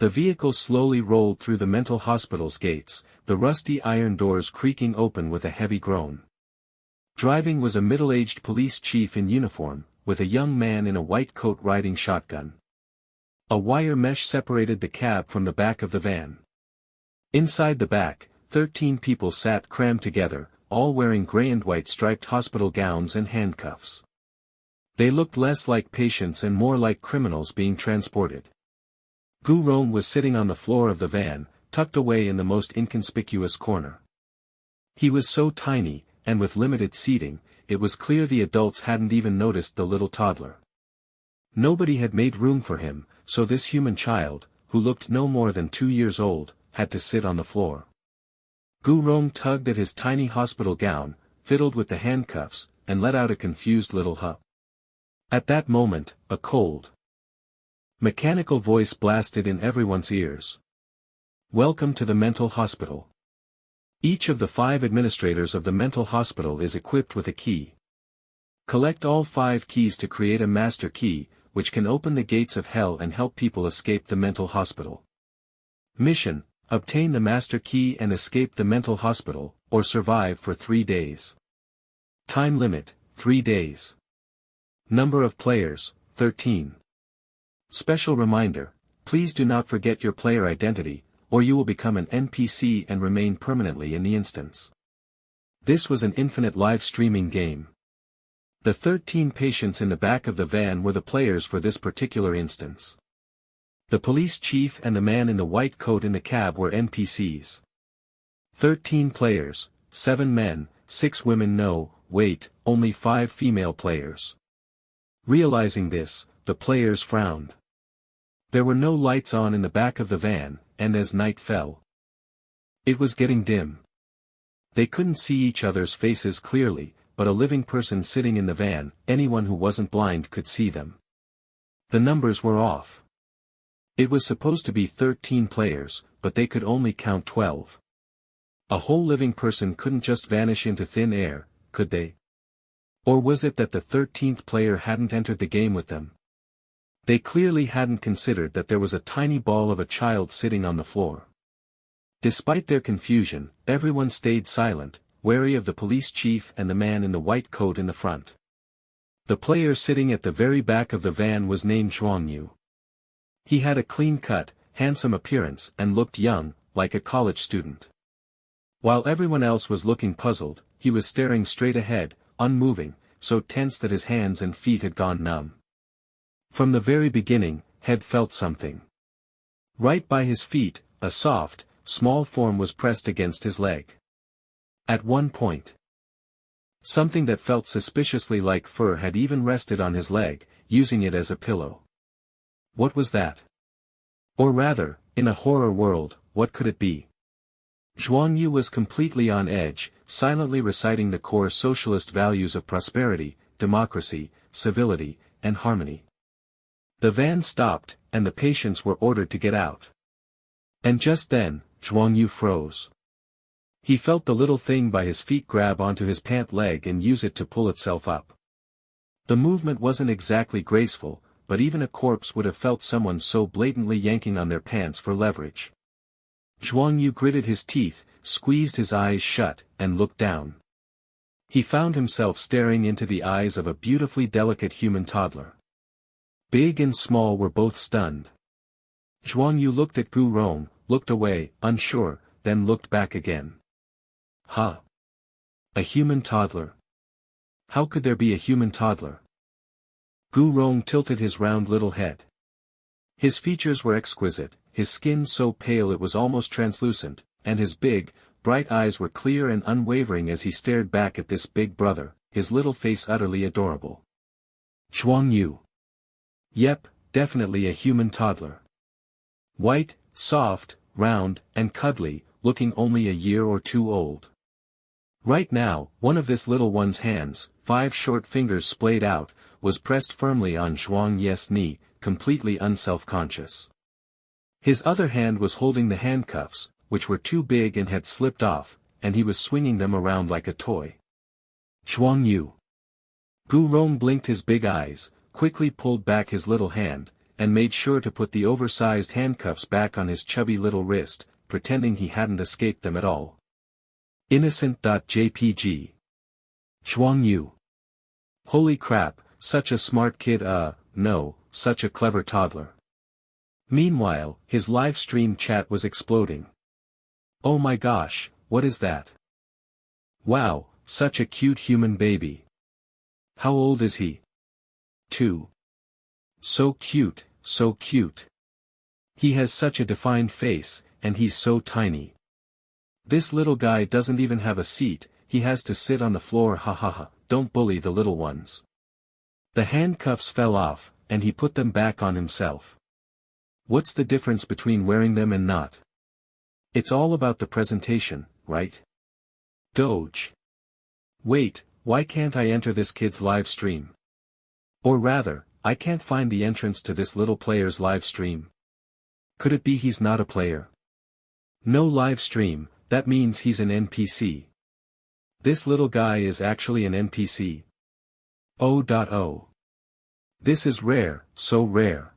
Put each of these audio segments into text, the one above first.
The vehicle slowly rolled through the mental hospital's gates, the rusty iron doors creaking open with a heavy groan. Driving was a middle-aged police chief in uniform, with a young man in a white coat riding shotgun. A wire mesh separated the cab from the back of the van. Inside the back, 13 people sat crammed together, all wearing gray and white striped hospital gowns and handcuffs. They looked less like patients and more like criminals being transported. Gu Rong was sitting on the floor of the van, tucked away in the most inconspicuous corner. He was so tiny, and with limited seating, it was clear the adults hadn't even noticed the little toddler. Nobody had made room for him, so this human child, who looked no more than 2 years old, had to sit on the floor. Gu Rong tugged at his tiny hospital gown, fiddled with the handcuffs, and let out a confused little hup. At that moment, a cold, mechanical voice blasted in everyone's ears. Welcome to the mental hospital. Each of the 5 administrators of the mental hospital is equipped with a key. Collect all 5 keys to create a master key, which can open the gates of hell and help people escape the mental hospital. Mission: obtain the master key and escape the mental hospital, or survive for 3 days. Time limit: 3 days. Number of players: 13. Special reminder: please do not forget your player identity, or you will become an NPC and remain permanently in the instance. This was an infinite live streaming game. The 13 patients in the back of the van were the players for this particular instance. The police chief and the man in the white coat in the cab were NPCs. 13 players, 7 men, 6 women. No, wait, only 5 female players. Realizing this, the players frowned. There were no lights on in the back of the van, and as night fell, it was getting dim. They couldn't see each other's faces clearly, but a living person sitting in the van, anyone who wasn't blind could see them. The numbers were off. It was supposed to be 13 players, but they could only count 12. A whole living person couldn't just vanish into thin air, could they? Or was it that the 13th player hadn't entered the game with them? They clearly hadn't considered that there was a tiny ball of a child sitting on the floor. Despite their confusion, everyone stayed silent, wary of the police chief and the man in the white coat in the front. The player sitting at the very back of the van was named Zhuangyu. He had a clean-cut, handsome appearance and looked young, like a college student. While everyone else was looking puzzled, he was staring straight ahead, unmoving, so tense that his hands and feet had gone numb. From the very beginning, Head felt something. Right by his feet, a soft, small form was pressed against his leg. At one point, something that felt suspiciously like fur had even rested on his leg, using it as a pillow. What was that? Or rather, in a horror world, what could it be? Zhuangyu was completely on edge, silently reciting the core socialist values of prosperity, democracy, civility, and harmony. The van stopped, and the patients were ordered to get out. And just then, Zhuangyu froze. He felt the little thing by his feet grab onto his pant leg and use it to pull itself up. The movement wasn't exactly graceful, but even a corpse would have felt someone so blatantly yanking on their pants for leverage. Zhuangyu gritted his teeth, squeezed his eyes shut, and looked down. He found himself staring into the eyes of a beautifully delicate human toddler. Big and small were both stunned. Zhuangyu looked at Gu Rong, looked away, unsure, then looked back again. Huh? A human toddler? How could there be a human toddler? Gu Rong tilted his round little head. His features were exquisite, his skin so pale it was almost translucent, and his big, bright eyes were clear and unwavering as he stared back at this big brother, his little face utterly adorable. Zhuangyu. Yep, definitely a human toddler. White, soft, round, and cuddly, looking only a year or 2 old. Right now, one of this little one's hands, 5 short fingers splayed out, was pressed firmly on Zhuangyu's knee, completely unself-conscious. His other hand was holding the handcuffs, which were too big and had slipped off, and he was swinging them around like a toy. Zhuangyu. Gu Rong blinked his big eyes, quickly pulled back his little hand, and made sure to put the oversized handcuffs back on his chubby little wrist, pretending he hadn't escaped them at all. Innocent.jpg. Zhuangyu. Holy crap, such a smart kid, no, such a clever toddler. Meanwhile, his live stream chat was exploding. Oh my gosh, what is that? Wow, such a cute human baby. How old is he? 2. So cute, so cute. He has such a defined face, and he's so tiny. This little guy doesn't even have a seat, he has to sit on the floor, hahaha, don't bully the little ones. The handcuffs fell off, and he put them back on himself. What's the difference between wearing them and not? It's all about the presentation, right? Doge. Wait, why can't I enter this kid's live stream? Or rather, I can't find the entrance to this little player's live stream. Could it be he's not a player? No live stream, that means he's an NPC. This little guy is actually an NPC. Oh. This is rare, so rare.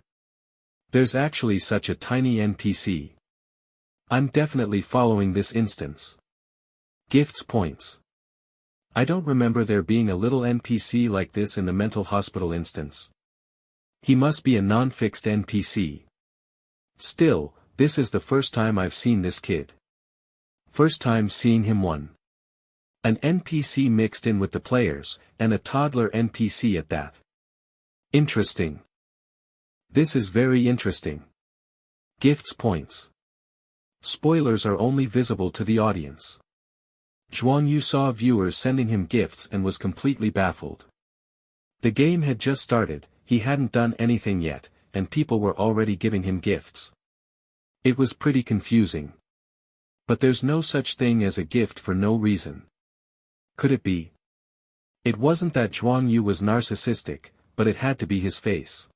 There's actually such a tiny NPC. I'm definitely following this instance. Gifts points. I don't remember there being a little NPC like this in the mental hospital instance. He must be a non-fixed NPC. Still, this is the first time I've seen this kid. First time seeing him. An NPC mixed in with the players, and a toddler NPC at that. Interesting. This is very interesting. Gifts points. Spoilers are only visible to the audience. Zhuangyu saw viewers sending him gifts and was completely baffled. The game had just started, he hadn't done anything yet, and people were already giving him gifts. It was pretty confusing. But there's no such thing as a gift for no reason. Could it be? It wasn't that Zhuangyu was narcissistic, but it had to be his face.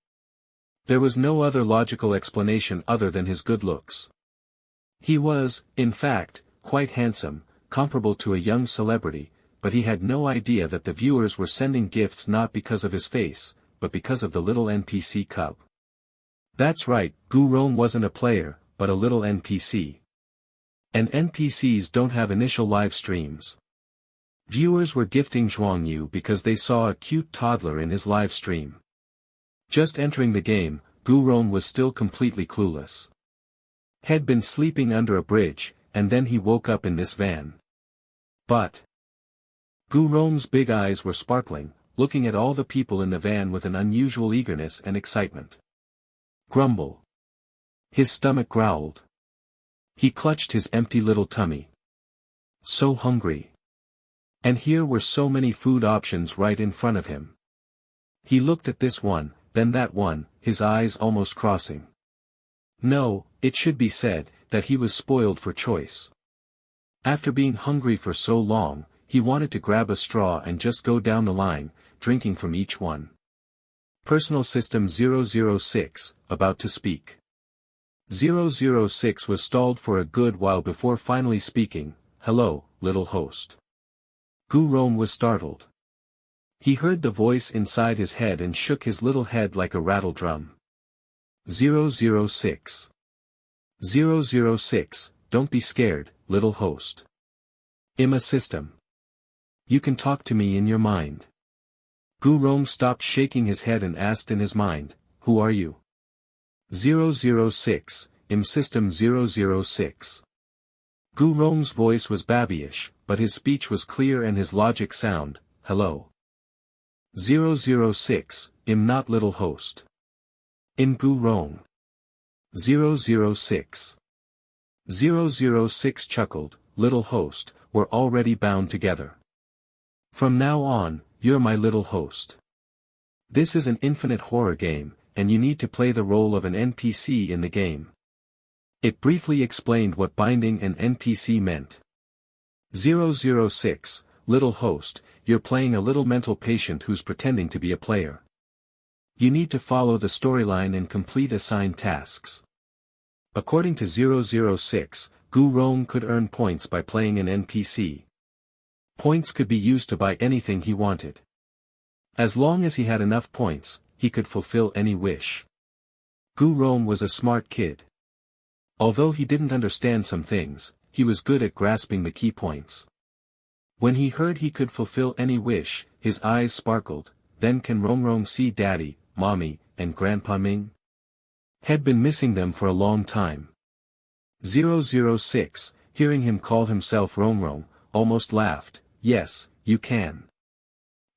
There was no other logical explanation other than his good looks. He was, in fact, quite handsome, comparable to a young celebrity, but he had no idea that the viewers were sending gifts not because of his face, but because of the little NPC cub. That's right, Gu-Rong wasn't a player, but a little NPC. And NPCs don't have initial live streams. Viewers were gifting Zhuangyu because they saw a cute toddler in his live stream. Just entering the game, Gu-Rong was still completely clueless. Had been sleeping under a bridge, and then he woke up in this van. But Gu-Rong's big eyes were sparkling, looking at all the people in the van with an unusual eagerness and excitement. Grumble. His stomach growled. He clutched his empty little tummy. So hungry. And here were so many food options right in front of him. He looked at this one, then that one, his eyes almost crossing. No, it should be said, that he was spoiled for choice. After being hungry for so long, he wanted to grab a straw and just go down the line, drinking from each one. Personal System 006, about to speak. 006 was stalled for a good while before finally speaking, "Hello, little host." Gu-Rong was startled. He heard the voice inside his head and shook his little head like a rattle drum. 006. 006, don't be scared, little host. I'm a system. You can talk to me in your mind. Gu-Rong stopped shaking his head and asked in his mind, "Who are you?" 006, I'm System 006. Gu-Rong's voice was babyish, but his speech was clear and his logic sound, "Hello." 006, I'm not little host. In Gu-Rong. 006. 006 chuckled, "Little host, we're already bound together. From now on, you're my little host. This is an infinite horror game, and you need to play the role of an NPC in the game." It briefly explained what binding an NPC meant. 006, little host, you're playing a little mental patient who's pretending to be a player. You need to follow the storyline and complete assigned tasks. According to 006, Gu-Rong could earn points by playing an NPC. Points could be used to buy anything he wanted. As long as he had enough points, he could fulfill any wish. Gu Rong was a smart kid. Although he didn't understand some things, he was good at grasping the key points. When he heard he could fulfill any wish, his eyes sparkled. Then can Rongrong see Daddy, Mommy, and Grandpa Ming? Had been missing them for a long time. 006, hearing him call himself Rongrong, almost laughed. Yes, you can.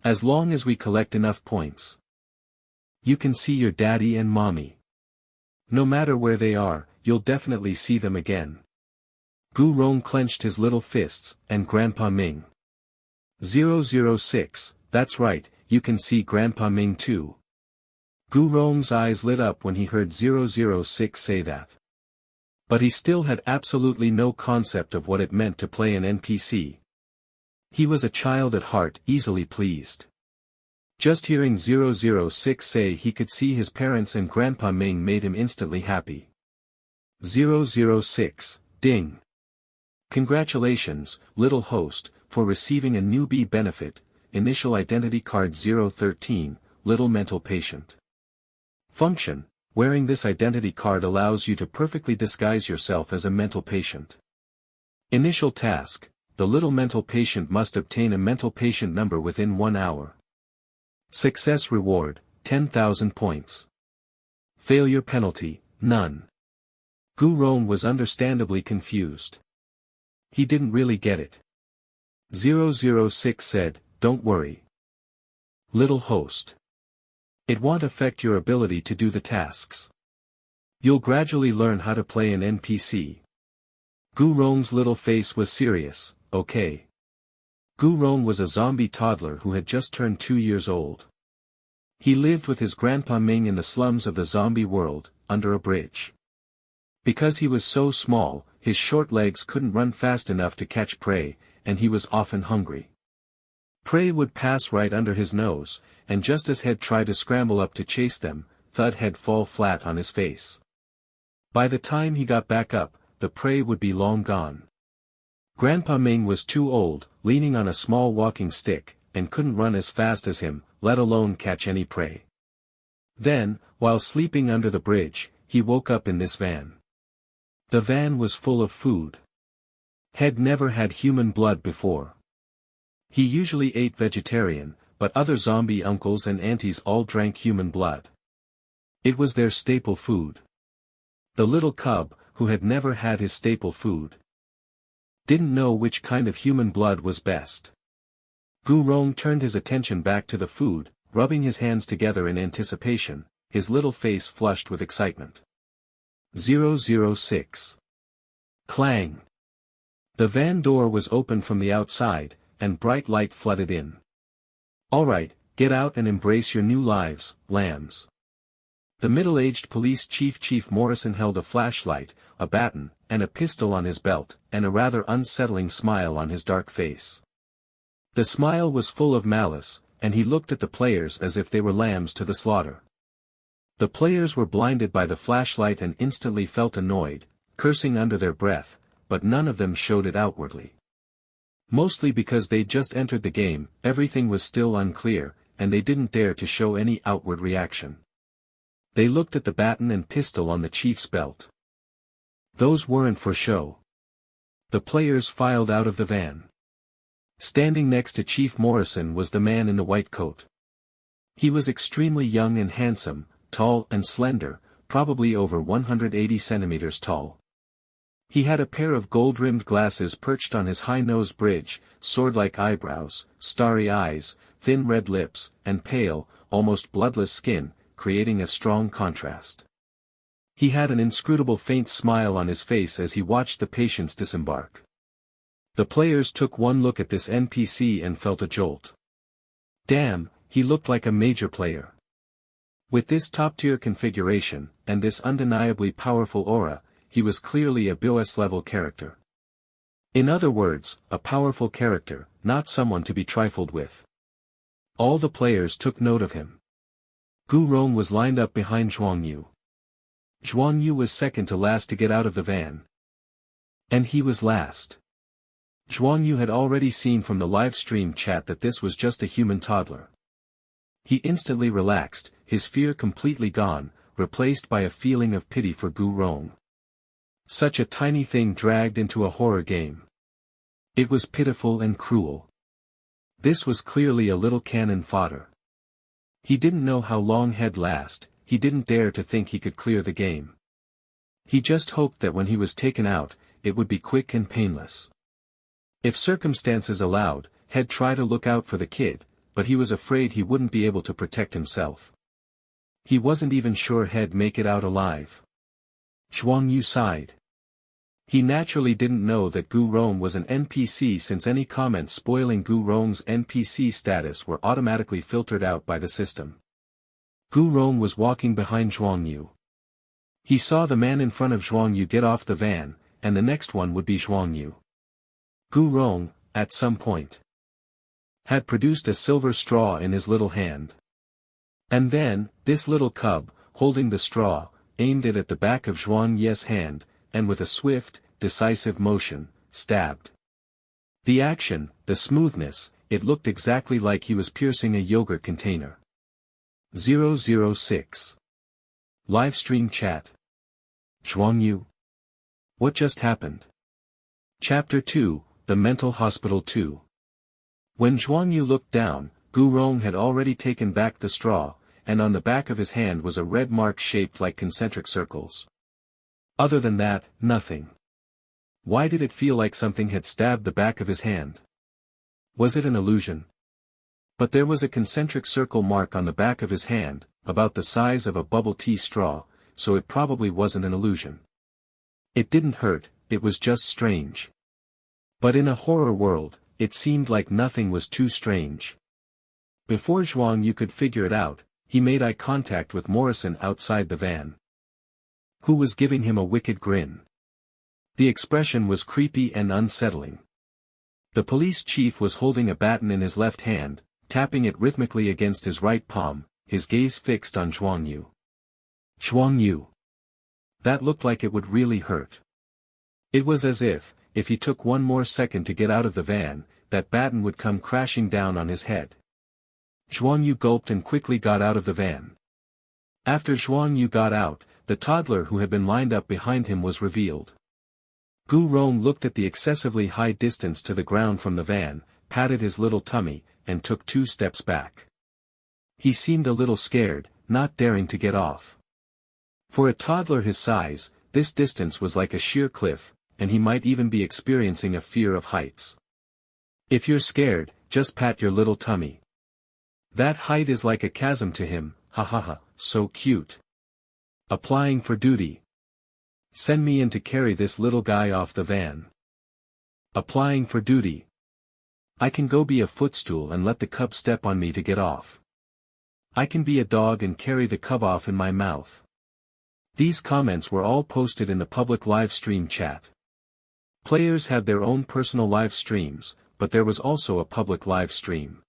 As long as we collect enough points. You can see your daddy and mommy. No matter where they are, you'll definitely see them again. Gu Rong clenched his little fists, and Grandpa Ming. 006, that's right, you can see Grandpa Ming too. Gu Rong's eyes lit up when he heard 006 say that. But he still had absolutely no concept of what it meant to play an NPC. He was a child at heart, easily pleased. Just hearing 006 say he could see his parents and Grandpa Ming made him instantly happy. 006, ding. Congratulations, little host, for receiving a newbie benefit, initial identity card 013, little mental patient. Function: wearing this identity card allows you to perfectly disguise yourself as a mental patient. Initial task: the little mental patient must obtain a mental patient number within 1 hour. Success reward, 10,000 points. Failure penalty, none. Gu Rong was understandably confused. He didn't really get it. 006 said, don't worry. Little host. It won't affect your ability to do the tasks. You'll gradually learn how to play an NPC. Gu Rong's little face was serious. Okay. Gu Rong was a zombie toddler who had just turned 2 years old. He lived with his Grandpa Ming in the slums of the zombie world, under a bridge. Because he was so small, his short legs couldn't run fast enough to catch prey, and he was often hungry. Prey would pass right under his nose, and just as he'd try to scramble up to chase them, thud he'd fall flat on his face. By the time he got back up, the prey would be long gone. Grandpa Ming was too old, leaning on a small walking stick, and couldn't run as fast as him, let alone catch any prey. Then, while sleeping under the bridge, he woke up in this van. The van was full of food. Had never had human blood before. He usually ate vegetarian, but other zombie uncles and aunties all drank human blood. It was their staple food. The little cub, who had never had his staple food, didn't know which kind of human blood was best. Gu Rong turned his attention back to the food, rubbing his hands together in anticipation, his little face flushed with excitement. 006. Clang. The van door was opened from the outside, and bright light flooded in. All right, get out and embrace your new lives, lambs. The middle-aged police chief Chief Morrison held a flashlight, a baton, and a pistol on his belt, and a rather unsettling smile on his dark face. The smile was full of malice, and he looked at the players as if they were lambs to the slaughter. The players were blinded by the flashlight and instantly felt annoyed, cursing under their breath, but none of them showed it outwardly. Mostly because they'd just entered the game, everything was still unclear, and they didn't dare to show any outward reaction. They looked at the baton and pistol on the chief's belt. Those weren't for show. The players filed out of the van. Standing next to Chief Morrison was the man in the white coat. He was extremely young and handsome, tall and slender, probably over 180 centimeters tall. He had a pair of gold-rimmed glasses perched on his high-nose bridge, sword-like eyebrows, starry eyes, thin red lips, and pale, almost bloodless skin, creating a strong contrast. He had an inscrutable faint smile on his face as he watched the patients disembark. The players took one look at this NPC and felt a jolt. Damn, he looked like a major player. With this top-tier configuration, and this undeniably powerful aura, he was clearly a BLlevel character. In other words, a powerful character, not someone to be trifled with. All the players took note of him. Gu Rong was lined up behind Zhuangyu. Zhuangyu was second to last to get out of the van. And he was last. Zhuangyu had already seen from the live stream chat that this was just a human toddler. He instantly relaxed, his fear completely gone, replaced by a feeling of pity for Gu Rong. Such a tiny thing dragged into a horror game. It was pitiful and cruel. This was clearly a little cannon fodder. He didn't know how long he'd last, he didn't dare to think he could clear the game. He just hoped that when he was taken out, it would be quick and painless. If circumstances allowed, he'd try to look out for the kid, but he was afraid he wouldn't be able to protect himself. He wasn't even sure he'd make it out alive. Zhuang Yu sighed. He naturally didn't know that Gu Rong was an NPC, since any comments spoiling Gu Rong's NPC status were automatically filtered out by the system. Gu Rong was walking behind Zhuang Yu. He saw the man in front of Zhuang Yu get off the van, and the next one would be Zhuang Yu. Gu Rong, at some point, had produced a silver straw in his little hand. And then, this little cub, holding the straw, aimed it at the back of Zhuang Yu's hand, and with a swift, decisive motion, stabbed. The action, the smoothness, it looked exactly like he was piercing a yogurt container. 006. Livestream chat. Zhuang Yu. What just happened? Chapter 2, The Mental Hospital 2. When Zhuang Yu looked down, Gu Rong had already taken back the straw, and on the back of his hand was a red mark shaped like concentric circles. Other than that, nothing. Why did it feel like something had stabbed the back of his hand? Was it an illusion? But there was a concentric circle mark on the back of his hand, about the size of a bubble tea straw, so it probably wasn't an illusion. It didn't hurt, it was just strange. But in a horror world, it seemed like nothing was too strange. Before Zhuang Yu could figure it out, he made eye contact with Morrison outside the van, who was giving him a wicked grin. The expression was creepy and unsettling. The police chief was holding a baton in his left hand, tapping it rhythmically against his right palm, his gaze fixed on Zhuang Yu. Zhuang Yu. That looked like it would really hurt. It was as if he took one more second to get out of the van, that baton would come crashing down on his head. Zhuang Yu gulped and quickly got out of the van. After Zhuang Yu got out, the toddler who had been lined up behind him was revealed. Gu Rong looked at the excessively high distance to the ground from the van, patted his little tummy, and took 2 steps back. He seemed a little scared, not daring to get off. For a toddler his size, this distance was like a sheer cliff, and he might even be experiencing a fear of heights. If you're scared, just pat your little tummy. That height is like a chasm to him, ha ha ha, so cute. Applying for duty. Send me in to carry this little guy off the van. Applying for duty. I can go be a footstool and let the cub step on me to get off. I can be a dog and carry the cub off in my mouth. These comments were all posted in the public live stream chat. Players had their own personal live streams, but there was also a public live stream.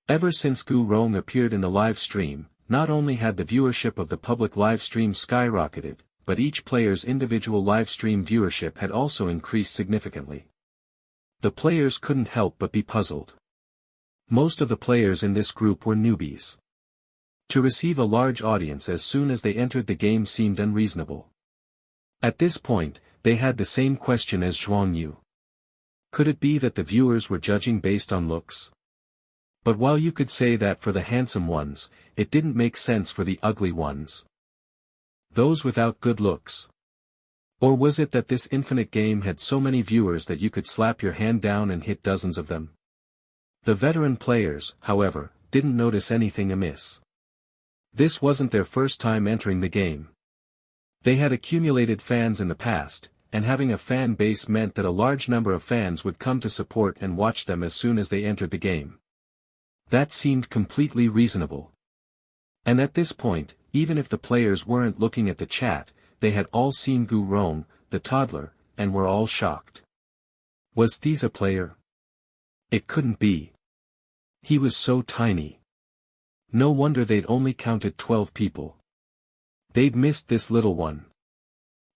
Ever since Gu Rong appeared in the live stream, not only had the viewership of the public live stream skyrocketed, but each player's individual live stream viewership had also increased significantly. The players couldn't help but be puzzled. Most of the players in this group were newbies. To receive a large audience as soon as they entered the game seemed unreasonable. At this point, they had the same question as Zhuang Yu. Could it be that the viewers were judging based on looks? But while you could say that for the handsome ones, it didn't make sense for the ugly ones. Those without good looks. Or was it that this infinite game had so many viewers that you could slap your hand down and hit dozens of them? The veteran players, however, didn't notice anything amiss. This wasn't their first time entering the game. They had accumulated fans in the past, and having a fan base meant that a large number of fans would come to support and watch them as soon as they entered the game. That seemed completely reasonable. And at this point, even if the players weren't looking at the chat, they had all seen Gu Rong, the toddler, and were all shocked. Was These a player? It couldn't be. He was so tiny. No wonder they'd only counted 12 people. They'd missed this little one.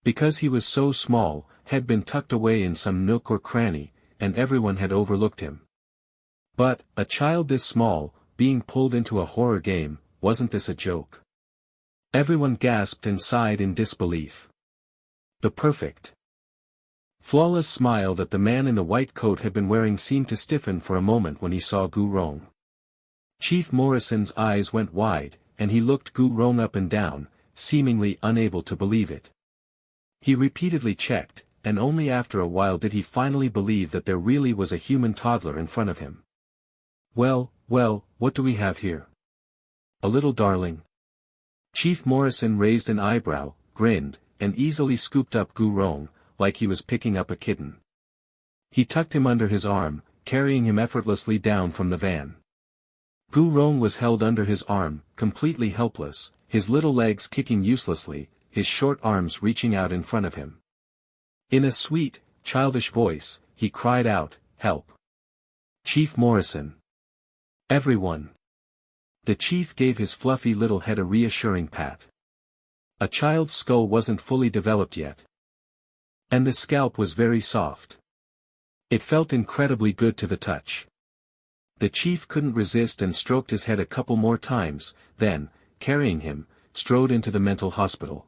Because he was so small, had been tucked away in some nook or cranny, and everyone had overlooked him. But, a child this small, being pulled into a horror game, wasn't this a joke? Everyone gasped and sighed in disbelief. The perfect, flawless smile that the man in the white coat had been wearing seemed to stiffen for a moment when he saw Gu Rong. Chief Morrison's eyes went wide, and he looked Gu Rong up and down, seemingly unable to believe it. He repeatedly checked, and only after a while did he finally believe that there really was a human toddler in front of him. Well, what do we have here? A little darling. Chief Morrison raised an eyebrow, grinned, and easily scooped up Gu Rong, like he was picking up a kitten. He tucked him under his arm, carrying him effortlessly down from the van. Gu Rong was held under his arm, completely helpless, his little legs kicking uselessly, his short arms reaching out in front of him. In a sweet, childish voice, he cried out, "Help! Chief Morrison! Everyone!" The chief gave his fluffy little head a reassuring pat. A child's skull wasn't fully developed yet. And the scalp was very soft. It felt incredibly good to the touch. The chief couldn't resist and stroked his head a couple more times, then, carrying him, strode into the mental hospital.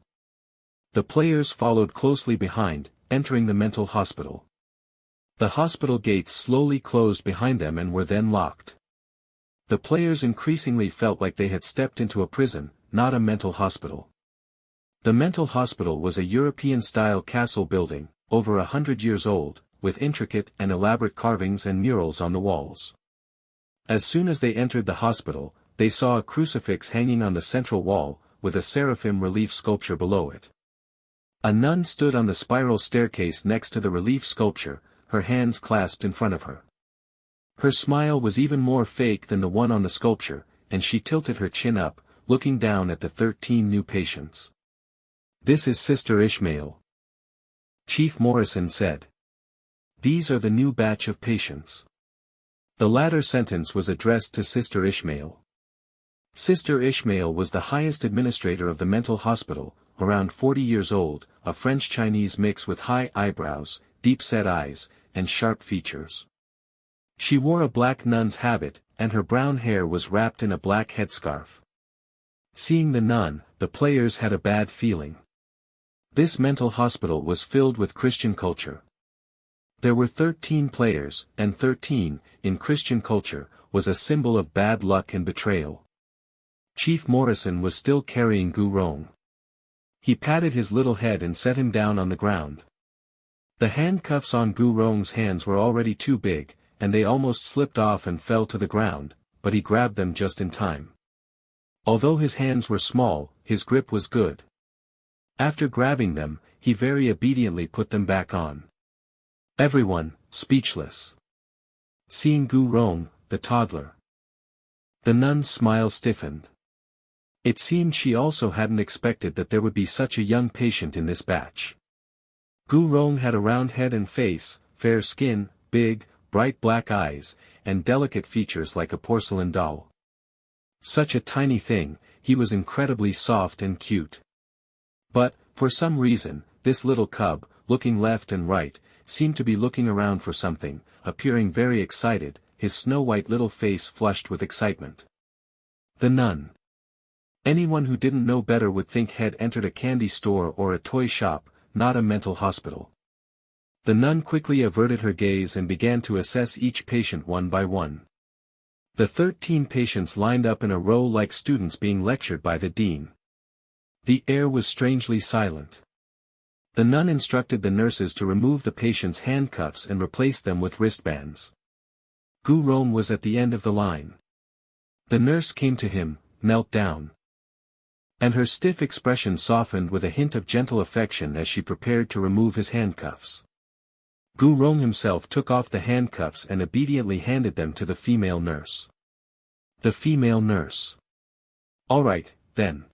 The players followed closely behind, entering the mental hospital. The hospital gates slowly closed behind them and were then locked. The players increasingly felt like they had stepped into a prison, not a mental hospital. The mental hospital was a European-style castle building, over 100 years old, with intricate and elaborate carvings and murals on the walls. As soon as they entered the hospital, they saw a crucifix hanging on the central wall, with a seraphim relief sculpture below it. A nun stood on the spiral staircase next to the relief sculpture, her hands clasped in front of her. Her smile was even more fake than the one on the sculpture, and she tilted her chin up, looking down at the 13 new patients. "This is Sister Ishmael," Chief Morrison said. "These are the new batch of patients." The latter sentence was addressed to Sister Ishmael. Sister Ishmael was the highest administrator of the mental hospital, around 40 years old, a French-Chinese mix with high eyebrows, deep-set eyes, and sharp features. She wore a black nun's habit, and her brown hair was wrapped in a black headscarf. Seeing the nun, the players had a bad feeling. This mental hospital was filled with Christian culture. There were 13 players, and 13, in Christian culture, was a symbol of bad luck and betrayal. Chief Morrison was still carrying Gu Rong. He patted his little head and set him down on the ground. The handcuffs on Gu Rong's hands were already too big, and they almost slipped off and fell to the ground, but he grabbed them just in time. Although his hands were small, his grip was good. After grabbing them, he very obediently put them back on. Everyone, speechless. Seeing Gu Rong, the toddler. The nun's smile stiffened. It seemed she also hadn't expected that there would be such a young patient in this batch. Gu Rong had a round head and face, fair skin, big, bright black eyes, and delicate features like a porcelain doll. Such a tiny thing, he was incredibly soft and cute. But, for some reason, this little cub, looking left and right, seemed to be looking around for something, appearing very excited, his snow-white little face flushed with excitement. The nun. Anyone who didn't know better would think had entered a candy store or a toy shop, not a mental hospital. The nun quickly averted her gaze and began to assess each patient one by one. The 13 patients lined up in a row like students being lectured by the dean. The air was strangely silent. The nun instructed the nurses to remove the patient's handcuffs and replace them with wristbands. Gu Rong was at the end of the line. The nurse came to him, knelt down. And her stiff expression softened with a hint of gentle affection as she prepared to remove his handcuffs. Gu Rong himself took off the handcuffs and obediently handed them to the female nurse. The female nurse. "All right, then."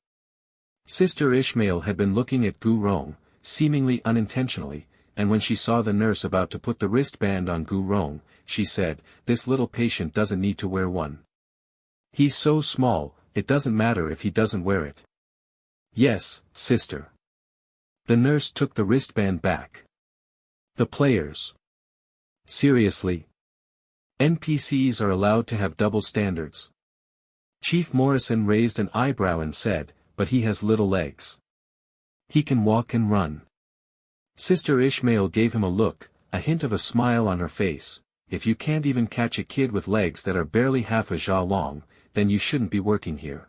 Sister Ishmael had been looking at Gu Rong, seemingly unintentionally, and when she saw the nurse about to put the wristband on Gu Rong, she said, "This little patient doesn't need to wear one. He's so small, it doesn't matter if he doesn't wear it." "Yes, sister." The nurse took the wristband back. The players. Seriously? NPCs are allowed to have double standards. Chief Morrison raised an eyebrow and said, but he has little legs. He can walk and run. Sister Ishmael gave him a look, a hint of a smile on her face. If you can't even catch a kid with legs that are barely half a jaw long, then you shouldn't be working here.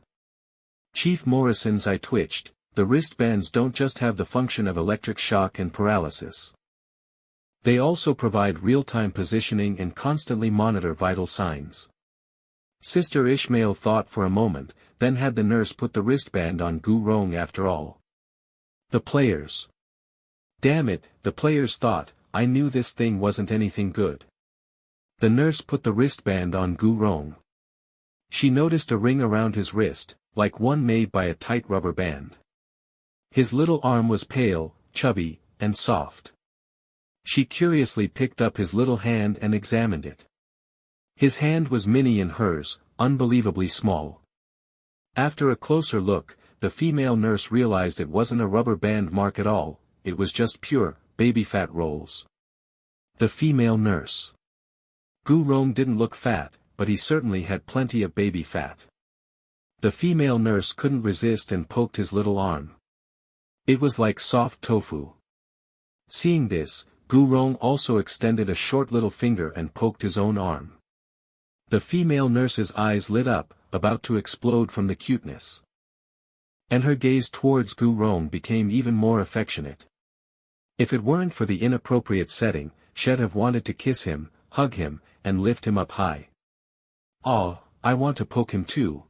Chief Morrison's eye twitched. The wristbands don't just have the function of electric shock and paralysis. They also provide real-time positioning and constantly monitor vital signs. Sister Ishmael thought for a moment, then had the nurse put the wristband on Gu Rong after all. The players. Damn it, the players thought, I knew this thing wasn't anything good. The nurse put the wristband on Gu Rong. She noticed a ring around his wrist, like one made by a tight rubber band. His little arm was pale, chubby, and soft. She curiously picked up his little hand and examined it. His hand was mini in hers, unbelievably small. After a closer look, the female nurse realized it wasn't a rubber band mark at all, it was just pure, baby fat rolls. The female nurse. Gu Rong didn't look fat, but he certainly had plenty of baby fat. The female nurse couldn't resist and poked his little arm. It was like soft tofu. Seeing this, Gu Rong also extended a short little finger and poked his own arm. The female nurse's eyes lit up, about to explode from the cuteness. And her gaze towards Gu Rong became even more affectionate. If it weren't for the inappropriate setting, she'd have wanted to kiss him, hug him, and lift him up high. Aw, I want to poke him too.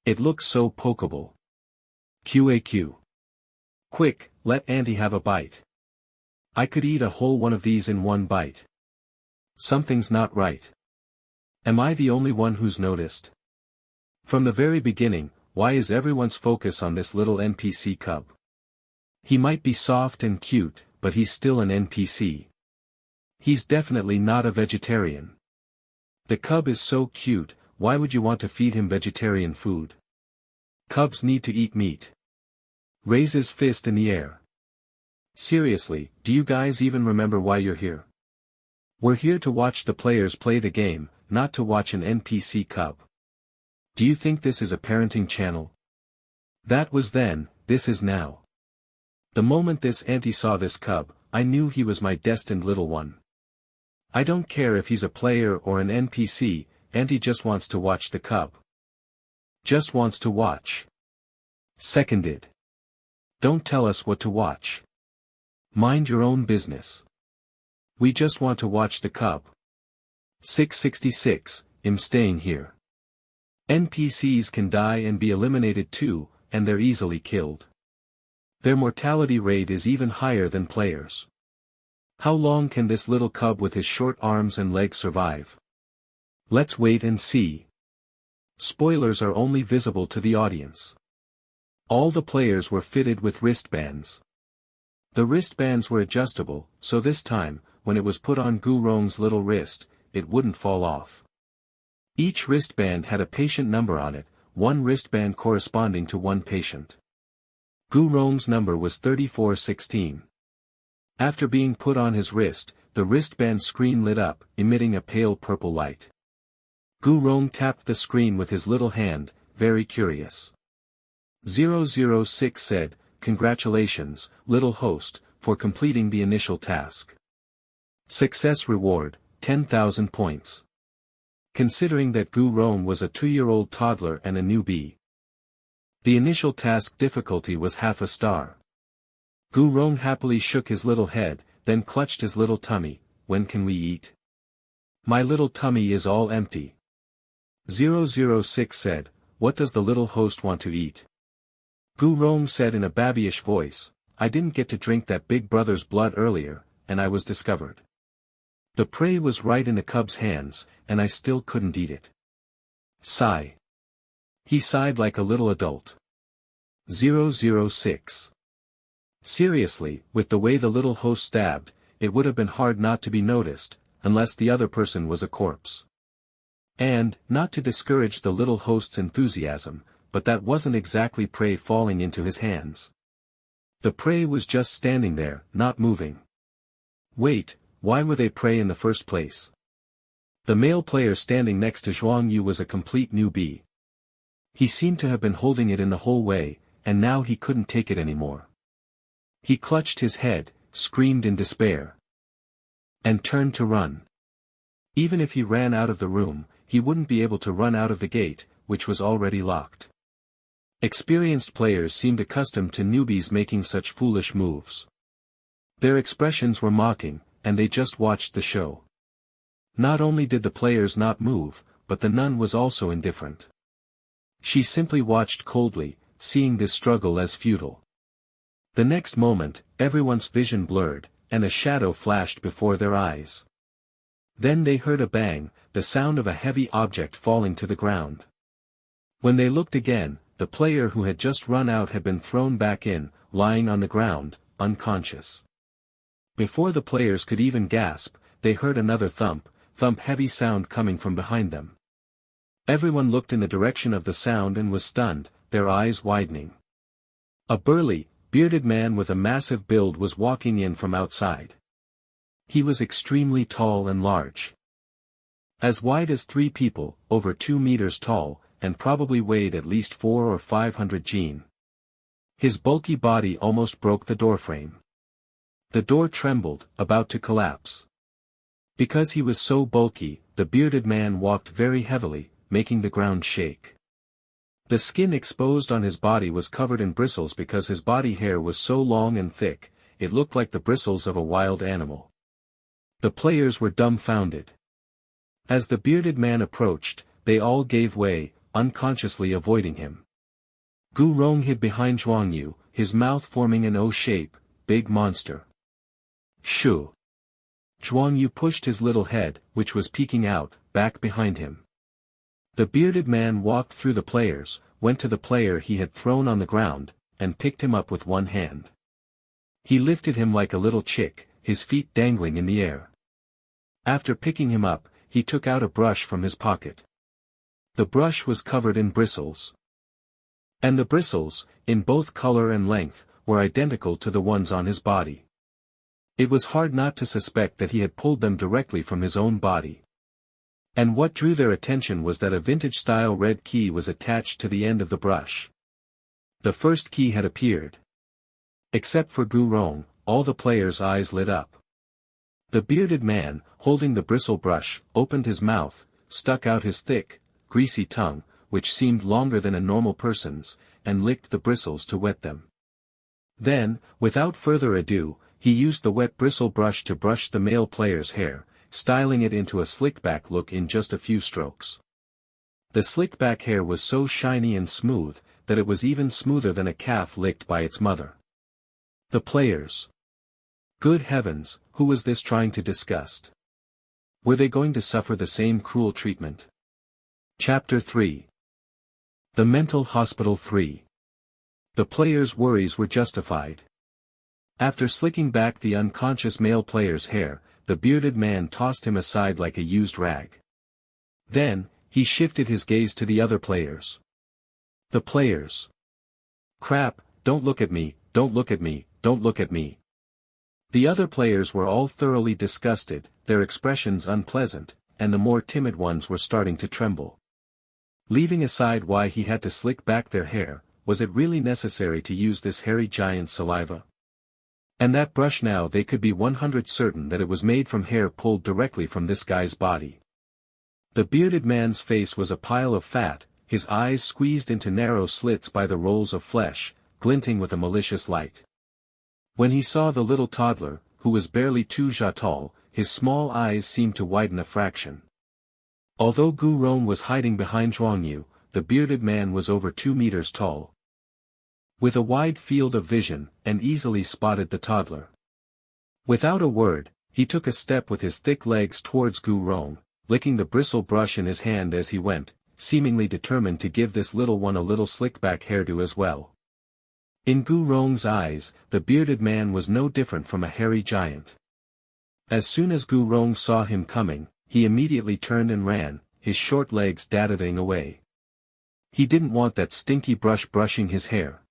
It looks so pokeable. QAQ. Quick, let Auntie have a bite. I could eat a whole one of these in one bite. Something's not right. Am I the only one who's noticed? From the very beginning, why is everyone's focus on this little NPC cub? He might be soft and cute, but he's still an NPC. He's definitely not a vegetarian. The cub is so cute, why would you want to feed him vegetarian food? Cubs need to eat meat. Raise his fist in the air. Seriously, do you guys even remember why you're here? We're here to watch the players play the game, not to watch an NPC cub. Do you think this is a parenting channel? That was then, this is now. The moment this auntie saw this cub, I knew he was my destined little one. I don't care if he's a player or an NPC, auntie just wants to watch the cub. Just wants to watch. Seconded. Don't tell us what to watch. Mind your own business. We just want to watch the cub. 666, I'm staying here. NPCs can die and be eliminated too, and they're easily killed. Their mortality rate is even higher than players. How long can this little cub with his short arms and legs survive? Let's wait and see. Spoilers are only visible to the audience. All the players were fitted with wristbands. The wristbands were adjustable, so this time, when it was put on Gu Rong's little wrist, it wouldn't fall off. Each wristband had a patient number on it, one wristband corresponding to one patient. Gu Rong's number was 3416. After being put on his wrist, the wristband screen lit up, emitting a pale purple light. Gu Rong tapped the screen with his little hand, very curious. 006 said, "Congratulations, little host, for completing the initial task. Success reward, 10,000 points." Considering that Gu Rong was a 2-year-old toddler and a newbie, the initial task difficulty was half a star. Gu Rong happily shook his little head, then clutched his little tummy. "When can we eat? My little tummy is all empty." 006 said, "What does the little host want to eat?" Gu Rong said in a babyish voice, "I didn't get to drink that big brother's blood earlier, and I was discovered. The prey was right in the cub's hands, and I still couldn't eat it." Sigh. He sighed like a little adult. 006. Seriously, with the way the little host stabbed, it would have been hard not to be noticed, unless the other person was a corpse. And, not to discourage the little host's enthusiasm, but that wasn't exactly prey falling into his hands. The prey was just standing there, not moving. Wait, why were they prey in the first place? The male player standing next to Zhuang Yu was a complete newbie. He seemed to have been holding it in the whole way, and now he couldn't take it anymore. He clutched his head, screamed in despair, and turned to run. Even if he ran out of the room, he wouldn't be able to run out of the gate, which was already locked. Experienced players seemed accustomed to newbies making such foolish moves. Their expressions were mocking, and they just watched the show. Not only did the players not move, but the nun was also indifferent. She simply watched coldly, seeing this struggle as futile. The next moment, everyone's vision blurred, and a shadow flashed before their eyes. Then they heard a bang, the sound of a heavy object falling to the ground. When they looked again, the player who had just run out had been thrown back in, lying on the ground, unconscious. Before the players could even gasp, they heard another thump, heavy sound coming from behind them. Everyone looked in the direction of the sound and was stunned, their eyes widening. A burly, bearded man with a massive build was walking in from outside. He was extremely tall and large. As wide as 3 people, over 2 meters tall, and probably weighed at least 400 or 500 gen. His bulky body almost broke the doorframe. The door trembled, about to collapse. Because he was so bulky, the bearded man walked very heavily, making the ground shake. The skin exposed on his body was covered in bristles because his body hair was so long and thick, it looked like the bristles of a wild animal. The players were dumbfounded. As the bearded man approached, they all gave way, unconsciously avoiding him. Gu Rong hid behind Zhuangyu, his mouth forming an O shape, big monster. Shoo! Zhuangyu pushed his little head, which was peeking out, back behind him. The bearded man walked through the players, went to the player he had thrown on the ground, and picked him up with one hand. He lifted him like a little chick, his feet dangling in the air. After picking him up, he took out a brush from his pocket. The brush was covered in bristles. And the bristles, in both color and length, were identical to the ones on his body. It was hard not to suspect that he had pulled them directly from his own body. And what drew their attention was that a vintage-style red key was attached to the end of the brush. The first key had appeared. Except for Gu Rong, all the players' eyes lit up. The bearded man, holding the bristle brush, opened his mouth, stuck out his thick, greasy tongue, which seemed longer than a normal person's, and licked the bristles to wet them. Then, without further ado, he used the wet bristle brush to brush the male player's hair, styling it into a slick-back look in just a few strokes. The slick-back hair was so shiny and smooth, that it was even smoother than a calf licked by its mother. The players. Good heavens, who was this trying to disgust? Were they going to suffer the same cruel treatment? Chapter 3. The Mental Hospital 3. The players' worries were justified. After slicking back the unconscious male player's hair, the bearded man tossed him aside like a used rag. Then, he shifted his gaze to the other players. The players. Crap, don't look at me, don't look at me, don't look at me. The other players were all thoroughly disgusted, their expressions unpleasant, and the more timid ones were starting to tremble. Leaving aside why he had to slick back their hair, was it really necessary to use this hairy giant's saliva? And that brush, now they could be 100% certain that it was made from hair pulled directly from this guy's body. The bearded man's face was a pile of fat, his eyes squeezed into narrow slits by the rolls of flesh, glinting with a malicious light. When he saw the little toddler, who was barely 2 ja tall, his small eyes seemed to widen a fraction. Although Gu Rong was hiding behind Zhuangyu, the bearded man was over 2 meters tall. With a wide field of vision, and easily spotted the toddler. Without a word, he took a step with his thick legs towards Gu Rong, licking the bristle brush in his hand as he went, seemingly determined to give this little one a little slick-back hairdo as well. In Gu Rong's eyes, the bearded man was no different from a hairy giant. As soon as Gu Rong saw him coming, he immediately turned and ran, his short legs daddering away. He didn't want that stinky brush brushing his hair.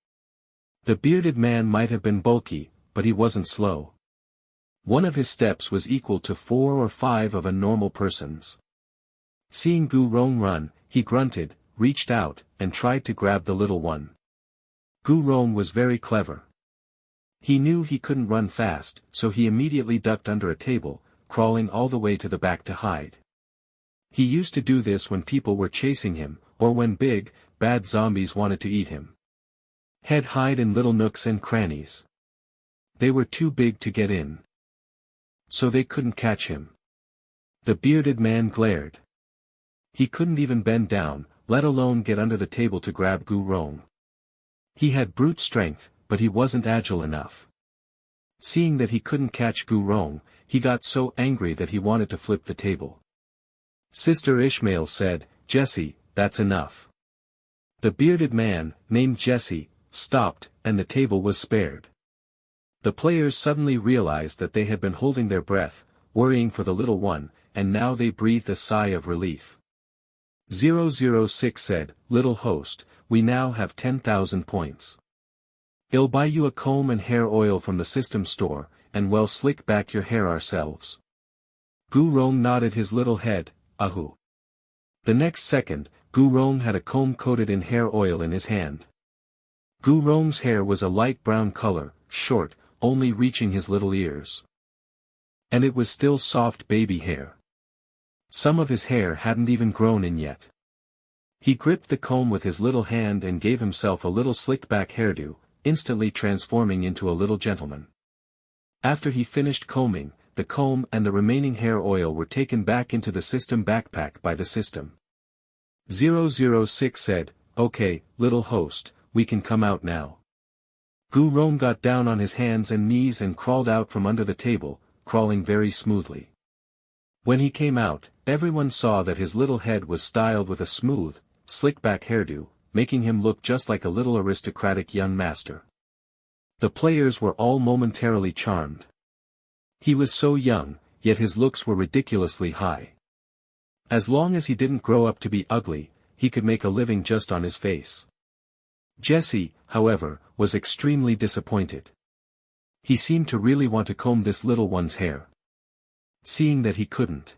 The bearded man might have been bulky, but he wasn't slow. One of his steps was equal to 4 or 5 of a normal person's. Seeing Gu Rong run, he grunted, reached out, and tried to grab the little one. Gu Rong was very clever. He knew he couldn't run fast, so he immediately ducked under a table, crawling all the way to the back to hide. He used to do this when people were chasing him, or when big, bad zombies wanted to eat him. He'd hide in little nooks and crannies. They were too big to get in, so they couldn't catch him. The bearded man glared. He couldn't even bend down, let alone get under the table to grab Gu Rong. He had brute strength, but he wasn't agile enough. Seeing that he couldn't catch Gu Rong, he got so angry that he wanted to flip the table. Sister Ishmael said, "Jesse, that's enough." The bearded man, named Jesse, stopped, and the table was spared. The players suddenly realized that they had been holding their breath, worrying for the little one, and now they breathed a sigh of relief. 006 said, "Little host, we now have 10,000 points. I'll buy you a comb and hair oil from the system store, and we'll slick back your hair ourselves." Gu Rong nodded his little head, "Ahu." The next second, Gu Rong had a comb coated in hair oil in his hand. Gu Rong's hair was a light brown color, short, only reaching his little ears. And it was still soft baby hair. Some of his hair hadn't even grown in yet. He gripped the comb with his little hand and gave himself a little slick-back hairdo, instantly transforming into a little gentleman. After he finished combing, the comb and the remaining hair oil were taken back into the system backpack by the system. 006 said, "Okay, little host, we can come out now." Gu Rong got down on his hands and knees and crawled out from under the table, crawling very smoothly. When he came out, everyone saw that his little head was styled with a smooth, slick-back hairdo, making him look just like a little aristocratic young master. The players were all momentarily charmed. He was so young, yet his looks were ridiculously high. As long as he didn't grow up to be ugly, he could make a living just on his face. Jesse, however, was extremely disappointed. He seemed to really want to comb this little one's hair. Seeing that he couldn't,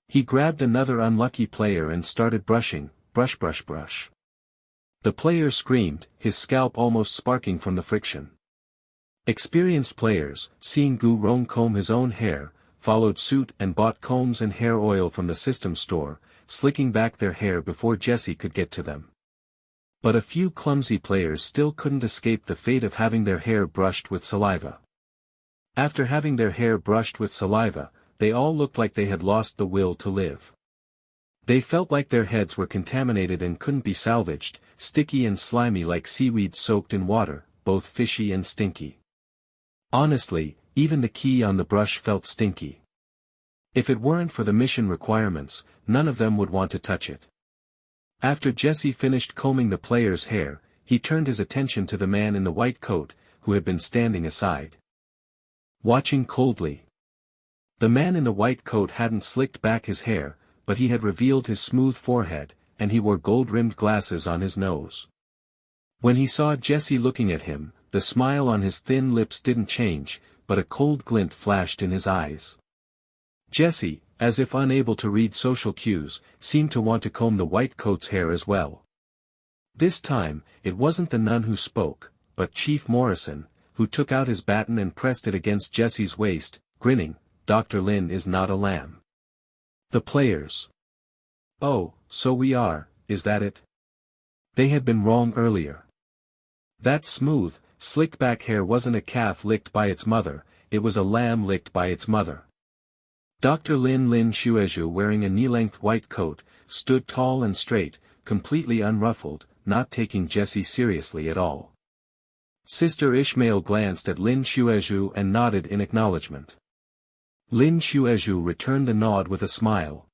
he grabbed another unlucky player and started brushing, brush brush brush. The player screamed, his scalp almost sparking from the friction. Experienced players, seeing Gu Rong comb his own hair, followed suit and bought combs and hair oil from the system store, slicking back their hair before Jesse could get to them. But a few clumsy players still couldn't escape the fate of having their hair brushed with saliva. After having their hair brushed with saliva, they all looked like they had lost the will to live. They felt like their heads were contaminated and couldn't be salvaged, sticky and slimy like seaweed soaked in water, both fishy and stinky. Honestly, even the key on the brush felt stinky. If it weren't for the mission requirements, none of them would want to touch it. After Jesse finished combing the player's hair, he turned his attention to the man in the white coat, who had been standing aside, watching coldly. The man in the white coat hadn't slicked back his hair, but he had revealed his smooth forehead, and he wore gold-rimmed glasses on his nose. When he saw Jesse looking at him, the smile on his thin lips didn't change, but a cold glint flashed in his eyes. Jesse, as if unable to read social cues, seemed to want to comb the white coat's hair as well. This time, it wasn't the nun who spoke, but Chief Morrison, who took out his baton and pressed it against Jesse's waist, grinning, "Dr. Lin is not a lamb." The players. "Oh, so we are, is that it?" They had been wrong earlier. That smooth, slick-back hair wasn't a calf licked by its mother, it was a lamb licked by its mother. Dr. Lin Shueju, wearing a knee-length white coat, stood tall and straight, completely unruffled, not taking Jesse seriously at all. Sister Ishmael glanced at Lin Shueju and nodded in acknowledgement. Lin Shueju returned the nod with a smile.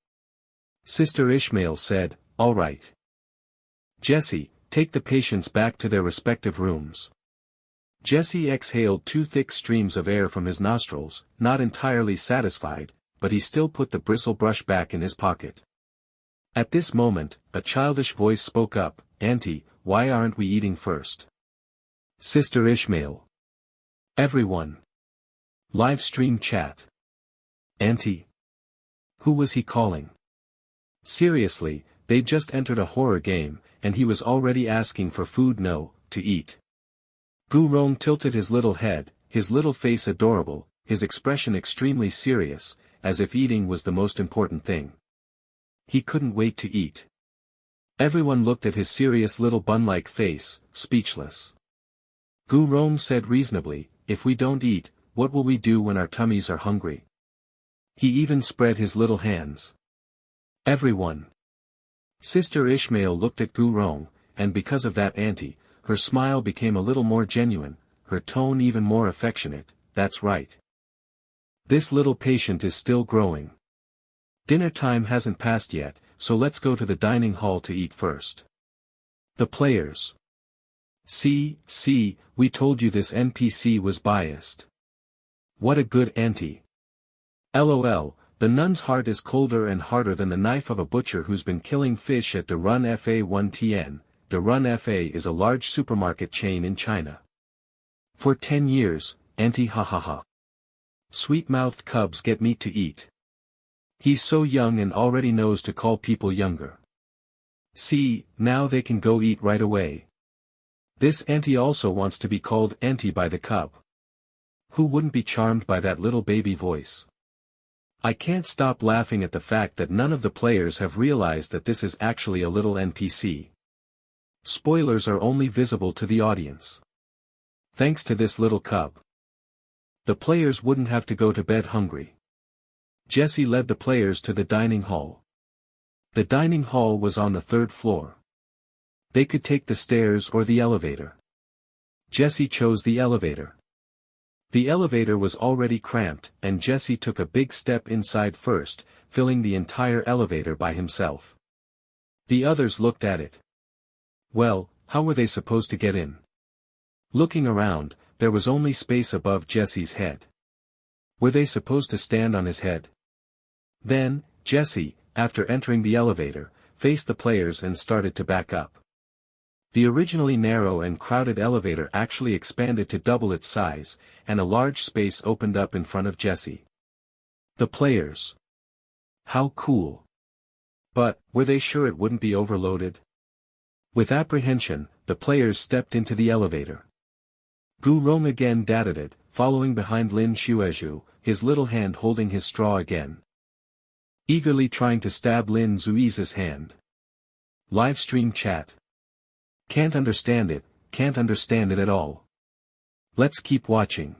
Sister Ishmael said, "All right. Jesse, take the patients back to their respective rooms." Jesse exhaled 2 thick streams of air from his nostrils, not entirely satisfied, but he still put the bristle brush back in his pocket. At this moment, a childish voice spoke up, "Auntie, why aren't we eating first?" Sister Ishmael. Everyone. Live stream chat. Auntie. Who was he calling? Seriously, they'd just entered a horror game, and he was already asking for food. No, to eat. Gu Rong tilted his little head, his little face adorable, his expression extremely serious, as if eating was the most important thing. He couldn't wait to eat. Everyone looked at his serious little bun-like face, speechless. Gu Rong said reasonably, "If we don't eat, what will we do when our tummies are hungry?" He even spread his little hands. Everyone. Sister Ishmael looked at Gu Rong, and because of that auntie, her smile became a little more genuine, her tone even more affectionate. "That's right. This little patient is still growing. Dinner time hasn't passed yet, so let's go to the dining hall to eat first." The players. See, we told you this NPC was biased. What a good auntie. LOL, the nun's heart is colder and harder than the knife of a butcher who's been killing fish at De Run Fa 1TN. De Run Fa is a large supermarket chain in China. For 10 years, auntie hahaha. Sweet-mouthed cubs get meat to eat. He's so young and already knows to call people younger. See, now they can go eat right away. This auntie also wants to be called auntie by the cub. Who wouldn't be charmed by that little baby voice? I can't stop laughing at the fact that none of the players have realized that this is actually a little NPC. Spoilers are only visible to the audience. Thanks to this little cub, the players wouldn't have to go to bed hungry. Jessie led the players to the dining hall. The dining hall was on the 3rd floor. They could take the stairs or the elevator. Jessie chose the elevator. The elevator was already cramped, and Jessie took a big step inside first, filling the entire elevator by himself. The others looked at it. Well, how were they supposed to get in? Looking around, there was only space above Jessie's head. Were they supposed to stand on his head? Then, Jessie, after entering the elevator, faced the players and started to back up. The originally narrow and crowded elevator actually expanded to double its size, and a large space opened up in front of Jessie. The players. How cool. But, were they sure it wouldn't be overloaded? With apprehension, the players stepped into the elevator. Gu Rong again dadded, following behind Lin Xuezhu, his little hand holding his straw again. Eagerly trying to stab Lin Zuiza's hand. Livestream chat. Can't understand it at all. Let's keep watching.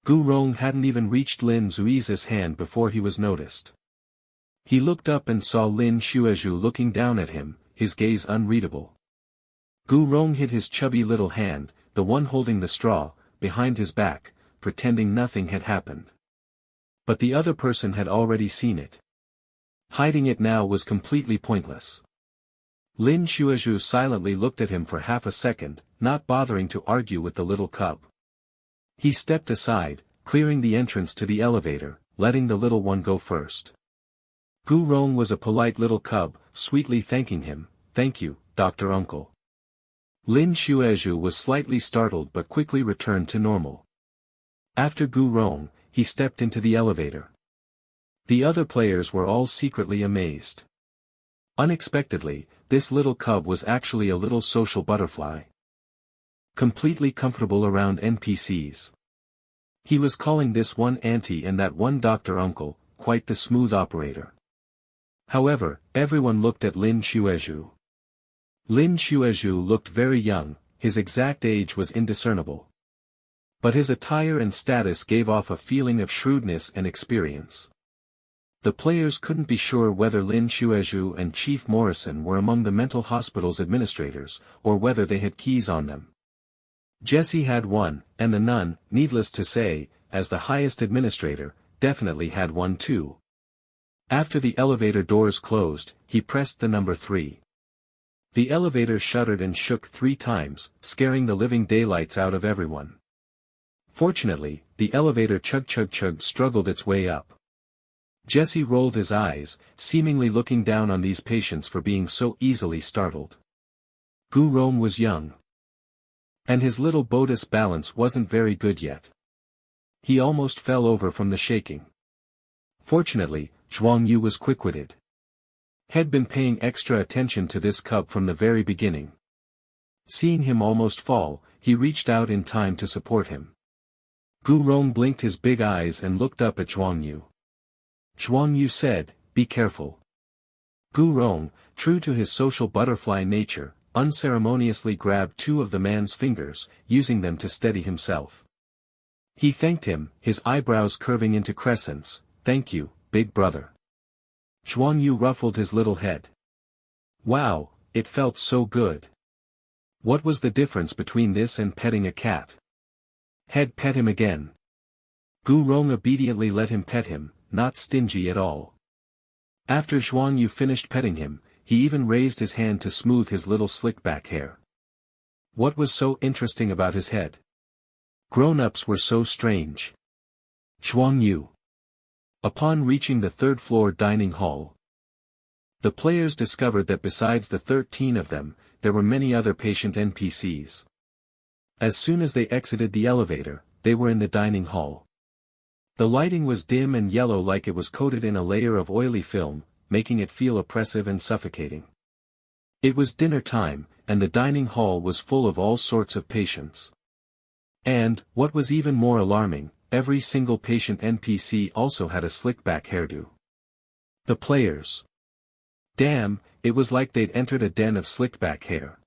Gu Rong hadn't even reached Lin Zuiza's hand before he was noticed. He looked up and saw Lin Xuezhu looking down at him, his gaze unreadable. Gu Rong hid his chubby little hand, the one holding the straw, behind his back, pretending nothing had happened. But the other person had already seen it. Hiding it now was completely pointless. Lin Xuezhu silently looked at him for half a second, not bothering to argue with the little cub. He stepped aside, clearing the entrance to the elevator, letting the little one go first. Gu Rong was a polite little cub, sweetly thanking him. "Thank you, Dr. Uncle." Lin Xuezhu was slightly startled but quickly returned to normal. After Gu Rong, he stepped into the elevator. The other players were all secretly amazed. Unexpectedly, this little cub was actually a little social butterfly. Completely comfortable around NPCs. He was calling this one auntie and that one Dr. Uncle, quite the smooth operator. However, everyone looked at Lin Xuezhu. Lin Xuezhu looked very young, his exact age was indiscernible. But his attire and status gave off a feeling of shrewdness and experience. The players couldn't be sure whether Lin Xuezhu and Chief Morrison were among the mental hospital's administrators, or whether they had keys on them. Jessie had one, and the nun, needless to say, as the highest administrator, definitely had one too. After the elevator doors closed, he pressed the number 3. The elevator shuddered and shook 3 times, scaring the living daylights out of everyone. Fortunately, the elevator chug struggled its way up. Jessie rolled his eyes, seemingly looking down on these patients for being so easily startled. Gu Rong was young. And his little bodice balance wasn't very good yet. He almost fell over from the shaking. Fortunately, Zhuang Yu was quick-witted. Had been paying extra attention to this cub from the very beginning. Seeing him almost fall, he reached out in time to support him. Gu Rong blinked his big eyes and looked up at Zhuangyu. Zhuangyu said, "Be careful." Gu Rong, true to his social butterfly nature, unceremoniously grabbed two of the man's fingers, using them to steady himself. He thanked him, his eyebrows curving into crescents. "Thank you, big brother." Zhuangyu ruffled his little head. Wow, it felt so good. What was the difference between this and petting a cat? Head pet him again. Gu Rong obediently let him pet him, not stingy at all. After Zhuangyu finished petting him, he even raised his hand to smooth his little slick back hair. What was so interesting about his head? Grown-ups were so strange. Zhuangyu. Upon reaching the third-floor dining hall, the players discovered that besides the 13 of them, there were many other patient NPCs. As soon as they exited the elevator, they were in the dining hall. The lighting was dim and yellow like it was coated in a layer of oily film, making it feel oppressive and suffocating. It was dinner time, and the dining hall was full of all sorts of patients. And, what was even more alarming, every single patient NPC also had a slick-back hairdo. The players. Damn, it was like they'd entered a den of slick-back hair.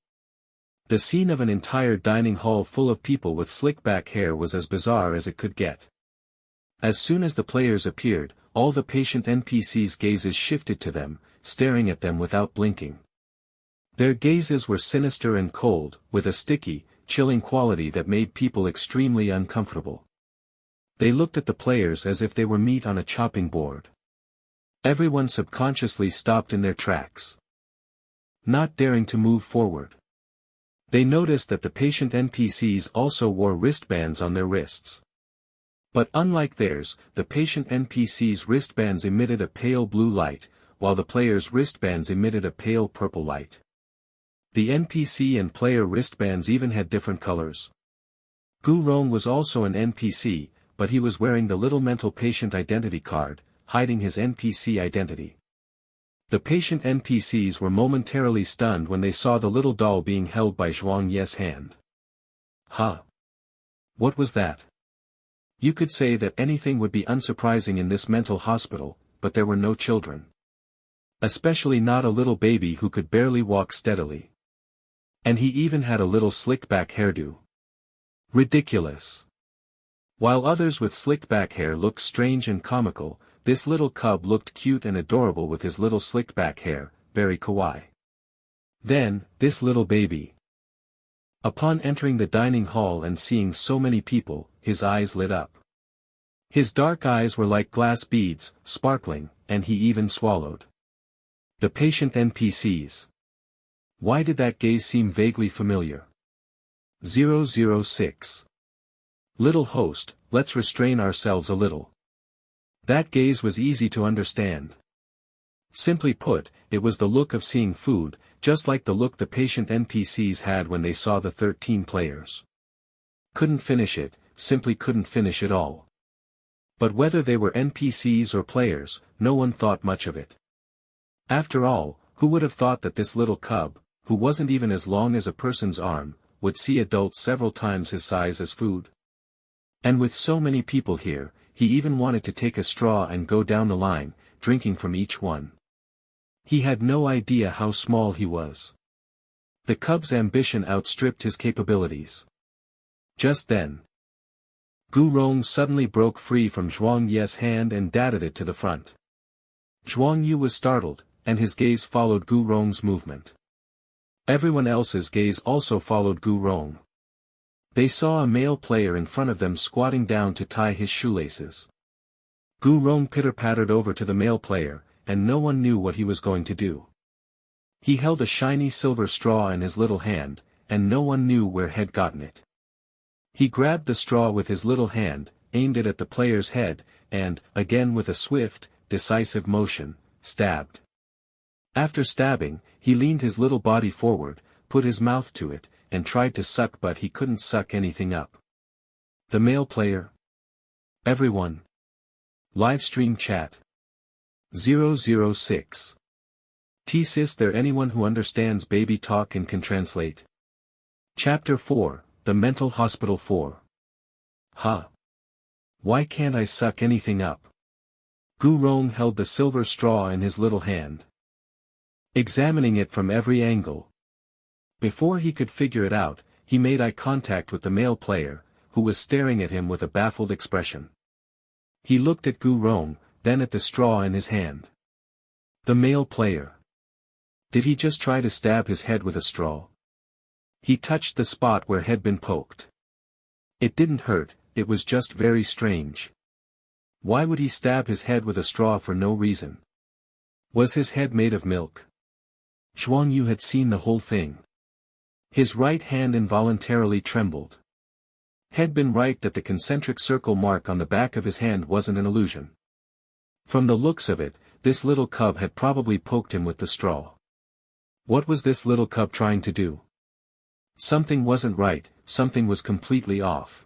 The scene of an entire dining hall full of people with slick-back hair was as bizarre as it could get. As soon as the players appeared, all the patient NPCs' gazes shifted to them, staring at them without blinking. Their gazes were sinister and cold, with a sticky, chilling quality that made people extremely uncomfortable. They looked at the players as if they were meat on a chopping board. Everyone subconsciously stopped in their tracks, not daring to move forward. They noticed that the patient NPCs also wore wristbands on their wrists. But unlike theirs, the patient NPCs' wristbands emitted a pale blue light, while the players' wristbands emitted a pale purple light. The NPC and player wristbands even had different colors. Gu Rong was also an NPC, but he was wearing the little mental patient identity card, hiding his NPC identity. The patient NPCs were momentarily stunned when they saw the little doll being held by Zhuangyu's hand. Huh? What was that? You could say that anything would be unsurprising in this mental hospital, but there were no children. Especially not a little baby who could barely walk steadily. And he even had a little slick-back hairdo. Ridiculous. While others with slick-back hair looked strange and comical, this little cub looked cute and adorable with his little slick-back hair, very kawaii. Then, this little baby. Upon entering the dining hall and seeing so many people, his eyes lit up. His dark eyes were like glass beads, sparkling, and he even swallowed. The patient NPCs. Why did that gaze seem vaguely familiar? 006. Little host, let's restrain ourselves a little. That gaze was easy to understand. Simply put, it was the look of seeing food, just like the look the patient NPCs had when they saw the 13 players. Couldn't finish it, simply couldn't finish it all. But whether they were NPCs or players, no one thought much of it. After all, who would have thought that this little cub, who wasn't even as long as a person's arm, would see adults several times his size as food? And with so many people here, he even wanted to take a straw and go down the line, drinking from each one. He had no idea how small he was. The cub's ambition outstripped his capabilities. Just then, Gu Rong suddenly broke free from Zhuangyu's hand and darted it to the front. Zhuangyu was startled, and his gaze followed Gu Rong's movement. Everyone else's gaze also followed Gu Rong. They saw a male player in front of them squatting down to tie his shoelaces. Gu Rong pitter-pattered over to the male player, and no one knew what he was going to do. He held a shiny silver straw in his little hand, and no one knew where had gotten it. He grabbed the straw with his little hand, aimed it at the player's head, and, again with a swift, decisive motion, stabbed. After stabbing, he leaned his little body forward, put his mouth to it, and tried to suck, but he couldn't suck anything up. The male player. Everyone. Livestream chat. 006. Is there anyone who understands baby talk and can translate? Chapter 4, The Mental Hospital 4. Huh. Why can't I suck anything up? Gu Rong held the silver straw in his little hand, examining it from every angle. Before he could figure it out, he made eye contact with the male player, who was staring at him with a baffled expression. He looked at Gu Rong, then at the straw in his hand. The male player. Did he just try to stab his head with a straw? He touched the spot where had been poked. It didn't hurt, it was just very strange. Why would he stab his head with a straw for no reason? Was his head made of milk? Zhuang Yu had seen the whole thing. His right hand involuntarily trembled. Had been right that the concentric circle mark on the back of his hand wasn't an illusion. From the looks of it, this little cub had probably poked him with the straw. What was this little cub trying to do? Something wasn't right, something was completely off.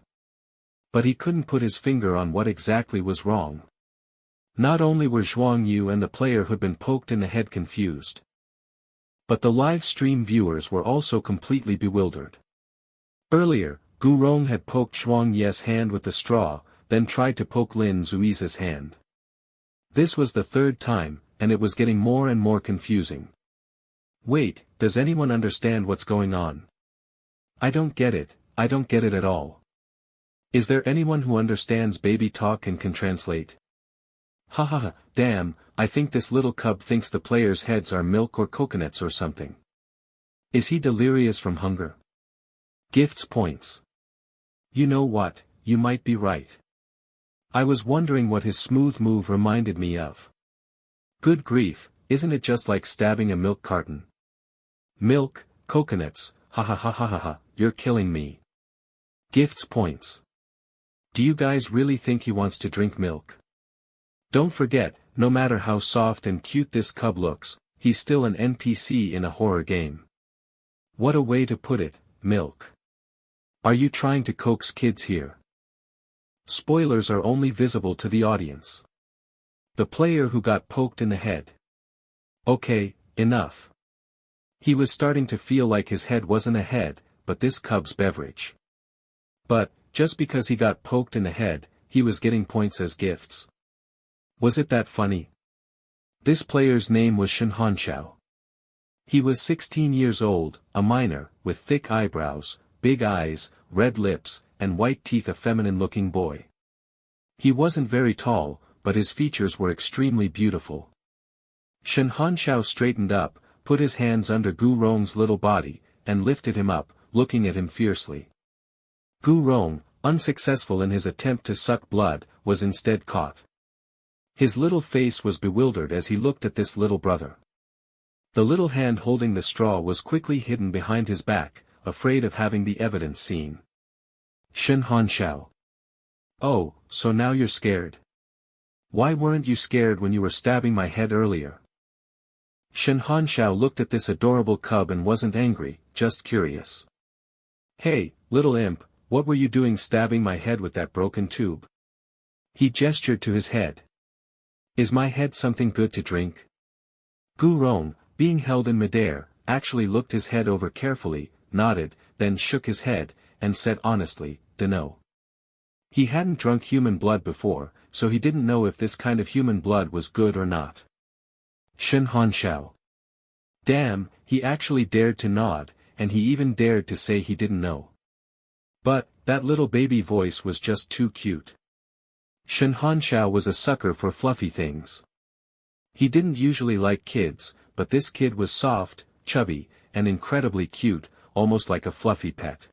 But he couldn't put his finger on what exactly was wrong. Not only were Zhuang Yu and the player who'd been poked in the head confused, but the live stream viewers were also completely bewildered. Earlier, Gu Rong had poked Zhuang Ye's hand with the straw, then tried to poke Lin Zui's hand. This was the third time, and it was getting more and more confusing. Wait, does anyone understand what's going on? I don't get it at all. Is there anyone who understands baby talk and can translate? Hahaha, damn, I think this little cub thinks the players' heads are milk or coconuts or something. Is he delirious from hunger? Gifts points. You know what, you might be right. I was wondering what his smooth move reminded me of. Good grief, isn't it just like stabbing a milk carton? Milk, coconuts, ha ha ha ha ha ha, you're killing me. Gifts points. Do you guys really think he wants to drink milk? Don't forget, no matter how soft and cute this cub looks, he's still an NPC in a horror game. What a way to put it, milk. Are you trying to coax kids here? Spoilers are only visible to the audience. The player who got poked in the head. Okay, enough. He was starting to feel like his head wasn't a head, but this cub's beverage. But, just because he got poked in the head, he was getting points as gifts. Was it that funny? This player's name was Shen Hanxiao. He was 16 years old, a minor, with thick eyebrows, big eyes, red lips, and white teeth, a feminine-looking boy. He wasn't very tall, but his features were extremely beautiful. Shen Hanxiao straightened up, put his hands under Gu Rong's little body, and lifted him up, looking at him fiercely. Gu Rong, unsuccessful in his attempt to suck blood, was instead caught. His little face was bewildered as he looked at this little brother. The little hand holding the straw was quickly hidden behind his back, afraid of having the evidence seen. Shen Hanxiao. Oh, so now you're scared? Why weren't you scared when you were stabbing my head earlier? Shen Hanxiao looked at this adorable cub and wasn't angry, just curious. Hey, little imp, what were you doing stabbing my head with that broken tube? He gestured to his head. Is my head something good to drink? Gu Rong, being held in midair, actually looked his head over carefully, nodded, then shook his head, and said honestly, "Dunno." He hadn't drunk human blood before, so he didn't know if this kind of human blood was good or not. Shen Hanxiao. Damn, he actually dared to nod, and he even dared to say he didn't know. But, that little baby voice was just too cute. Shen Hanxiao was a sucker for fluffy things. He didn't usually like kids, but this kid was soft, chubby, and incredibly cute, almost like a fluffy pet.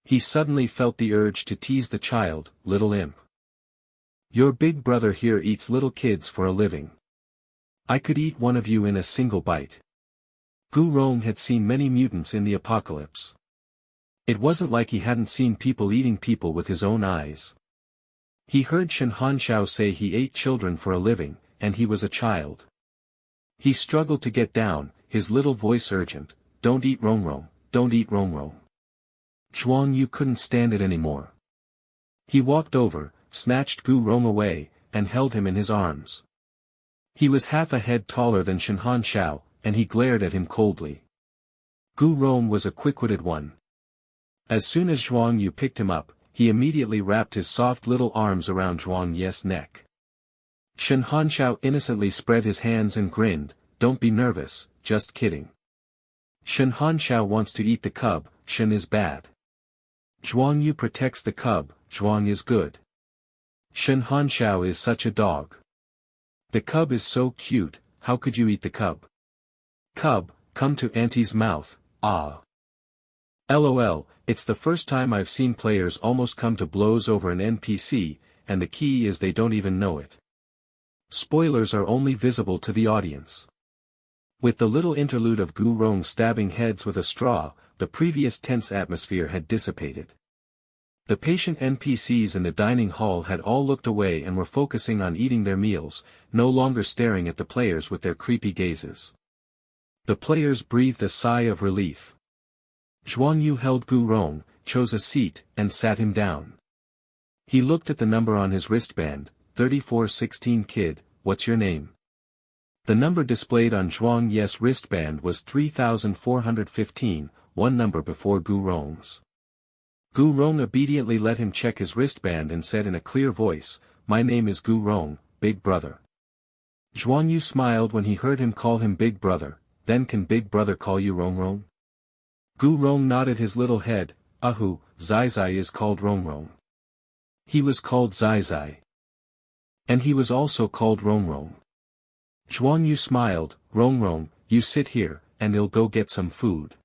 He suddenly felt the urge to tease the child, little imp. Your big brother here eats little kids for a living. I could eat one of you in a single bite. Gu Rong had seen many mutants in the apocalypse. It wasn't like he hadn't seen people eating people with his own eyes. He heard Shen Hanxiao say he ate children for a living, and he was a child. He struggled to get down, his little voice urgent, "Don't eat Rongrong, don't eat Rongrong." Zhuang Yu couldn't stand it anymore. He walked over, snatched Gu Rong away, and held him in his arms. He was half a head taller than Shen Hanxiao, and he glared at him coldly. Gu Rong was a quick-witted one. As soon as Zhuang Yu picked him up, he immediately wrapped his soft little arms around Zhuang Yu's neck. Shen Hanshao innocently spread his hands and grinned, "Don't be nervous, just kidding. Shen Hanshao wants to eat the cub, Shen is bad. Zhuang Yu protects the cub, Zhuang is good. Shen Hanshao is such a dog. The cub is so cute, how could you eat the cub? Cub, come to auntie's mouth, ah. LOL, it's the first time I've seen players almost come to blows over an NPC, and the key is they don't even know it. Spoilers are only visible to the audience. With the little interlude of Gu Rong stabbing heads with a straw, the previous tense atmosphere had dissipated. The patient NPCs in the dining hall had all looked away and were focusing on eating their meals, no longer staring at the players with their creepy gazes. The players breathed a sigh of relief. Zhuang Yu held Gu Rong, chose a seat, and sat him down. He looked at the number on his wristband, 3416 kid, what's your name? The number displayed on Zhuang Yu's wristband was 3415, one number before Gu Rong's. Gu Rong obediently let him check his wristband and said in a clear voice, "My name is Gu Rong, Big Brother." Zhuang Yu smiled when he heard him call him Big Brother, "Then can Big Brother call you Rong Rong?" Gu Rong nodded his little head, "Ahu, Zai Zai is called Rong Rong." He was called Zai Zai. And he was also called Rong Rong. Zhuang Yu smiled, "Rong Rong, you sit here, and I'll go get some food."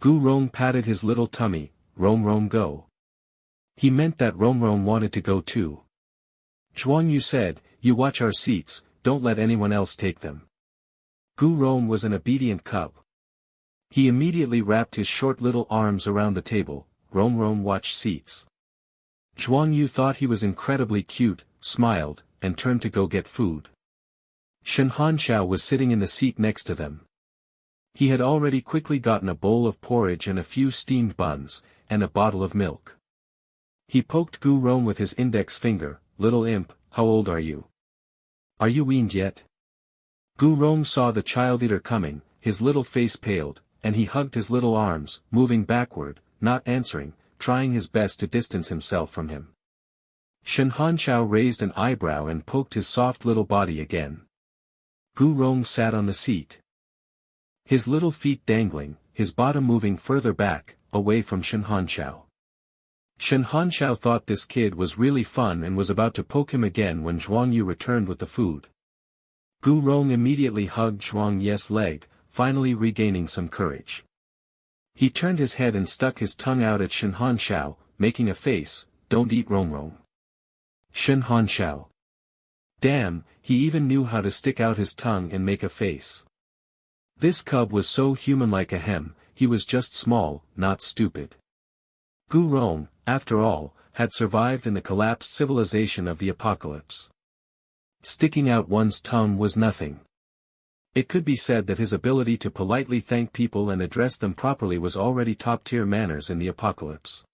Gu Rong patted his little tummy, "Rong Rong go." He meant that Rong Rong wanted to go too. Zhuang Yu said, "You watch our seats, don't let anyone else take them." Gu Rong was an obedient cub. He immediately wrapped his short little arms around the table, Rong Rong watched seats. Zhuang Yu thought he was incredibly cute, smiled, and turned to go get food. Shen Hanshao was sitting in the seat next to them. He had already quickly gotten a bowl of porridge and a few steamed buns, and a bottle of milk. He poked Gu Rong with his index finger, "Little imp, how old are you? Are you weaned yet?" Gu Rong saw the child eater coming, his little face paled, and he hugged his little arms, moving backward, not answering, trying his best to distance himself from him. Shen Hanshao raised an eyebrow and poked his soft little body again. Gu Rong sat on the seat. His little feet dangling, his bottom moving further back, away from Shen Hanshao. Shen Hanshao thought this kid was really fun and was about to poke him again when Zhuang Yu returned with the food. Gu Rong immediately hugged Zhuang Yu's leg, finally regaining some courage. He turned his head and stuck his tongue out at Shen Hanshao, making a face, "Don't eat Rong Rong." Shen Hanshao. Damn, he even knew how to stick out his tongue and make a face. This cub was so human-like. Ahem, he was just small, not stupid. Gu Rong, after all, had survived in the collapsed civilization of the apocalypse. Sticking out one's tongue was nothing. It could be said that his ability to politely thank people and address them properly was already top-tier manners in the apocalypse.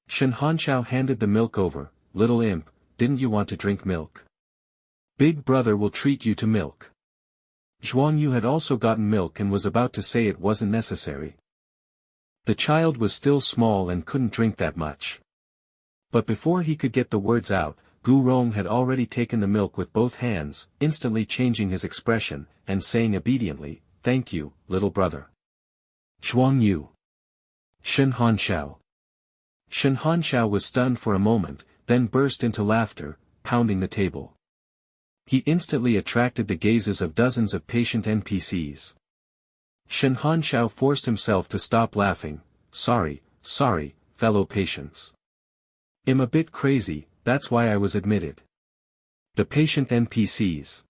Shen Hanshao handed the milk over, "Little imp, didn't you want to drink milk? Big Brother will treat you to milk." Zhuang Yu had also gotten milk and was about to say it wasn't necessary. The child was still small and couldn't drink that much. But before he could get the words out, Gu Rong had already taken the milk with both hands, instantly changing his expression, and saying obediently, "Thank you, little brother." Zhuang Yu. Shen Hanshao. Shen Hanshao was stunned for a moment, then burst into laughter, pounding the table. He instantly attracted the gazes of dozens of patient NPCs. Shen Hanshao forced himself to stop laughing. Sorry, fellow patients. I'm a bit crazy, that's why I was admitted." The patient NPCs.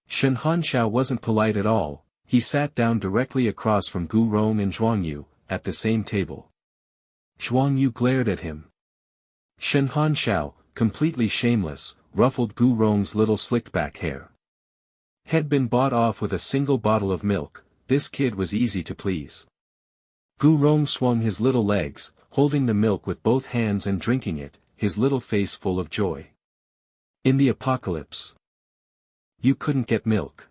Shen Hanshao wasn't polite at all, he sat down directly across from Gu Rong and Zhuang Yu, at the same table. Zhuang Yu glared at him. Shen Hanshao, completely shameless, ruffled Gu Rong's little slicked-back hair. Had been bought off with a single bottle of milk, this kid was easy to please. Gu Rong swung his little legs, holding the milk with both hands and drinking it, his little face full of joy. In the apocalypse, you couldn't get milk.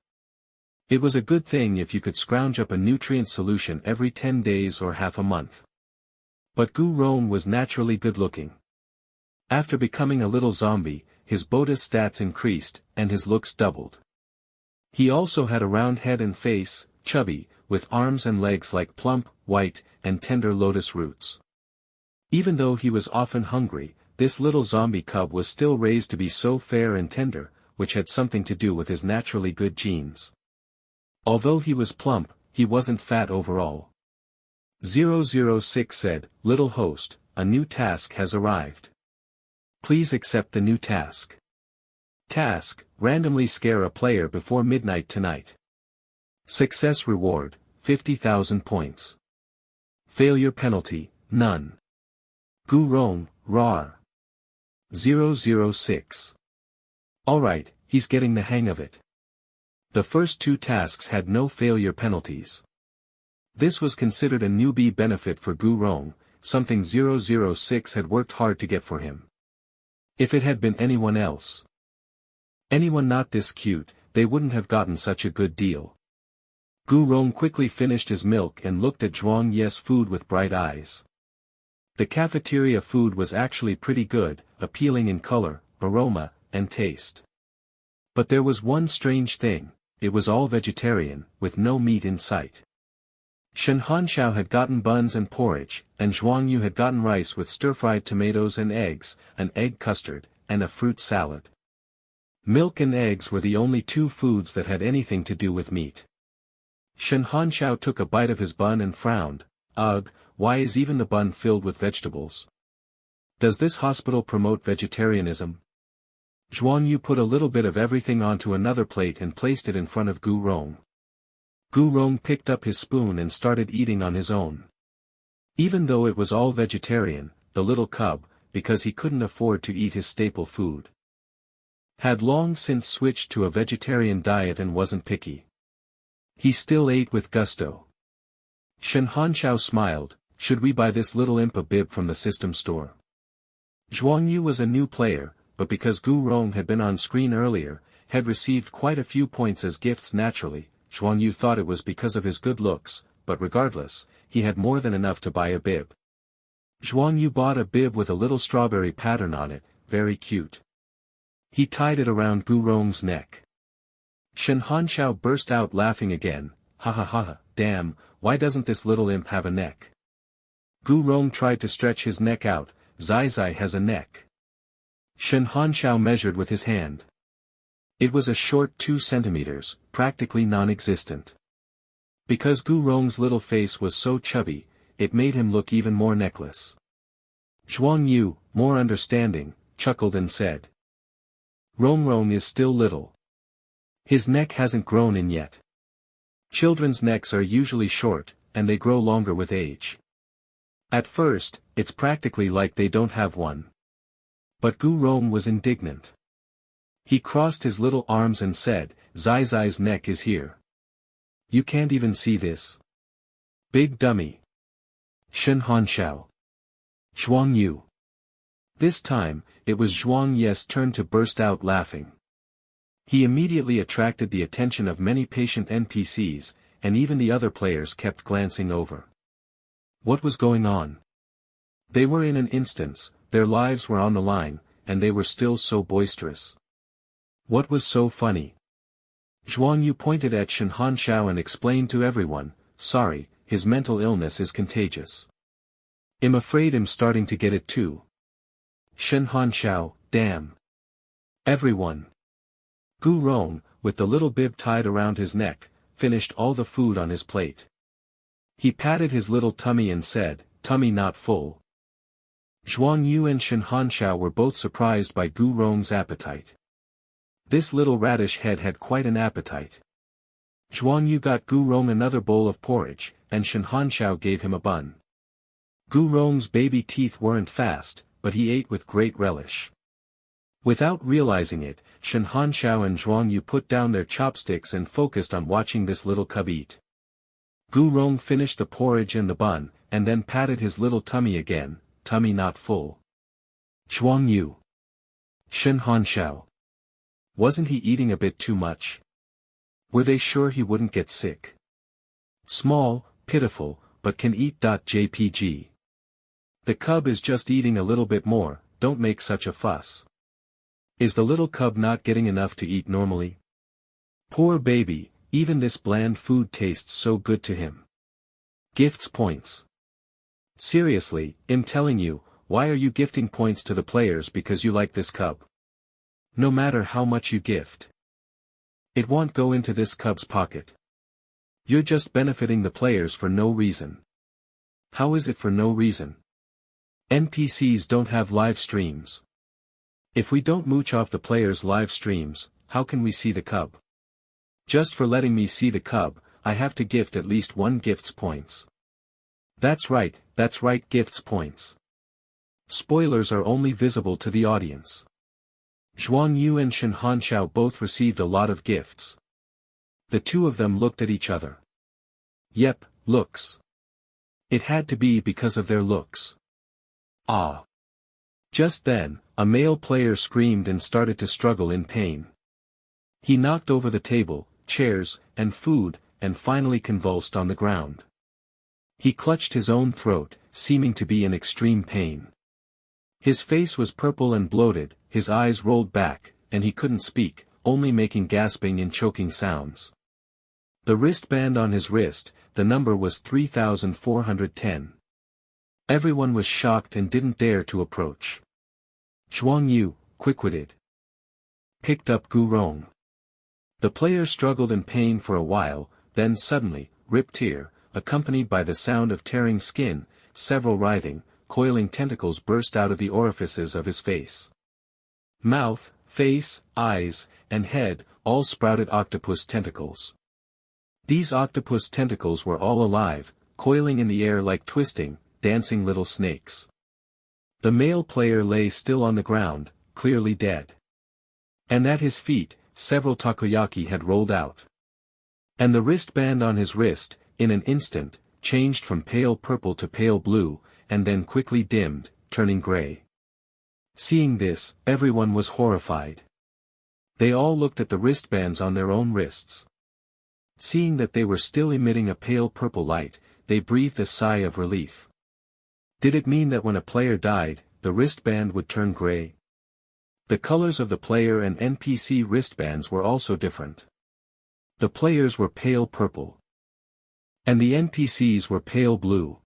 It was a good thing if you could scrounge up a nutrient solution every 10 days or half a month. But Gu Rong was naturally good-looking. After becoming a little zombie, his bonus stats increased, and his looks doubled. He also had a round head and face, chubby, with arms and legs like plump, white, and tender lotus roots. Even though he was often hungry, this little zombie cub was still raised to be so fair and tender, which had something to do with his naturally good genes. Although he was plump, he wasn't fat overall. 006 said, "Little host, a new task has arrived. Please accept the new task. Task, randomly scare a player before midnight tonight. Success reward, 50,000 points. Failure penalty, none. Gu Rong, rawr. 006. Alright, he's getting the hang of it." The first two tasks had no failure penalties. This was considered a newbie benefit for Gu Rong, something 006 had worked hard to get for him. If it had been anyone else, anyone not this cute, they wouldn't have gotten such a good deal. Gu Rong quickly finished his milk and looked at Zhuang Ye's food with bright eyes. The cafeteria food was actually pretty good, appealing in color, aroma, and taste. But there was one strange thing: it was all vegetarian, with no meat in sight. Shen Hanxiao had gotten buns and porridge, and Zhuang Yu had gotten rice with stir-fried tomatoes and eggs, an egg custard, and a fruit salad. Milk and eggs were the only two foods that had anything to do with meat. Shen Hanxiao took a bite of his bun and frowned. Ugh, why is even the bun filled with vegetables? Does this hospital promote vegetarianism? Zhuang Yu put a little bit of everything onto another plate and placed it in front of Gu Rong. Gu Rong picked up his spoon and started eating on his own. Even though it was all vegetarian, the little cub, because he couldn't afford to eat his staple food, had long since switched to a vegetarian diet and wasn't picky. He still ate with gusto. Shen Hanxiao smiled. "Should we buy this little imp a bib from the system store?" Zhuang Yu was a new player, but because Gu Rong had been on screen earlier, had received quite a few points as gifts naturally. Zhuang Yu thought it was because of his good looks, but regardless, he had more than enough to buy a bib. Zhuang Yu bought a bib with a little strawberry pattern on it, very cute. He tied it around Gu Rong's neck. Shen Hanxiao burst out laughing again. "Ha ha ha, damn, why doesn't this little imp have a neck?" Gu Rong tried to stretch his neck out. "Zai Zai has a neck." Shen Hanxiao measured with his hand. It was a short 2 centimeters, practically non-existent. Because Gu Rong's little face was so chubby, it made him look even more necklace. Zhuang Yu, more understanding, chuckled and said, Rong is still little. His neck hasn't grown in yet. Children's necks are usually short, and they grow longer with age. At first, it's practically like they don't have one." But Gu Rong was indignant. He crossed his little arms and said, "Zai Zai's neck is here. You can't even see this. Big dummy." Shen Hanxiao. Zhuang Yu. This time, it was Zhuang Ye's turn to burst out laughing. He immediately attracted the attention of many patient NPCs, and even the other players kept glancing over. What was going on? They were in an instance, their lives were on the line, and they were still so boisterous. What was so funny? Zhuang Yu pointed at Shen Hanxiao and explained to everyone, "Sorry, his mental illness is contagious. I'm afraid I'm starting to get it too." Shen Hanxiao, damn. Everyone. Gu Rong, with the little bib tied around his neck, finished all the food on his plate. He patted his little tummy and said, "Tummy not full." Zhuang Yu and Shen Hanxiao were both surprised by Gu Rong's appetite. This little radish head had quite an appetite. Zhuang Yu got Gu Rong another bowl of porridge, and Shen Hanxiao gave him a bun. Gu Rong's baby teeth weren't fast, but he ate with great relish. Without realizing it, Shen Hanxiao and Zhuang Yu put down their chopsticks and focused on watching this little cub eat. Gu Rong finished the porridge and the bun, and then patted his little tummy again. "Tummy not full." Zhuang Yu. Shen Hanxiao. Wasn't he eating a bit too much? Were they sure he wouldn't get sick? Small, pitiful, but can eat. JPG. The cub is just eating a little bit more, don't make such a fuss. Is the little cub not getting enough to eat normally? Poor baby, even this bland food tastes so good to him. Gifts points. Seriously, I'm telling you, why are you gifting points to the players because you like this cub? No matter how much you gift, it won't go into this cub's pocket. You're just benefiting the players for no reason. How is it for no reason? NPCs don't have live streams. If we don't mooch off the players' live streams, how can we see the cub? Just for letting me see the cub, I have to gift at least 1 gifts points. That's right, gifts points. Spoilers are only visible to the audience. Zhuang Yu and Shen Hanxiao both received a lot of gifts. The two of them looked at each other. Yep, looks. It had to be because of their looks. Ah. Just then, a male player screamed and started to struggle in pain. He knocked over the table, chairs, and food, and finally convulsed on the ground. He clutched his own throat, seeming to be in extreme pain. His face was purple and bloated, his eyes rolled back, and he couldn't speak, only making gasping and choking sounds. The wristband on his wrist, the number was 3410. Everyone was shocked and didn't dare to approach. Zhuang Yu, quick-witted, picked up Gu Rong. The player struggled in pain for a while, then suddenly, ripped tear, accompanied by the sound of tearing skin, several writhing, coiling tentacles burst out of the orifices of his face. Mouth, face, eyes, and head, all sprouted octopus tentacles. These octopus tentacles were all alive, coiling in the air like twisting, dancing little snakes. The male player lay still on the ground, clearly dead. And at his feet, several takoyaki had rolled out. And the wristband on his wrist, in an instant, changed from pale purple to pale blue, and then quickly dimmed, turning gray. Seeing this, everyone was horrified. They all looked at the wristbands on their own wrists. Seeing that they were still emitting a pale purple light, they breathed a sigh of relief. Did it mean that when a player died, the wristband would turn gray? The colors of the player and NPC wristbands were also different. The players were pale purple. And the NPCs were pale blue.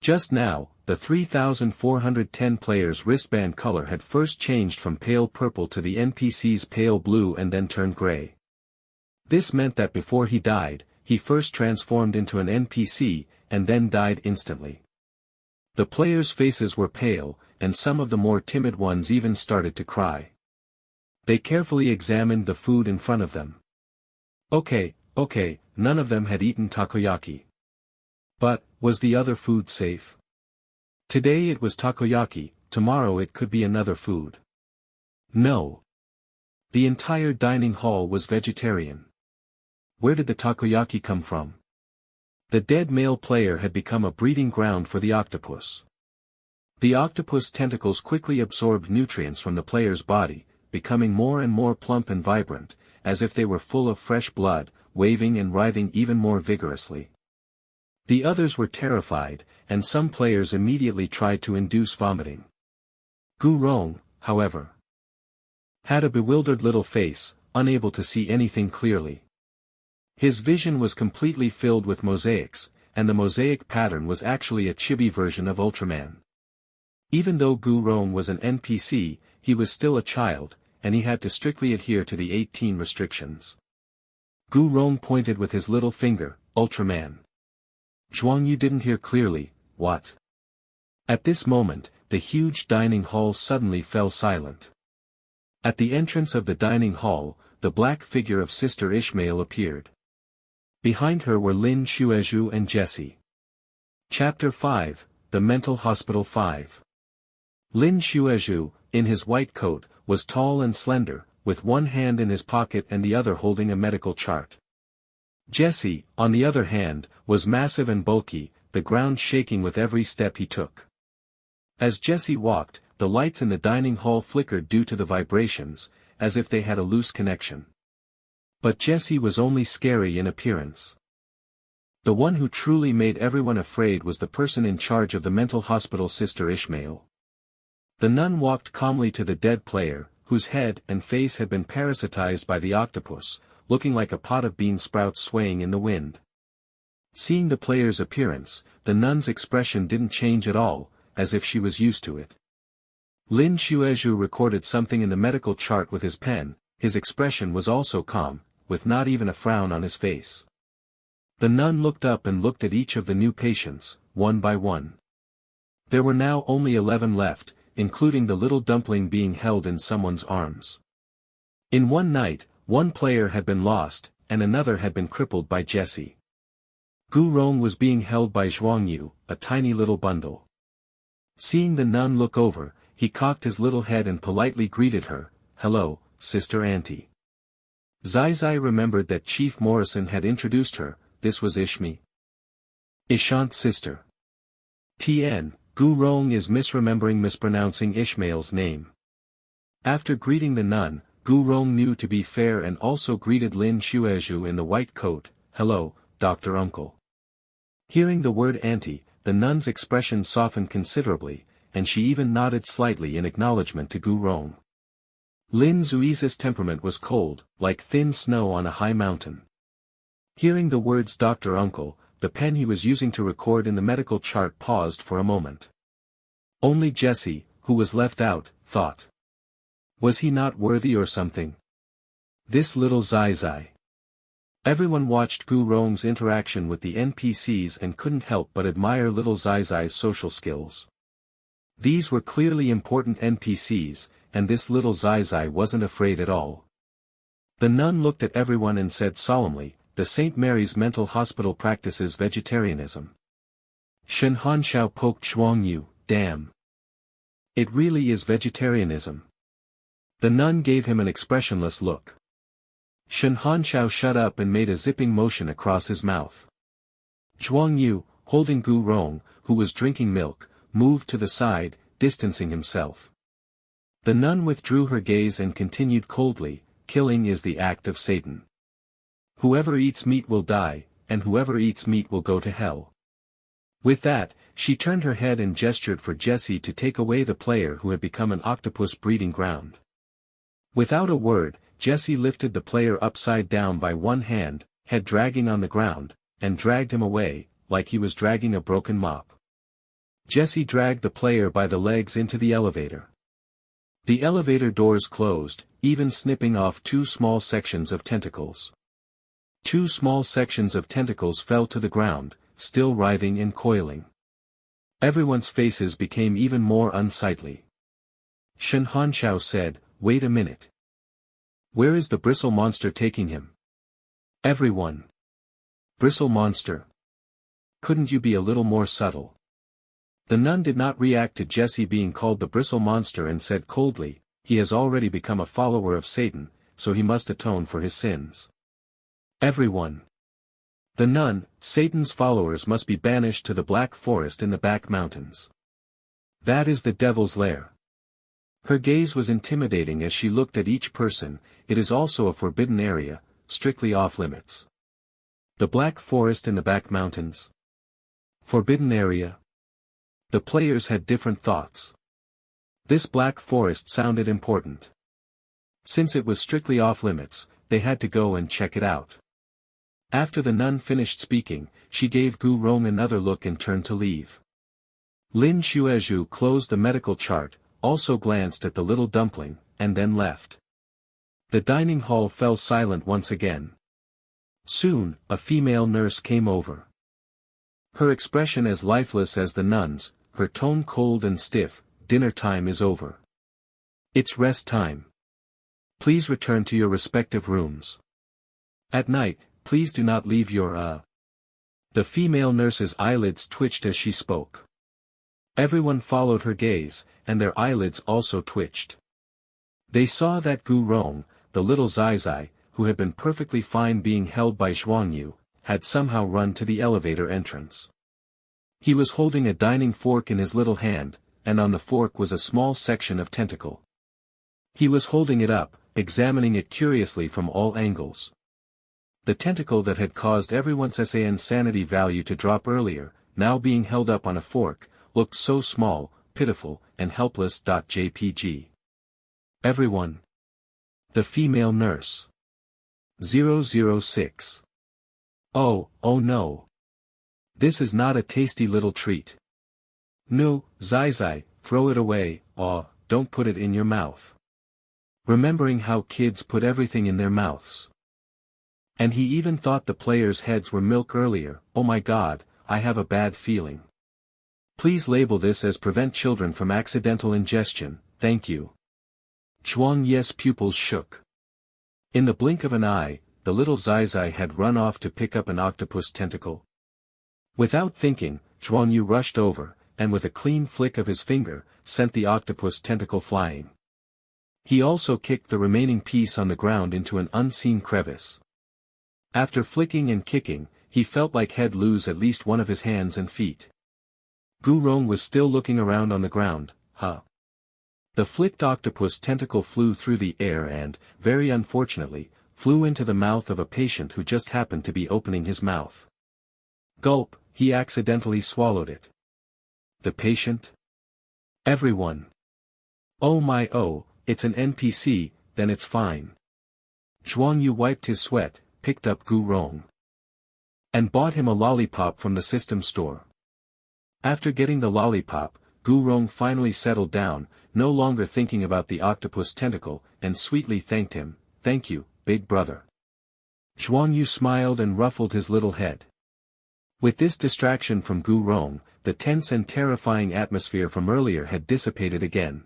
Just now, the 3410 players' wristband color had first changed from pale purple to the NPC's pale blue and then turned gray. This meant that before he died, he first transformed into an NPC, and then died instantly. The players' faces were pale, and some of the more timid ones even started to cry. They carefully examined the food in front of them. Okay, none of them had eaten takoyaki. But, was the other food safe? Today it was takoyaki, tomorrow it could be another food. No. The entire dining hall was vegetarian. Where did the takoyaki come from? The dead male player had become a breeding ground for the octopus. The octopus tentacles quickly absorbed nutrients from the player's body, becoming more and more plump and vibrant, as if they were full of fresh blood, waving and writhing even more vigorously. The others were terrified, and some players immediately tried to induce vomiting. Gu Rong, however, had a bewildered little face, unable to see anything clearly. His vision was completely filled with mosaics, and the mosaic pattern was actually a chibi version of Ultraman. Even though Gu Rong was an NPC, he was still a child, and he had to strictly adhere to the 18 restrictions. Gu Rong pointed with his little finger, Ultraman. Zhuang Yu didn't hear clearly, what? At this moment, the huge dining hall suddenly fell silent. At the entrance of the dining hall, the black figure of Sister Ishmael appeared. Behind her were Lin Xuezhu and Jessie. Chapter 5, The Mental Hospital 5. Lin Xuezhu, in his white coat, was tall and slender, with one hand in his pocket and the other holding a medical chart. Jessie, on the other hand, was massive and bulky, the ground shaking with every step he took. As Jessie walked, the lights in the dining hall flickered due to the vibrations, as if they had a loose connection. But Jessie was only scary in appearance. The one who truly made everyone afraid was the person in charge of the mental hospital, Sister Ishmael. The nun walked calmly to the dead player, whose head and face had been parasitized by the octopus, looking like a pot of bean sprouts swaying in the wind. Seeing the player's appearance, the nun's expression didn't change at all, as if she was used to it. Lin Xuezhu recorded something in the medical chart with his pen. His expression was also calm, with not even a frown on his face. The nun looked up and looked at each of the new patients, one by one. There were now only 11 left, including the little dumpling being held in someone's arms. In one night, one player had been lost, and another had been crippled by Jessie. Gu Rong was being held by Zhuangyu, a tiny little bundle. Seeing the nun look over, he cocked his little head and politely greeted her, "Hello, Sister Auntie." Zai Zai remembered that Chief Morrison had introduced her. This was Ishmi. Ishant's sister. Tien, Gu Rong is mispronouncing Ishmael's name. After greeting the nun, Gu Rong knew to be fair and also greeted Lin Xuezhu in the white coat, "Hello, Dr. Uncle." Hearing the word auntie, the nun's expression softened considerably, and she even nodded slightly in acknowledgement to Gu Rong. Lin Zuiza's temperament was cold, like thin snow on a high mountain. Hearing the words Dr. Uncle, the pen he was using to record in the medical chart paused for a moment. Only Jessie, who was left out, thought. Was he not worthy or something? This little Zai Zai. Everyone watched Gu Rong's interaction with the NPCs and couldn't help but admire little Zai Zai's social skills. These were clearly important NPCs, and this little Zai Zai wasn't afraid at all. The nun looked at everyone and said solemnly, "The St. Mary's Mental Hospital practices vegetarianism." Shen Hanshao poked Zhuangyu, "Damn. It really is vegetarianism." The nun gave him an expressionless look. Shen Hanshao shut up and made a zipping motion across his mouth. Zhuangyu, holding Gu Rong, who was drinking milk, moved to the side, distancing himself. The nun withdrew her gaze and continued coldly, "Killing is the act of Satan. Whoever eats meat will die, and whoever eats meat will go to hell." With that, she turned her head and gestured for Jessie to take away the player who had become an octopus breeding ground. Without a word, Jessie lifted the player upside down by one hand, head dragging on the ground, and dragged him away, like he was dragging a broken mop. Jessie dragged the player by the legs into the elevator. The elevator doors closed, even snipping off 2 small sections of tentacles. 2 small sections of tentacles fell to the ground, still writhing and coiling. Everyone's faces became even more unsightly. Shen Hanshao said, "Wait a minute. Where is the bristle monster taking him?" Everyone. Bristle monster. Couldn't you be a little more subtle? The nun did not react to Jessie being called the bristle monster and said coldly, "He has already become a follower of Satan, so he must atone for his sins." Everyone. The nun, Satan's followers must be banished to the Black Forest in the back mountains. That is the devil's lair. Her gaze was intimidating as she looked at each person. It is also a forbidden area, strictly off limits. The Black Forest in the back mountains. Forbidden area. The players had different thoughts. This Black Forest sounded important. Since it was strictly off limits, they had to go and check it out. After the nun finished speaking, she gave Gu Rong another look and turned to leave. Lin Xuezhu closed the medical chart, also glanced at the little dumpling, and then left. The dining hall fell silent once again. Soon, a female nurse came over. Her expression as lifeless as the nun's, her tone cold and stiff. "Dinner time is over. It's rest time. Please return to your respective rooms. At night, please do not leave your The female nurse's eyelids twitched as she spoke. Everyone followed her gaze, and their eyelids also twitched. They saw that Gu Rong, the little Zai Zai, who had been perfectly fine being held by Zhuangyu, had somehow run to the elevator entrance. He was holding a dining fork in his little hand, and on the fork was a small section of tentacle. He was holding it up, examining it curiously from all angles. The tentacle that had caused everyone's sanity value to drop earlier, now being held up on a fork, looked so small, pitiful, and helpless. JPG. Everyone. The female nurse. 006. Oh no. This is not a tasty little treat. No, Zai, throw it away, don't put it in your mouth. Remembering how kids put everything in their mouths. And he even thought the players' heads were milk earlier. Oh my god, I have a bad feeling. Please label this as prevent children from accidental ingestion, thank you. Chuang Ye's pupils shook. In the blink of an eye, the little Zai had run off to pick up an octopus tentacle. Without thinking, Chuang Yu rushed over, and with a clean flick of his finger, sent the octopus tentacle flying. He also kicked the remaining piece on the ground into an unseen crevice. After flicking and kicking, he felt like he'd lose at least one of his hands and feet. Gu Rong was still looking around on the ground. The flicked octopus tentacle flew through the air and, very unfortunately, flew into the mouth of a patient who just happened to be opening his mouth. Gulp, he accidentally swallowed it. The patient? Everyone. Oh my it's an NPC, then it's fine. Chuang Yu wiped his sweat, picked up Gu Rong. And bought him a lollipop from the system store. After getting the lollipop, Gu Rong finally settled down, no longer thinking about the octopus tentacle, and sweetly thanked him. Thank you, big brother. Chuang Yu smiled and ruffled his little head. With this distraction from Gu Rong, the tense and terrifying atmosphere from earlier had dissipated again.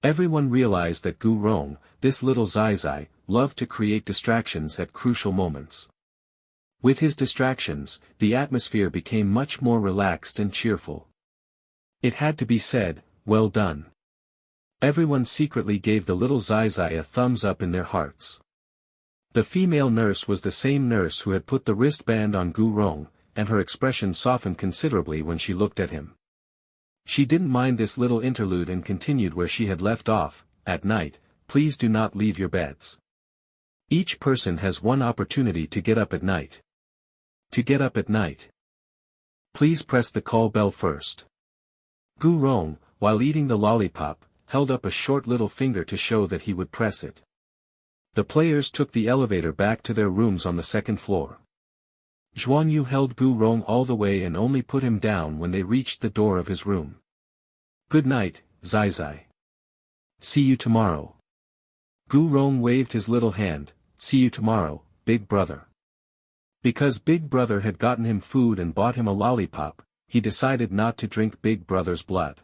Everyone realized that Gu Rong, this little Zai, loved to create distractions at crucial moments. With his distractions, the atmosphere became much more relaxed and cheerful. It had to be said, well done. Everyone secretly gave the little Zai a thumbs up in their hearts. The female nurse was the same nurse who had put the wristband on Gu Rong, and her expression softened considerably when she looked at him. She didn't mind this little interlude and continued where she had left off. At night, please do not leave your beds. Each person has one opportunity to get up at night. To get up at night, please press the call bell first. Gu Rong, while eating the lollipop, held up a short little finger to show that he would press it. The players took the elevator back to their rooms on the second floor. Chuang Yu held Gu Rong all the way and only put him down when they reached the door of his room. Good night, Zai. See you tomorrow. Gu Rong waved his little hand. See you tomorrow, big brother. Because Big Brother had gotten him food and bought him a lollipop, he decided not to drink Big Brother's blood.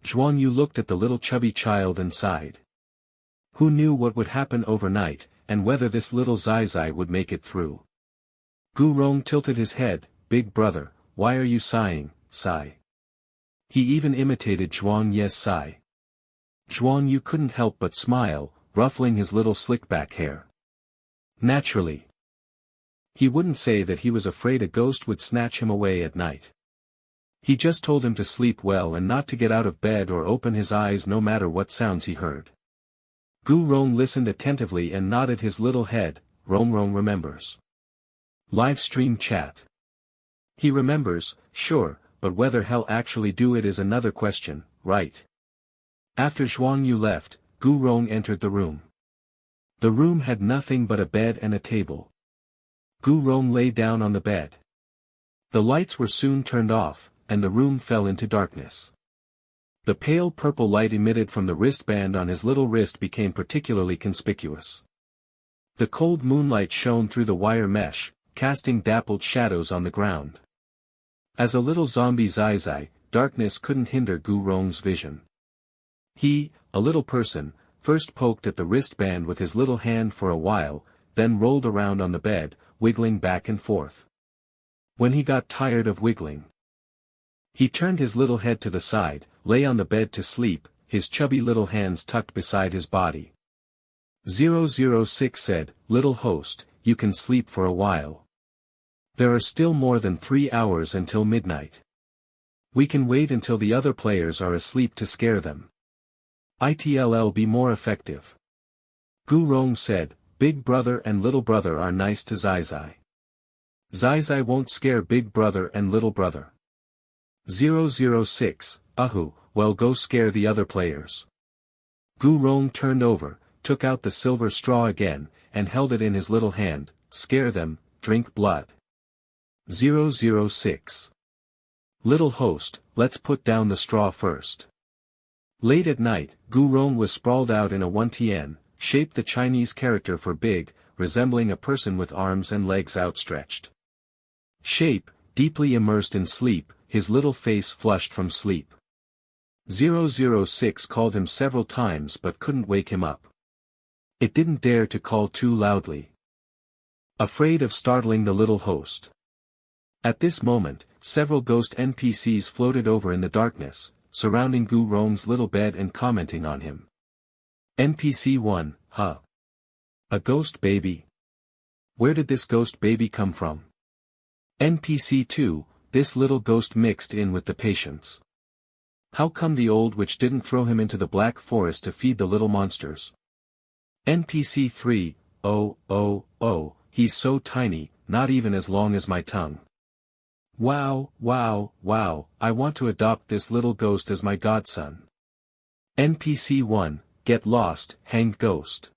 Chuang Yu looked at the little chubby child and sighed. Who knew what would happen overnight, and whether this little Zai would make it through? Gu Rong tilted his head. Big brother, why are you sighing, sigh? He even imitated Chuang Ye's sigh. Chuang Yu couldn't help but smile, ruffling his little slick-back hair. Naturally. He wouldn't say that he was afraid a ghost would snatch him away at night. He just told him to sleep well and not to get out of bed or open his eyes no matter what sounds he heard. Gu Rong listened attentively and nodded his little head. Rong remembers. Live stream chat. He remembers, sure, but whether he'll actually do it is another question, right? After Chuang Yu left, Gu Rong entered the room. The room had nothing but a bed and a table. Gu Rong lay down on the bed. The lights were soon turned off, and the room fell into darkness. The pale purple light emitted from the wristband on his little wrist became particularly conspicuous. The cold moonlight shone through the wire mesh, casting dappled shadows on the ground. As a little zombie Zai, darkness couldn't hinder Gu Rong's vision. He, a little person, first poked at the wristband with his little hand for a while, then rolled around on the bed, wiggling back and forth. When he got tired of wiggling, he turned his little head to the side, lay on the bed to sleep, his chubby little hands tucked beside his body. 006 said, Little host, you can sleep for a while. There are still more than 3 hours until midnight. We can wait until the other players are asleep to scare them. It'll be more effective. Gu Rong said, Big brother and little brother are nice to Zai Zai. Zai Zai won't scare big brother and little brother. 006, well go scare the other players. Gu Rong turned over, took out the silver straw again, and held it in his little hand. Scare them, drink blood. 006. Little host, let's put down the straw first. Late at night, Gu Rong was sprawled out in a 1tn, shaped the Chinese character for big, resembling a person with arms and legs outstretched. Shape, deeply immersed in sleep, his little face flushed from sleep. 006 called him several times but couldn't wake him up. It didn't dare to call too loudly, afraid of startling the little host. At this moment, several ghost NPCs floated over in the darkness, surrounding Gu Rong's little bed and commenting on him. NPC 1, huh? A ghost baby? Where did this ghost baby come from? NPC 2, this little ghost mixed in with the patients. How come the old witch didn't throw him into the black forest to feed the little monsters? NPC 3, oh, he's so tiny, not even as long as my tongue. Wow, I want to adopt this little ghost as my godson. NPC 1, get lost, hanged ghost.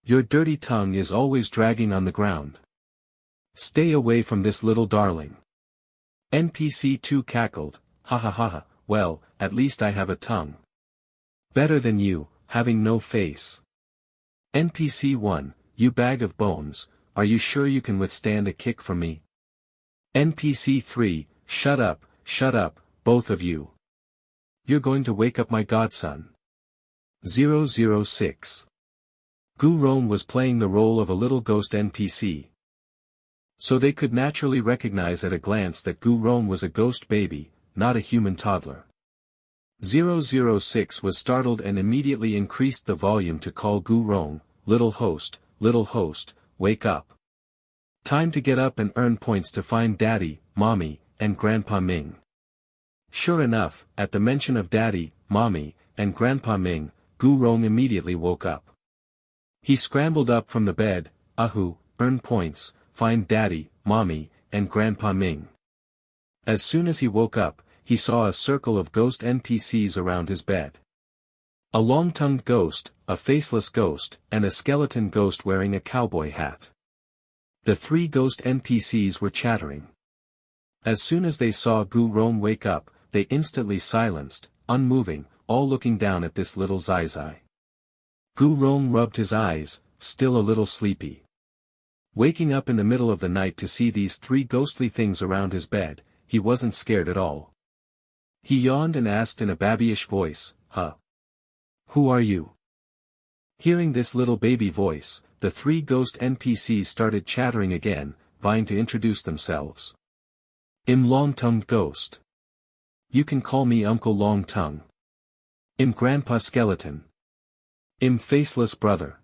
Your dirty tongue is always dragging on the ground. Stay away from this little darling. NPC 2 cackled, ha ha ha, well, at least I have a tongue. Better than you, having no face. NPC 1, you bag of bones, are you sure you can withstand a kick from me? NPC 3, shut up, both of you. You're going to wake up my godson. 006. Gu Rong was playing the role of a little ghost NPC. So they could naturally recognize at a glance that Gu Rong was a ghost baby, not a human toddler. 006 was startled and immediately increased the volume to call Gu Rong, little host, wake up. Time to get up and earn points to find Daddy, Mommy, and Grandpa Ming. Sure enough, at the mention of Daddy, Mommy, and Grandpa Ming, Gu Rong immediately woke up. He scrambled up from the bed, earn points, find Daddy, Mommy, and Grandpa Ming. As soon as he woke up, he saw a circle of ghost NPCs around his bed. A long-tongued ghost, a faceless ghost, and a skeleton ghost wearing a cowboy hat. The three ghost NPCs were chattering. As soon as they saw Gu Rong wake up, they instantly silenced, unmoving, all looking down at this little Zai Zai. Gu Rong rubbed his eyes, still a little sleepy. Waking up in the middle of the night to see these three ghostly things around his bed, he wasn't scared at all. He yawned and asked in a babyish voice, huh? Who are you? Hearing this little baby voice, the three ghost NPCs started chattering again, vying to introduce themselves. I'm Long-Tongued Ghost. You can call me Uncle Long Tongue. I'm Grandpa Skeleton. I'm Faceless Brother.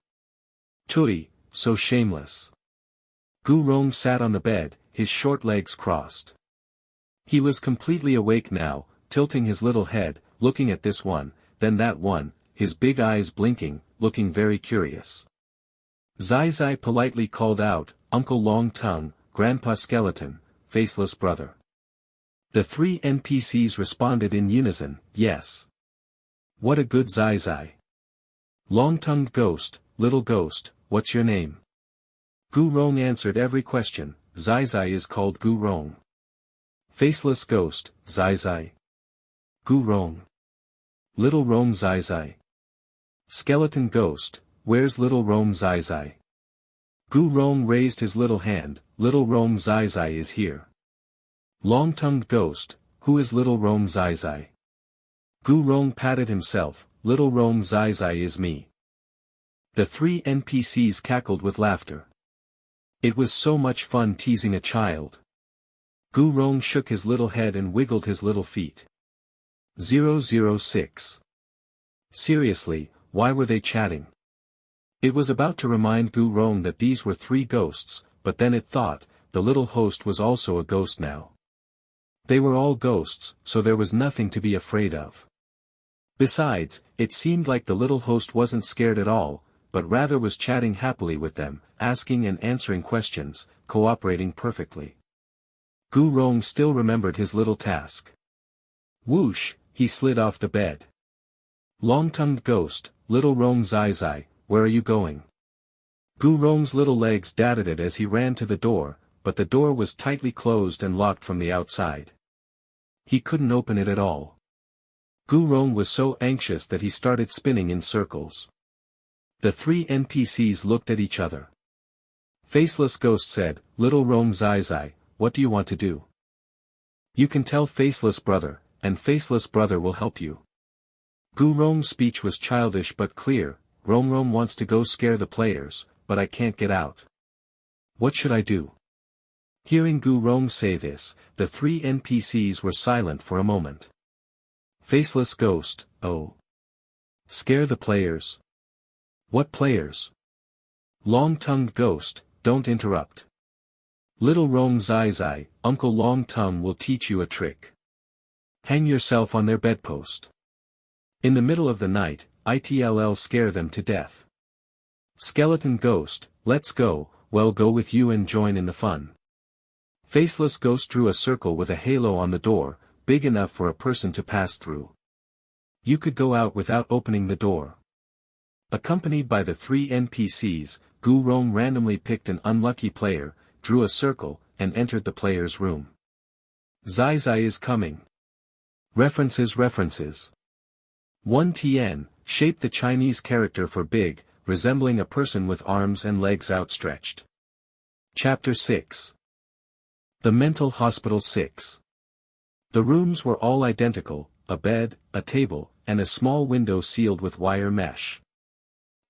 Tui, so shameless. Gu Rong sat on the bed, his short legs crossed. He was completely awake now, tilting his little head, looking at this one, then that one, his big eyes blinking, looking very curious. Zai Zai politely called out, Uncle Long Tongue, Grandpa Skeleton, Faceless Brother. The three NPCs responded in unison, yes. What a good Zai Zai. Long-tongued ghost, little ghost, what's your name? Gu Rong answered every question. Zai Zai is called Gu Rong. Faceless ghost, Zai Zai. Gu Rong. Little Rong Zai Zai. Skeleton ghost, where's little Rong Zai Zai? Gu Rong raised his little hand, little Rong Zai Zai is here. Long-tongued ghost, who is little Rong Zai Zai? Gu Rong patted himself, little Rong Zai Zai is me. The three NPCs cackled with laughter. It was so much fun teasing a child. Gu Rong shook his little head and wiggled his little feet. 006. Seriously, why were they chatting? It was about to remind Gu Rong that these were three ghosts, but then it thought, the little host was also a ghost now. They were all ghosts, so there was nothing to be afraid of. Besides, it seemed like the little host wasn't scared at all, but rather was chatting happily with them, asking and answering questions, cooperating perfectly. Gu Rong still remembered his little task. Whoosh, he slid off the bed. Long-tongued ghost, little Rong Zai Zai, where are you going? Gu Rong's little legs darted as he ran to the door, but the door was tightly closed and locked from the outside. He couldn't open it at all. Gu Rong was so anxious that he started spinning in circles. The three NPCs looked at each other. Faceless Ghost said, Little Rong Zai Zai, what do you want to do? You can tell Faceless Brother, and Faceless Brother will help you. Gu Rong's speech was childish but clear. Rong wants to go scare the players, but I can't get out. What should I do? Hearing Gu Rong say this, the three NPCs were silent for a moment. Faceless Ghost, oh. Scare the players? What players? Long-tongued Ghost, don't interrupt. Little Rong Zai Zai, Uncle Long Tongue will teach you a trick. Hang yourself on their bedpost. In the middle of the night, it'll scare them to death. Skeleton Ghost, let's go, well go with you and join in the fun. Faceless Ghost drew a circle with a halo on the door, big enough for a person to pass through. You could go out without opening the door. Accompanied by the three NPCs, Gu Rong randomly picked an unlucky player, drew a circle, and entered the player's room. Zai Zai is coming. References. 1 Tien, shaped the Chinese character for big, resembling a person with arms and legs outstretched. Chapter 6. The Mental Hospital 6. The rooms were all identical, a bed, a table, and a small window sealed with wire mesh.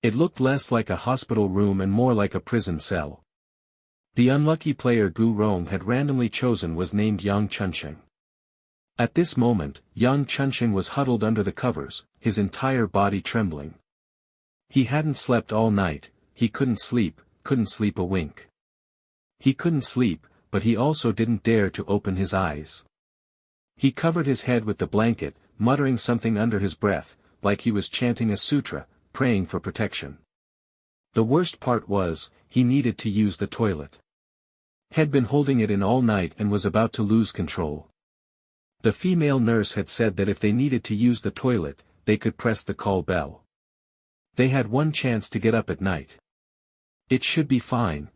It looked less like a hospital room and more like a prison cell. The unlucky player Gu Rong had randomly chosen was named Yang Chunsheng. At this moment, Yang Chunsheng was huddled under the covers, his entire body trembling. He hadn't slept all night, he couldn't sleep a wink. He couldn't sleep, but he also didn't dare to open his eyes. He covered his head with the blanket, muttering something under his breath, like he was chanting a sutra, praying for protection. The worst part was, he needed to use the toilet. Had been holding it in all night and was about to lose control. The female nurse had said that if they needed to use the toilet, they could press the call bell. They had one chance to get up at night. It should be fine.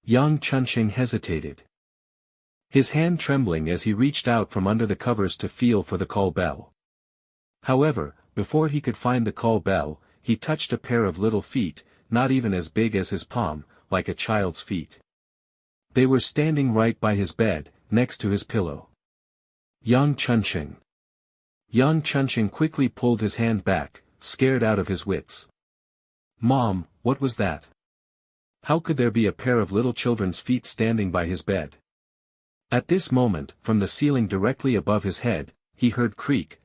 Yang Chunsheng hesitated. His hand trembling as he reached out from under the covers to feel for the call bell. However, before he could find the call bell, he touched a pair of little feet, not even as big as his palm, like a child's feet. They were standing right by his bed, next to his pillow. Yang Chunsheng. Yang Chunsheng quickly pulled his hand back, scared out of his wits. Mom, what was that? How could there be a pair of little children's feet standing by his bed? At this moment, from the ceiling directly above his head, he heard creak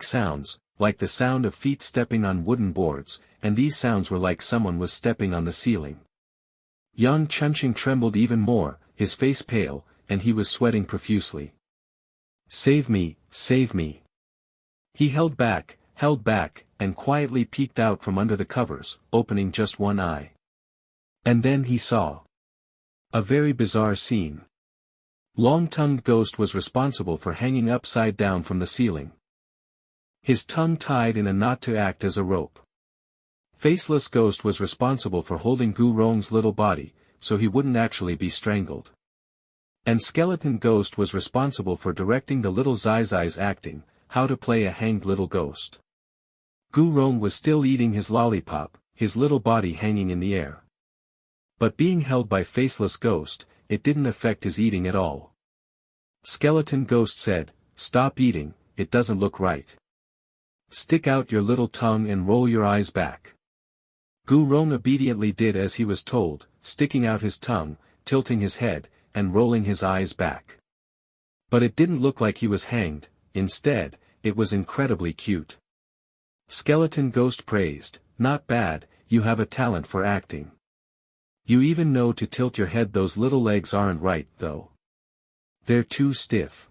sounds, like the sound of feet stepping on wooden boards, and these sounds were like someone was stepping on the ceiling. Yang Chunsheng trembled even more, his face pale, and he was sweating profusely. Save me. He held back, and quietly peeked out from under the covers, opening just one eye. And then he saw a very bizarre scene. Long-tongued Ghost was responsible for hanging upside down from the ceiling. His tongue tied in a knot to act as a rope. Faceless Ghost was responsible for holding Gu Rong's little body, so he wouldn't actually be strangled. And Skeleton Ghost was responsible for directing the little Zai Zai's acting, how to play a hanged little ghost. Gu Rong was still eating his lollipop, his little body hanging in the air. But being held by Faceless Ghost, it didn't affect his eating at all. Skeleton Ghost said, "Stop eating, it doesn't look right. Stick out your little tongue and roll your eyes back." Gu Rong obediently did as he was told, sticking out his tongue, tilting his head, and rolling his eyes back. But it didn't look like he was hanged, instead, it was incredibly cute. Skeleton Ghost praised, "Not bad, you have a talent for acting. You even know to tilt your head. Those little legs aren't right, though. They're too stiff.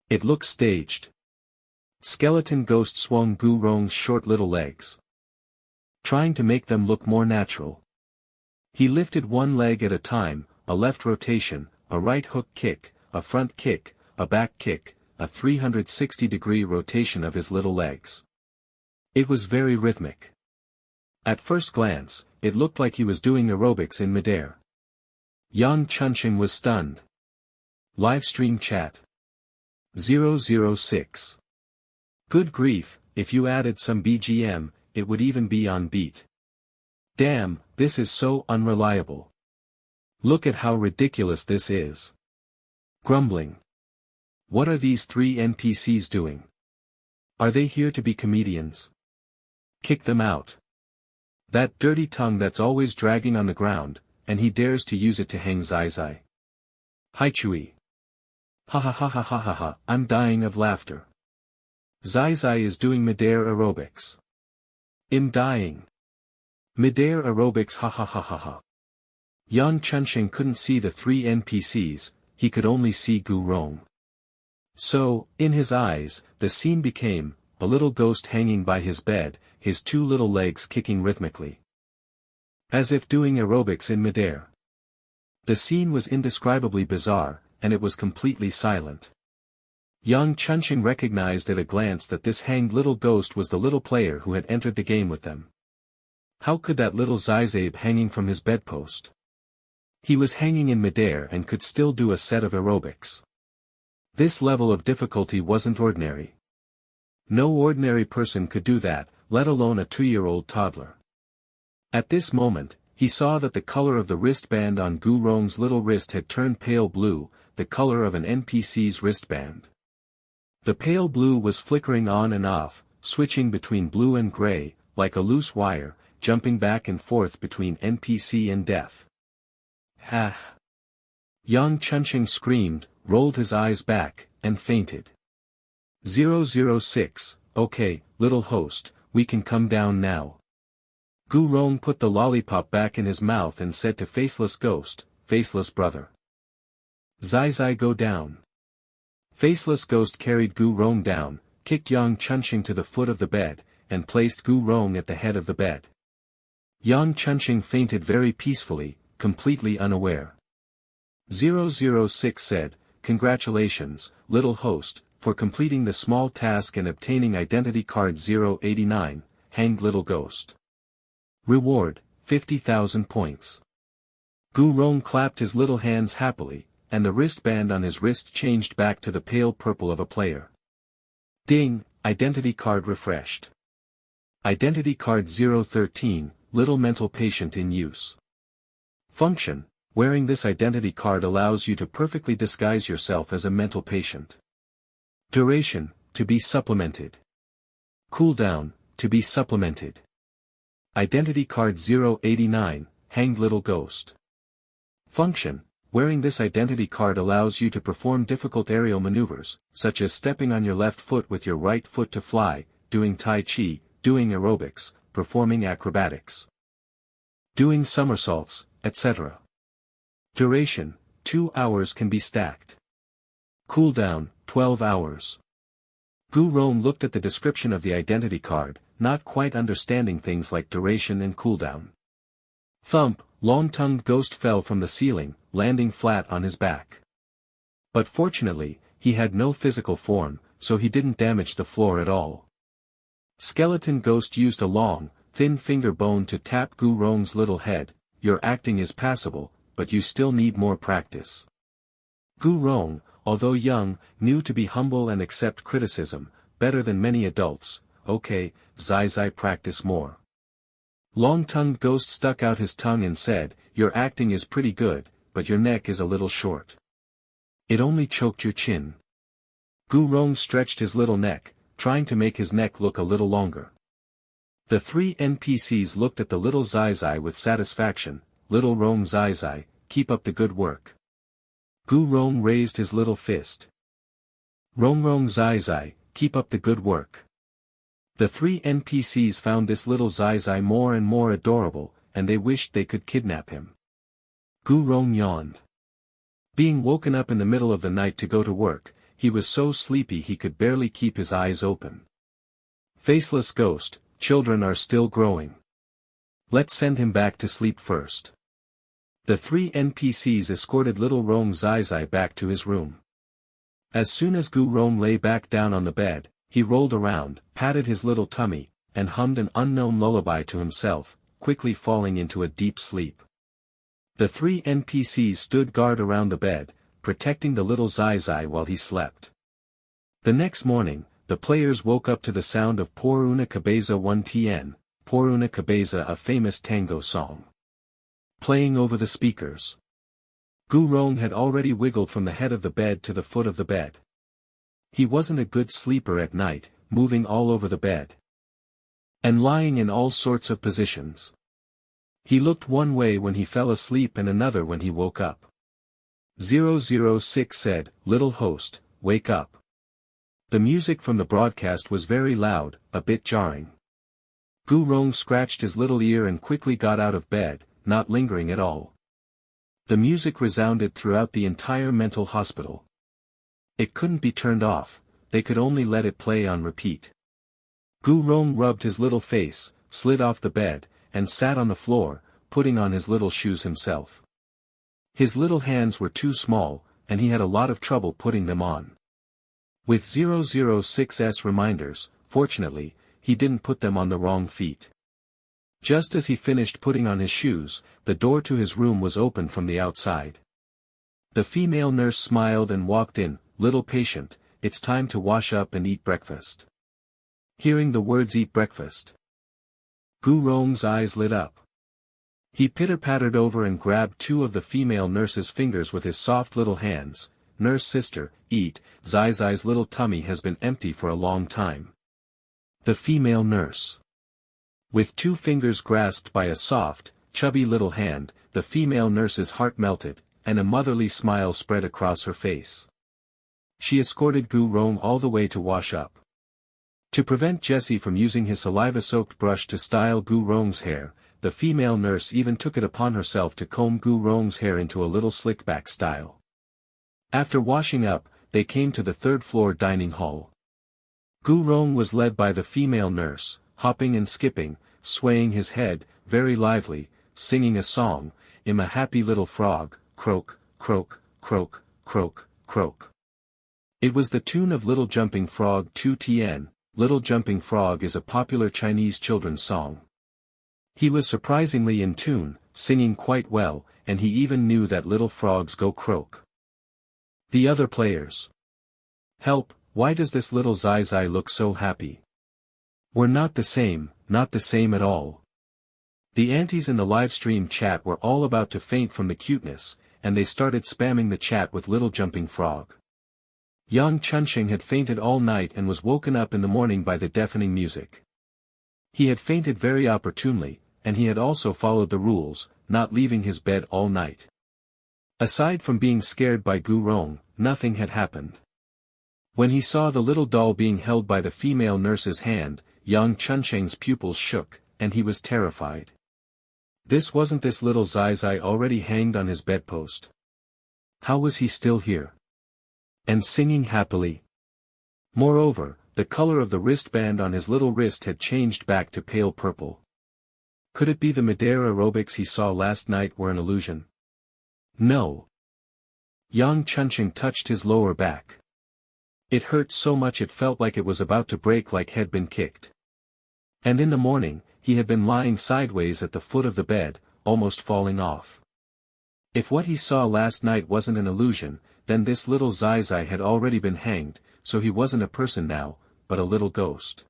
It looks staged." Skeleton Ghost swung Gu Rong's short little legs. trying to make them look more natural. He lifted one leg at a time, a left rotation, a right hook kick, a front kick, a back kick, a 360-degree rotation of his little legs. It was very rhythmic. At first glance, it looked like he was doing aerobics in midair. Yang Chunxing was stunned. Livestream chat. 006. Good grief, if you added some BGM, it would even be on beat. Damn, this is so unreliable. Look at how ridiculous this is. Grumbling. What are these 3 NPCs doing? Are they here to be comedians? Kick them out. That dirty tongue that's always dragging on the ground, and he dares to use it to hang Zai Zai. Haichui. Ha ha ha ha ha ha ha, I'm dying of laughter. Zai Zai is doing midair aerobics. I'm dying. Midair aerobics ha ha ha ha ha. Yang Chunxing couldn't see the 3 NPCs, he could only see Gu Rong. So, in his eyes, the scene became, a little ghost hanging by his bed, his 2 little legs kicking rhythmically. As if doing aerobics in midair. The scene was indescribably bizarre, and it was completely silent. Yang Chunxing recognized at a glance that this hanged little ghost was the little player who had entered the game with them. How could that little Zaizabe hanging from his bedpost? He was hanging in midair and could still do a set of aerobics. This level of difficulty wasn't ordinary. No ordinary person could do that, let alone a 2-year-old toddler. At this moment, he saw that the color of the wristband on Gu Rong's little wrist had turned pale blue, the color of an NPC's wristband. The pale blue was flickering on and off, switching between blue and gray, like a loose wire, jumping back and forth between NPC and death. Ha! Yang Chunxing screamed, rolled his eyes back, and fainted. 006, okay, little host, we can come down now. Gu Rong put the lollipop back in his mouth and said to Faceless Ghost, Faceless brother. Zai Zai go down. Faceless Ghost carried Gu Rong down, kicked Yang Chunxing to the foot of the bed, and placed Gu Rong at the head of the bed. Yang Chunxing fainted very peacefully, completely unaware. 006 said, Congratulations, little host, for completing the small task and obtaining identity card 089, hanged little ghost. Reward, 50,000 points. Gu Rong clapped his little hands happily, and the wristband on his wrist changed back to the pale purple of a player. Ding, identity card refreshed. Identity card 013, little mental patient in use. Function, wearing this identity card allows you to perfectly disguise yourself as a mental patient. Duration, to be supplemented. Cooldown, to be supplemented. Identity card 089, hanged little ghost. Function, wearing this identity card allows you to perform difficult aerial maneuvers, such as stepping on your left foot with your right foot to fly, doing Tai Chi, doing aerobics, performing acrobatics, doing somersaults, etc. Duration, 2 hours can be stacked. Cooldown, 12 hours. Gu Rong looked at the description of the identity card, not quite understanding things like duration and cooldown. Thump, long-tongued ghost fell from the ceiling, landing flat on his back. But fortunately, he had no physical form, so he didn't damage the floor at all. Skeleton Ghost used a long, thin finger bone to tap Gu Rong's little head. Your acting is passable, but you still need more practice. Gu Rong, although young, knew to be humble and accept criticism, better than many adults. Okay, Zai Zai, practice more. Long-tongued Ghost stuck out his tongue and said, Your acting is pretty good, but your neck is a little short. It only choked your chin. Gu Rong stretched his little neck, trying to make his neck look a little longer. The 3 NPCs looked at the little Zai Zai with satisfaction. Little Rong Zai Zai, keep up the good work. Gu Rong raised his little fist. Rong Zai Zai, keep up the good work. The 3 NPCs found this little Zai Zai more and more adorable, and they wished they could kidnap him. Gu Rong yawned. Being woken up in the middle of the night to go to work, he was so sleepy he could barely keep his eyes open. Faceless Ghost, children are still growing. Let's send him back to sleep first. The 3 NPCs escorted little Rong Zai back to his room. As soon as Gu Rong lay back down on the bed, he rolled around, patted his little tummy, and hummed an unknown lullaby to himself, quickly falling into a deep sleep. The 3 NPCs stood guard around the bed, protecting the little Zai while he slept. The next morning, the players woke up to the sound of Por una cabeza 1 Por una cabeza, a famous tango song, playing over the speakers. Gu Rong had already wiggled from the head of the bed to the foot of the bed. He wasn't a good sleeper at night, moving all over the bed and lying in all sorts of positions. He looked one way when he fell asleep and another when he woke up. 006 said, "Little host, wake up." The music from the broadcast was very loud, a bit jarring. Gu Rong scratched his little ear and quickly got out of bed, not lingering at all. The music resounded throughout the entire mental hospital. It couldn't be turned off, they could only let it play on repeat. Gu Rong rubbed his little face, slid off the bed, and sat on the floor, putting on his little shoes himself. His little hands were too small, and he had a lot of trouble putting them on. With 006's reminders, fortunately, he didn't put them on the wrong feet. Just as he finished putting on his shoes, the door to his room was open from the outside. The female nurse smiled and walked in. "Little patient, it's time to wash up and eat breakfast." Hearing the words "eat breakfast," Gu Rong's eyes lit up. He pitter-pattered over and grabbed 2 of the female nurse's fingers with his soft little hands. "Nurse sister, eat, Zai's little tummy has been empty for a long time." The female nurse. With 2 fingers grasped by a soft, chubby little hand, the female nurse's heart melted, and a motherly smile spread across her face. She escorted Gu Rong all the way to wash up. To prevent Jesse from using his saliva-soaked brush to style Gu Rong's hair, the female nurse even took it upon herself to comb Gu Rong's hair into a little slicked-back style. After washing up, they came to the 3rd-floor dining hall. Gu Rong was led by the female nurse, hopping and skipping, swaying his head, very lively, singing a song, "I'm a happy little frog, croak, croak, croak, croak, croak." It was the tune of Little Jumping Frog 2TN. Little Jumping Frog is a popular Chinese children's song. He was surprisingly in tune, singing quite well, and he even knew that little frogs go croak. The other players. "Help, why does this little Zai look so happy? We're not the same at all." The aunties in the livestream chat were all about to faint from the cuteness, and they started spamming the chat with Little Jumping Frog. Yang Chunsheng had fainted all night and was woken up in the morning by the deafening music. He had fainted very opportunely, and he had also followed the rules, not leaving his bed all night. Aside from being scared by Gu Rong, nothing had happened. When he saw the little doll being held by the female nurse's hand, Yang Chunsheng's pupils shook, and he was terrified. Wasn't this little Zai already hanged on his bedpost? How was he still here? And singing happily. Moreover, the color of the wristband on his little wrist had changed back to pale purple. Could it be the Madeira aerobics he saw last night were an illusion? No. Yang Chunsheng touched his lower back. It hurt so much it felt like it was about to break, like had been kicked. And in the morning, he had been lying sideways at the foot of the bed, almost falling off. If what he saw last night wasn't an illusion, then this little Zai had already been hanged, so he wasn't a person now, but a little ghost.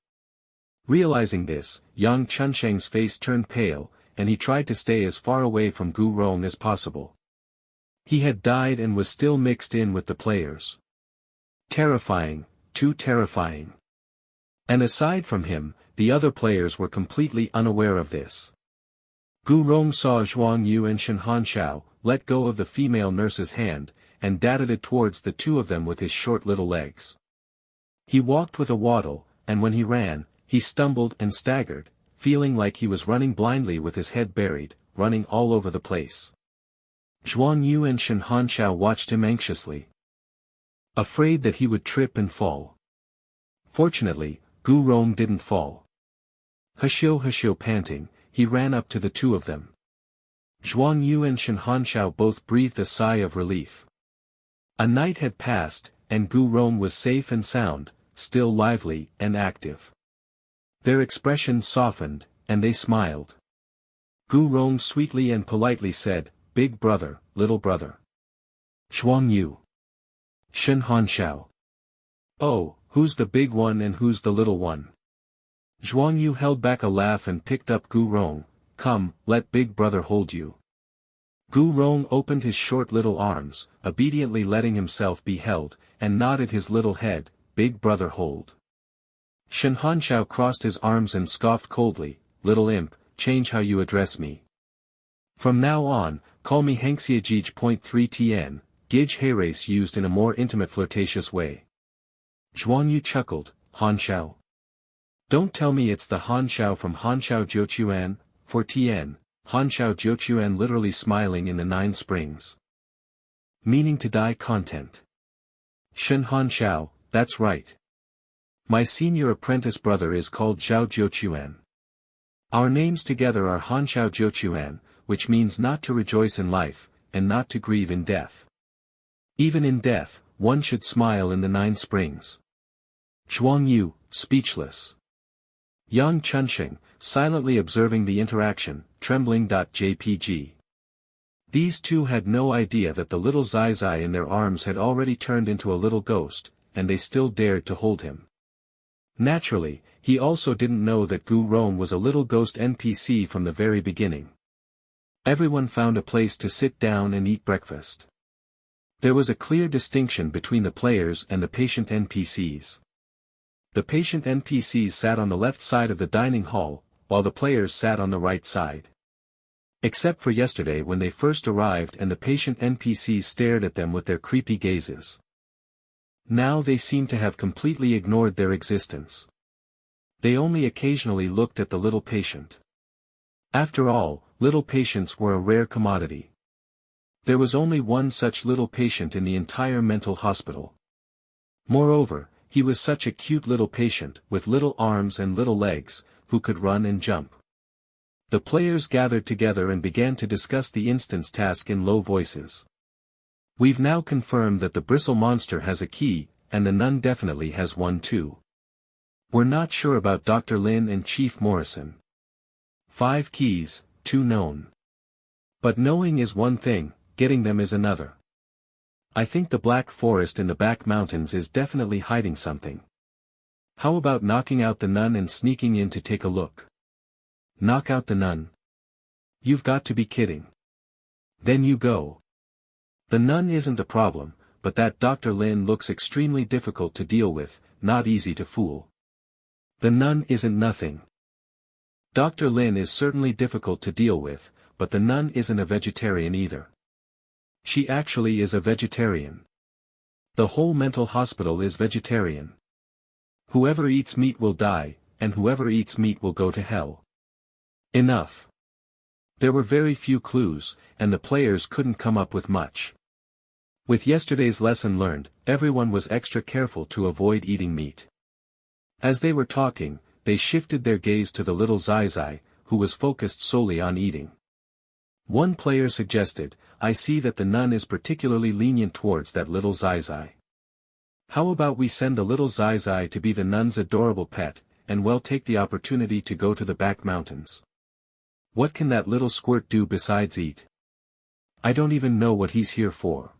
Realizing this, Yang Chunsheng's face turned pale, and he tried to stay as far away from Gu Rong as possible. He had died and was still mixed in with the players. Terrifying, too terrifying. And aside from him, the other players were completely unaware of this. Gu Rong saw Zhuang Yu and Shen Hanxiao let go of the female nurse's hand, and darted towards the 2 of them with his short little legs. He walked with a waddle, and when he ran, he stumbled and staggered, feeling like he was running blindly with his head buried, running all over the place. Zhuang Yu and Shen Hanxiao watched him anxiously, afraid that he would trip and fall. Fortunately, Gu Rong didn't fall. Hushio panting, he ran up to the two of them. Zhuang Yu and Shen Hanshao both breathed a sigh of relief. A night had passed, and Gu Rong was safe and sound, still lively and active. Their expressions softened, and they smiled. Gu Rong sweetly and politely said, "Big brother, little brother." Zhuang Yu. Shen Hanshao. "Oh, who's the big one and who's the little one?" Zhuang Yu held back a laugh and picked up Gu Rong. "Come, let big brother hold you." Gu Rong opened his short little arms, obediently letting himself be held, and nodded his little head, "Big brother hold." Shen Hanshao crossed his arms and scoffed coldly, "Little imp, change how you address me. From now on, call me Hengxiajij.3 Tn, Gij Heirace used in a more intimate flirtatious way. Zhuang Yu chuckled, "Hanshao? Don't tell me it's the Hanshao from Hanshao Jiuquan, for Tn, Hanshao Jiuquan literally smiling in the 9 springs. Meaning to die content. Shen Hanshao, that's right. My senior apprentice brother is called Zhao Jiuquan. Our names together are Hanshao Jiuquan, which means not to rejoice in life, and not to grieve in death. Even in death, one should smile in the 9 springs." Zhuang Yu, speechless. Yang Chunxing, silently observing the interaction, trembling.jpg. These two had no idea that the little Zai in their arms had already turned into a little ghost, and they still dared to hold him. Naturally, he also didn't know that Gu Rong was a little ghost NPC from the very beginning. Everyone found a place to sit down and eat breakfast. There was a clear distinction between the players and the patient NPCs. The patient NPCs sat on the left side of the dining hall, while the players sat on the right side. Except for yesterday when they first arrived and the patient NPCs stared at them with their creepy gazes. Now they seemed to have completely ignored their existence. They only occasionally looked at the little patient. After all, little patients were a rare commodity. There was only one such little patient in the entire mental hospital. Moreover, he was such a cute little patient, with little arms and little legs, who could run and jump. The players gathered together and began to discuss the instance task in low voices. "We've now confirmed that the bristle monster has a key, and the nun definitely has one too. We're not sure about Dr. Lin and Chief Morrison. 5 keys, 2 known. But knowing is one thing, getting them is another. I think the Black Forest in the back mountains is definitely hiding something. How about knocking out the nun and sneaking in to take a look?" "Knock out the nun? You've got to be kidding. Then you go. The nun isn't the problem, but that Dr. Lin looks extremely difficult to deal with, not easy to fool." "The nun isn't nothing. Dr. Lin is certainly difficult to deal with, but the nun isn't a vegetarian either. She actually is a vegetarian. The whole mental hospital is vegetarian. Whoever eats meat will die, and whoever eats meat will go to hell." Enough. There were very few clues, and the players couldn't come up with much. With yesterday's lesson learned, everyone was extra careful to avoid eating meat. As they were talking, they shifted their gaze to the little Zai, who was focused solely on eating. One player suggested, "I see that the nun is particularly lenient towards that little Zai. How about we send the little Zai to be the nun's adorable pet, and we'll take the opportunity to go to the back mountains. What can that little squirt do besides eat? I don't even know what he's here for.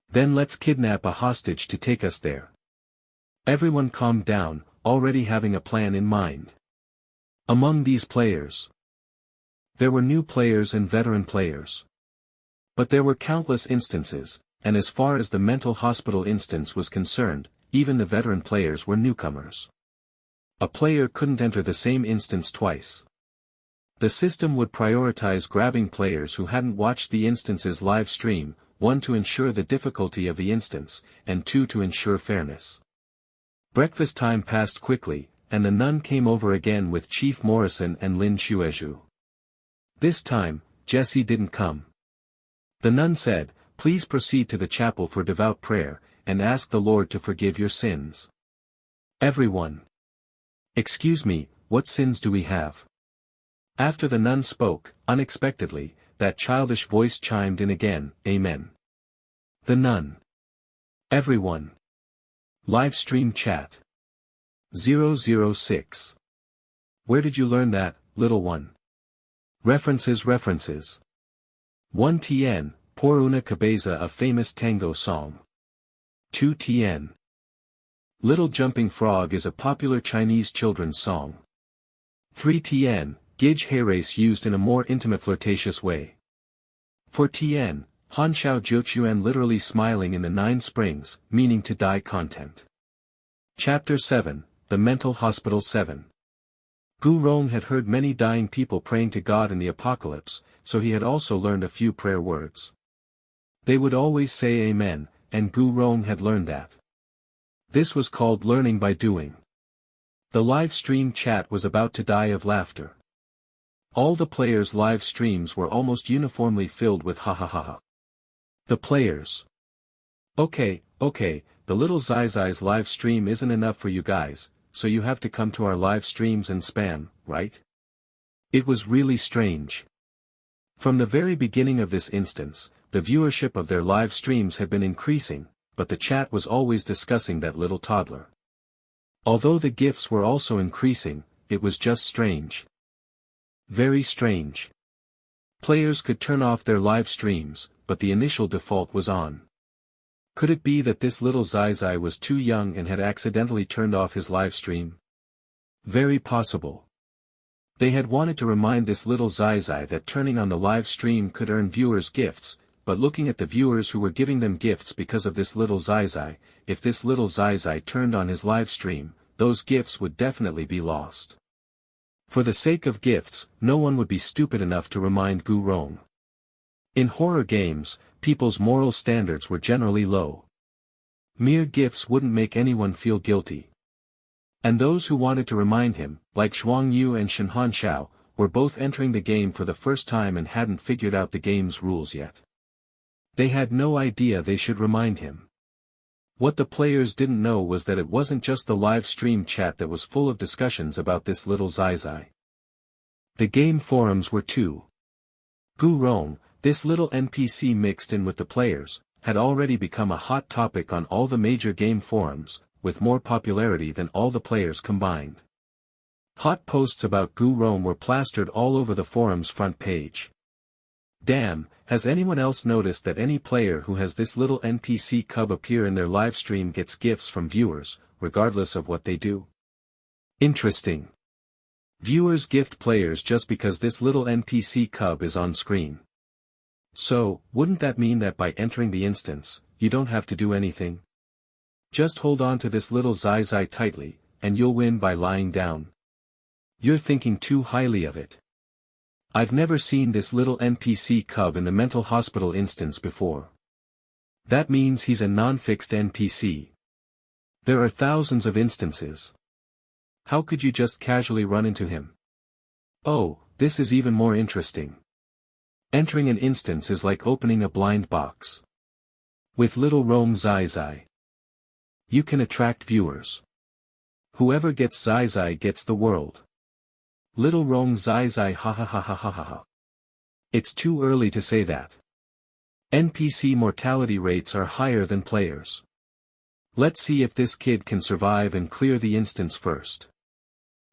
Then let's kidnap a hostage to take us there." Everyone calmed down, already having a plan in mind. Among these players, there were new players and veteran players. But there were countless instances, and as far as the mental hospital instance was concerned, even the veteran players were newcomers. A player couldn't enter the same instance twice. The system would prioritize grabbing players who hadn't watched the instance's live stream, 1 to ensure the difficulty of the instance, and 2 to ensure fairness. Breakfast time passed quickly, and the nun came over again with Chief Morrison and Lin Xuezhu. This time, Jessie didn't come. The nun said, "Please proceed to the chapel for devout prayer, and ask the Lord to forgive your sins." Everyone. "Excuse me, what sins do we have?" After the nun spoke, unexpectedly, that childish voice chimed in again, Amen. The nun. Everyone. Live stream chat. 006. Where did you learn that, little one? References. 1 Tn, Por una cabeza, a famous tango song. 2 Tn. Little Jumping Frog is a popular Chinese children's song. 3 Tn, Gij Race used in a more intimate flirtatious way. 4 Tn, Han Xiao Jiuquan literally smiling in the 9 springs, meaning to die content. Chapter 7, The Mental Hospital 7. Gu Rong had heard many dying people praying to God in the apocalypse, so he had also learned a few prayer words. They would always say Amen, and Gu Rong had learned that. This was called learning by doing. The live stream chat was about to die of laughter. All the players' live streams were almost uniformly filled with ha ha ha ha. The players. Okay, the little Zai's live stream isn't enough for you guys, so you have to come to our live streams and spam, right? It was really strange. From the very beginning of this instance, the viewership of their live streams had been increasing, but the chat was always discussing that little toddler. Although the gifts were also increasing, it was just strange. Very strange. Players could turn off their live streams, but the initial default was on. Could it be that this little Zai was too young and had accidentally turned off his live stream? Very possible. They had wanted to remind this little Zai that turning on the live stream could earn viewers gifts, but looking at the viewers who were giving them gifts because of this little Zai, if this little Zai turned on his live stream, those gifts would definitely be lost. For the sake of gifts, no one would be stupid enough to remind Gu Rong. In horror games, people's moral standards were generally low. Mere gifts wouldn't make anyone feel guilty. And those who wanted to remind him, like Zhuang Yu and Shenhan Xiao, were both entering the game for the first time and hadn't figured out the game's rules yet. They had no idea they should remind him. What the players didn't know was that it wasn't just the live stream chat that was full of discussions about this little Zai. The game forums were too. Gu Rong, this little NPC mixed in with the players, had already become a hot topic on all the major game forums, with more popularity than all the players combined. Hot posts about Gu Rong were plastered all over the forum's front page. Damn, has anyone else noticed that any player who has this little NPC cub appear in their livestream gets gifts from viewers, regardless of what they do? Interesting. Viewers gift players just because this little NPC cub is on screen. So, wouldn't that mean that by entering the instance, you don't have to do anything? Just hold on to this little Zai tightly, and you'll win by lying down. You're thinking too highly of it. I've never seen this little NPC cub in the mental hospital instance before. That means he's a non-fixed NPC. There are thousands of instances. How could you just casually run into him? Oh, this is even more interesting. Entering an instance is like opening a blind box. With little Rong Zai, you can attract viewers. Whoever gets Zai gets the world. Little Rong Zai ha ha ha ha ha ha ha. It's too early to say that. NPC mortality rates are higher than players. Let's see if this kid can survive and clear the instance first.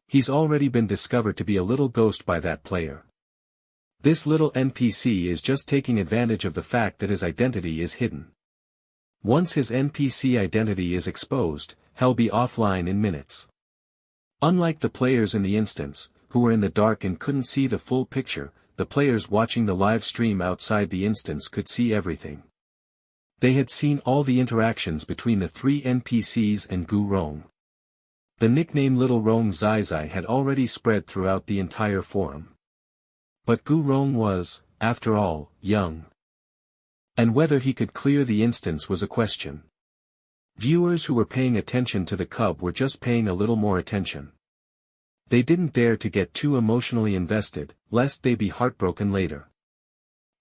He's already been discovered to be a little ghost by that player. This little NPC is just taking advantage of the fact that his identity is hidden. Once his NPC identity is exposed, he'll be offline in minutes. Unlike the players in the instance, who were in the dark and couldn't see the full picture, the players watching the live stream outside the instance could see everything. They had seen all the interactions between the 3 NPCs and Gu Rong. The nickname Little Rong Zai had already spread throughout the entire forum. But Gu Rong was, after all, young. And whether he could clear the instance was a question. Viewers who were paying attention to the cub were just paying a little more attention. They didn't dare to get too emotionally invested, lest they be heartbroken later.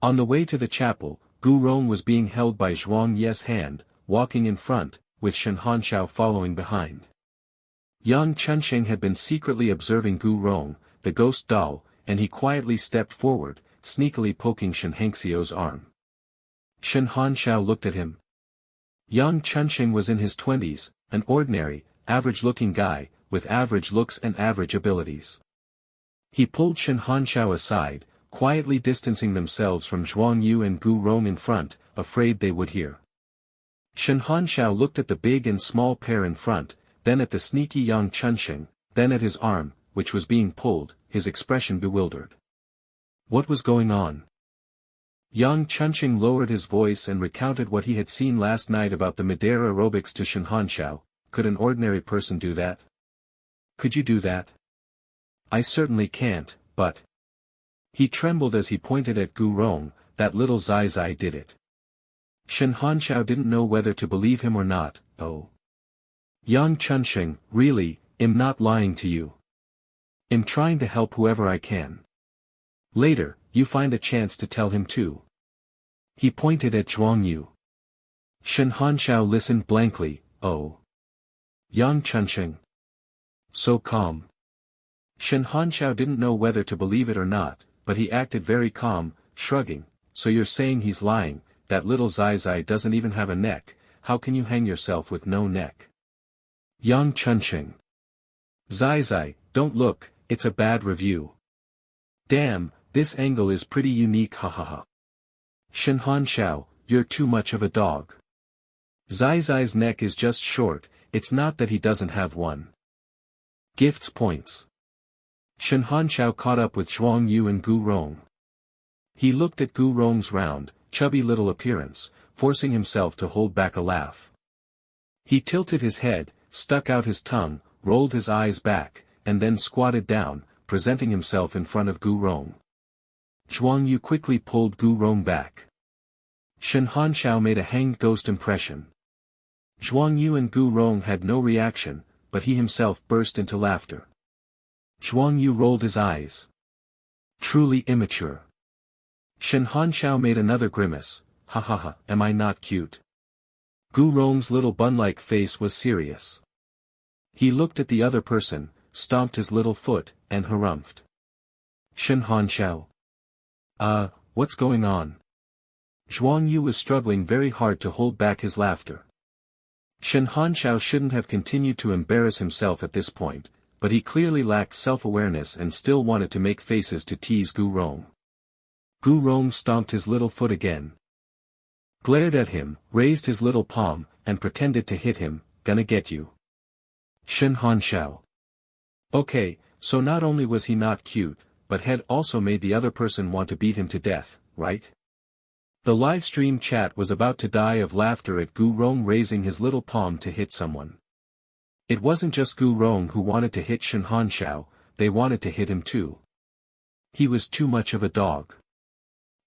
On the way to the chapel, Gu Rong was being held by Zhuang Ye's hand, walking in front, with Shenhan Xiao following behind. Yang Chunsheng had been secretly observing Gu Rong, the ghost doll, and he quietly stepped forward, sneakily poking Shen Hangxiu's arm. Shen Hanxiao looked at him. Yang Chunxing was in his 20s, an ordinary, average-looking guy, with average looks and average abilities. He pulled Shen Hanxiao aside, quietly distancing themselves from Zhuang Yu and Gu Rong in front, afraid they would hear. Shen Hanxiao looked at the big and small pair in front, then at the sneaky Yang Chunxing, then at his arm, which was being pulled, his expression bewildered. What was going on? Yang Chunxing lowered his voice and recounted what he had seen last night about the Madeira aerobics to Shen Hanxiao. Could an ordinary person do that? Could you do that? I certainly can't, but... He trembled as he pointed at Gu Rong. That little Zai Zai did it. Shen Hanxiao didn't know whether to believe him or not. Oh. Yang Chunxing, really, I'm not lying to you. I'm trying to help whoever I can. Later, you find a chance to tell him too. He pointed at Zhuang Yu. Shen Hanxiao listened blankly. Oh. Yang Chunxing. So calm. Shen Hanxiao didn't know whether to believe it or not, but he acted very calm, shrugging. So you're saying he's lying, that little Zai Zai doesn't even have a neck, how can you hang yourself with no neck? Yang Chunxing. Zai Zai, don't look, it's a bad review. Damn, this angle is pretty unique, hahaha. Shen Hanxiao, you're too much of a dog. Zai Zai's neck is just short, it's not that he doesn't have one. Gifts points. Shen Hanxiao caught up with Zhuang Yu and Gu Rong. He looked at Gu Rong's round, chubby little appearance, forcing himself to hold back a laugh. He tilted his head, stuck out his tongue, rolled his eyes back, and then squatted down, presenting himself in front of Gu Rong. Zhuang Yu quickly pulled Gu Rong back. Shen Hanxiao made a hanged ghost impression. Zhuang Yu and Gu Rong had no reaction, but he himself burst into laughter. Zhuang Yu rolled his eyes. Truly immature. Shen Hanxiao made another grimace. Ha ha ha, am I not cute? Gu Rong's little bun-like face was serious. He looked at the other person, stomped his little foot, and harumphed. Shen Hanxiao. What's going on? Zhuang Yu was struggling very hard to hold back his laughter. Shen Hanxiao shouldn't have continued to embarrass himself at this point, but he clearly lacked self-awareness and still wanted to make faces to tease Gu Rong. Gu Rong stomped his little foot again. Glared at him, raised his little palm, and pretended to hit him. Gonna get you. Shen Hanxiao. Okay, so not only was he not cute, but had also made the other person want to beat him to death, right? The livestream chat was about to die of laughter at Gu Rong raising his little palm to hit someone. It wasn't just Gu Rong who wanted to hit Shen Hanxiao, they wanted to hit him too. He was too much of a dog.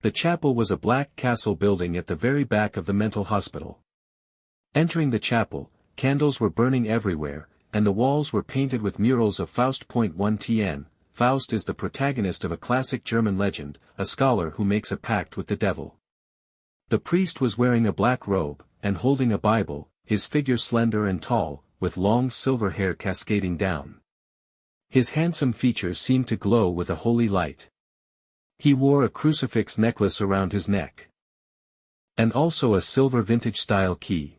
The chapel was a black castle building at the very back of the mental hospital. Entering the chapel, candles were burning everywhere, and the walls were painted with murals of Faust. 1 Tn. Faust is the protagonist of a classic German legend, a scholar who makes a pact with the devil. The priest was wearing a black robe, and holding a Bible, his figure slender and tall, with long silver hair cascading down. His handsome features seemed to glow with a holy light. He wore a crucifix necklace around his neck. And also a silver vintage-style key.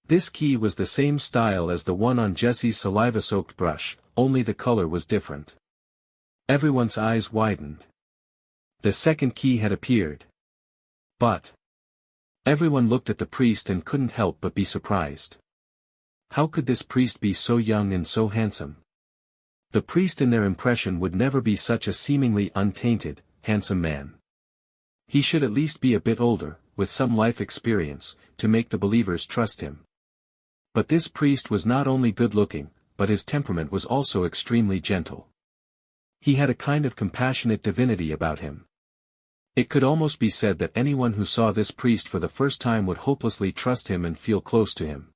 This key was the same style as the one on Jesse's saliva-soaked brush, only the color was different. Everyone's eyes widened. The second key had appeared. But everyone looked at the priest and couldn't help but be surprised. How could this priest be so young and so handsome? The priest in their impression would never be such a seemingly untainted, handsome man. He should at least be a bit older, with some life experience, to make the believers trust him. But this priest was not only good-looking, but his temperament was also extremely gentle. He had a kind of compassionate divinity about him. It could almost be said that anyone who saw this priest for the first time would hopelessly trust him and feel close to him.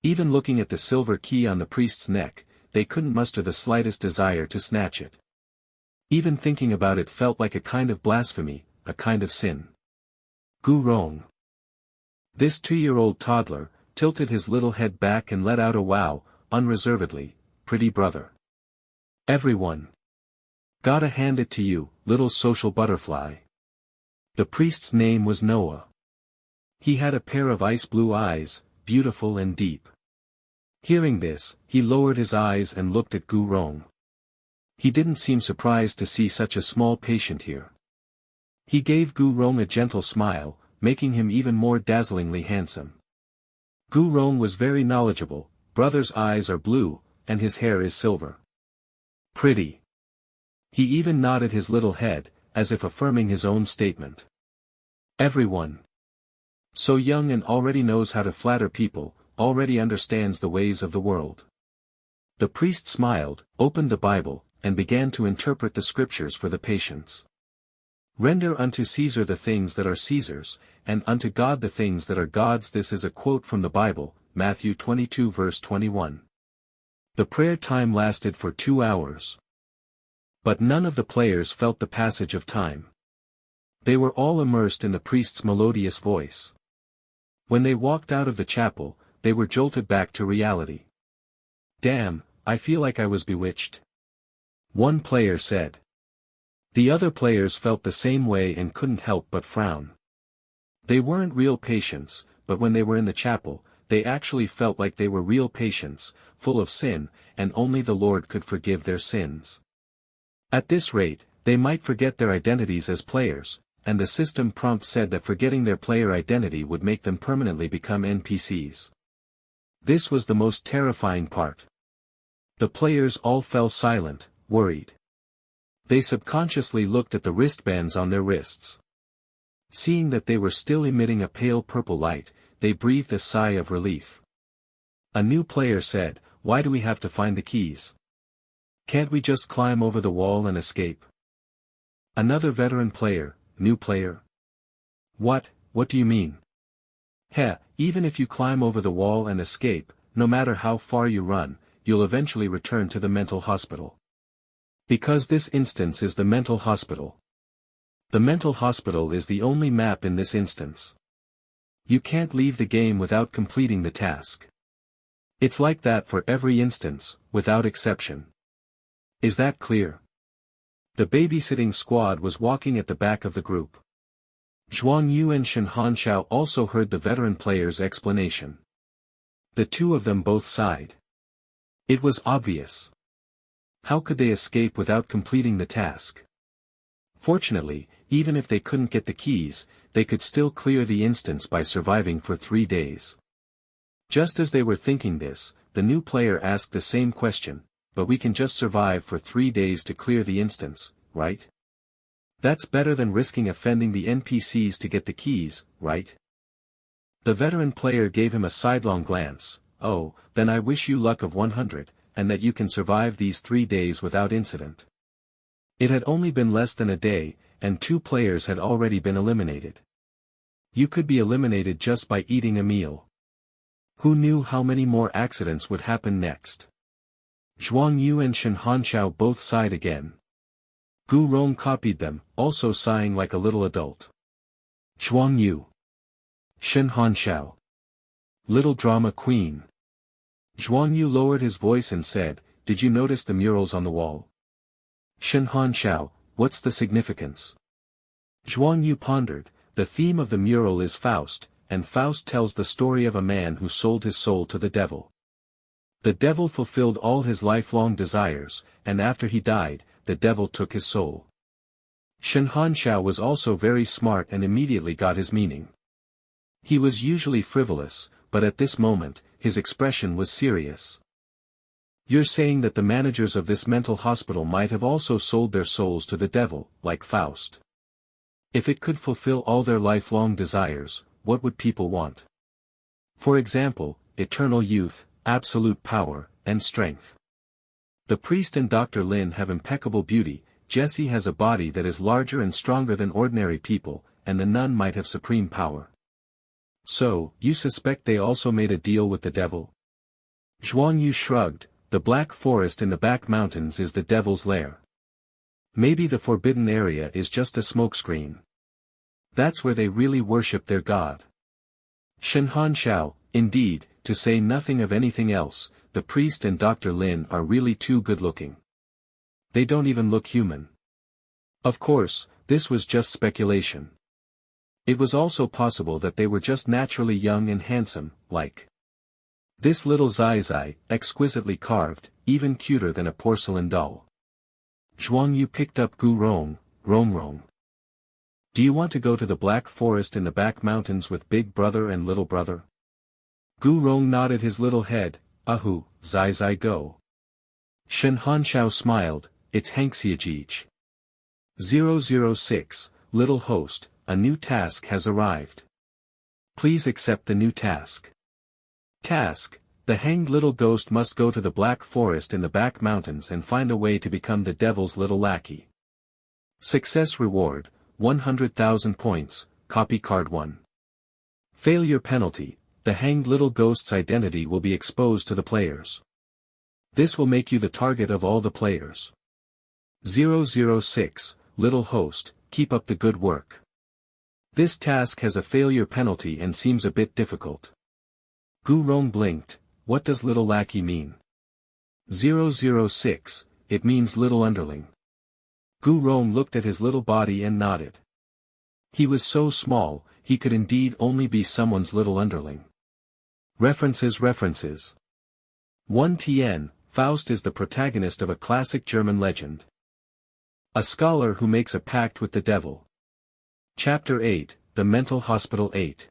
Even looking at the silver key on the priest's neck, they couldn't muster the slightest desire to snatch it. Even thinking about it felt like a kind of blasphemy, a kind of sin. Gu Rong. This 2-year-old toddler, tilted his little head back and let out a wow, unreservedly, pretty brother. Everyone. Gotta hand it to you, little social butterfly. The priest's name was Noah. He had a pair of ice blue eyes, beautiful and deep. Hearing this, he lowered his eyes and looked at Gu Rong. He didn't seem surprised to see such a small patient here. He gave Gu Rong a gentle smile, making him even more dazzlingly handsome. Gu Rong was very knowledgeable. Brother's eyes are blue, and his hair is silver. Pretty. He even nodded his little head, as if affirming his own statement. Everyone. So young and already knows how to flatter people, already understands the ways of the world. The priest smiled, opened the Bible, and began to interpret the scriptures for the patients. Render unto Caesar the things that are Caesar's, and unto God the things that are God's. This is a quote from the Bible, Matthew 22 verse 21. The prayer time lasted for 2 hours. But none of the players felt the passage of time. They were all immersed in the priest's melodious voice. When they walked out of the chapel, they were jolted back to reality. Damn, I feel like I was bewitched. One player said. The other players felt the same way and couldn't help but frown. They weren't real patients, but when they were in the chapel, they actually felt like they were real patients, full of sin, and only the Lord could forgive their sins. At this rate, they might forget their identities as players, and the system prompt said that forgetting their player identity would make them permanently become NPCs. This was the most terrifying part. The players all fell silent, worried. They subconsciously looked at the wristbands on their wrists. Seeing that they were still emitting a pale purple light, they breathed a sigh of relief. A new player said, "Why do we have to find the keys? Can't we just climb over the wall and escape?" Another veteran player, new player. What do you mean? Heh, even if you climb over the wall and escape, no matter how far you run, you'll eventually return to the mental hospital. Because this instance is the mental hospital. The mental hospital is the only map in this instance. You can't leave the game without completing the task. It's like that for every instance, without exception. Is that clear? The babysitting squad was walking at the back of the group. Zhuang Yu and Shen Hanshao also heard the veteran player's explanation. The two of them both sighed. It was obvious. How could they escape without completing the task? Fortunately, even if they couldn't get the keys, they could still clear the instance by surviving for 3 days. Just as they were thinking this, the new player asked the same question, but we can just survive for 3 days to clear the instance, right? That's better than risking offending the NPCs to get the keys, right? The veteran player gave him a sidelong glance. Oh, then I wish you luck of 100. And that you can survive these 3 days without incident. It had only been less than a day, and 2 players had already been eliminated. You could be eliminated just by eating a meal. Who knew how many more accidents would happen next? Zhuang Yu and Shen Hanshao both sighed again. Gu Rong copied them, also sighing like a little adult. Zhuang Yu. Shen Hanshao. Little drama queen. Zhuang Yu lowered his voice and said, "Did you notice the murals on the wall?" Shen Hanshao, what's the significance? Zhuang Yu pondered. The theme of the mural is Faust, and Faust tells the story of a man who sold his soul to the devil. The devil fulfilled all his lifelong desires, and after he died, the devil took his soul. Shen Hanshao was also very smart and immediately got his meaning. He was usually frivolous, but at this moment, his expression was serious. You're saying that the managers of this mental hospital might have also sold their souls to the devil, like Faust. If it could fulfill all their lifelong desires, what would people want? For example, eternal youth, absolute power, and strength. The priest and Dr. Lin have impeccable beauty, Jessie has a body that is larger and stronger than ordinary people, and the nun might have supreme power. So, you suspect they also made a deal with the devil? Zhuang Yu shrugged. The Black Forest in the back mountains is the devil's lair. Maybe the forbidden area is just a smokescreen. That's where they really worship their god. Shen Hanshao, indeed, to say nothing of anything else, the priest and Dr. Lin are really too good-looking. they don't even look human. Of course, this was just speculation. It was also possible that they were just naturally young and handsome, like this little Zai, exquisitely carved, even cuter than a porcelain doll. Zhuang Yu picked up Gu Rong. Do you want to go to the Black Forest in the back mountains with Big Brother and Little Brother? Gu Rong nodded his little head. Ahu, Zai go. Shen Hanshao smiled, it's Hanxiajij. 006, little host, a new task has arrived. Please accept the new task. Task: the hanged little ghost must go to the Black Forest in the back mountains and find a way to become the devil's little lackey. Success reward, 100,000 points, copy card 1. Failure penalty: the hanged little ghost's identity will be exposed to the players. This will make you the target of all the players. 006, little host, keep up the good work. This task has a failure penalty and seems a bit difficult. Gu Rong blinked. What does little lackey mean? 006, it means little underling. Gu Rong looked at his little body and nodded. He was so small, he could indeed only be someone's little underling. References. 1 Tien, Faust is the protagonist of a classic German legend. A scholar who makes a pact with the devil. Chapter 8, The Mental Hospital 8.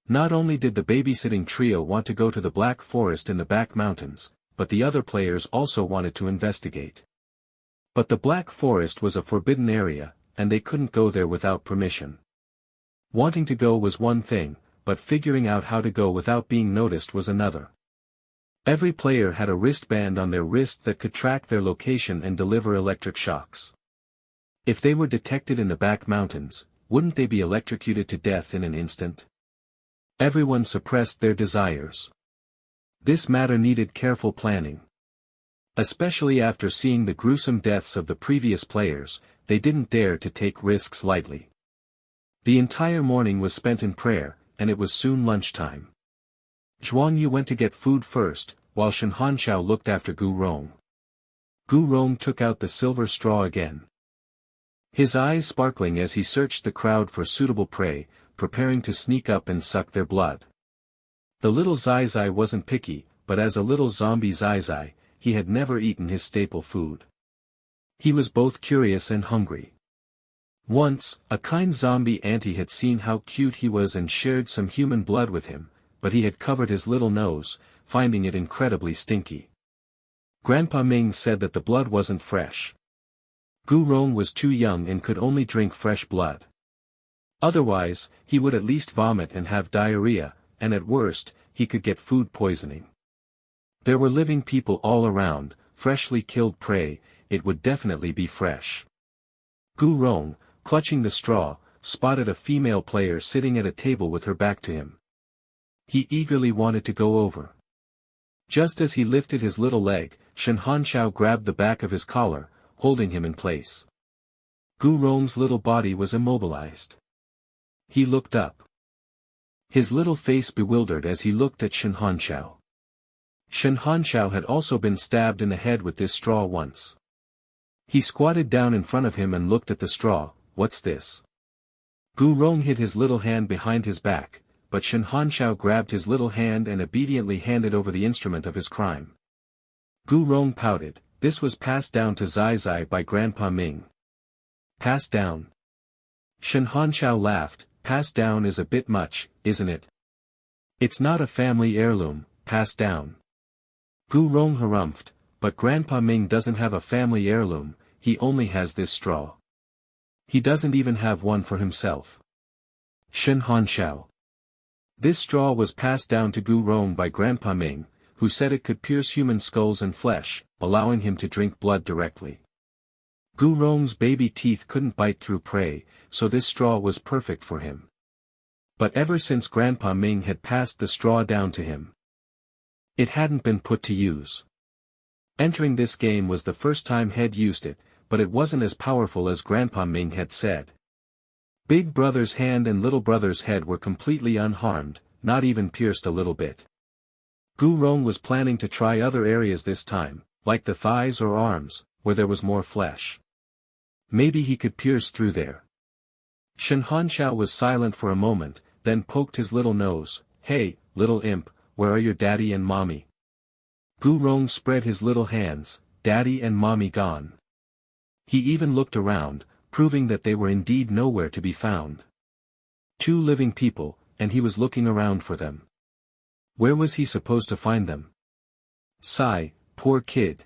Not only did the babysitting trio want to go to the Black Forest in the back mountains, but the other players also wanted to investigate. But the Black Forest was a forbidden area, and they couldn't go there without permission. Wanting to go was one thing, but figuring out how to go without being noticed was another. Every player had a wristband on their wrist that could track their location and deliver electric shocks. If they were detected in the back mountains, wouldn't they be electrocuted to death in an instant? Everyone suppressed their desires. This matter needed careful planning. Especially after seeing the gruesome deaths of the previous players, they didn't dare to take risks lightly. The entire morning was spent in prayer, and it was soon lunchtime. Zhuang Yu went to get food first, while Shen Hanshao looked after Gu Rong. Gu Rong took out the silver straw again. His eyes sparkling as he searched the crowd for suitable prey, preparing to sneak up and suck their blood. The little Zai wasn't picky, but as a little zombie Zai, he had never eaten his staple food. He was both curious and hungry. Once, a kind zombie auntie had seen how cute he was and shared some human blood with him, but he had covered his little nose, finding it incredibly stinky. Grandpa Ming said that the blood wasn't fresh. Gu Rong was too young and could only drink fresh blood. Otherwise, he would at least vomit and have diarrhea, and at worst, he could get food poisoning. There were living people all around, freshly killed prey, it would definitely be fresh. Gu Rong, clutching the straw, spotted a female player sitting at a table with her back to him. He eagerly wanted to go over. Just as he lifted his little leg, Shen Hanshao grabbed the back of his collar, holding him in place. Gu Rong's little body was immobilized. He looked up. His little face bewildered as he looked at Shen Hanshao. Shen Hanshao had also been stabbed in the head with this straw once. He squatted down in front of him and looked at the straw. What's this? Gu Rong hid his little hand behind his back, but Shen Hanshao grabbed his little hand and obediently handed over the instrument of his crime. Gu Rong pouted. This was passed down to Zai by Grandpa Ming. Passed down? Shen Hanshao laughed. Passed down is a bit much, isn't it? It's not a family heirloom, passed down. Gu Rong harumphed, but Grandpa Ming doesn't have a family heirloom, he only has this straw. He doesn't even have one for himself. Shen Hanshao. This straw was passed down to Gu Rong by Grandpa Ming, who said it could pierce human skulls and flesh, allowing him to drink blood directly. Gu Rong's baby teeth couldn't bite through prey, so this straw was perfect for him. But ever since Grandpa Ming had passed the straw down to him, it hadn't been put to use. Entering this game was the first time he'd used it, but it wasn't as powerful as Grandpa Ming had said. Big Brother's hand and Little Brother's head were completely unharmed, not even pierced a little bit. Gu Rong was planning to try other areas this time, like the thighs or arms, where there was more flesh. Maybe he could pierce through there. Shen Hanxiao was silent for a moment, then poked his little nose. Hey, little imp, where are your daddy and mommy? Gu Rong spread his little hands. Daddy and mommy gone. He even looked around, proving that they were indeed nowhere to be found. Two living people, and he was looking around for them. Where was he supposed to find them? Sigh, poor kid.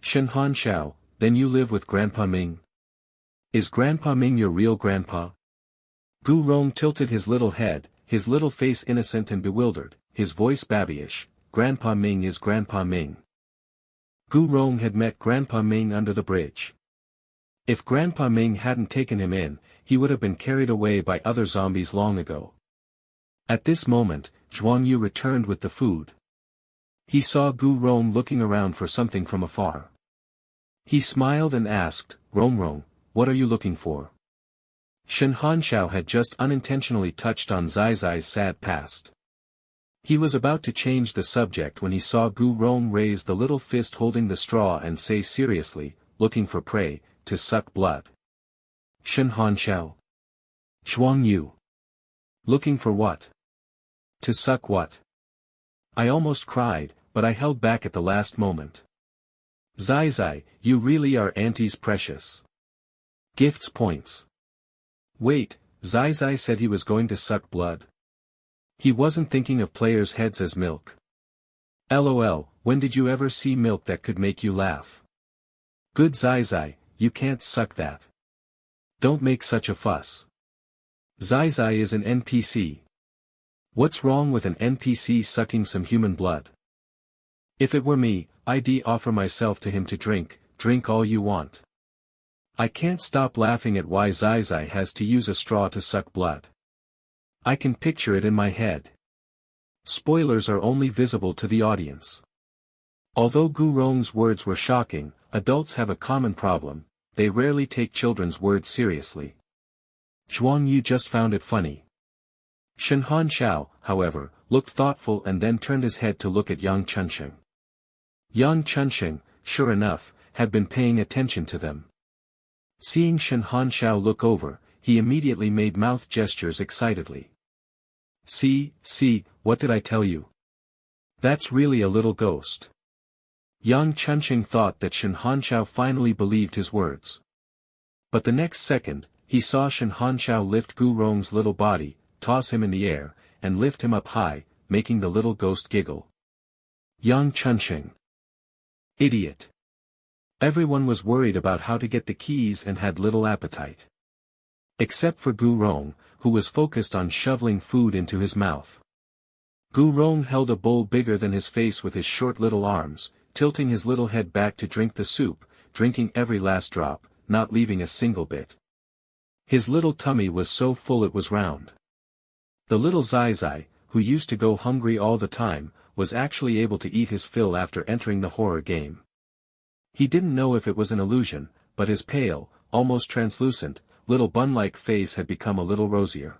Shen Hanxiao, then you live with Grandpa Ming? Is Grandpa Ming your real grandpa? Gu Rong tilted his little head, his little face innocent and bewildered, his voice babyish. Grandpa Ming is Grandpa Ming. Gu Rong had met Grandpa Ming under the bridge. If Grandpa Ming hadn't taken him in, he would have been carried away by other zombies long ago. At this moment, Zhuang Yu returned with the food. He saw Gu Rong looking around for something from afar. He smiled and asked, Rong, what are you looking for? Shen Hanxiao had just unintentionally touched on Zai Zai's sad past. He was about to change the subject when he saw Gu Rong raise the little fist holding the straw and say seriously, looking for prey, to suck blood. Shen Hanxiao. Zhuang Yu. Looking for what? To suck what? I almost cried, but I held back at the last moment. Zai Zai, you really are Auntie's precious. Gifts points. Wait, Zai Zai said he was going to suck blood. He wasn't thinking of players' heads as milk. LOL, when did you ever see milk that could make you laugh? Good Zai Zai, you can't suck that. Don't make such a fuss. Zai Zai is an NPC. What's wrong with an NPC sucking some human blood? If it were me, I'd offer myself to him to drink all you want. I can't stop laughing at why Zai Zai has to use a straw to suck blood. I can picture it in my head. Spoilers are only visible to the audience. Although Gu Rong's words were shocking, adults have a common problem, they rarely take children's words seriously. Zhuang Yu just found it funny. Shen Hanxiao, however, looked thoughtful and then turned his head to look at Yang Chunxing. Yang Chunxing, sure enough, had been paying attention to them. Seeing Shen Hanxiao look over, he immediately made mouth gestures excitedly. See, what did I tell you? That's really a little ghost. Yang Chunxing thought that Shen Hanxiao finally believed his words. But the next second, he saw Shen Hanxiao lift Gu Rong's little body, toss him in the air, and lift him up high, making the little ghost giggle. Yang Chunxing. Idiot. Everyone was worried about how to get the keys and had little appetite. Except for Gu Rong, who was focused on shoveling food into his mouth. Gu Rong held a bowl bigger than his face with his short little arms, tilting his little head back to drink the soup, drinking every last drop, not leaving a single bit. His little tummy was so full it was round. The little Zai Zai, who used to go hungry all the time, was actually able to eat his fill after entering the horror game. He didn't know if it was an illusion, but his pale, almost translucent, little bun-like face had become a little rosier.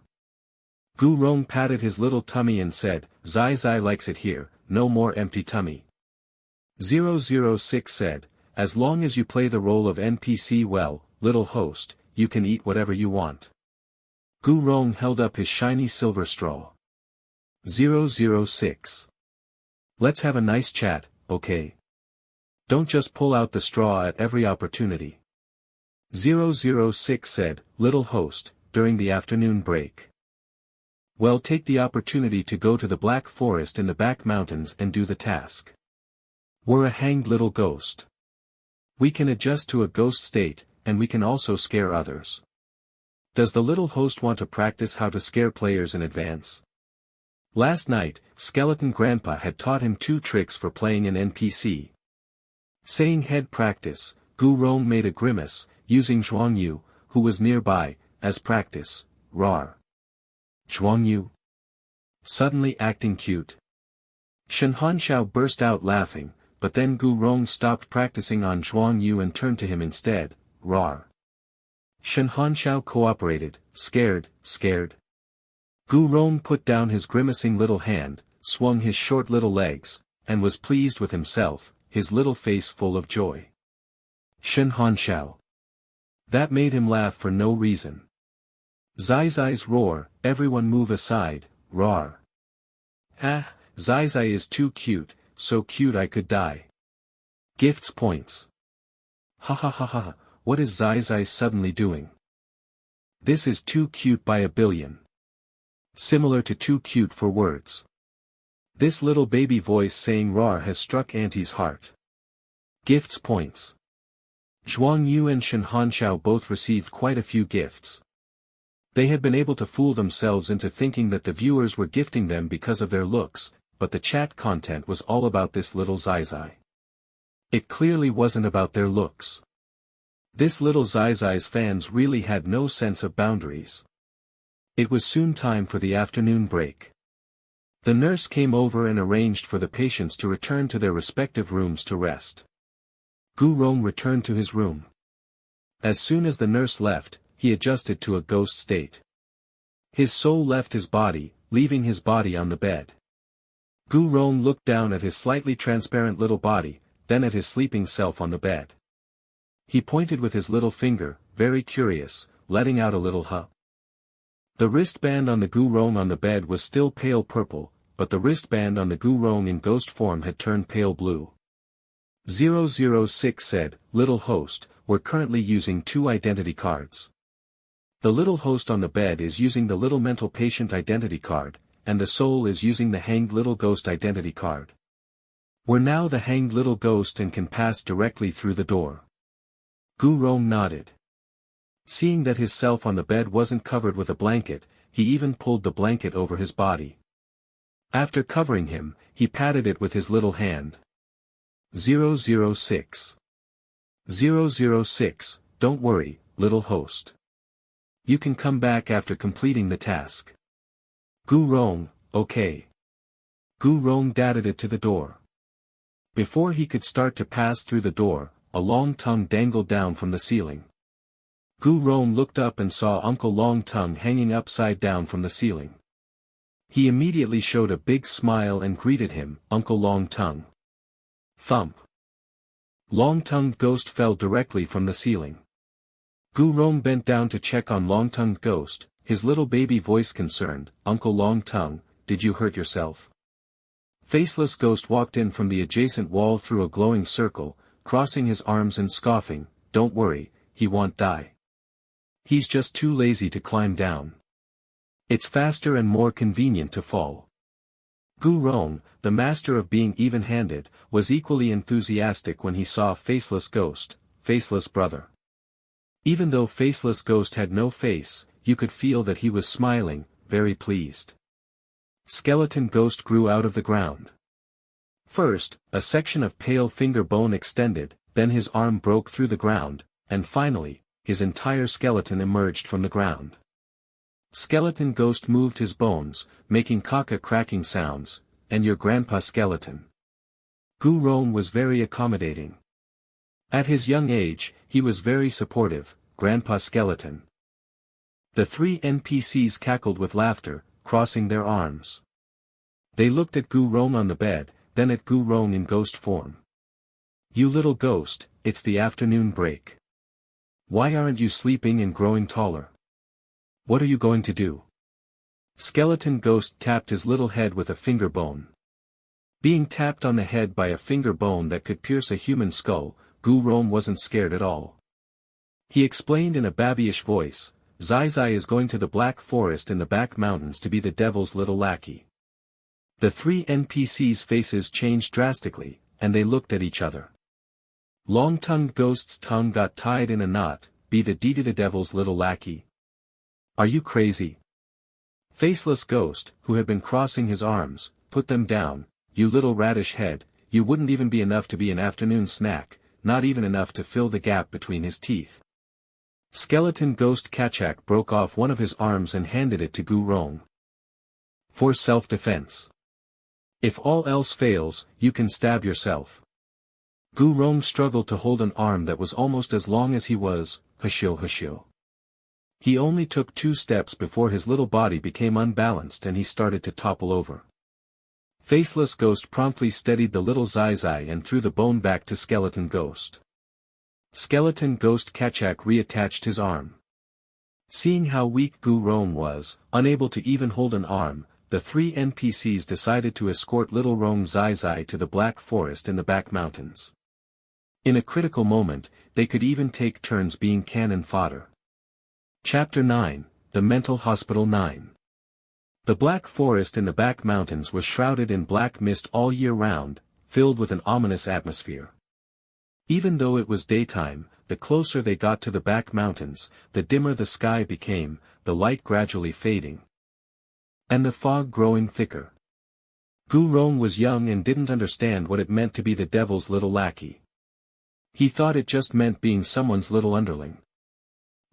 Gu Rong patted his little tummy and said, Zai Zai likes it here, no more empty tummy. 006 said, as long as you play the role of NPC well, little host, you can eat whatever you want. Gu Rong held up his shiny silver straw. 006. Let's have a nice chat, okay? Don't just pull out the straw at every opportunity. 006 said, little host, during the afternoon break. Well, take the opportunity to go to the Black Forest in the back mountains and do the task. We're a hanged little ghost. We can adjust to a ghost state, and we can also scare others. Does the little host want to practice how to scare players in advance? Last night, Skeleton Grandpa had taught him 2 tricks for playing an NPC. Saying head practice, Gu Rong made a grimace, using Zhuang Yu, who was nearby, as practice. Rawr. Zhuang Yu. Suddenly acting cute. Shen Hanxiao burst out laughing, but then Gu Rong stopped practicing on Zhuang Yu and turned to him instead. Rawr. Shen Hanxiao cooperated, scared. Gu Rong put down his grimacing little hand, swung his short little legs, and was pleased with himself, his little face full of joy. Shen Hanshao. That made him laugh for no reason. Zai Zai's roar, everyone move aside, roar. Ah, Zai Zai is too cute, so cute I could die. Gifts points. Ha ha ha ha, what is Zai Zai suddenly doing? This is too cute by a billion. Similar to too cute for words. This little baby voice saying roar has struck Auntie's heart. Gifts points. Zhuang Yu and Shen Hanshao both received quite a few gifts. They had been able to fool themselves into thinking that the viewers were gifting them because of their looks, but the chat content was all about this little Zai Zai. It clearly wasn't about their looks. This little Zai Zai's fans really had no sense of boundaries. It was soon time for the afternoon break. The nurse came over and arranged for the patients to return to their respective rooms to rest. Gu Rong returned to his room. As soon as the nurse left, he adjusted to a ghost state. His soul left his body, leaving his body on the bed. Gu Rong looked down at his slightly transparent little body, then at his sleeping self on the bed. He pointed with his little finger, very curious, letting out a little huh. The wristband on the Gu Rong on the bed was still pale purple, but the wristband on the Gu Rong in ghost form had turned pale blue. 006 said, "Little host, we're currently using 2 identity cards. The little host on the bed is using the little mental patient identity card, and the soul is using the hanged little ghost identity card. We're now the hanged little ghost and can pass directly through the door." Gu Rong nodded. Seeing that his self on the bed wasn't covered with a blanket, he even pulled the blanket over his body. After covering him, he patted it with his little hand. 006. 006, don't worry, little host. You can come back after completing the task. Gu Rong, okay. Gu Rong dadded it to the door. Before he could start to pass through the door, a long tongue dangled down from the ceiling. Gu Rong looked up and saw Uncle Long Tongue hanging upside down from the ceiling. He immediately showed a big smile and greeted him, "Uncle Long Tongue." Thump. Long-tongued ghost fell directly from the ceiling. Gu Rong bent down to check on long-tongued ghost, his little baby voice concerned, "Uncle Long Tongue, did you hurt yourself?" Faceless ghost walked in from the adjacent wall through a glowing circle, crossing his arms and scoffing, "Don't worry, he won't die. He's just too lazy to climb down. It's faster and more convenient to fall." Gu Rong, the master of being even-handed, was equally enthusiastic when he saw Faceless Ghost, Faceless Brother. Even though Faceless Ghost had no face, you could feel that he was smiling, very pleased. Skeleton Ghost grew out of the ground. First, a section of pale finger bone extended, then his arm broke through the ground, and finally, his entire skeleton emerged from the ground. Skeleton Ghost moved his bones, making cracking sounds, "And your grandpa skeleton." Gu Rong was very accommodating. At his young age, he was very supportive, "Grandpa skeleton." The 3 NPCs cackled with laughter, crossing their arms. They looked at Gu Rong on the bed, then at Gu Rong in ghost form. "You little ghost, it's the afternoon break. Why aren't you sleeping and growing taller? What are you going to do?" Skeleton Ghost tapped his little head with a finger bone. Being tapped on the head by a finger bone that could pierce a human skull, Gu Rong wasn't scared at all. He explained in a babyish voice, "Zai Zai is going to the Black Forest in the back mountains to be the devil's little lackey." The 3 NPCs' faces changed drastically, and they looked at each other. Long-tongued Ghost's tongue got tied in a knot, "Be the devil's little lackey? Are you crazy?" Faceless Ghost, who had been crossing his arms, put them down, "You little radish head, you wouldn't even be enough to be an afternoon snack, not even enough to fill the gap between his teeth." Skeleton Ghost Kachak broke off one of his arms and handed it to Gu Rong. "For self-defense. If all else fails, you can stab yourself." Gu Rong struggled to hold an arm that was almost as long as he was, hushio. He only took 2 steps before his little body became unbalanced and he started to topple over. Faceless Ghost promptly steadied the little Zai Zai and threw the bone back to Skeleton Ghost. Skeleton Ghost Kachak reattached his arm. Seeing how weak Gu Rong was, unable to even hold an arm, the three NPCs decided to escort little Rong Zai Zai to the Black Forest in the back mountains. In a critical moment, they could even take turns being cannon fodder. Chapter 9, The Mental Hospital 9. The Black Forest in the back mountains was shrouded in black mist all year round, filled with an ominous atmosphere. Even though it was daytime, the closer they got to the back mountains, the dimmer the sky became, the light gradually fading, and the fog growing thicker. Gu Rong was young and didn't understand what it meant to be the devil's little lackey. He thought it just meant being someone's little underling.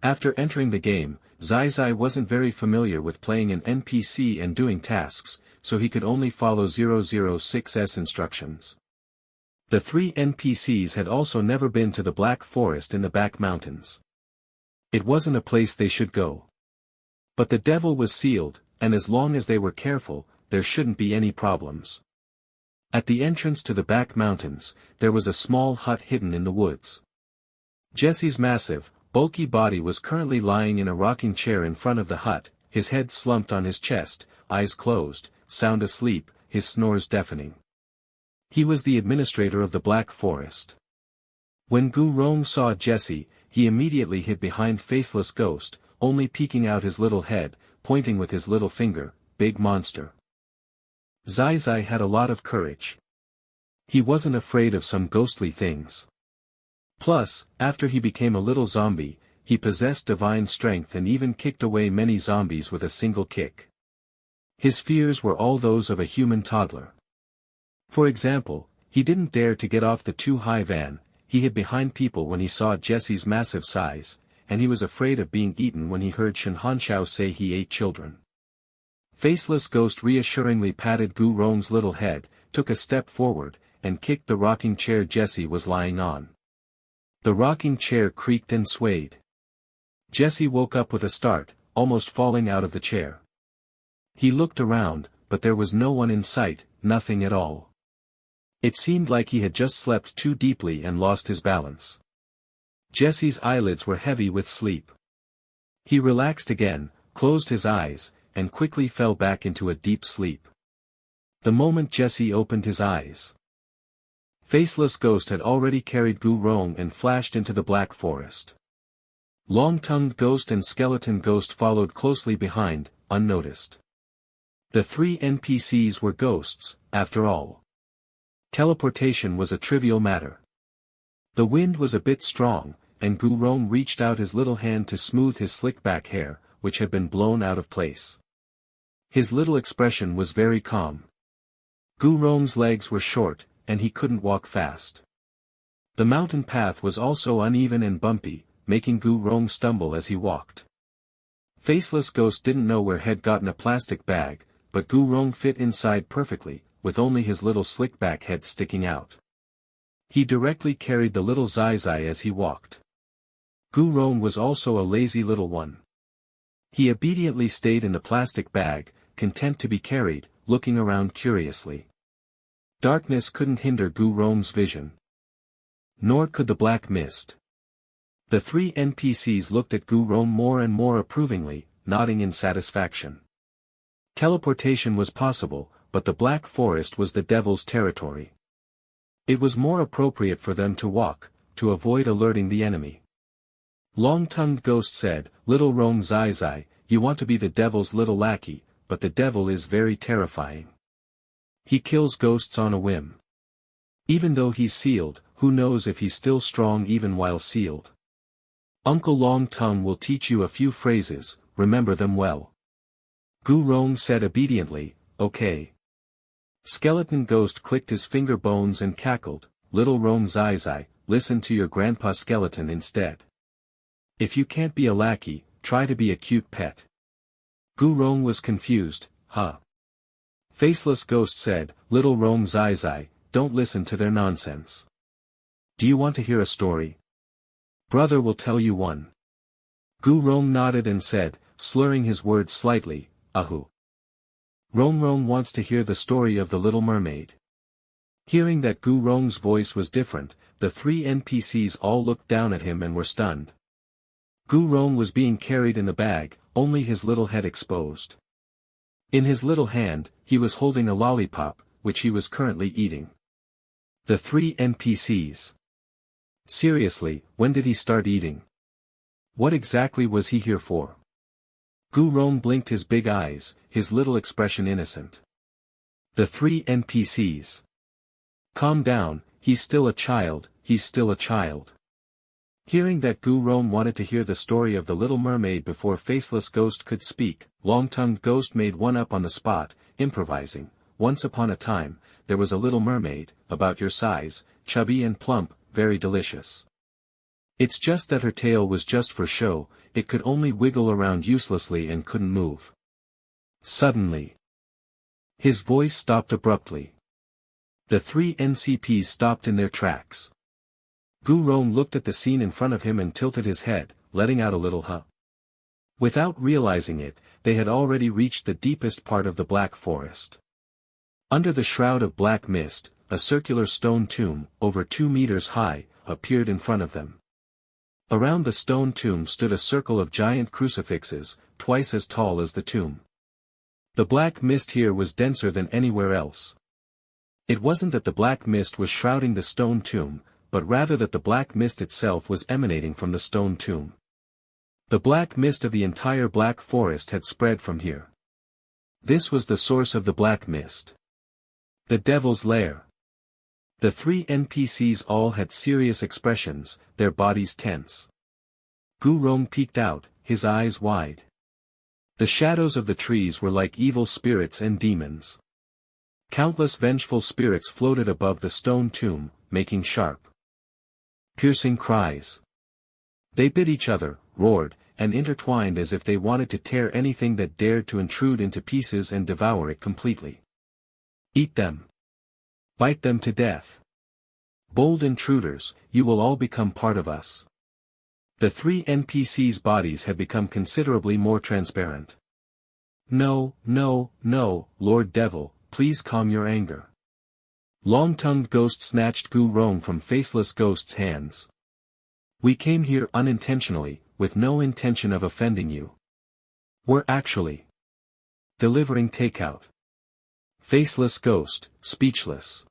After entering the game, Zai Zai wasn't very familiar with playing an NPC and doing tasks, so he could only follow 006's instructions. The three NPCs had also never been to the Black Forest in the back mountains. It wasn't a place they should go. But the devil was sealed, and as long as they were careful, there shouldn't be any problems. At the entrance to the back mountains, there was a small hut hidden in the woods. Jesse's massive, bulky body was currently lying in a rocking chair in front of the hut, his head slumped on his chest, eyes closed, sound asleep, his snores deafening. He was the administrator of the Black Forest. When Gu Rong saw Jesse, he immediately hid behind Faceless Ghost, only peeking out his little head, pointing with his little finger, "Big monster." Zai Zai had a lot of courage. He wasn't afraid of some ghostly things. Plus, after he became a little zombie, he possessed divine strength and even kicked away many zombies with a single kick. His fears were all those of a human toddler. For example, he didn't dare to get off the too-high van, he hid behind people when he saw Jesse's massive size, and he was afraid of being eaten when he heard Shen Hanshao say he ate children. Faceless Ghost reassuringly patted Gu Rong's little head, took a step forward, and kicked the rocking chair Jesse was lying on. The rocking chair creaked and swayed. Jesse woke up with a start, almost falling out of the chair. He looked around, but there was no one in sight, nothing at all. It seemed like he had just slept too deeply and lost his balance. Jesse's eyelids were heavy with sleep. He relaxed again, closed his eyes, and quickly fell back into a deep sleep. The moment Jesse opened his eyes, Faceless Ghost had already carried Gu Rong and flashed into the Black Forest. Long-tongued Ghost and Skeleton Ghost followed closely behind, unnoticed. The three NPCs were ghosts, after all. Teleportation was a trivial matter. The wind was a bit strong, and Gu Rong reached out his little hand to smooth his slick-back hair, which had been blown out of place. His little expression was very calm. Gu Rong's legs were short, and he couldn't walk fast. The mountain path was also uneven and bumpy, making Gu Rong stumble as he walked. Faceless Ghost didn't know where he'd gotten a plastic bag, but Gu Rong fit inside perfectly, with only his little slick-back head sticking out. He directly carried the little Zai Zai as he walked. Gu Rong was also a lazy little one. He obediently stayed in the plastic bag, content to be carried, looking around curiously. Darkness couldn't hinder Gu Rong's vision. Nor could the black mist. The three NPCs looked at Gu Rong more and more approvingly, nodding in satisfaction. Teleportation was possible, but the Black Forest was the devil's territory. It was more appropriate for them to walk, to avoid alerting the enemy. Long-tongued Ghost said, "Little Rong Zai Zai, you want to be the devil's little lackey, but the devil is very terrifying. He kills ghosts on a whim. Even though he's sealed, who knows if he's still strong even while sealed. Uncle Long Tongue will teach you a few phrases, remember them well." Gu Rong said obediently, "Okay." Skeleton Ghost clicked his finger bones and cackled, "Little Rong Zai Zai, listen to your grandpa Skeleton instead. If you can't be a lackey, try to be a cute pet." Gu Rong was confused, "Huh?" Faceless Ghost said, "Little Rong Zai Zai, don't listen to their nonsense. Do you want to hear a story? Brother will tell you one." Gu Rong nodded and said, slurring his words slightly, "Ahu." Rong Rong wants to hear the story of the Little Mermaid. Hearing that Gu Rong's voice was different, the three NPCs all looked down at him and were stunned. Gu Rong was being carried in the bag, only his little head exposed. In his little hand, he was holding a lollipop, which he was currently eating. The three NPCs. Seriously, when did he start eating? What exactly was he here for? Gu Rong blinked his big eyes, his little expression innocent. The three NPCs. Calm down, he's still a child, he's still a child. Hearing that Gu Rong wanted to hear the story of the Little Mermaid before Faceless Ghost could speak, Long-Tongued Ghost made one up on the spot, improvising. Once upon a time, there was a little mermaid, about your size, chubby and plump, very delicious. It's just that her tail was just for show, it could only wiggle around uselessly and couldn't move. Suddenly, his voice stopped abruptly. The three NCPs stopped in their tracks. Gu Rong looked at the scene in front of him and tilted his head, letting out a little huh. Without realizing it, they had already reached the deepest part of the Black Forest. Under the shroud of black mist, a circular stone tomb, over 2 meters high, appeared in front of them. Around the stone tomb stood a circle of giant crucifixes, twice as tall as the tomb. The black mist here was denser than anywhere else. It wasn't that the black mist was shrouding the stone tomb, but rather that the black mist itself was emanating from the stone tomb. The black mist of the entire Black Forest had spread from here. This was the source of the black mist. The Devil's Lair. The three NPCs all had serious expressions, their bodies tense. Gu Rong peeked out, his eyes wide. The shadows of the trees were like evil spirits and demons. Countless vengeful spirits floated above the stone tomb, making sharp, piercing cries. They bit each other, roared, and intertwined as if they wanted to tear anything that dared to intrude into pieces and devour it completely. Eat them. Bite them to death. Bold intruders, you will all become part of us. The three NPCs' bodies had become considerably more transparent. No, no, no, Lord Devil, please calm your anger. Long-Tongued Ghost snatched Gu Rong from Faceless Ghost's hands. We came here unintentionally, with no intention of offending you. We're actually delivering takeout. Faceless Ghost, speechless.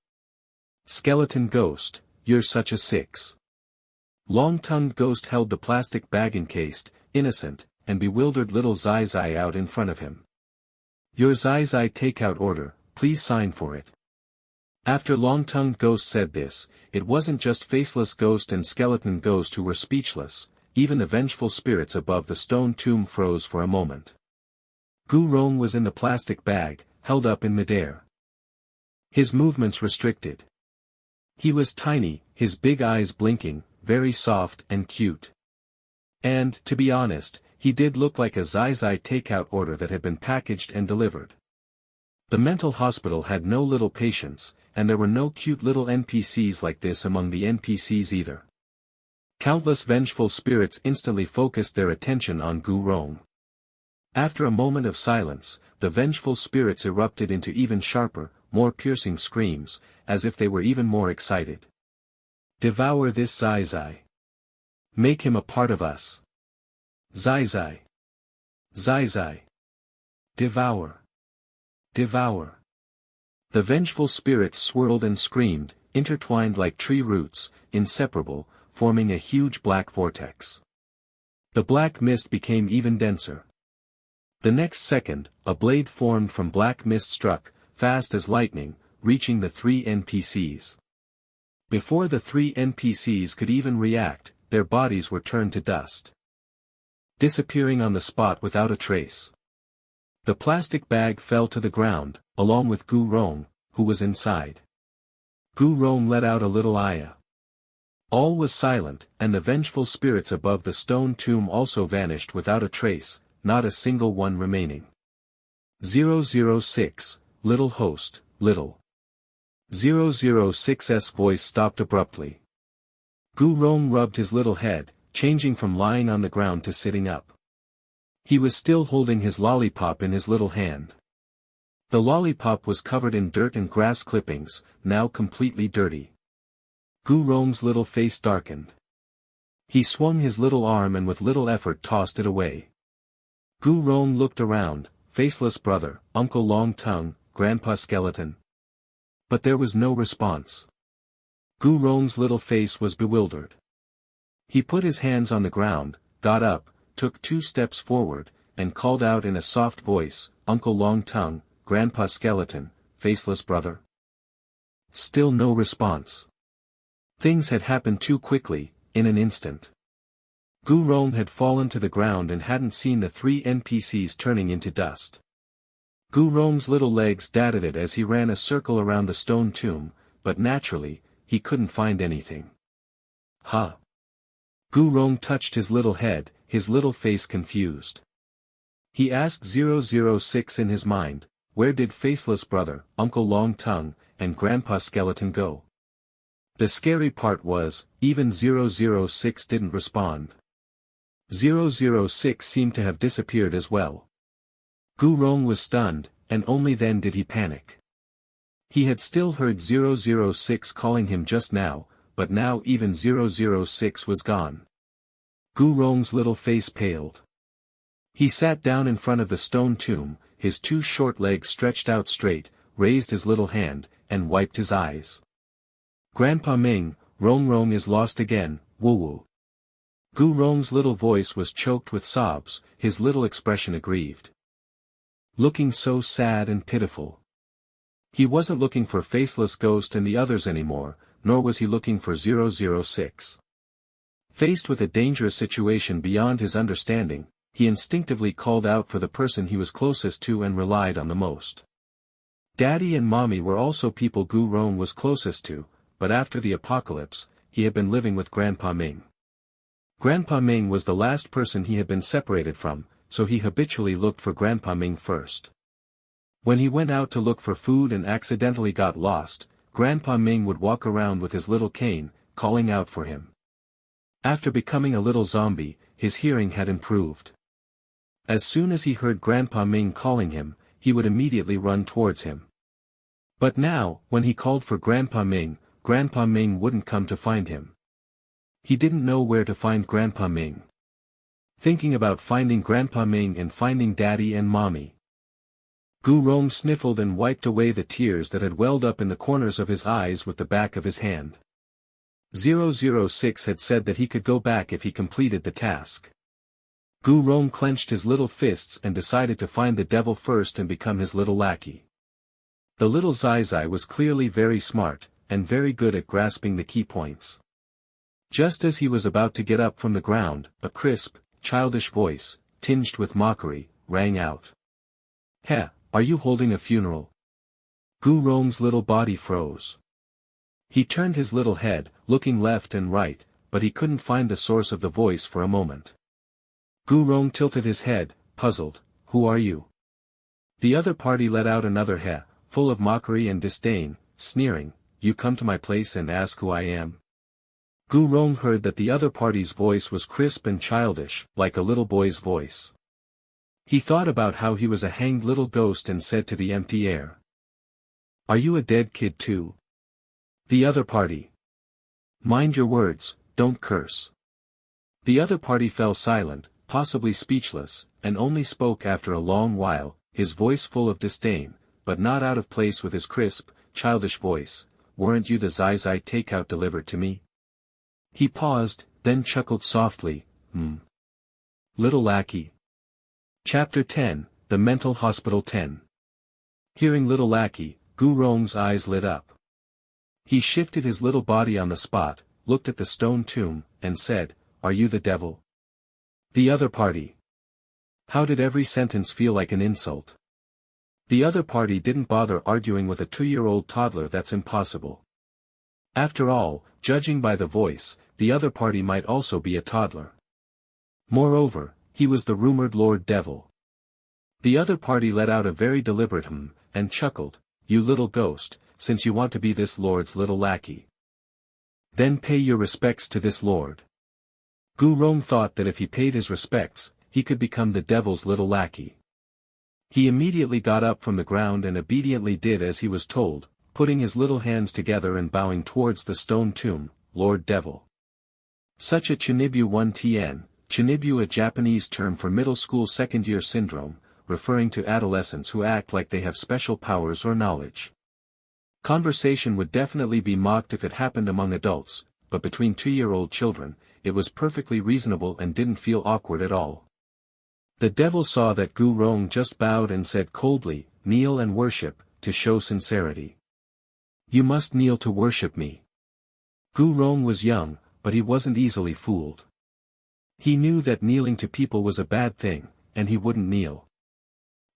Skeleton Ghost, you're such a six. Long-Tongued Ghost held the plastic bag encased, innocent, and bewildered little Zai Zai out in front of him. Your Zai Zai takeout order, please sign for it. After Long-Tongued Ghost said this, it wasn't just Faceless Ghost and Skeleton Ghost who were speechless, even the vengeful spirits above the stone tomb froze for a moment. Gu Rong was in the plastic bag, held up in midair. His movements restricted. He was tiny, his big eyes blinking, very soft and cute. And, to be honest, he did look like a Zai Zai takeout order that had been packaged and delivered. The mental hospital had no little patience, and there were no cute little NPCs like this among the NPCs either. Countless vengeful spirits instantly focused their attention on Gu Rong. After a moment of silence, the vengeful spirits erupted into even sharper, more piercing screams, as if they were even more excited. Devour this Zai Zai. Make him a part of us. Zai Zai. Zai Zai. Devour. Devour. The vengeful spirits swirled and screamed, intertwined like tree roots, inseparable, forming a huge black vortex. The black mist became even denser. The next second, a blade formed from black mist struck, fast as lightning, reaching the three NPCs. Before the three NPCs could even react, their bodies were turned to dust, disappearing on the spot without a trace. The plastic bag fell to the ground, along with Gu Rong, who was inside. Gu Rong let out a little ayah. All was silent, and the vengeful spirits above the stone tomb also vanished without a trace, not a single one remaining. 006, little host, little. 006's voice stopped abruptly. Gu Rong rubbed his little head, changing from lying on the ground to sitting up. He was still holding his lollipop in his little hand. The lollipop was covered in dirt and grass clippings, now completely dirty. Gu Rong's little face darkened. He swung his little arm and with little effort tossed it away. Gu Rong looked around, faceless brother, Uncle Long Tongue, Grandpa Skeleton. But there was no response. Gu Rong's little face was bewildered. He put his hands on the ground, got up, took 2 steps forward, and called out in a soft voice, Uncle Long Tongue, Grandpa Skeleton, faceless brother. Still no response. Things had happened too quickly, in an instant. Gu Rong had fallen to the ground and hadn't seen the 3 NPCs turning into dust. Gu Rong's little legs darted it as he ran a circle around the stone tomb, but naturally, he couldn't find anything. Huh? Gu Rong touched his little head, his little face confused. He asked 006 in his mind, where did faceless brother, Uncle Long Tongue, and Grandpa Skeleton go? The scary part was, even 006 didn't respond. 006 seemed to have disappeared as well. Gu Rong was stunned, and only then did he panic. He had still heard 006 calling him just now, but now even 006 was gone. Gu Rong's little face paled. He sat down in front of the stone tomb, his 2 short legs stretched out straight, raised his little hand, and wiped his eyes. Grandpa Ming, Rong is lost again, woo-woo. Gu Rong's little voice was choked with sobs, his little expression aggrieved. Looking so sad and pitiful. He wasn't looking for Faceless Ghost and the others anymore, nor was he looking for 006. Faced with a dangerous situation beyond his understanding, he instinctively called out for the person he was closest to and relied on the most. Daddy and Mommy were also people Gu Rong was closest to, but after the apocalypse, he had been living with Grandpa Ming. Grandpa Ming was the last person he had been separated from, so he habitually looked for Grandpa Ming first. When he went out to look for food and accidentally got lost, Grandpa Ming would walk around with his little cane, calling out for him. After becoming a little zombie, his hearing had improved. As soon as he heard Grandpa Ming calling him, he would immediately run towards him. But now, when he called for Grandpa Ming wouldn't come to find him. He didn't know where to find Grandpa Ming. Thinking about finding Grandpa Ming and finding Daddy and Mommy. Gu Rong sniffled and wiped away the tears that had welled up in the corners of his eyes with the back of his hand. 006 had said that he could go back if he completed the task. Gu Rong clenched his little fists and decided to find the devil first and become his little lackey. The little Zai was clearly very smart, and very good at grasping the key points. Just as he was about to get up from the ground, a crisp, childish voice, tinged with mockery, rang out. Heh, are you holding a funeral? Gu Rong's little body froze. He turned his little head, looking left and right, but he couldn't find the source of the voice for a moment. Gu Rong tilted his head, puzzled. Who are you? The other party let out another heh, full of mockery and disdain, sneering. You come to my place and ask who I am? Gu Rong heard that the other party's voice was crisp and childish, like a little boy's voice. He thought about how he was a hanged little ghost and said to the empty air. Are you a dead kid too? The other party. Mind your words, don't curse. The other party fell silent, possibly speechless, and only spoke after a long while, his voice full of disdain, but not out of place with his crisp, childish voice. Weren't you the Zai takeout delivered to me? He paused, then chuckled softly, Little lackey. Chapter 10, The Mental Hospital 10. Hearing little lackey, Gu Rong's eyes lit up. He shifted his little body on the spot, looked at the stone tomb, and said, Are you the devil? The other party. How did every sentence feel like an insult? The other party didn't bother arguing with a 2-year-old toddler. That's impossible. After all, judging by the voice, the other party might also be a toddler. Moreover, he was the rumored Lord Devil. The other party let out a very deliberate and chuckled, You little ghost, since you want to be this lord's little lackey. Then pay your respects to this lord. Gu Rong thought that if he paid his respects, he could become the devil's little lackey. He immediately got up from the ground and obediently did as he was told, putting his little hands together and bowing towards the stone tomb. Lord Devil. Such a Chinibu 1TN, Chinibu, a Japanese term for middle school second-year syndrome, referring to adolescents who act like they have special powers or knowledge. Conversation would definitely be mocked if it happened among adults, but between 2-year-old children, it was perfectly reasonable and didn't feel awkward at all. The devil saw that Gu Rong just bowed and said coldly, "Kneel and worship," to show sincerity. "You must kneel to worship me." Gu Rong was young, but he wasn't easily fooled. He knew that kneeling to people was a bad thing, and he wouldn't kneel.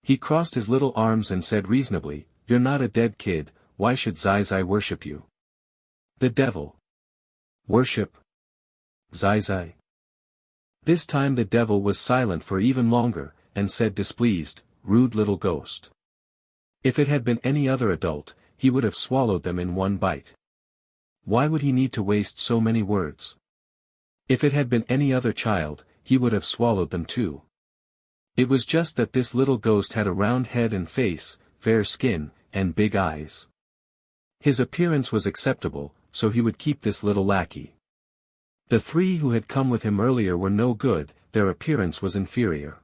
He crossed his little arms and said reasonably, "You're not a dead kid, why should Zai Zai worship you?" The devil. Worship? Zai Zai? This time the devil was silent for even longer, and said displeased, "Rude little ghost." If it had been any other adult, he would have swallowed them in one bite. Why would he need to waste so many words? If it had been any other child, he would have swallowed them too. It was just that this little ghost had a round head and face, fair skin, and big eyes. His appearance was acceptable, so he would keep this little lackey. The 3 who had come with him earlier were no good, their appearance was inferior.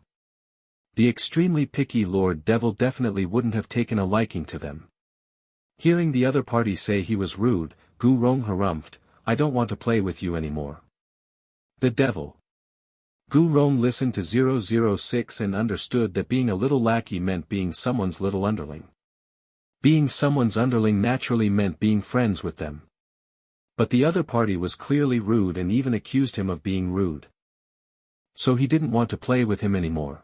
The extremely picky Lord Devil definitely wouldn't have taken a liking to them. Hearing the other party say he was rude, Gu Rong harumphed, "I don't want to play with you anymore." The devil. Gu Rong listened to 006 and understood that being a little lackey meant being someone's little underling. Being someone's underling naturally meant being friends with them. But the other party was clearly rude and even accused him of being rude. So he didn't want to play with him anymore.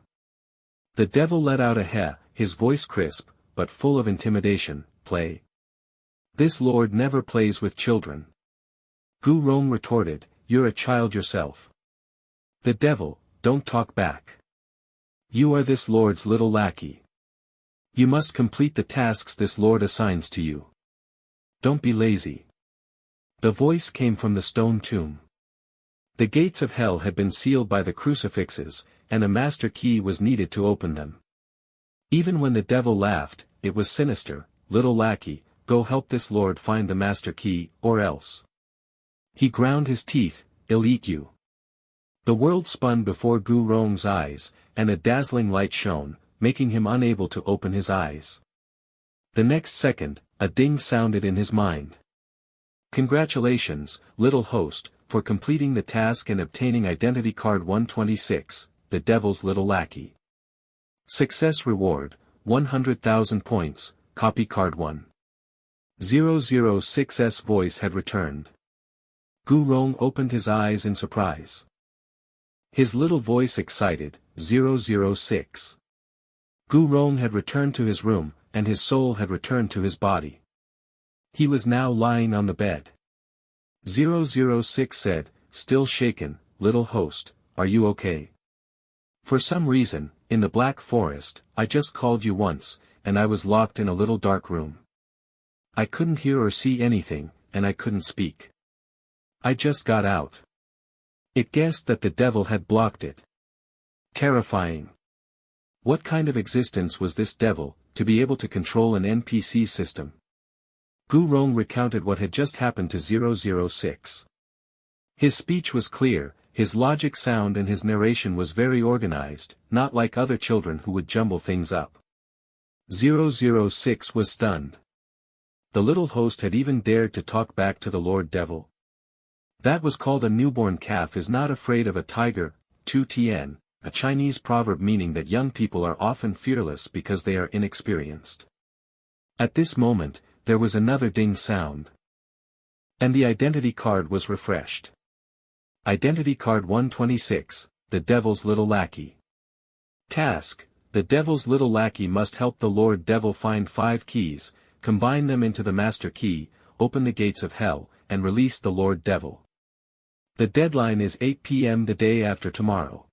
The devil let out a heh, his voice crisp, but full of intimidation, "Play? This lord never plays with children." Gu Rong retorted, "You're a child yourself." The devil, "Don't talk back. You are this lord's little lackey. You must complete the tasks this lord assigns to you. Don't be lazy." The voice came from the stone tomb. The gates of hell had been sealed by the crucifixes, and a master key was needed to open them. Even when the devil laughed, it was sinister, "Little lackey, go help this lord find the master key, or else." He ground his teeth, "I'll eat you." The world spun before Gu Rong's eyes, and a dazzling light shone, making him unable to open his eyes. The next second, a ding sounded in his mind. "Congratulations, little host, for completing the task and obtaining identity card 126, the devil's little lackey. Success reward, 100,000 points, copy card 1. 006's voice had returned. Gu Rong opened his eyes in surprise. His little voice excited, 006. Gu Rong had returned to his room, and his soul had returned to his body. He was now lying on the bed. 006 said, still shaken, "Little host, are you okay? For some reason, in the Black Forest, I just called you once, and I was locked in a little dark room. I couldn't hear or see anything, and I couldn't speak. I just got out." It guessed that the devil had blocked it. Terrifying. What kind of existence was this devil, to be able to control an NPC system? Gu Rong recounted what had just happened to 006. His speech was clear, his logic sound, and his narration was very organized, not like other children who would jumble things up. 006 was stunned. The little host had even dared to talk back to the Lord Devil. That was called a newborn calf is not afraid of a tiger, 2TN, a Chinese proverb meaning that young people are often fearless because they are inexperienced. At this moment, there was another ding sound. And the identity card was refreshed. Identity card 126, the devil's little lackey. Task, the devil's little lackey must help the Lord Devil find 5 keys, combine them into the master key, open the gates of hell, and release the Lord Devil. The deadline is 8 p.m. the day after tomorrow.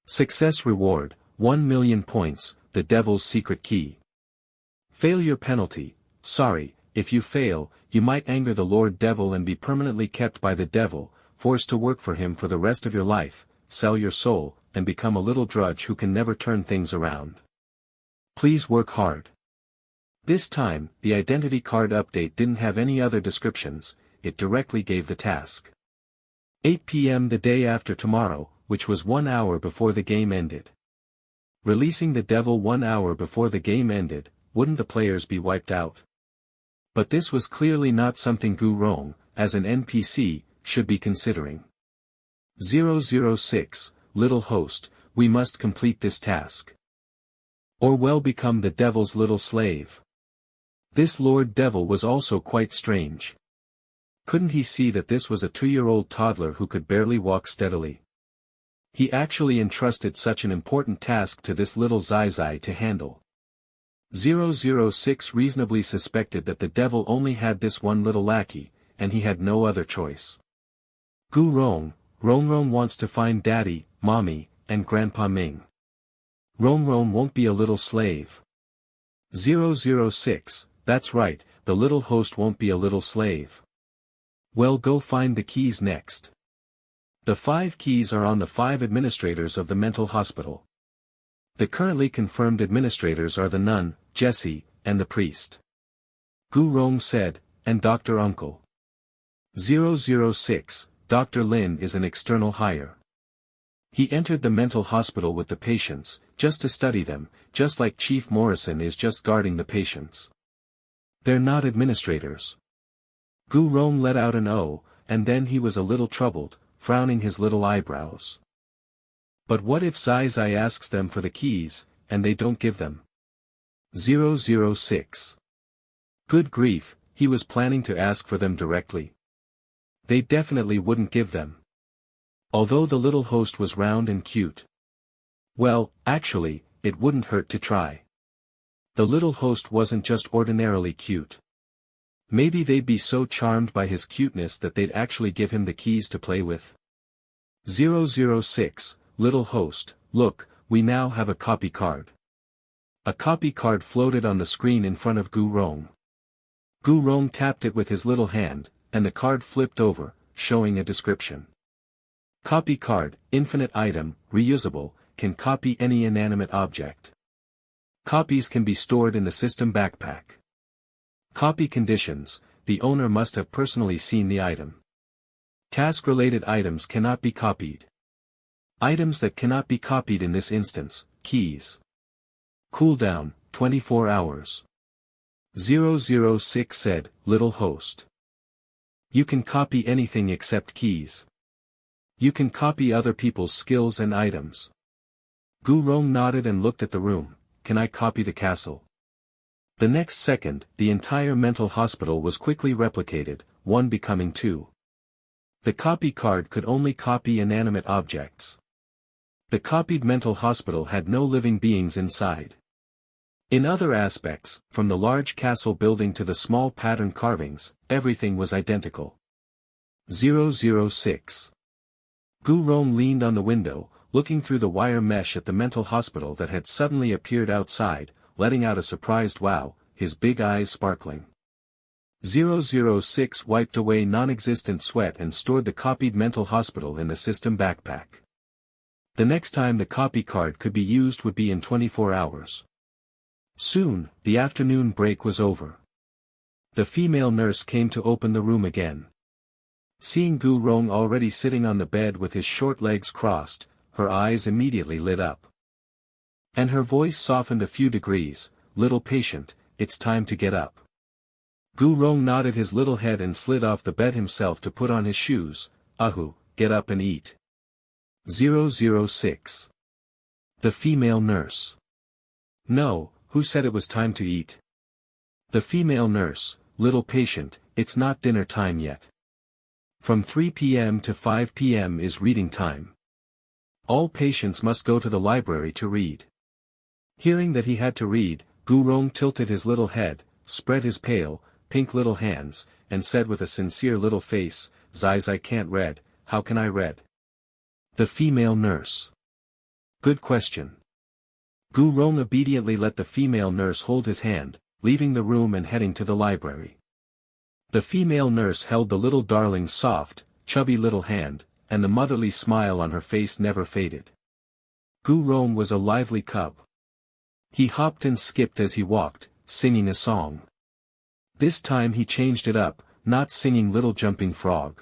Success reward, 1 million points, the devil's secret key. Failure penalty, sorry, if you fail, you might anger the Lord Devil and be permanently kept by the devil, forced to work for him for the rest of your life, sell your soul, and become a little drudge who can never turn things around. Please work hard. This time, the identity card update didn't have any other descriptions, it directly gave the task. 8 p.m. the day after tomorrow, which was 1 hour before the game ended. Releasing the devil 1 hour before the game ended, wouldn't the players be wiped out? But this was clearly not something Gu Rong, as an NPC, should be considering. 006, little host, we must complete this task. Or well become the devil's little slave. This Lord Devil was also quite strange. Couldn't he see that this was a 2-year-old toddler who could barely walk steadily? He actually entrusted such an important task to this little Zai to handle. 006 reasonably suspected that the devil only had this one little lackey, and he had no other choice. Gu Rong wants to find Daddy, Mommy, and Grandpa Ming. Rong won't be a little slave. 006, that's right, the little host won't be a little slave. Well, go find the keys next. The 5 keys are on the 5 administrators of the mental hospital. The currently confirmed administrators are the nun, Jessie, and the priest. Gu Rong said, and Dr. Uncle. 006, Dr. Lin is an external hire. He entered the mental hospital with the patients, just to study them, just like Chief Morrison is just guarding the patients. They're not administrators. Gu Rong let out an "oh," and then he was a little troubled, frowning his little eyebrows. But what if Zai asks them for the keys, and they don't give them? 006. Good grief, he was planning to ask for them directly. They definitely wouldn't give them. Although the little host was round and cute. Well, actually, it wouldn't hurt to try. The little host wasn't just ordinarily cute. Maybe they'd be so charmed by his cuteness that they'd actually give him the keys to play with. 006, little host, look, we now have a copy card. A copy card floated on the screen in front of Gu Rong. Gu Rong tapped it with his little hand, and the card flipped over, showing a description. Copy card, infinite item, reusable, can copy any inanimate object. Copies can be stored in the system backpack. Copy conditions, the owner must have personally seen the item. Task-related items cannot be copied. Items that cannot be copied in this instance, keys. Cooldown, 24 hours. 006 said, little host. You can copy anything except keys. You can copy other people's skills and items. Gu Rong nodded and looked at the room. Can I copy the castle? The next second, the entire mental hospital was quickly replicated, 1 becoming 2. The copy card could only copy inanimate objects. The copied mental hospital had no living beings inside. In other aspects, from the large castle building to the small pattern carvings, everything was identical. 006. Gu Rong leaned on the window, looking through the wire mesh at the mental hospital that had suddenly appeared outside, letting out a surprised wow, his big eyes sparkling. 006 wiped away non-existent sweat and stored the copied mental hospital in the system backpack. The next time the copy card could be used would be in 24 hours. Soon, the afternoon break was over. The female nurse came to open the room again. Seeing Gu Rong already sitting on the bed with his short legs crossed, her eyes immediately lit up. And her voice softened a few degrees, little patient, it's time to get up. Gu Rong nodded his little head and slid off the bed himself to put on his shoes. Ahu, get up and eat. 006. The female nurse. No, who said it was time to eat? The female nurse, little patient, it's not dinner time yet. From 3 p.m. to 5 p.m. is reading time. All patients must go to the library to read. Hearing that he had to read, Gu Rong tilted his little head, spread his pale, pink little hands, and said with a sincere little face, Zai can't read, how can I read? The female nurse. Good question. Gu Rong obediently let the female nurse hold his hand, leaving the room and heading to the library. The female nurse held the little darling's soft, chubby little hand, and the motherly smile on her face never faded. Gu Rong was a lively cub. He hopped and skipped as he walked, singing a song. This time he changed it up, not singing Little Jumping Frog,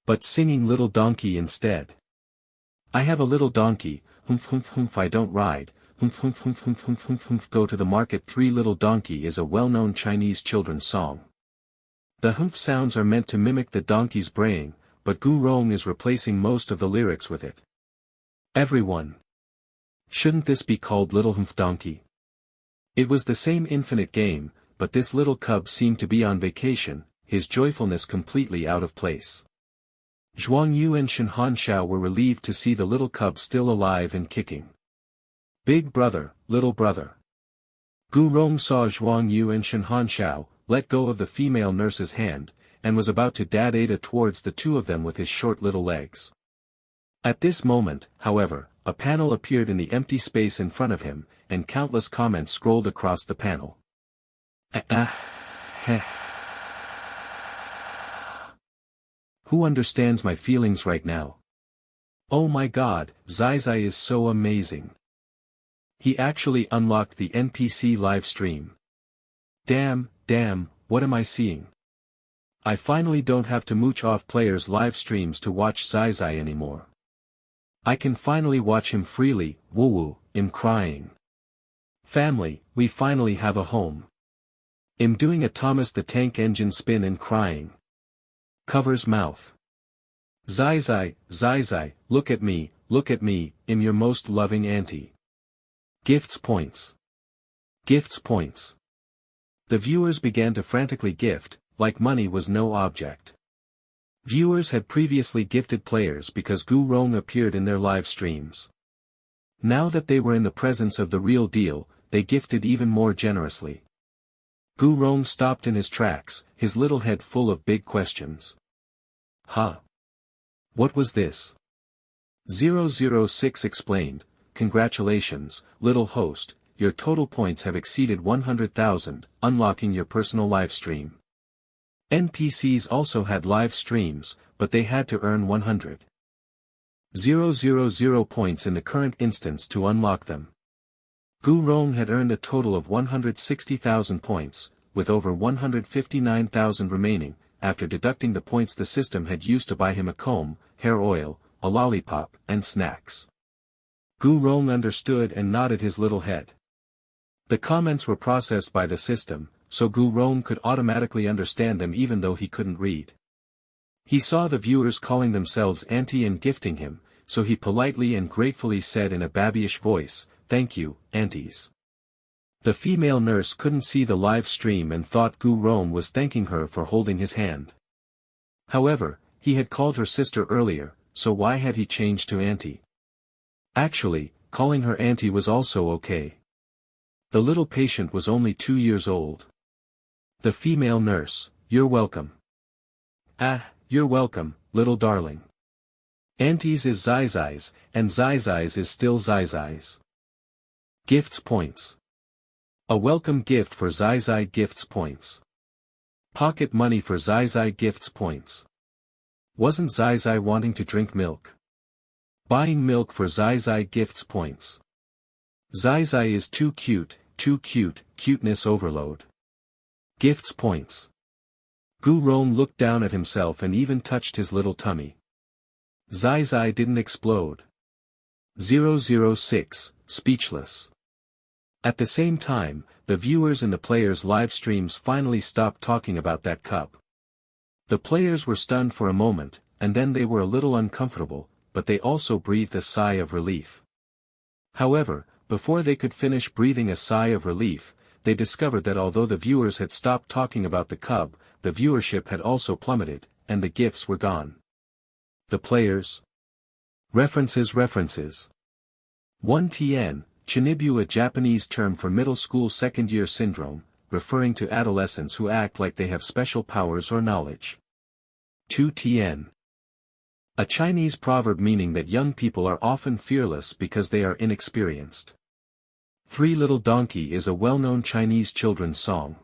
but singing Little Donkey instead. I have a little donkey, humph humph humph I don't ride, humph humph humph humph humph humph humph go to the market. 3 Little Donkey is a well-known Chinese children's song. The humph sounds are meant to mimic the donkey's braying, but Gu Rong is replacing most of the lyrics with it. Everyone. Shouldn't this be called Little Humph Donkey? It was the same infinite game, but this little cub seemed to be on vacation, his joyfulness completely out of place. Zhuang Yu and Shen Hanxiao were relieved to see the little cub still alive and kicking. Big brother, little brother. Gu Rong saw Zhuang Yu and Shen Hanxiao let go of the female nurse's hand, and was about to dad Ada towards the two of them with his short little legs. At this moment, however, a panel appeared in the empty space in front of him, and countless comments scrolled across the panel. Who understands my feelings right now? Oh my god, Zai Zai is so amazing. He actually unlocked the NPC live stream. Damn, what am I seeing? I finally don't have to mooch off players' live streams to watch Zai Zai anymore. I can finally watch him freely, woo-woo, I'm crying. Family, we finally have a home. I'm doing a Thomas the Tank Engine spin and crying. Covers mouth. Zai Zai, look at me, I'm your most loving auntie. Gifts points. Gifts points. The viewers began to frantically gift, like money was no object. Viewers had previously gifted players because Gu Rong appeared in their live streams. Now that they were in the presence of the real deal, they gifted even more generously. Gu Rong stopped in his tracks, his little head full of big questions. Huh? What was this? 006 explained, congratulations, little host, your total points have exceeded 100,000, unlocking your personal livestream. NPCs also had live streams, but they had to earn 100,000 points in the current instance to unlock them. Gu Rong had earned a total of 160,000 points, with over 159,000 remaining, after deducting the points the system had used to buy him a comb, hair oil, a lollipop, and snacks. Gu Rong understood and nodded his little head. The comments were processed by the system, so Gu Rong could automatically understand them even though he couldn't read. He saw the viewers calling themselves auntie and gifting him, so he politely and gratefully said in a babyish voice, "Thank you, aunties." The female nurse couldn't see the live stream and thought Gu Rong was thanking her for holding his hand. However, he had called her sister earlier, so why had he changed to auntie? Actually, calling her auntie was also okay. The little patient was only 2 years old. The female nurse, you're welcome. You're welcome, little darling. Auntie's is Zai Zai's, and Zai Zai's is still Zai Zai's. Gifts points. A welcome gift for Zai Zai gifts points. Pocket money for Zai Zai gifts points. Wasn't Zai Zai wanting to drink milk? Buying milk for Zai Zai gifts points. Zai Zai is too cute, cuteness overload. Gifts points. Gu Rong looked down at himself and even touched his little tummy. Zai Zai didn't explode. 006, speechless. At the same time, the viewers in the players' live streams finally stopped talking about that cup. The players were stunned for a moment, and then they were a little uncomfortable, but they also breathed a sigh of relief. However, before they could finish breathing a sigh of relief, they discovered that although the viewers had stopped talking about the cub, the viewership had also plummeted, and the gifts were gone. The players. References. 1tn, Chinibu, a Japanese term for middle school second-year syndrome, referring to adolescents who act like they have special powers or knowledge. 2tn. A Chinese proverb meaning that young people are often fearless because they are inexperienced. 3 Little Donkey is a well-known Chinese children's song.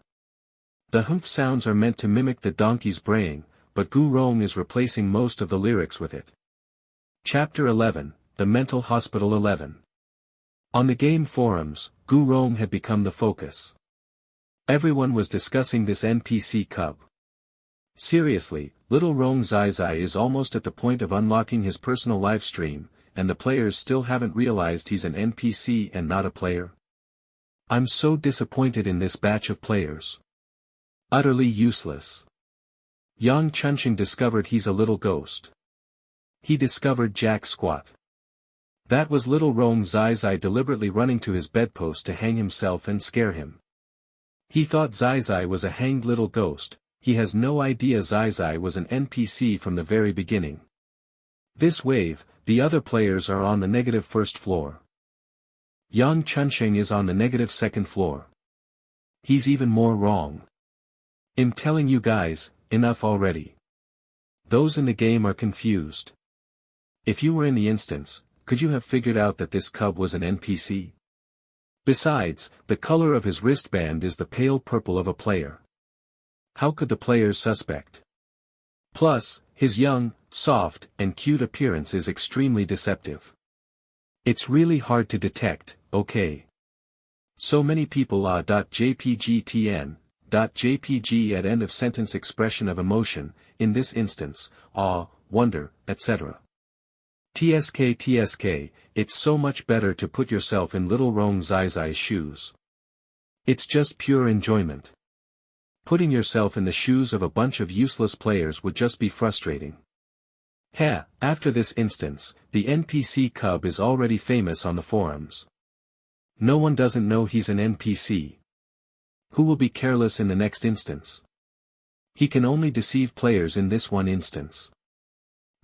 The humph sounds are meant to mimic the donkey's braying, but Gu Rong is replacing most of the lyrics with it. Chapter 11, The Mental Hospital 11. On the game forums, Gu Rong had become the focus. Everyone was discussing this NPC cub. Seriously, little Rong Zai is almost at the point of unlocking his personal live stream, and the players still haven't realized he's an NPC and not a player. I'm so disappointed in this batch of players. Utterly useless. Yang Chunxing discovered he's a little ghost. He discovered Jack Squat. That was little Rong Zai deliberately running to his bedpost to hang himself and scare him. He thought Zai was a hanged little ghost. He has no idea Zai was an NPC from the very beginning. This wave, the other players are on the negative first floor. Yang Chunxing is on the negative second floor. He's even more wrong. I'm telling you guys, enough already. Those in the game are confused. If you were in the instance, could you have figured out that this cub was an NPC? Besides, the color of his wristband is the pale purple of a player. How could the players suspect? Plus, his young, soft, and cute appearance is extremely deceptive. It's really hard to detect, okay? So many people .jpg at end of sentence expression of emotion, in this instance, awe, wonder, etc. TSK, it's so much better to put yourself in little Rong Zai's shoes. It's just pure enjoyment. Putting yourself in the shoes of a bunch of useless players would just be frustrating. After this instance, the NPC cub is already famous on the forums. No one doesn't know he's an NPC. Who will be careless in the next instance? He can only deceive players in this one instance.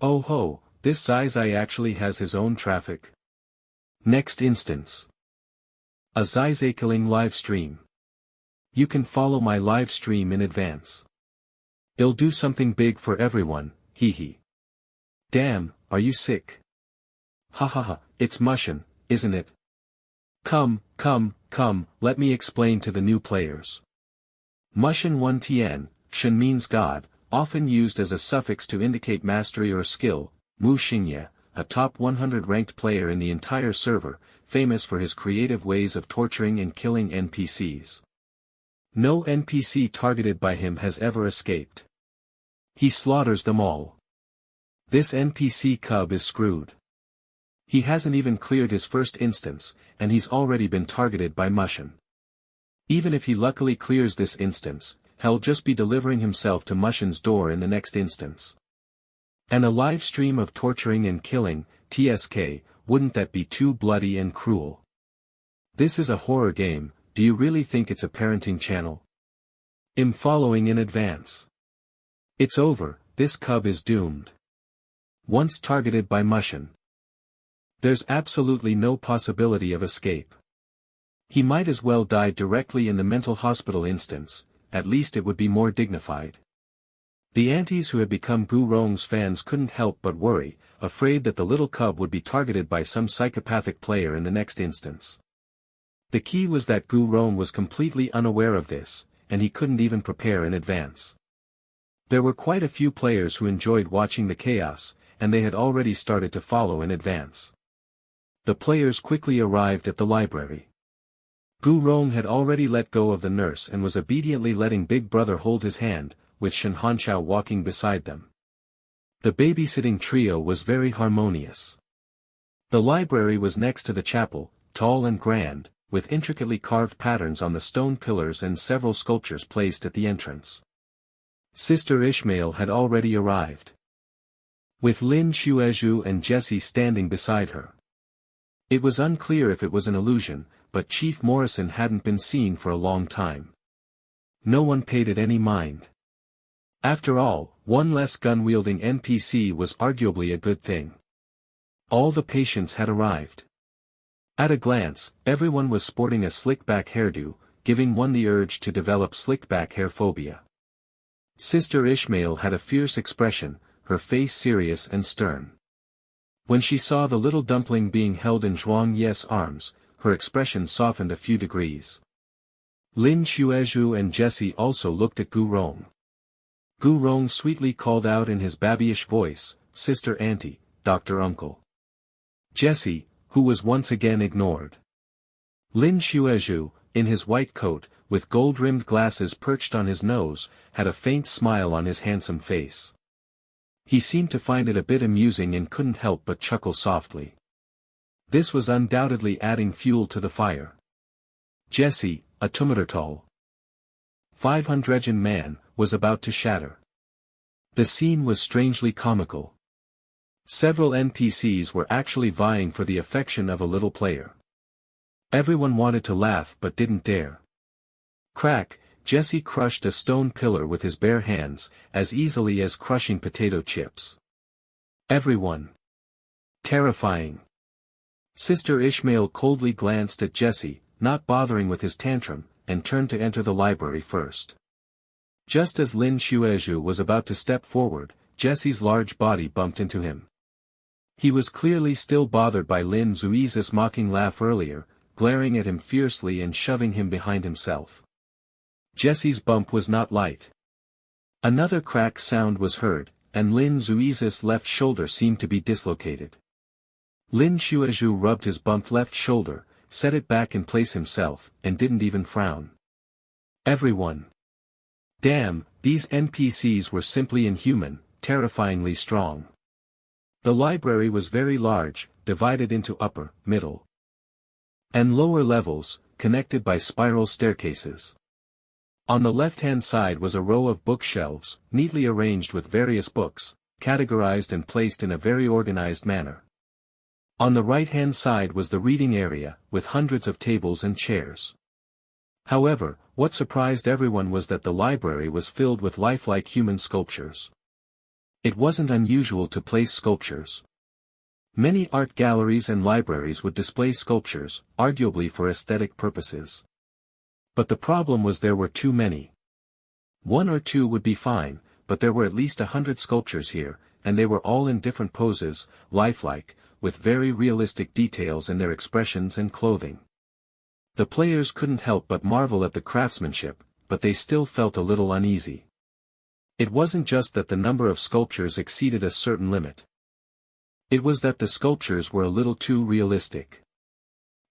Oh ho, this Zai actually has his own traffic. Next instance. A Zai killing live stream. You can follow my live stream in advance. I'll do something big for everyone, hee. Damn, are you sick? Ha, it's Mushin, isn't it? Come, let me explain to the new players. Mushin 1 Tian, Shen means God, often used as a suffix to indicate mastery or skill. Mu Xingye, a top 100 ranked player in the entire server, famous for his creative ways of torturing and killing NPCs. No NPC targeted by him has ever escaped. He slaughters them all. This NPC cub is screwed. He hasn't even cleared his first instance, and he's already been targeted by Mushin. Even if he luckily clears this instance, he'll just be delivering himself to Mushin's door in the next instance. And a live stream of torturing and killing, TSK, wouldn't that be too bloody and cruel? This is a horror game. Do you really think it's a parenting channel? I'm following in advance. It's over, this cub is doomed. Once targeted by Mushin, there's absolutely no possibility of escape. He might as well die directly in the mental hospital instance, at least it would be more dignified. The aunties who had become Gu Rong's fans couldn't help but worry, afraid that the little cub would be targeted by some psychopathic player in the next instance. The key was that Gu Rong was completely unaware of this, and he couldn't even prepare in advance. There were quite a few players who enjoyed watching the chaos, and they had already started to follow in advance. The players quickly arrived at the library. Gu Rong had already let go of the nurse and was obediently letting Big Brother hold his hand, with Shen Hanqiao walking beside them. The babysitting trio was very harmonious. The library was next to the chapel, tall and grand, with intricately carved patterns on the stone pillars and several sculptures placed at the entrance. Sister Ishmael had already arrived, with Lin Xuezhu and Jessie standing beside her. It was unclear if it was an illusion, but Chief Morrison hadn't been seen for a long time. No one paid it any mind. After all, one less gun-wielding NPC was arguably a good thing. All the patients had arrived. At a glance, everyone was sporting a slick-back hairdo, giving one the urge to develop slick-back hair phobia. Sister Ishmael had a fierce expression, her face serious and stern. When she saw the little dumpling being held in Zhuang Ye's arms, her expression softened a few degrees. Lin Xuezhu and Jessie also looked at Gu Rong. Gu Rong sweetly called out in his babyish voice, "Sister Auntie, Dr. Uncle." Jessie, who was once again ignored. Lin Xuezhu, in his white coat, with gold-rimmed glasses perched on his nose, had a faint smile on his handsome face. He seemed to find it a bit amusing and couldn't help but chuckle softly. This was undoubtedly adding fuel to the fire. Jesse, a tall 500 man, was about to shatter. The scene was strangely comical. Several NPCs were actually vying for the affection of a little player. Everyone wanted to laugh but didn't dare. Crack, Jesse crushed a stone pillar with his bare hands, as easily as crushing potato chips. Everyone. Terrifying. Sister Ishmael coldly glanced at Jesse, not bothering with his tantrum, and turned to enter the library first. Just as Lin Xuezhu was about to step forward, Jesse's large body bumped into him. He was clearly still bothered by Lin Xuezhu's mocking laugh earlier, glaring at him fiercely and shoving him behind himself. Jesse's bump was not light. Another crack sound was heard, and Lin Xuezhu's left shoulder seemed to be dislocated. Lin Xuezhu rubbed his bumped left shoulder, set it back in place himself, and didn't even frown. Everyone. Damn, these NPCs were simply inhuman, terrifyingly strong. The library was very large, divided into upper, middle, and lower levels, connected by spiral staircases. On the left-hand side was a row of bookshelves, neatly arranged with various books, categorized and placed in a very organized manner. On the right-hand side was the reading area, with hundreds of tables and chairs. However, what surprised everyone was that the library was filled with lifelike human sculptures. It wasn't unusual to place sculptures. Many art galleries and libraries would display sculptures, arguably for aesthetic purposes. But the problem was there were too many. One or two would be fine, but there were at least 100 sculptures here, and they were all in different poses, lifelike, with very realistic details in their expressions and clothing. The players couldn't help but marvel at the craftsmanship, but they still felt a little uneasy. It wasn't just that the number of sculptures exceeded a certain limit. It was that the sculptures were a little too realistic.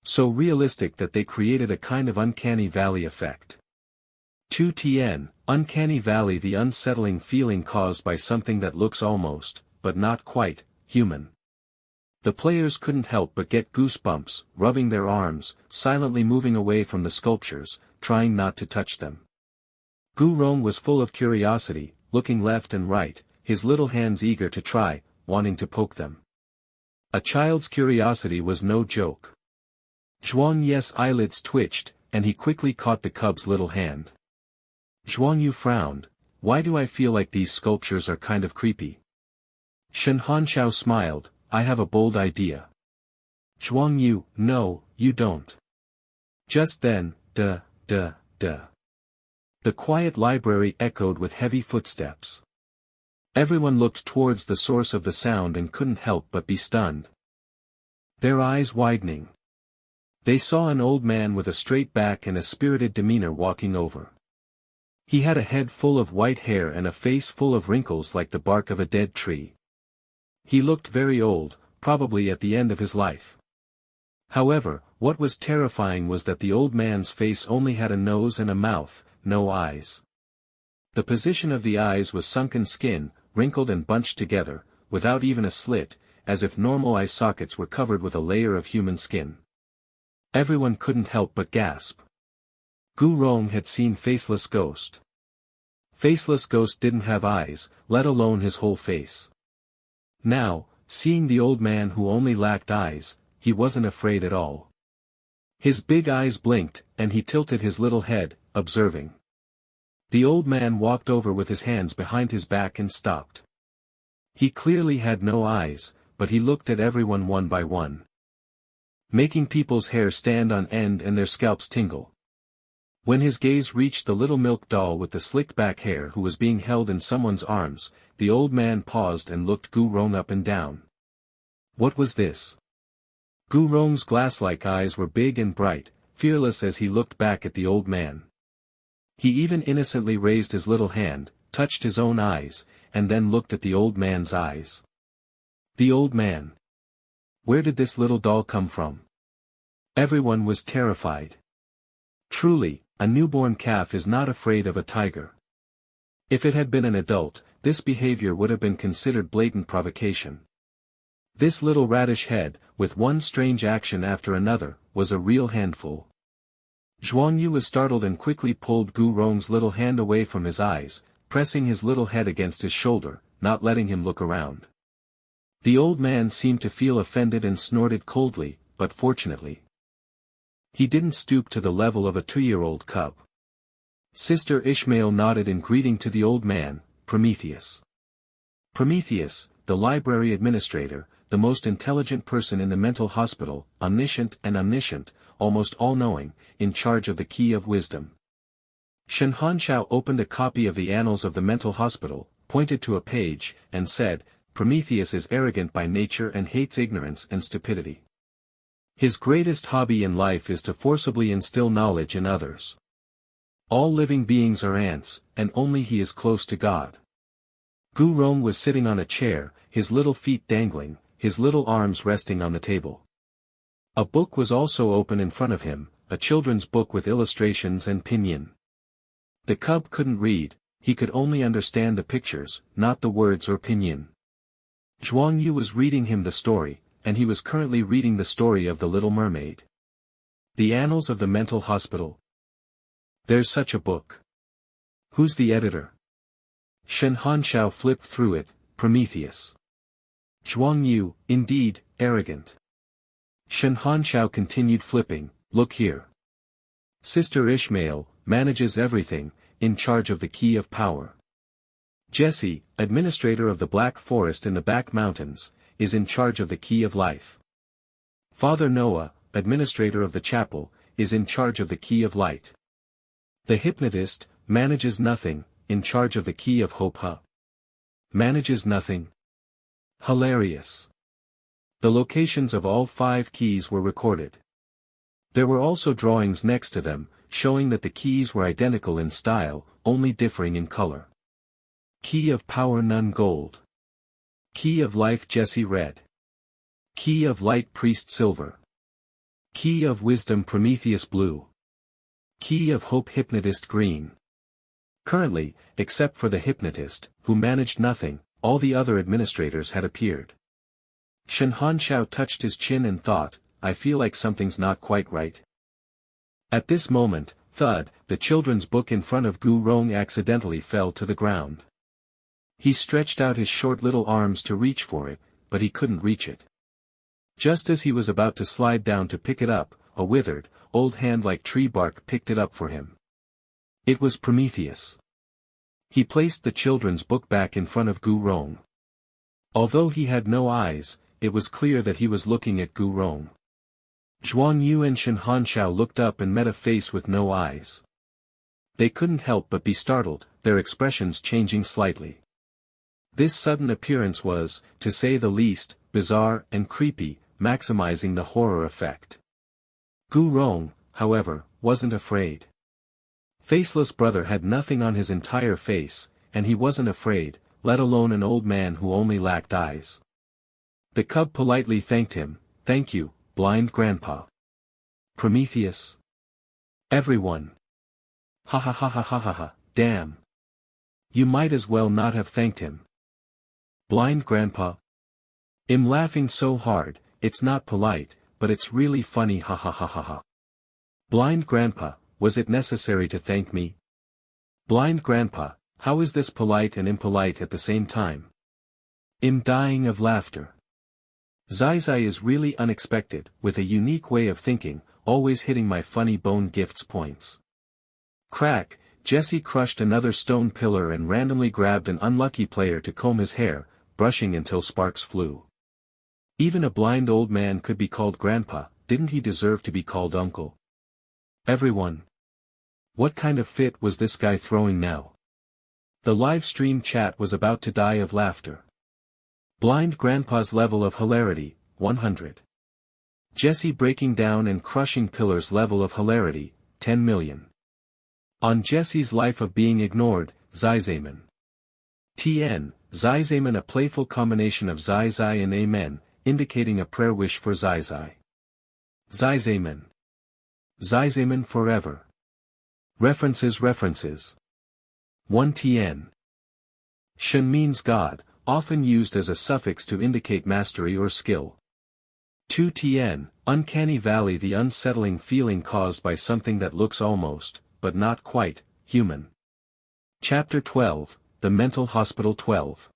So realistic that they created a kind of uncanny valley effect. 2TN, uncanny valley, the unsettling feeling caused by something that looks almost, but not quite, human. The players couldn't help but get goosebumps, rubbing their arms, silently moving away from the sculptures, trying not to touch them. Gu Rong was full of curiosity, looking left and right, his little hands eager to try, wanting to poke them. A child's curiosity was no joke. Zhuang Ye's eyelids twitched, and he quickly caught the cub's little hand. Zhuang Yu frowned. Why do I feel like these sculptures are kind of creepy? Shen Hanshao smiled. I have a bold idea. Zhuang Yu, no, you don't. Just then, duh. The quiet library echoed with heavy footsteps. Everyone looked towards the source of the sound and couldn't help but be stunned. Their eyes widening. They saw an old man with a straight back and a spirited demeanor walking over. He had a head full of white hair and a face full of wrinkles like the bark of a dead tree. He looked very old, probably at the end of his life. However, what was terrifying was that the old man's face only had a nose and a mouth, no eyes. The position of the eyes was sunken skin, wrinkled and bunched together, without even a slit, as if normal eye sockets were covered with a layer of human skin. Everyone couldn't help but gasp. Gu Rong had seen Faceless Ghost. Faceless Ghost didn't have eyes, let alone his whole face. Now, seeing the old man who only lacked eyes, he wasn't afraid at all. His big eyes blinked, and he tilted his little head, observing. The old man walked over with his hands behind his back and stopped. He clearly had no eyes, but he looked at everyone one by one, making people's hair stand on end and their scalps tingle. When his gaze reached the little milk doll with the slicked back hair who was being held in someone's arms, the old man paused and looked Gu Rong up and down. What was this? Gu Rong's glass-like eyes were big and bright, fearless as he looked back at the old man. He even innocently raised his little hand, touched his own eyes, and then looked at the old man's eyes. The old man. Where did this little doll come from? Everyone was terrified. Truly, a newborn calf is not afraid of a tiger. If it had been an adult, this behavior would have been considered blatant provocation. This little radish head, with one strange action after another, was a real handful. Zhuangyu was startled and quickly pulled Gu Rong's little hand away from his eyes, pressing his little head against his shoulder, not letting him look around. The old man seemed to feel offended and snorted coldly, but fortunately, he didn't stoop to the level of a 2-year-old cub. Sister Ishmael nodded in greeting to the old man, Prometheus. Prometheus, the library administrator, the most intelligent person in the mental hospital, omniscient, almost all-knowing, in charge of the key of wisdom. Shen Hanshao opened a copy of the Annals of the Mental Hospital, pointed to a page, and said, Prometheus is arrogant by nature and hates ignorance and stupidity. His greatest hobby in life is to forcibly instill knowledge in others. All living beings are ants, and only he is close to God. Gu Rong was sitting on a chair, his little feet dangling, his little arms resting on the table. A book was also open in front of him, a children's book with illustrations and pinyin. The cub couldn't read, he could only understand the pictures, not the words or pinyin. Zhuangyu was reading him the story, and he was currently reading the story of the Little Mermaid. The Annals of the Mental Hospital. There's such a book. Who's the editor? Shen Hanshao flipped through it, Prometheus. Zhuangyu, indeed, arrogant. Shen Hanshao continued flipping, look here. Sister Ishmael, manages everything, in charge of the key of power. Jesse, administrator of the Black Forest in the Back Mountains, is in charge of the key of life. Father Noah, administrator of the chapel, is in charge of the key of light. The hypnotist, manages nothing, in charge of the key of hope. Manages nothing. Hilarious. The locations of all 5 keys were recorded. There were also drawings next to them, showing that the keys were identical in style, only differing in color. Key of power none gold. Key of life Jesse red. Key of light priest silver. Key of wisdom Prometheus blue. Key of hope hypnotist green. Currently, except for the hypnotist, who managed nothing, all the other administrators had appeared. Shen Hanshao touched his chin and thought, I feel like something's not quite right. At this moment, thud, the children's book in front of Gu Rong accidentally fell to the ground. He stretched out his short little arms to reach for it, but he couldn't reach it. Just as he was about to slide down to pick it up, a withered, old hand like tree bark picked it up for him. It was Prometheus. He placed the children's book back in front of Gu Rong. Although he had no eyes, it was clear that he was looking at Gu Rong. Zhuangyu and Shen Hanshao looked up and met a face with no eyes. They couldn't help but be startled, their expressions changing slightly. This sudden appearance was, to say the least, bizarre and creepy, maximizing the horror effect. Gu Rong, however, wasn't afraid. Faceless brother had nothing on his entire face, and he wasn't afraid, let alone an old man who only lacked eyes. The cub politely thanked him, thank you, blind grandpa. Prometheus. Everyone. Ha ha ha ha ha ha ha, damn. You might as well not have thanked him. Blind grandpa. I'm laughing so hard, it's not polite, but it's really funny ha ha ha ha ha. Blind grandpa, was it necessary to thank me? Blind grandpa, how is this polite and impolite at the same time? I'm dying of laughter. Zai Zai is really unexpected, with a unique way of thinking, always hitting my funny bone gifts points. Crack, Jesse crushed another stone pillar and randomly grabbed an unlucky player to comb his hair, brushing until sparks flew. Even a blind old man could be called grandpa, didn't he deserve to be called uncle? Everyone. What kind of fit was this guy throwing now? The live stream chat was about to die of laughter. Blind grandpa's level of hilarity, 100. Jesse breaking down and crushing pillars level of hilarity, 10 million. On Jesse's life of being ignored, Zaizaman. TN, Zaizaman a playful combination of Zai Zai and Amen, indicating a prayer wish for Zai Zai. Zaizaman. Zaizaman forever. References 1 Tien. Shen means God, often used as a suffix to indicate mastery or skill. 2 Tien, uncanny valley, the unsettling feeling caused by something that looks almost, but not quite, human. Chapter 12, The Mental Hospital 12.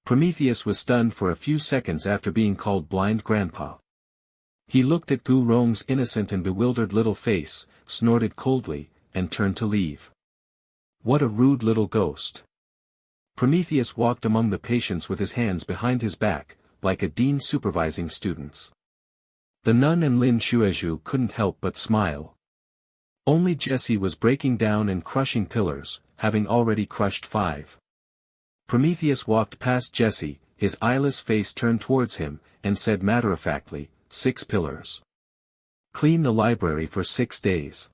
Prometheus was stunned for a few seconds after being called blind grandpa. He looked at Gu Rong's innocent and bewildered little face, snorted coldly, and turned to leave. What a rude little ghost. Prometheus walked among the patients with his hands behind his back, like a dean supervising students. The nun and Lin Xuezhu couldn't help but smile. Only Jessie was breaking down and crushing pillars, having already crushed 5. Prometheus walked past Jessie, his eyeless face turned towards him, and said matter-of-factly, 6 pillars. Clean the library for 6 days.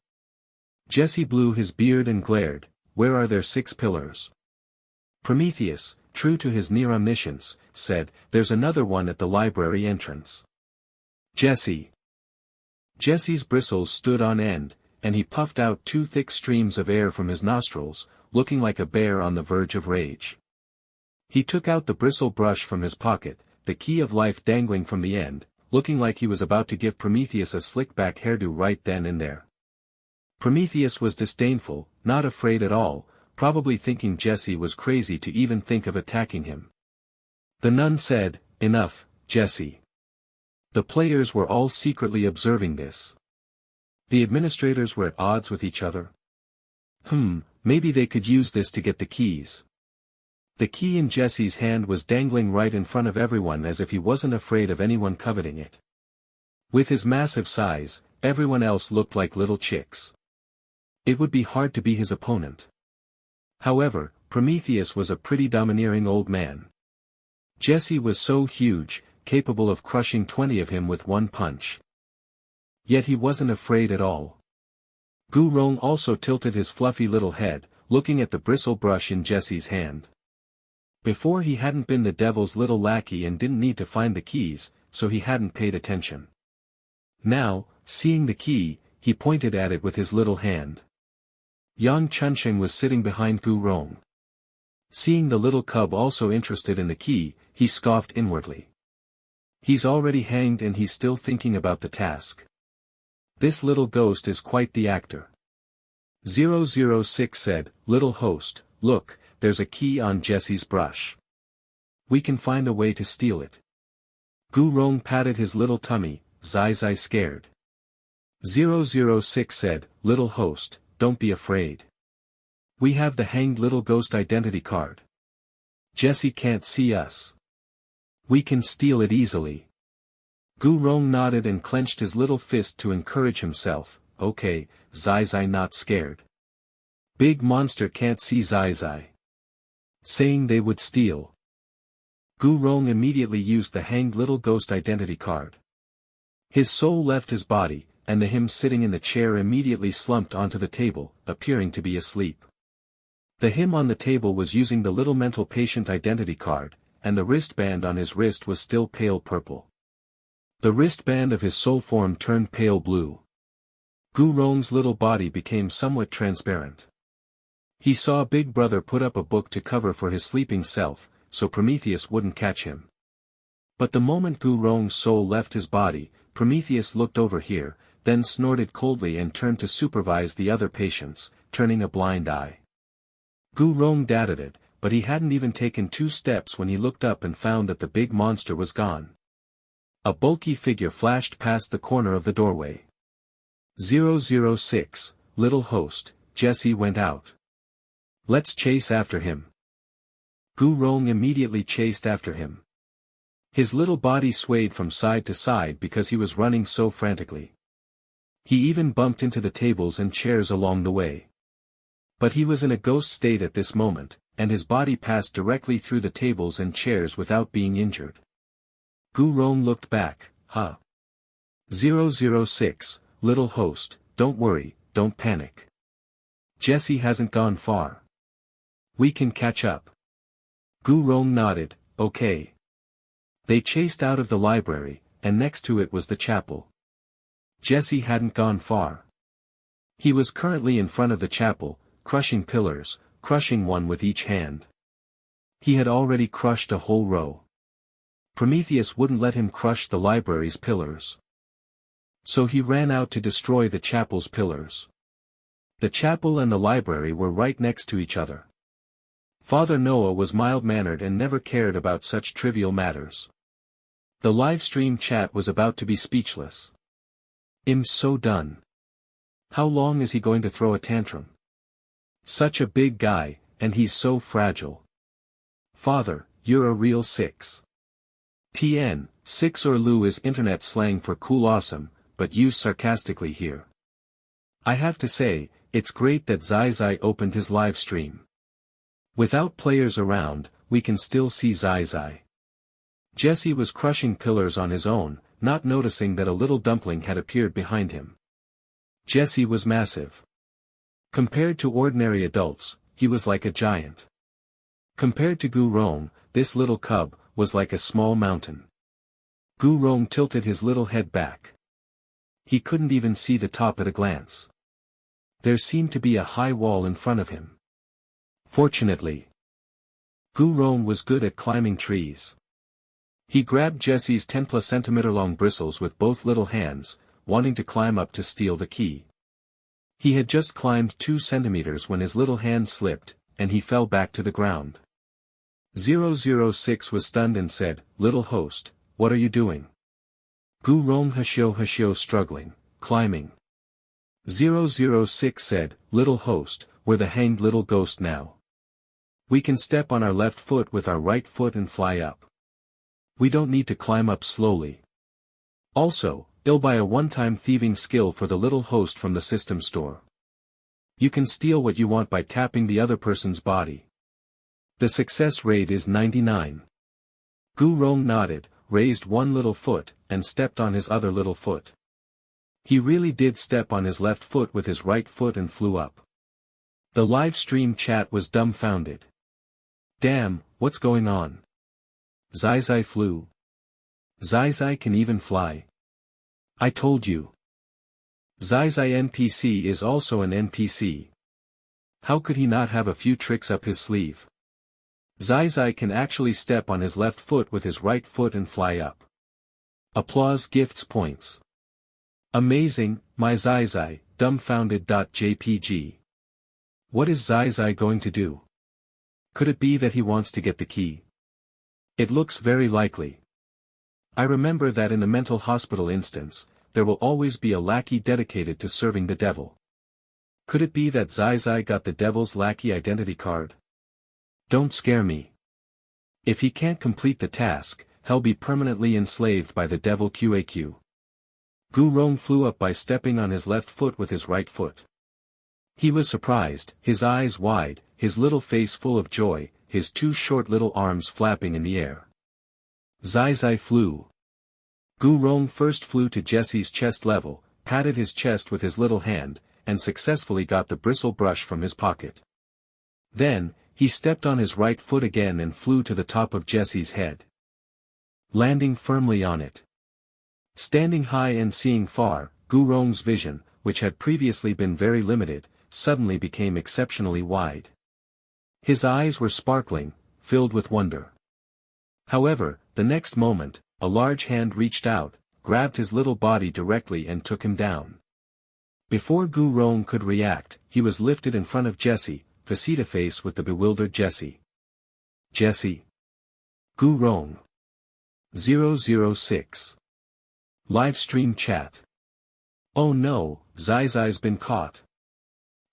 Jessie blew his beard and glared, where are their 6 pillars? Prometheus, true to his near omniscience, said, there's another one at the library entrance. Jessie. Jessie's bristles stood on end, and he puffed out 2 thick streams of air from his nostrils, looking like a bear on the verge of rage. He took out the bristle brush from his pocket, the key of life dangling from the end, looking like he was about to give Prometheus a slick-back hairdo right then and there. Prometheus was disdainful, not afraid at all, probably thinking Jessie was crazy to even think of attacking him. The nun said, enough, Jessie. The players were all secretly observing this. The administrators were at odds with each other. Maybe they could use this to get the keys. The key in Jessie's hand was dangling right in front of everyone as if he wasn't afraid of anyone coveting it. With his massive size, everyone else looked like little chicks. It would be hard to be his opponent. However, Prometheus was a pretty domineering old man. Jessie was so huge, capable of crushing 20 of him with one punch. Yet he wasn't afraid at all. Gu Rong also tilted his fluffy little head, looking at the bristle brush in Jessie's hand. Before he hadn't been the devil's little lackey and didn't need to find the keys, so he hadn't paid attention. Now, seeing the key, he pointed at it with his little hand. Yang Chunsheng was sitting behind Gu Rong. Seeing the little cub also interested in the key, he scoffed inwardly. He's already hanged and he's still thinking about the task. This little ghost is quite the actor. 006 said, little host, look, there's a key on Jessie's brush. We can find a way to steal it. Gu Rong patted his little tummy, Zai scared. 006 said, little host, don't be afraid. We have the hanged little ghost identity card. Jessie can't see us. We can steal it easily. Gu Rong nodded and clenched his little fist to encourage himself, okay, Zai not scared. Big monster can't see Zai. Saying they would steal. Gu Rong immediately used the hanged little ghost identity card. His soul left his body, and the him sitting in the chair immediately slumped onto the table, appearing to be asleep. The him on the table was using the little mental patient identity card, and the wristband on his wrist was still pale purple. The wristband of his soul form turned pale blue. Gu Rong's little body became somewhat transparent. He saw Big Brother put up a book to cover for his sleeping self, so Prometheus wouldn't catch him. But the moment Gu Rong's soul left his body, Prometheus looked over here, then snorted coldly and turned to supervise the other patients, turning a blind eye. Gu Rong dadded, but he hadn't even taken 2 steps when he looked up and found that the big monster was gone. A bulky figure flashed past the corner of the doorway. 006, little host, Jessie went out. Let's chase after him. Gu Rong immediately chased after him. His little body swayed from side to side because he was running so frantically. He even bumped into the tables and chairs along the way. But he was in a ghost state at this moment, and his body passed directly through the tables and chairs without being injured. Gu Rong looked back, 006, little host, don't worry, don't panic. Jessie hasn't gone far. We can catch up. Gu Rong nodded, okay. They chased out of the library, and next to it was the chapel. Jessie hadn't gone far. He was currently in front of the chapel, crushing pillars, crushing one with each hand. He had already crushed a whole row. Prometheus wouldn't let him crush the library's pillars. So he ran out to destroy the chapel's pillars. The chapel and the library were right next to each other. Father Noah was mild-mannered and never cared about such trivial matters. The live-stream chat was about to be speechless. "I'm so done. How long is he going to throw a tantrum? Such a big guy, and he's so fragile. Father, you're a real 6. TN, 6 or Lu is internet slang for cool awesome, but used sarcastically here. I have to say, it's great that Zai Zai opened his live stream. Without players around, we can still see Zai Zai. Jesse was crushing pillars on his own, not noticing that a little dumpling had appeared behind him. Jesse was massive. Compared to ordinary adults, he was like a giant. Compared to Gu Rong, this little cub was like a small mountain. Gu Rong tilted his little head back. He couldn't even see the top at a glance. There seemed to be a high wall in front of him. Fortunately, Gu Rong was good at climbing trees. He grabbed Jesse's 10+ centimeter long bristles with both little hands, wanting to climb up to steal the key. He had just climbed 2 centimeters when his little hand slipped, and he fell back to the ground. 006 was stunned and said, "Little host, what are you doing?" Gu Rong Hashio struggling, climbing. 006 said, "Little host, we're the hanged little ghost now. We can step on our left foot with our right foot and fly up. We don't need to climb up slowly. Also, I'll buy a one-time thieving skill for the little host from the system store. You can steal what you want by tapping the other person's body. The success rate is 99. Gu Rong nodded, raised one little foot, and stepped on his other little foot. He really did step on his left foot with his right foot and flew up. The live stream chat was dumbfounded. Damn, what's going on? Zai Zai flew. Zai Zai can even fly. I told you. Zai Zai NPC is also an NPC. How could he not have a few tricks up his sleeve? Zai Zai can actually step on his left foot with his right foot and fly up. Applause gifts points. Amazing, my Zai Zai, dumbfounded.jpg. What is Zai Zai going to do? Could it be that he wants to get the key? It looks very likely. I remember that in a mental hospital instance, there will always be a lackey dedicated to serving the devil. Could it be that Zai Zai got the devil's lackey identity card? Don't scare me. If he can't complete the task, he'll be permanently enslaved by the devil QAQ. Gu Rong flew up by stepping on his left foot with his right foot. He was surprised, his eyes wide, his little face full of joy, his 2 short little arms flapping in the air. Zai Zai flew. Gu Rong first flew to Jesse's chest level, patted his chest with his little hand, and successfully got the bristle brush from his pocket. Then, he stepped on his right foot again and flew to the top of Jesse's head, landing firmly on it. Standing high and seeing far, Gu Rong's vision, which had previously been very limited, suddenly became exceptionally wide. His eyes were sparkling, filled with wonder. However, the next moment, a large hand reached out, grabbed his little body directly and took him down. Before Gu Rong could react, he was lifted in front of Jesse, face-to-face with the bewildered Jesse. Jesse. Gu Rong. 006. Livestream chat. Oh no, Zai Zai's been caught.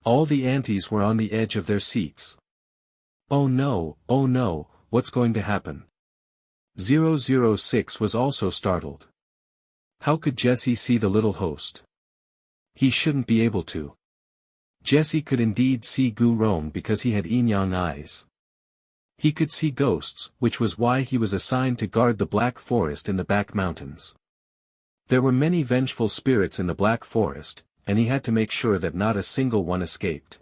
All the aunties were on the edge of their seats. Oh no, what's going to happen? 006 was also startled. How could Jesse see the little host? He shouldn't be able to. Jesse could indeed see Gu Rong because he had yin-yang eyes. He could see ghosts, which was why he was assigned to guard the Black Forest in the back mountains. There were many vengeful spirits in the Black Forest, and he had to make sure that not a single one escaped.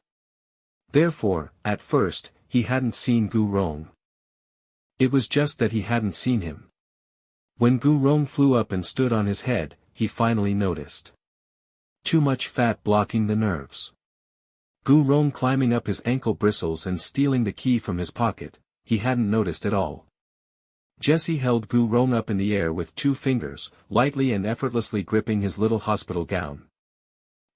Therefore, at first, he hadn't seen Gu Rong. It was just that he hadn't seen him. When Gu Rong flew up and stood on his head, he finally noticed. Too much fat blocking the nerves. Gu Rong climbing up his ankle bristles and stealing the key from his pocket, he hadn't noticed at all. Jessie held Gu Rong up in the air with 2 fingers, lightly and effortlessly gripping his little hospital gown.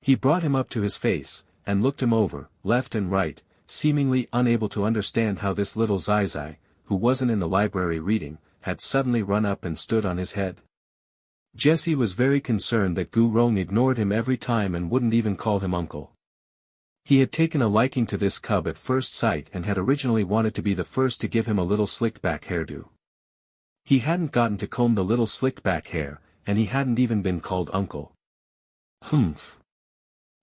He brought him up to his face, and looked him over, left and right, seemingly unable to understand how this little Zai, who wasn't in the library reading, had suddenly run up and stood on his head. Jessie was very concerned that Gu Rong ignored him every time and wouldn't even call him uncle. He had taken a liking to this cub at first sight and had originally wanted to be the first to give him a little slicked-back hairdo. He hadn't gotten to comb the little slicked-back hair, and he hadn't even been called uncle. Humph.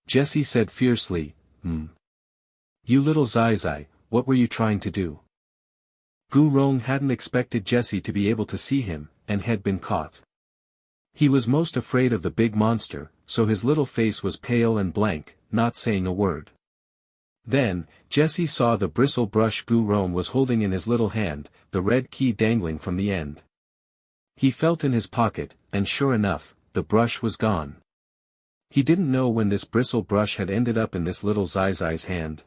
Jessie said fiercely, You little Zai, what were you trying to do? Gu Rong hadn't expected Jessie to be able to see him, and had been caught. He was most afraid of the big monster, so his little face was pale and blank, not saying a word. Then, Jessie saw the bristle brush Gu Rong was holding in his little hand, the red key dangling from the end. He felt in his pocket, and sure enough, the brush was gone. He didn't know when this bristle brush had ended up in this little Zai's hand.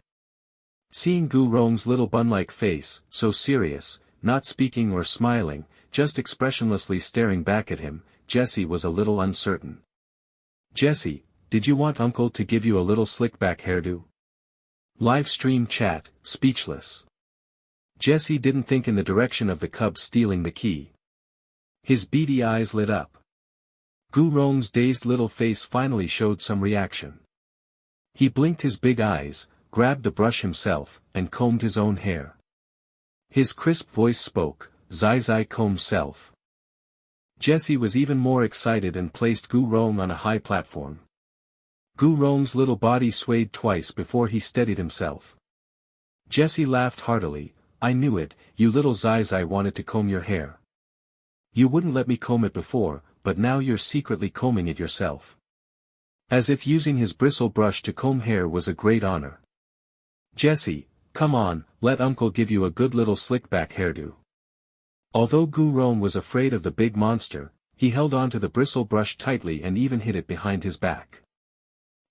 Seeing Gu Rong's little bun-like face, so serious, not speaking or smiling, just expressionlessly staring back at him, Jessie was a little uncertain. Jessie, did you want uncle to give you a little slick-back hairdo? Live stream chat, speechless. Jessie didn't think in the direction of the cub stealing the key. His beady eyes lit up. Gu Rong's dazed little face finally showed some reaction. He blinked his big eyes, grabbed the brush himself, and combed his own hair. His crisp voice spoke, Zai comb self. Jessie was even more excited and placed Gu Rong on a high platform. Gu Rong's little body swayed twice before he steadied himself. Jessie laughed heartily, I knew it, you little Zai wanted to comb your hair. You wouldn't let me comb it before, but now you're secretly combing it yourself. As if using his bristle brush to comb hair was a great honor. Jessie, come on, let uncle give you a good little slick-back hairdo. Although Gu Rong was afraid of the big monster, he held on to the bristle brush tightly and even hid it behind his back.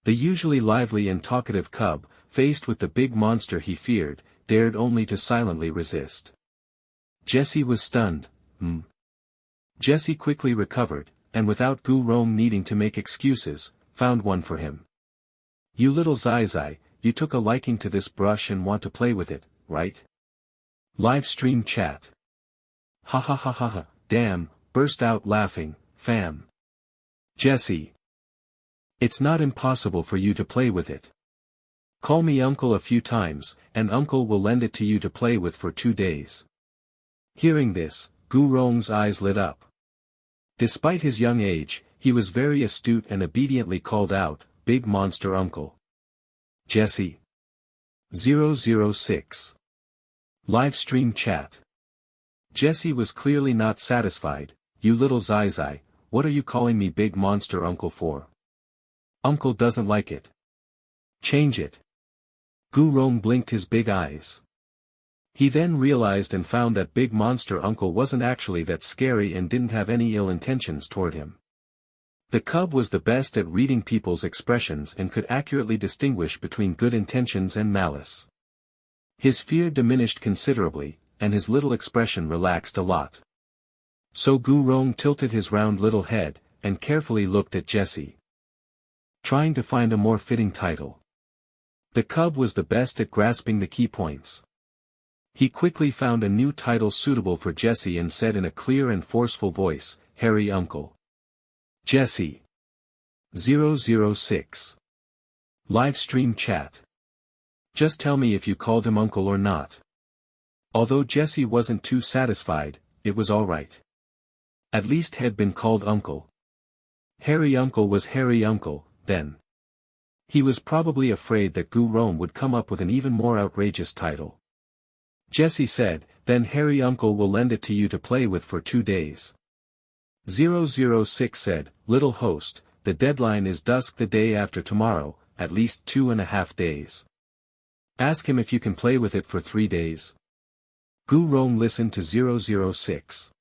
The usually lively and talkative cub, faced with the big monster he feared, dared only to silently resist. Jessie was stunned. Jessie quickly recovered, and without Gu Rong needing to make excuses, found one for him. You little Zai, you took a liking to this brush and want to play with it, right? Live stream chat. Ha ha ha ha ha, damn, burst out laughing, fam. Jessie. It's not impossible for you to play with it. Call me uncle a few times, and uncle will lend it to you to play with for 2 days. Hearing this, Gu Rong's eyes lit up. Despite his young age, he was very astute and obediently called out, Big monster uncle. Jessie. 006. Live stream chat. Jessie was clearly not satisfied. You little Zai, what are you calling me big monster uncle for? Uncle doesn't like it. Change it. Gu Rong blinked his big eyes. He then realized and found that big monster uncle wasn't actually that scary and didn't have any ill intentions toward him. The cub was the best at reading people's expressions and could accurately distinguish between good intentions and malice. His fear diminished considerably, and his little expression relaxed a lot. So Gu Rong tilted his round little head, and carefully looked at Jessie. Trying to find a more fitting title. The cub was the best at grasping the key points. He quickly found a new title suitable for Jessie and said in a clear and forceful voice, Hairy Uncle. Jessie. 006. Live stream chat. Just tell me if you called him uncle or not. Although Jessie wasn't too satisfied, it was alright. At least had been called uncle. Hairy Uncle was Hairy Uncle, then. He was probably afraid that Gu Rong would come up with an even more outrageous title. Jessie said, then Hairy Uncle will lend it to you to play with for 2 days. 006 said, Little host, the deadline is dusk the day after tomorrow, at least 2.5 days. Ask him if you can play with it for 3 days. Gu Rong listened to 006.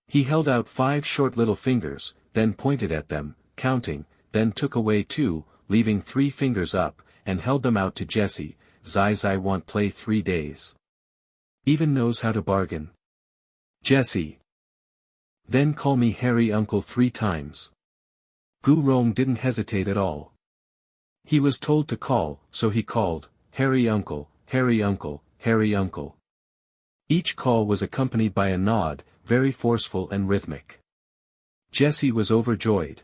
He held out 5 short little fingers, then pointed at them, counting, then took away 2, leaving 3 fingers up, and held them out to Jessie. Zai want play 3 days. Even knows how to bargain. Jessie. Then call me Harry Uncle 3 times. Gu Rong didn't hesitate at all. He was told to call, so he called, Harry Uncle, Harry Uncle, Harry Uncle. Each call was accompanied by a nod, very forceful and rhythmic. Jessie was overjoyed.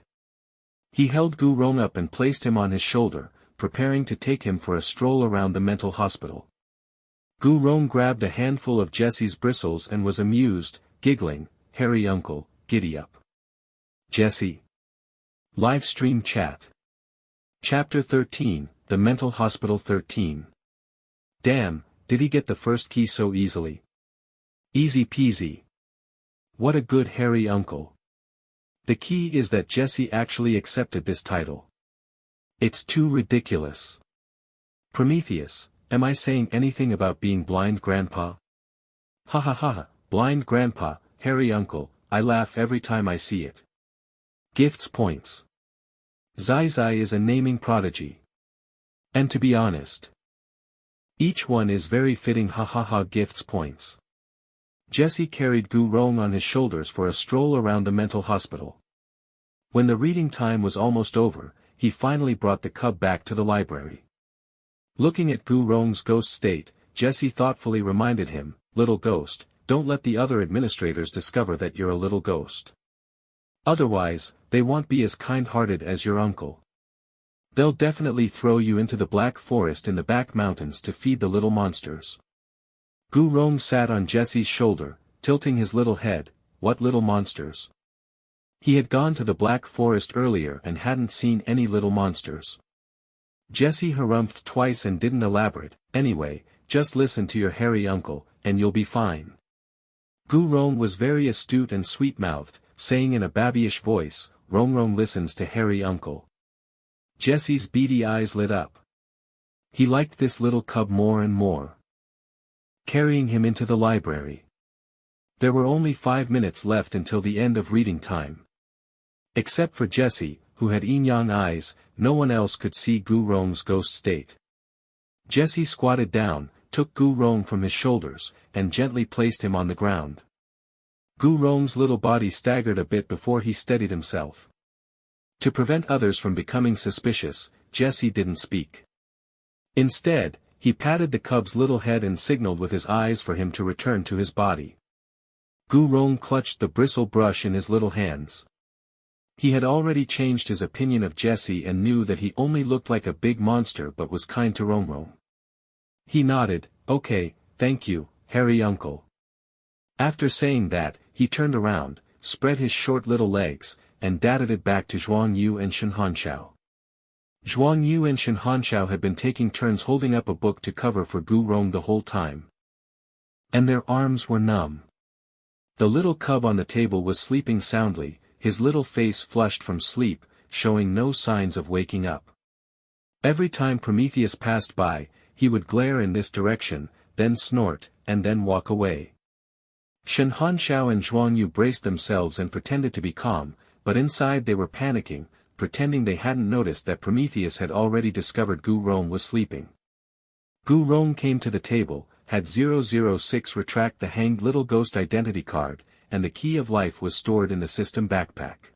He held Gu Rong up and placed him on his shoulder, preparing to take him for a stroll around the mental hospital. Gu Rong grabbed a handful of Jessie's bristles and was amused, giggling, Harry Uncle, giddy up. Jessie. Livestream chat. Chapter 13, The Mental Hospital 13. Damn, did he get the first key so easily? Easy peasy. What a good Harry Uncle. The key is that Jessie actually accepted this title. It's too ridiculous. Prometheus, am I saying anything about being blind grandpa? Ha ha ha ha, blind grandpa, Harry Uncle, I laugh every time I see it. Gifts points. Zai is a naming prodigy. And to be honest, each one is very fitting, ha ha ha, gifts points. Jessie carried Gu Rong on his shoulders for a stroll around the mental hospital. When the reading time was almost over, he finally brought the cub back to the library. Looking at Gu Rong's ghost state, Jessie thoughtfully reminded him, little ghost, don't let the other administrators discover that you're a little ghost. Otherwise, they won't be as kind-hearted as your uncle. They'll definitely throw you into the Black Forest in the back mountains to feed the little monsters. Gu Rong sat on Jessie's shoulder, tilting his little head. What little monsters? He had gone to the Black Forest earlier and hadn't seen any little monsters. Jessie harumphed twice and didn't elaborate. Anyway, just listen to your Harry Uncle, and you'll be fine. Gu Rong was very astute and sweet-mouthed, saying in a babyish voice, Rong listens to Harry Uncle. Jessie's beady eyes lit up. He liked this little cub more and more. Carrying him into the library. There were only 5 minutes left until the end of reading time. Except for Jessie, who had yin-yang eyes, no one else could see Gu Rong's ghost state. Jessie squatted down, took Gu Rong from his shoulders, and gently placed him on the ground. Gu Rong's little body staggered a bit before he steadied himself. To prevent others from becoming suspicious, Jessie didn't speak. Instead, he patted the cub's little head and signaled with his eyes for him to return to his body. Gu Rong clutched the bristle brush in his little hands. He had already changed his opinion of Jessie and knew that he only looked like a big monster but was kind to Rong. He nodded, okay, thank you, Harry Uncle. After saying that, he turned around, spread his short little legs, and darted it back to Zhuang Yu and Shen Hanshao. Zhuang Yu and Shen Hanshao had been taking turns holding up a book to cover for Gu Rong the whole time. And their arms were numb. The little cub on the table was sleeping soundly, his little face flushed from sleep, showing no signs of waking up. Every time Prometheus passed by, he would glare in this direction, then snort, and then walk away. Shen Hanshao and Zhuang Yu braced themselves and pretended to be calm, but inside they were panicking, pretending they hadn't noticed that Prometheus had already discovered Gu Rong was sleeping. Gu Rong came to the table, had 006 retract the hanged little ghost identity card, and the key of life was stored in the system backpack.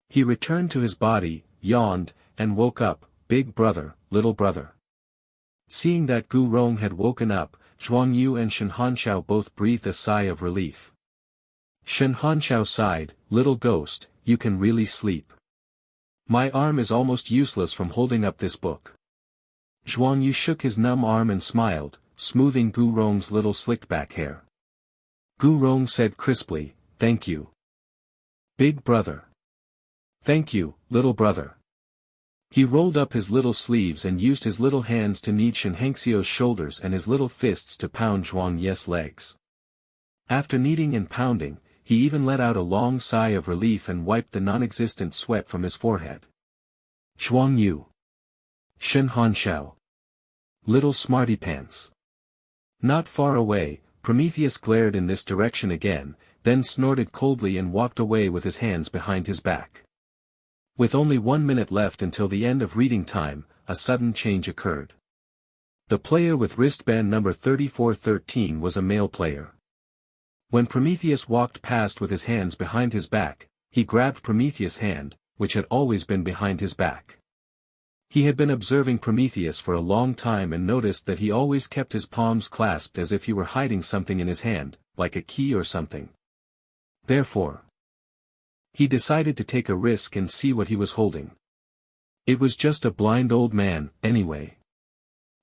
He returned to his body, yawned, and woke up, big brother, little brother. Seeing that Gu Rong had woken up, Zhuang Yu and Shen Hanshao both breathed a sigh of relief. Shen Hanshao sighed, little ghost, you can really sleep. My arm is almost useless from holding up this book. Zhuang Yu shook his numb arm and smiled, smoothing Gu Rong's little slicked back hair. Gu Rong said crisply, thank you. Big brother. Thank you, little brother. He rolled up his little sleeves and used his little hands to knead Shen Hengxiu's shoulders and his little fists to pound Zhuang Yu's legs. After kneading and pounding, he even let out a long sigh of relief and wiped the non-existent sweat from his forehead. Zhuang Yu. Shen Hanshao. Little smarty pants. Not far away, Prometheus glared in this direction again, then snorted coldly and walked away with his hands behind his back. With only 1 minute left until the end of reading time, a sudden change occurred. The player with wristband number 3413 was a male player. When Prometheus walked past with his hands behind his back, he grabbed Prometheus' hand, which had always been behind his back. He had been observing Prometheus for a long time and noticed that he always kept his palms clasped as if he were hiding something in his hand, like a key or something. Therefore, he decided to take a risk and see what he was holding. It was just a blind old man, anyway.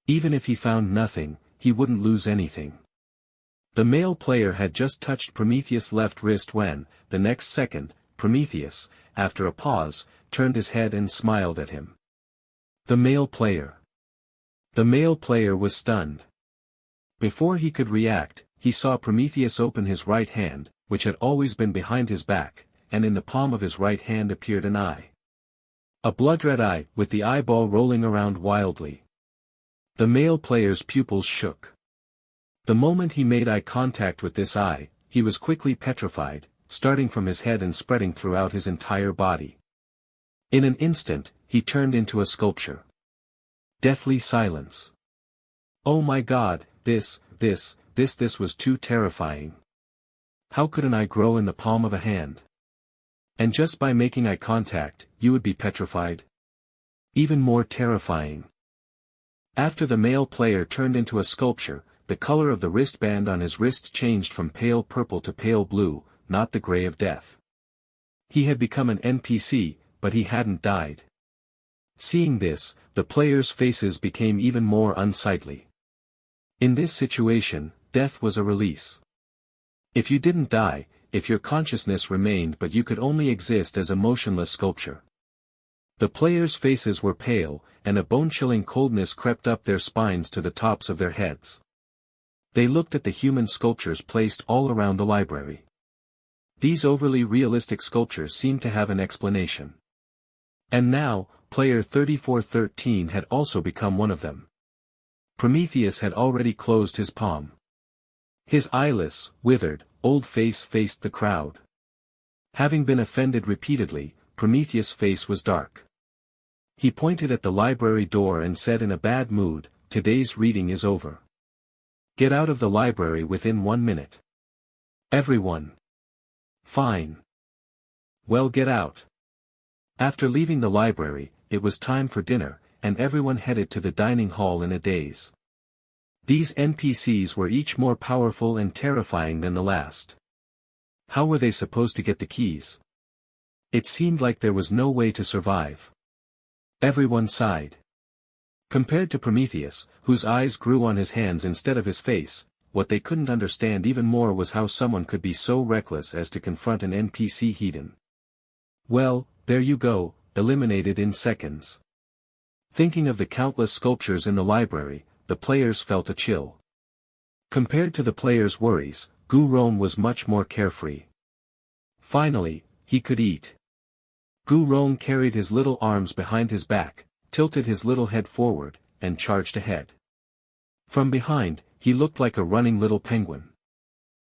Even if he found nothing, he wouldn't lose anything. The male player had just touched Prometheus' left wrist when, the next second, Prometheus, after a pause, turned his head and smiled at him. The male player. The male player was stunned. Before he could react, he saw Prometheus open his right hand, which had always been behind his back, and in the palm of his right hand appeared an eye. A blood-red eye, with the eyeball rolling around wildly. The male player's pupils shook. The moment he made eye contact with this eye, he was quickly petrified, starting from his head and spreading throughout his entire body. In an instant, he turned into a sculpture. Deathly silence. Oh my God, this was too terrifying. How could an eye grow in the palm of a hand? And just by making eye contact, you would be petrified? Even more terrifying. After the male player turned into a sculpture, the color of the wristband on his wrist changed from pale purple to pale blue, not the gray of death. He had become an NPC, but he hadn't died. Seeing this, the players' faces became even more unsightly. In this situation, death was a release. If you didn't die, if your consciousness remained but you could only exist as a motionless sculpture. The players' faces were pale, and a bone-chilling coldness crept up their spines to the tops of their heads. They looked at the human sculptures placed all around the library. These overly realistic sculptures seemed to have an explanation. And now, player 3413 had also become one of them. Prometheus had already closed his palm. His eyeless, withered, old face faced the crowd. Having been offended repeatedly, Prometheus' face was dark. He pointed at the library door and said in a bad mood, "Today's reading is over. Get out of the library within 1 minute. Everyone." "Fine. Well, get out." After leaving the library, it was time for dinner, and everyone headed to the dining hall in a daze. These NPCs were each more powerful and terrifying than the last. How were they supposed to get the keys? It seemed like there was no way to survive. Everyone sighed. Compared to Prometheus, whose eyes grew on his hands instead of his face, what they couldn't understand even more was how someone could be so reckless as to confront an NPC heathen. Well, there you go, eliminated in seconds. Thinking of the countless sculptures in the library, the players felt a chill. Compared to the players' worries, Gu-Ron was much more carefree. Finally, he could eat. Gu-Ron carried his little arms behind his back, tilted his little head forward, and charged ahead. From behind, he looked like a running little penguin.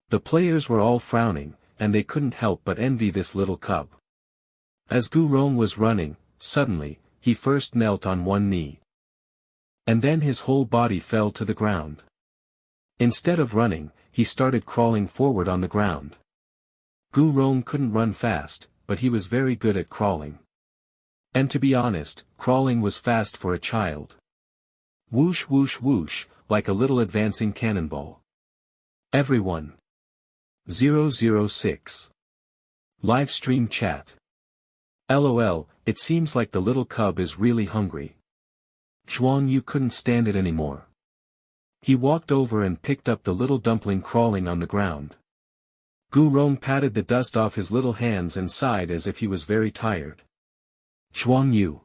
The players were all frowning, and they couldn't help but envy this little cub. As Gu-Ron was running, suddenly, he first knelt on one knee. And then his whole body fell to the ground. Instead of running, he started crawling forward on the ground. Gu-Ron couldn't run fast, but he was very good at crawling. And to be honest, crawling was fast for a child. Whoosh whoosh whoosh, like a little advancing cannonball. Everyone. 006. Livestream chat. LOL, it seems like the little cub is really hungry. Zhuang Yu couldn't stand it anymore. He walked over and picked up the little dumpling crawling on the ground. Gu-Ron patted the dust off his little hands and sighed as if he was very tired. Zhuang Yu.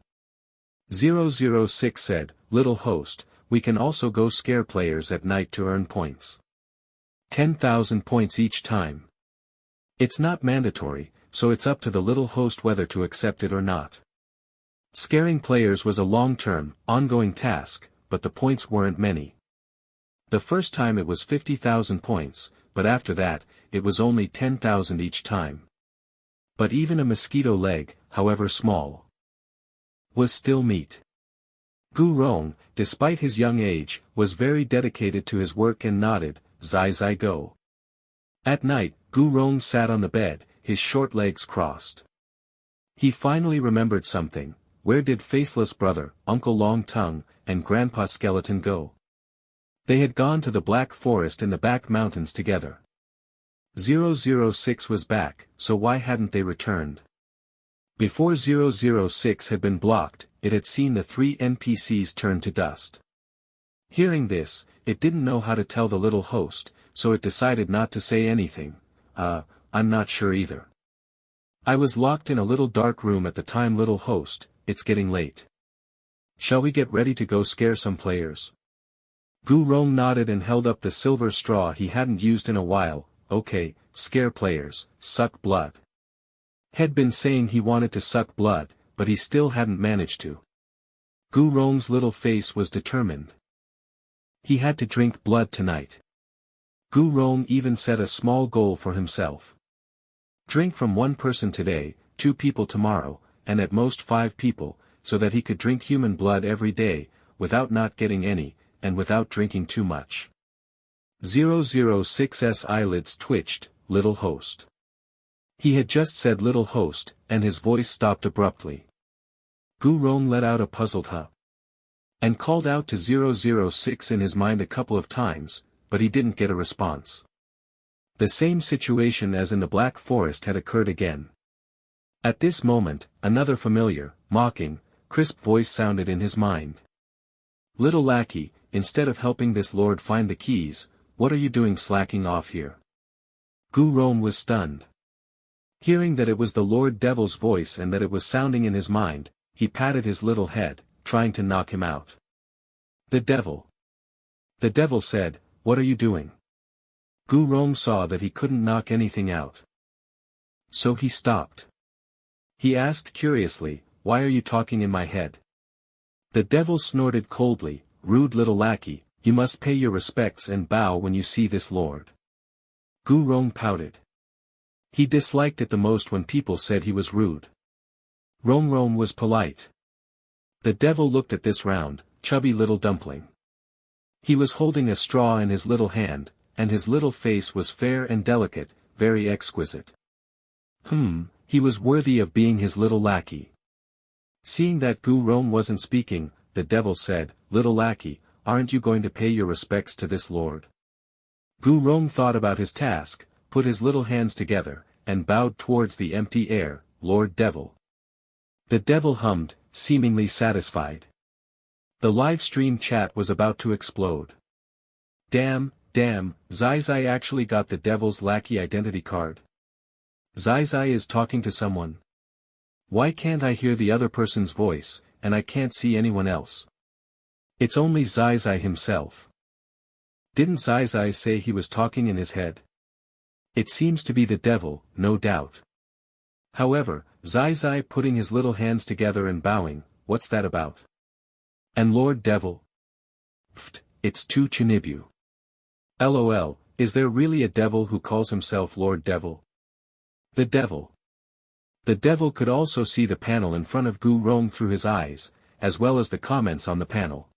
006 said, "Little host, we can also go scare players at night to earn points. 10,000 points each time. It's not mandatory, so it's up to the little host whether to accept it or not." Scaring players was a long-term, ongoing task, but the points weren't many. The first time it was 50,000 points, but after that, it was only 10,000 each time. But even a mosquito leg, however small, was still meat. Gu Rong, despite his young age, was very dedicated to his work and nodded, "Zai go." At night, Gu Rong sat on the bed, his short legs crossed. He finally remembered something. Where did Faceless Brother, Uncle Long Tongue, and Grandpa Skeleton go? They had gone to the Black Forest in the back mountains together. 006 was back, so why hadn't they returned? Before 006 had been blocked, it had seen the 3 NPCs turn to dust. Hearing this, it didn't know how to tell the little host, so it decided not to say anything. I'm not sure either. I was locked in a little dark room at the time, little host, it's getting late. Shall we get ready to go scare some players? Gu Rong nodded and held up the silver straw he hadn't used in a while. Okay, scare players, suck blood. Had been saying he wanted to suck blood, but he still hadn't managed to. Gu Rong's little face was determined. He had to drink blood tonight. Gu Rong even set a small goal for himself. Drink from 1 person today, 2 people tomorrow, and at most 5 people, so that he could drink human blood every day, without not getting any, and without drinking too much. 006's eyelids twitched, little host. He had just said little host, and his voice stopped abruptly. Gu Rong let out a puzzled huh. And called out to 006 in his mind a couple of times, but he didn't get a response. The same situation as in the Black Forest had occurred again. At this moment, another familiar, mocking, crisp voice sounded in his mind. Little lackey, instead of helping this lord find the keys, what are you doing slacking off here? Gu Rong was stunned. Hearing that it was the Lord Devil's voice and that it was sounding in his mind, he patted his little head, trying to knock him out. The devil. The devil said, what are you doing? Gu Rong saw that he couldn't knock anything out. So he stopped. He asked curiously, why are you talking in my head? The devil snorted coldly, rude little lackey, you must pay your respects and bow when you see this lord. Gu Rong pouted. He disliked it the most when people said he was rude. Rong Rong was polite. The devil looked at this round, chubby little dumpling. He was holding a straw in his little hand, and his little face was fair and delicate, very exquisite. He was worthy of being his little lackey. Seeing that Gu Rong wasn't speaking, the devil said, little lackey, aren't you going to pay your respects to this lord? Gu Rong thought about his task, put his little hands together, and bowed towards the empty air, Lord Devil. The devil hummed, seemingly satisfied. The live stream chat was about to explode. Damn, Zai actually got the devil's lackey identity card. Zai is talking to someone. Why can't I hear the other person's voice, and I can't see anyone else? It's only Zai himself. Didn't Zai say he was talking in his head? It seems to be the devil, no doubt. However, Zai putting his little hands together and bowing, what's that about? And Lord Devil? Pfft, it's too Chinibu. LOL, is there really a devil who calls himself Lord Devil? The devil. The devil could also see the panel in front of Gu Rong through his eyes, as well as the comments on the panel.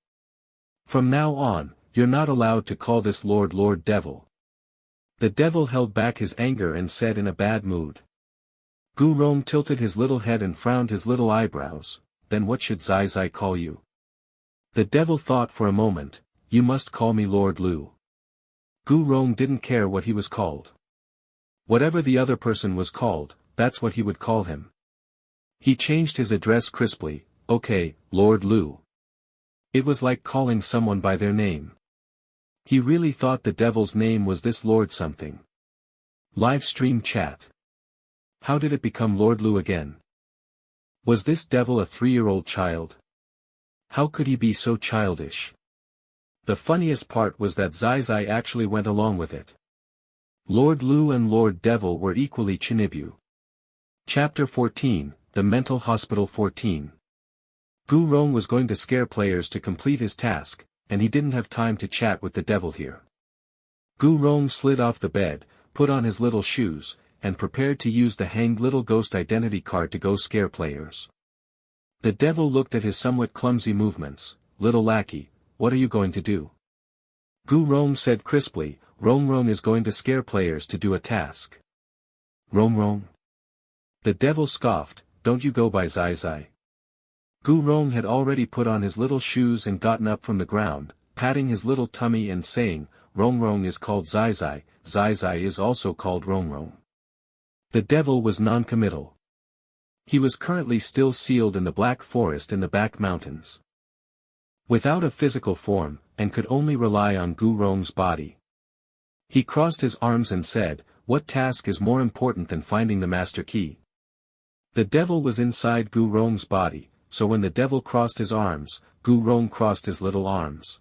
From now on, you're not allowed to call this Lord Devil. The devil held back his anger and said in a bad mood. Gu Rong tilted his little head and frowned his little eyebrows, then what should Zai call you? The devil thought for a moment, you must call me Lord Lu. Gu Rong didn't care what he was called. Whatever the other person was called, that's what he would call him. He changed his address crisply, okay, Lord Lu. It was like calling someone by their name. He really thought the devil's name was this Lord something. Live stream chat. How did it become Lord Lu again? Was this devil a 3-year-old child? How could he be so childish? The funniest part was that Zai actually went along with it. Lord Lu and Lord Devil were equally Chinibu. Chapter 14, The Mental Hospital 14. Gu Rong was going to scare players to complete his task, and he didn't have time to chat with the devil here. Gu Rong slid off the bed, put on his little shoes, and prepared to use the hanged little ghost identity card to go scare players. The devil looked at his somewhat clumsy movements. "Little lackey, what are you going to do?" Gu Rong said crisply. "Rong is going to scare players to do a task." Rong? The devil scoffed. "Don't you go by Zai Zai." Gu Rong had already put on his little shoes and gotten up from the ground, patting his little tummy and saying, "Rong is called Zai Zai is also called Rong." The devil was non-committal. He was currently still sealed in the Black Forest in the back mountains, without a physical form, and could only rely on Gu Rong's body. He crossed his arms and said, "What task is more important than finding the master key?" The devil was inside Gu Rong's body, so when the devil crossed his arms, Gu Rong crossed his little arms.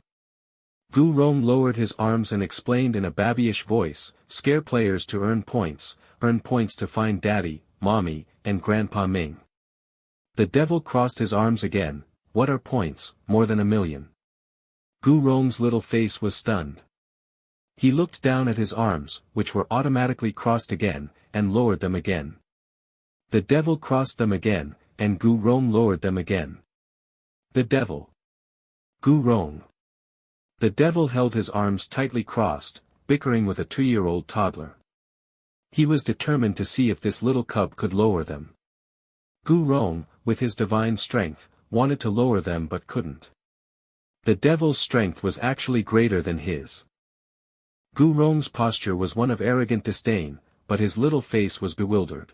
Gu Rong lowered his arms and explained in a babyish voice, "Scare players to earn points to find Daddy, Mommy, and Grandpa Ming." The devil crossed his arms again. "What are points? More than 1,000,000. Gu Rong's little face was stunned. He looked down at his arms, which were automatically crossed again, and lowered them again. The devil crossed them again, and Gu Rong lowered them again. The devil. Gu Rong. The devil held his arms tightly crossed, bickering with a 2-year-old toddler. He was determined to see if this little cub could lower them. Gu Rong, with his divine strength, wanted to lower them but couldn't. The devil's strength was actually greater than his. Gu Rong's posture was one of arrogant disdain, but his little face was bewildered.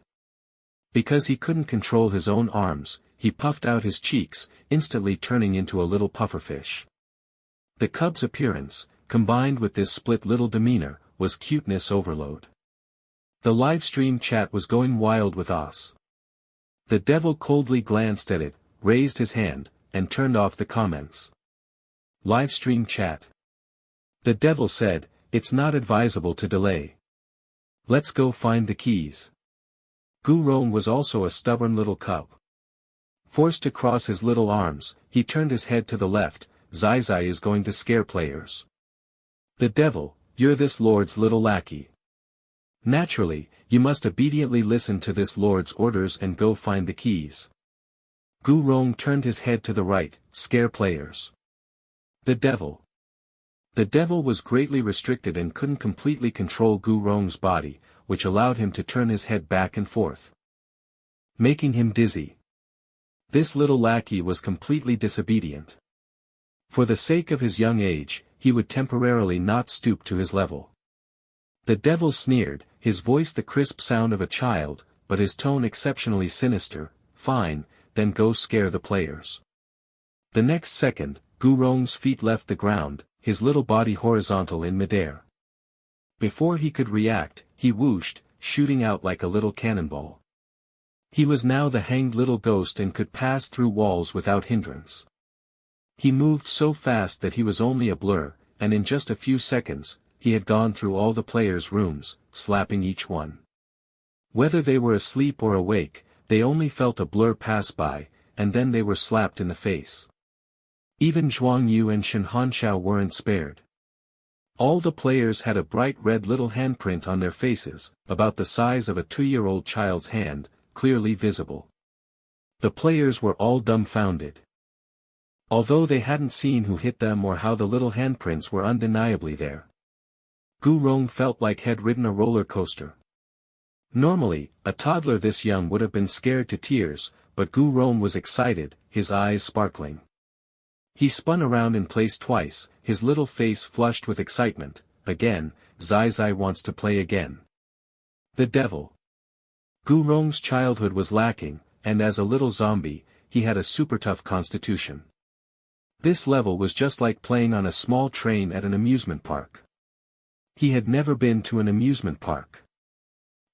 Because he couldn't control his own arms, he puffed out his cheeks, instantly turning into a little pufferfish. The cub's appearance, combined with this split little demeanor, was cuteness overload. The livestream chat was going wild with us. The devil coldly glanced at it, raised his hand, and turned off the comments. Livestream chat. The devil said, "It's not advisable to delay. Let's go find the keys." Gu Rong was also a stubborn little cub. Forced to cross his little arms, he turned his head to the left. "Zai Zai is going to scare players." The devil, "You're this lord's little lackey. Naturally, you must obediently listen to this lord's orders and go find the keys." Gu Rong turned his head to the right. "Scare players." The devil. The devil was greatly restricted and couldn't completely control Gu Rong's body, which allowed him to turn his head back and forth, making him dizzy. This little lackey was completely disobedient. For the sake of his young age, he would temporarily not stoop to his level. The devil sneered, his voice the crisp sound of a child, but his tone exceptionally sinister. "Fine, then go scare the players." The next second, Gu Rong's feet left the ground, his little body horizontal in midair. Before he could react, he whooshed, shooting out like a little cannonball. He was now the hanged little ghost and could pass through walls without hindrance. He moved so fast that he was only a blur, and in just a few seconds, he had gone through all the players' rooms, slapping each one. Whether they were asleep or awake, they only felt a blur pass by, and then they were slapped in the face. Even Zhuang Yu and Shen Hanxiao weren't spared. All the players had a bright red little handprint on their faces, about the size of a 2-year-old child's hand, clearly visible. The players were all dumbfounded. Although they hadn't seen who hit them or how the little handprints were undeniably there. Gu Rong felt like he'd ridden a roller coaster. Normally, a toddler this young would have been scared to tears, but Gu Rong was excited, his eyes sparkling. He spun around in place twice, his little face flushed with excitement. "Again, Zai Zai wants to play again." The devil. Gu Rong's childhood was lacking, and as a little zombie, he had a super tough constitution. This level was just like playing on a small train at an amusement park. He had never been to an amusement park.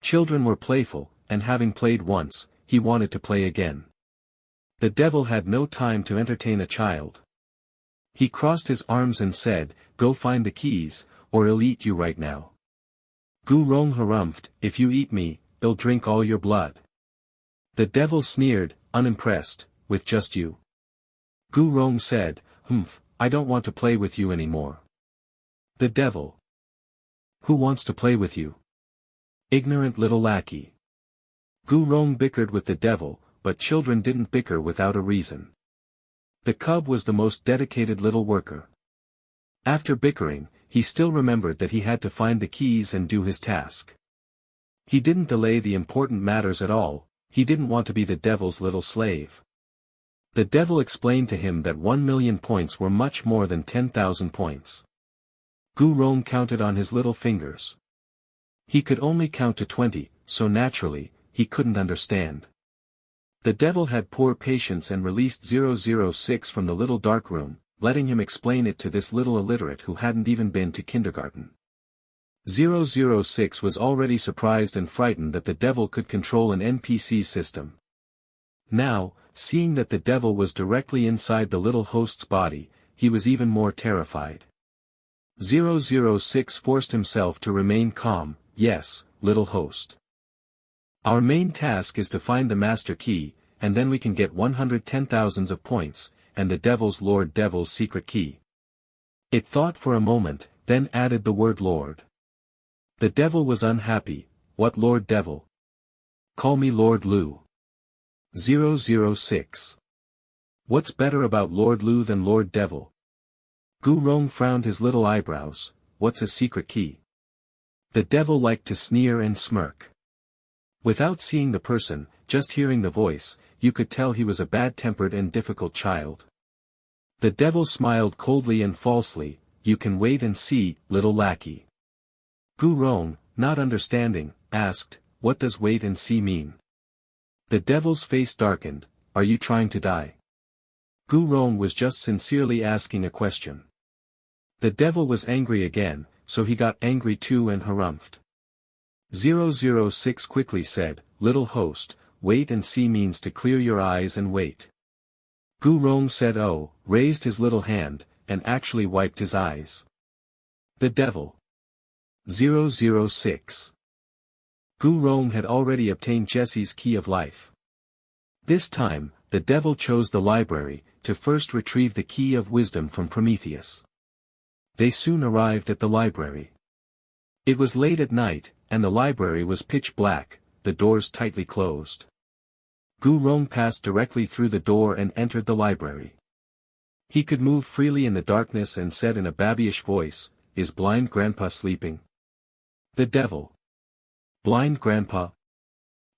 Children were playful, and having played once, he wanted to play again. The devil had no time to entertain a child. He crossed his arms and said, "Go find the keys, or I'll eat you right now." Gu Rong harumphed, "If you eat me, I'll drink all your blood." The devil sneered, unimpressed, "With just you?" Gu Rong said, "Humph, I don't want to play with you anymore." The devil. "Who wants to play with you?" Ignorant little lackey. Gu Rong bickered with the devil, but children didn't bicker without a reason. The cub was the most dedicated little worker. After bickering, he still remembered that he had to find the keys and do his task. He didn't delay the important matters at all, he didn't want to be the devil's little slave. The devil explained to him that 1,000,000 points were much more than 10,000 points. Gu Rong counted on his little fingers. He could only count to 20, so naturally, he couldn't understand. The devil had poor patience and released 006 from the little dark room, letting him explain it to this little illiterate who hadn't even been to kindergarten. 006 was already surprised and frightened that the devil could control an NPC system. Now, seeing that the devil was directly inside the little host's body, he was even more terrified. 006 forced himself to remain calm. Yes, little host. Our main task is to find the master key, and then we can get 110,000 of points, and the devil's Lord Devil's secret key. It thought for a moment, then added the word Lord. The devil was unhappy. What Lord Devil? Call me Lord Lu. 006. What's better about Lord Lu than Lord Devil? Gu Rong frowned his little eyebrows. What's a secret key? The devil liked to sneer and smirk. Without seeing the person, just hearing the voice, you could tell he was a bad-tempered and difficult child. The devil smiled coldly and falsely. You can wait and see, little lackey. Gu Rong, not understanding, asked, what does wait and see mean? The devil's face darkened. Are you trying to die? Gu Rong was just sincerely asking a question. The devil was angry again, so he got angry too and harumphed. 006 quickly said, little host, wait and see means to clear your eyes and wait. Gu Rong said oh, raised his little hand, and actually wiped his eyes. The devil. 006. Gu Rong had already obtained Jesse's key of life. This time, the devil chose the library, to first retrieve the key of wisdom from Prometheus. They soon arrived at the library. It was late at night, and the library was pitch black, the doors tightly closed. Gu Rong passed directly through the door and entered the library. He could move freely in the darkness and said in a babyish voice, is blind grandpa sleeping? The devil. Blind grandpa?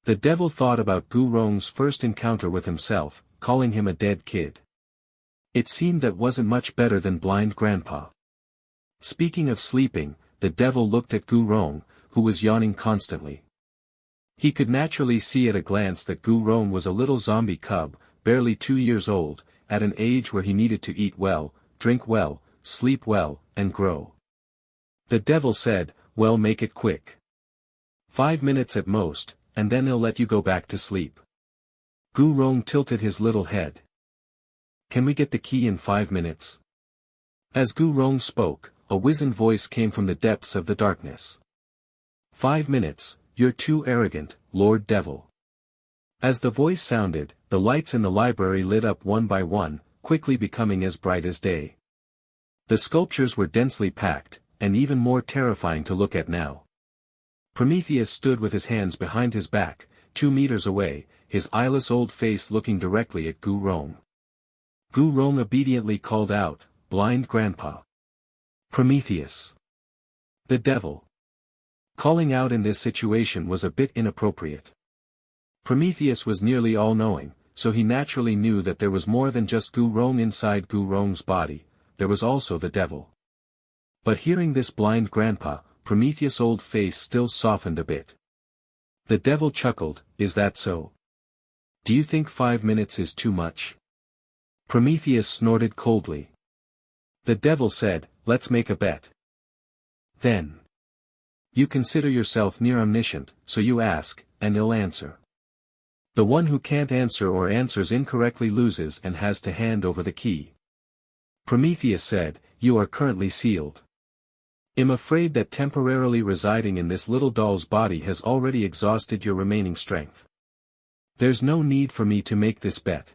The devil thought about Gu Rong's first encounter with himself, calling him a dead kid. It seemed that wasn't much better than blind grandpa. Speaking of sleeping, the devil looked at Gu Rong, who was yawning constantly. He could naturally see at a glance that Gu Rong was a little zombie cub, barely 2 years old, at an age where he needed to eat well, drink well, sleep well, and grow. The devil said, well, make it quick. 5 minutes at most, and then he'll let you go back to sleep. Gu Rong tilted his little head. Can we get the key in 5 minutes? As Gu Rong spoke, a wizened voice came from the depths of the darkness. 5 minutes, you're too arrogant, Lord Devil. As the voice sounded, the lights in the library lit up one by one, quickly becoming as bright as day. The sculptures were densely packed, and even more terrifying to look at now. Prometheus stood with his hands behind his back, 2 meters away, his eyeless old face looking directly at Gu Rong. Gu Rong obediently called out, blind grandpa. Prometheus. The devil. Calling out in this situation was a bit inappropriate. Prometheus was nearly all-knowing, so he naturally knew that there was more than just Gu Rong inside Gu Rong's body, there was also the devil. But hearing this blind grandpa, Prometheus' old face still softened a bit. The devil chuckled, is that so? Do you think 5 minutes is too much? Prometheus snorted coldly. The devil said, let's make a bet. Then. You consider yourself near omniscient, so you ask, and he'll answer. The one who can't answer or answers incorrectly loses and has to hand over the key. Prometheus said, you are currently sealed. I'm afraid that temporarily residing in this little doll's body has already exhausted your remaining strength. There's no need for me to make this bet.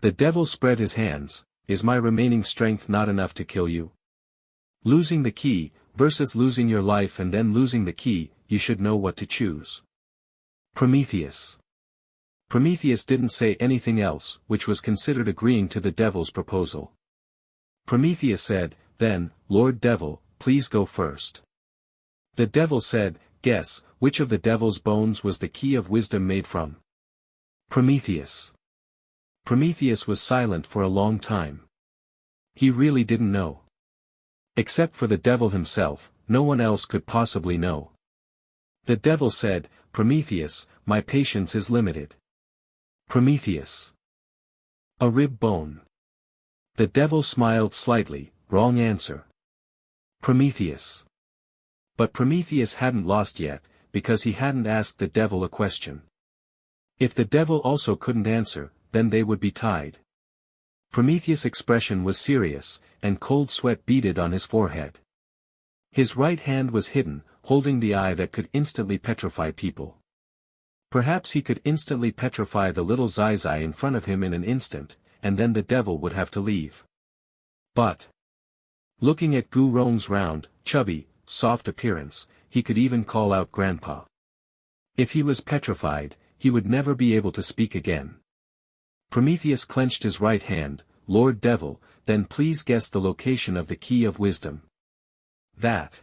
The devil spread his hands, is my remaining strength not enough to kill you? Losing the key, versus losing your life and then losing the key, you should know what to choose. Prometheus. Prometheus didn't say anything else, which was considered agreeing to the devil's proposal. Prometheus said, "Then, Lord Devil, please go first." The devil said, "Guess, which of the devil's bones was the key of wisdom made from?" Prometheus. Prometheus was silent for a long time. He really didn't know. Except for the devil himself, no one else could possibly know. The devil said, "Prometheus, my patience is limited." Prometheus. A rib bone. The devil smiled slightly, "Wrong answer." Prometheus. But Prometheus hadn't lost yet, because he hadn't asked the devil a question. If the devil also couldn't answer, then they would be tied. Prometheus' expression was serious, and cold sweat beaded on his forehead. His right hand was hidden, holding the eye that could instantly petrify people. Perhaps he could instantly petrify the little Zai in front of him in an instant, and then the devil would have to leave. But, looking at Gu Rong's round, chubby, soft appearance, he could even call out Grandpa. If he was petrified, he would never be able to speak again. Prometheus clenched his right hand, "Lord Devil, then please guess the location of the key of wisdom." That.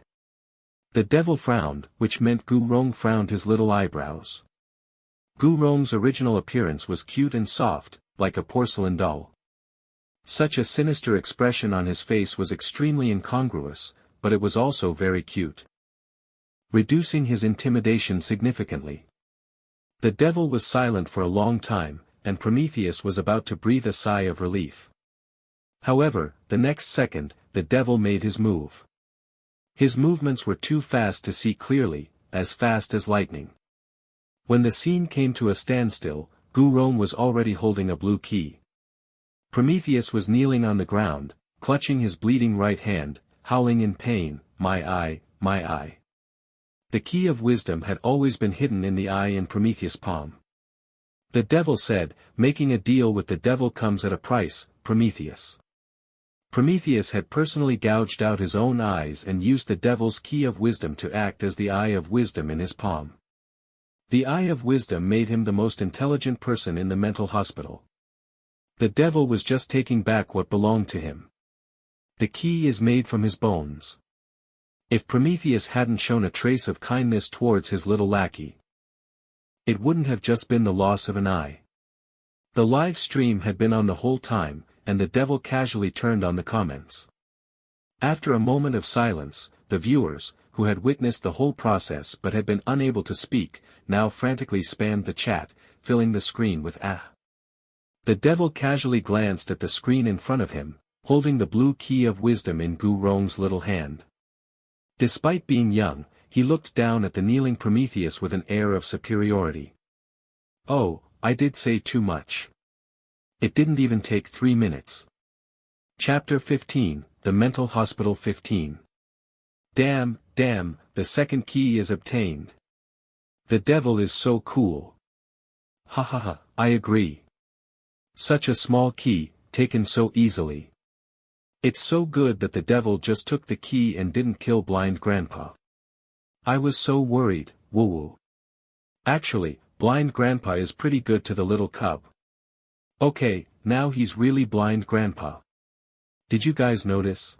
The devil frowned, which meant Gu Rong frowned his little eyebrows. Gu Rong's original appearance was cute and soft, like a porcelain doll. Such a sinister expression on his face was extremely incongruous, but it was also very cute, reducing his intimidation significantly. The devil was silent for a long time, and Prometheus was about to breathe a sigh of relief. However, the next second, the devil made his move. His movements were too fast to see clearly, as fast as lightning. When the scene came to a standstill, Gu Rong was already holding a blue key. Prometheus was kneeling on the ground, clutching his bleeding right hand, howling in pain, "My eye, my eye." The key of wisdom had always been hidden in the eye in Prometheus' palm. The devil said, "Making a deal with the devil comes at a price, Prometheus." Prometheus had personally gouged out his own eyes and used the devil's key of wisdom to act as the eye of wisdom in his palm. The eye of wisdom made him the most intelligent person in the mental hospital. The devil was just taking back what belonged to him. The key is made from his bones. If Prometheus hadn't shown a trace of kindness towards his little lackey, it wouldn't have just been the loss of an eye. The live stream had been on the whole time, and the devil casually turned on the comments. After a moment of silence, the viewers, who had witnessed the whole process but had been unable to speak, now frantically spammed the chat, filling the screen with "ah." The devil casually glanced at the screen in front of him, holding the blue key of wisdom in Gu Rong's little hand. Despite being young, he looked down at the kneeling Prometheus with an air of superiority. "Oh, I did say too much. It didn't even take 3 minutes." Chapter 15, The Mental Hospital 15. Damn, the second key is obtained. The devil is so cool. Ha ha ha, I agree. Such a small key, taken so easily. It's so good that the devil just took the key and didn't kill Blind Grandpa. I was so worried, woo-woo. Actually, Blind Grandpa is pretty good to the little cub. Okay, now he's really Blind Grandpa. Did you guys notice?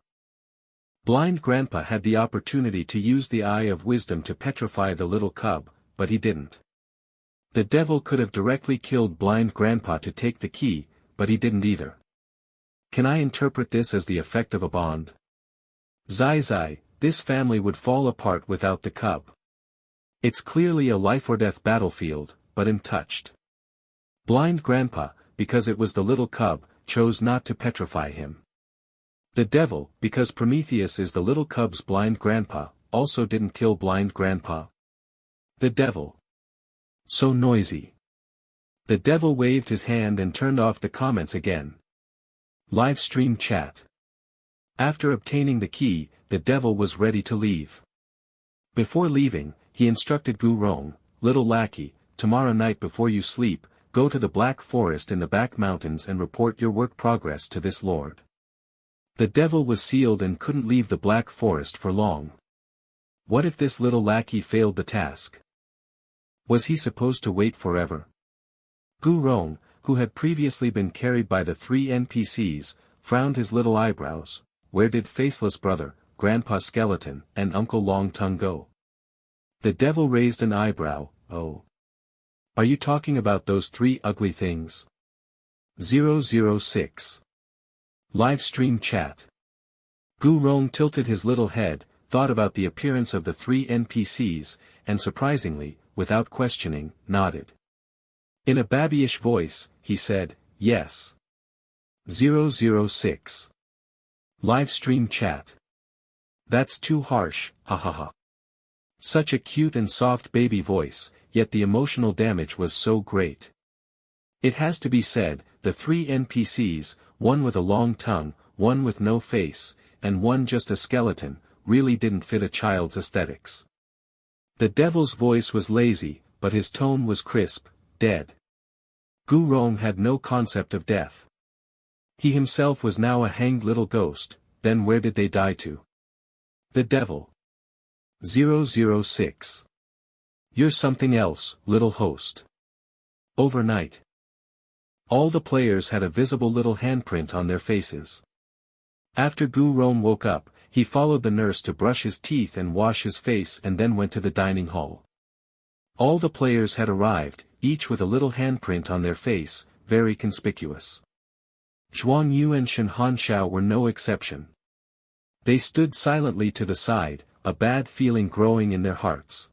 Blind Grandpa had the opportunity to use the eye of wisdom to petrify the little cub, but he didn't. The devil could have directly killed Blind Grandpa to take the key, but he didn't either. Can I interpret this as the effect of a bond? Zai, this family would fall apart without the cub. It's clearly a life-or-death battlefield, but I'm touched. Blind Grandpa, because it was the little cub, chose not to petrify him. The devil, because Prometheus is the little cub's blind grandpa, also didn't kill Blind Grandpa. The devil. So noisy. The devil waved his hand and turned off the comments again. Live stream chat. After obtaining the key, the devil was ready to leave. Before leaving, he instructed Gu Rong, "Little lackey, tomorrow night before you sleep, go to the Black Forest in the back mountains and report your work progress to this lord." The devil was sealed and couldn't leave the Black Forest for long. What if this little lackey failed the task? Was he supposed to wait forever? Gu Rong, who had previously been carried by the 3 NPCs, frowned his little eyebrows. Where did Faceless Brother, Grandpa Skeleton, and Uncle Long Tongue go? The devil raised an eyebrow. Oh. Are you talking about those 3 ugly things? 006. Livestream chat. Gu Rong tilted his little head, thought about the appearance of the 3 NPCs, and surprisingly, without questioning, nodded. In a babyish voice, he said, yes. 006. Livestream chat. That's too harsh, hahaha. Such a cute and soft baby voice, yet the emotional damage was so great. It has to be said, the 3 NPCs, one with a long tongue, one with no face, and one just a skeleton, really didn't fit a child's aesthetics. The devil's voice was lazy, but his tone was crisp, dead. Gu Rong had no concept of death. He himself was now a hanged little ghost. Then where did they die to? The devil. 006. You're something else, little host. Overnight. All the players had a visible little handprint on their faces. After Gu Rong woke up, he followed the nurse to brush his teeth and wash his face and then went to the dining hall. All the players had arrived, each with a little handprint on their face, very conspicuous. Zhuang Yu and Shen Hanxiao were no exception. They stood silently to the side, a bad feeling growing in their hearts.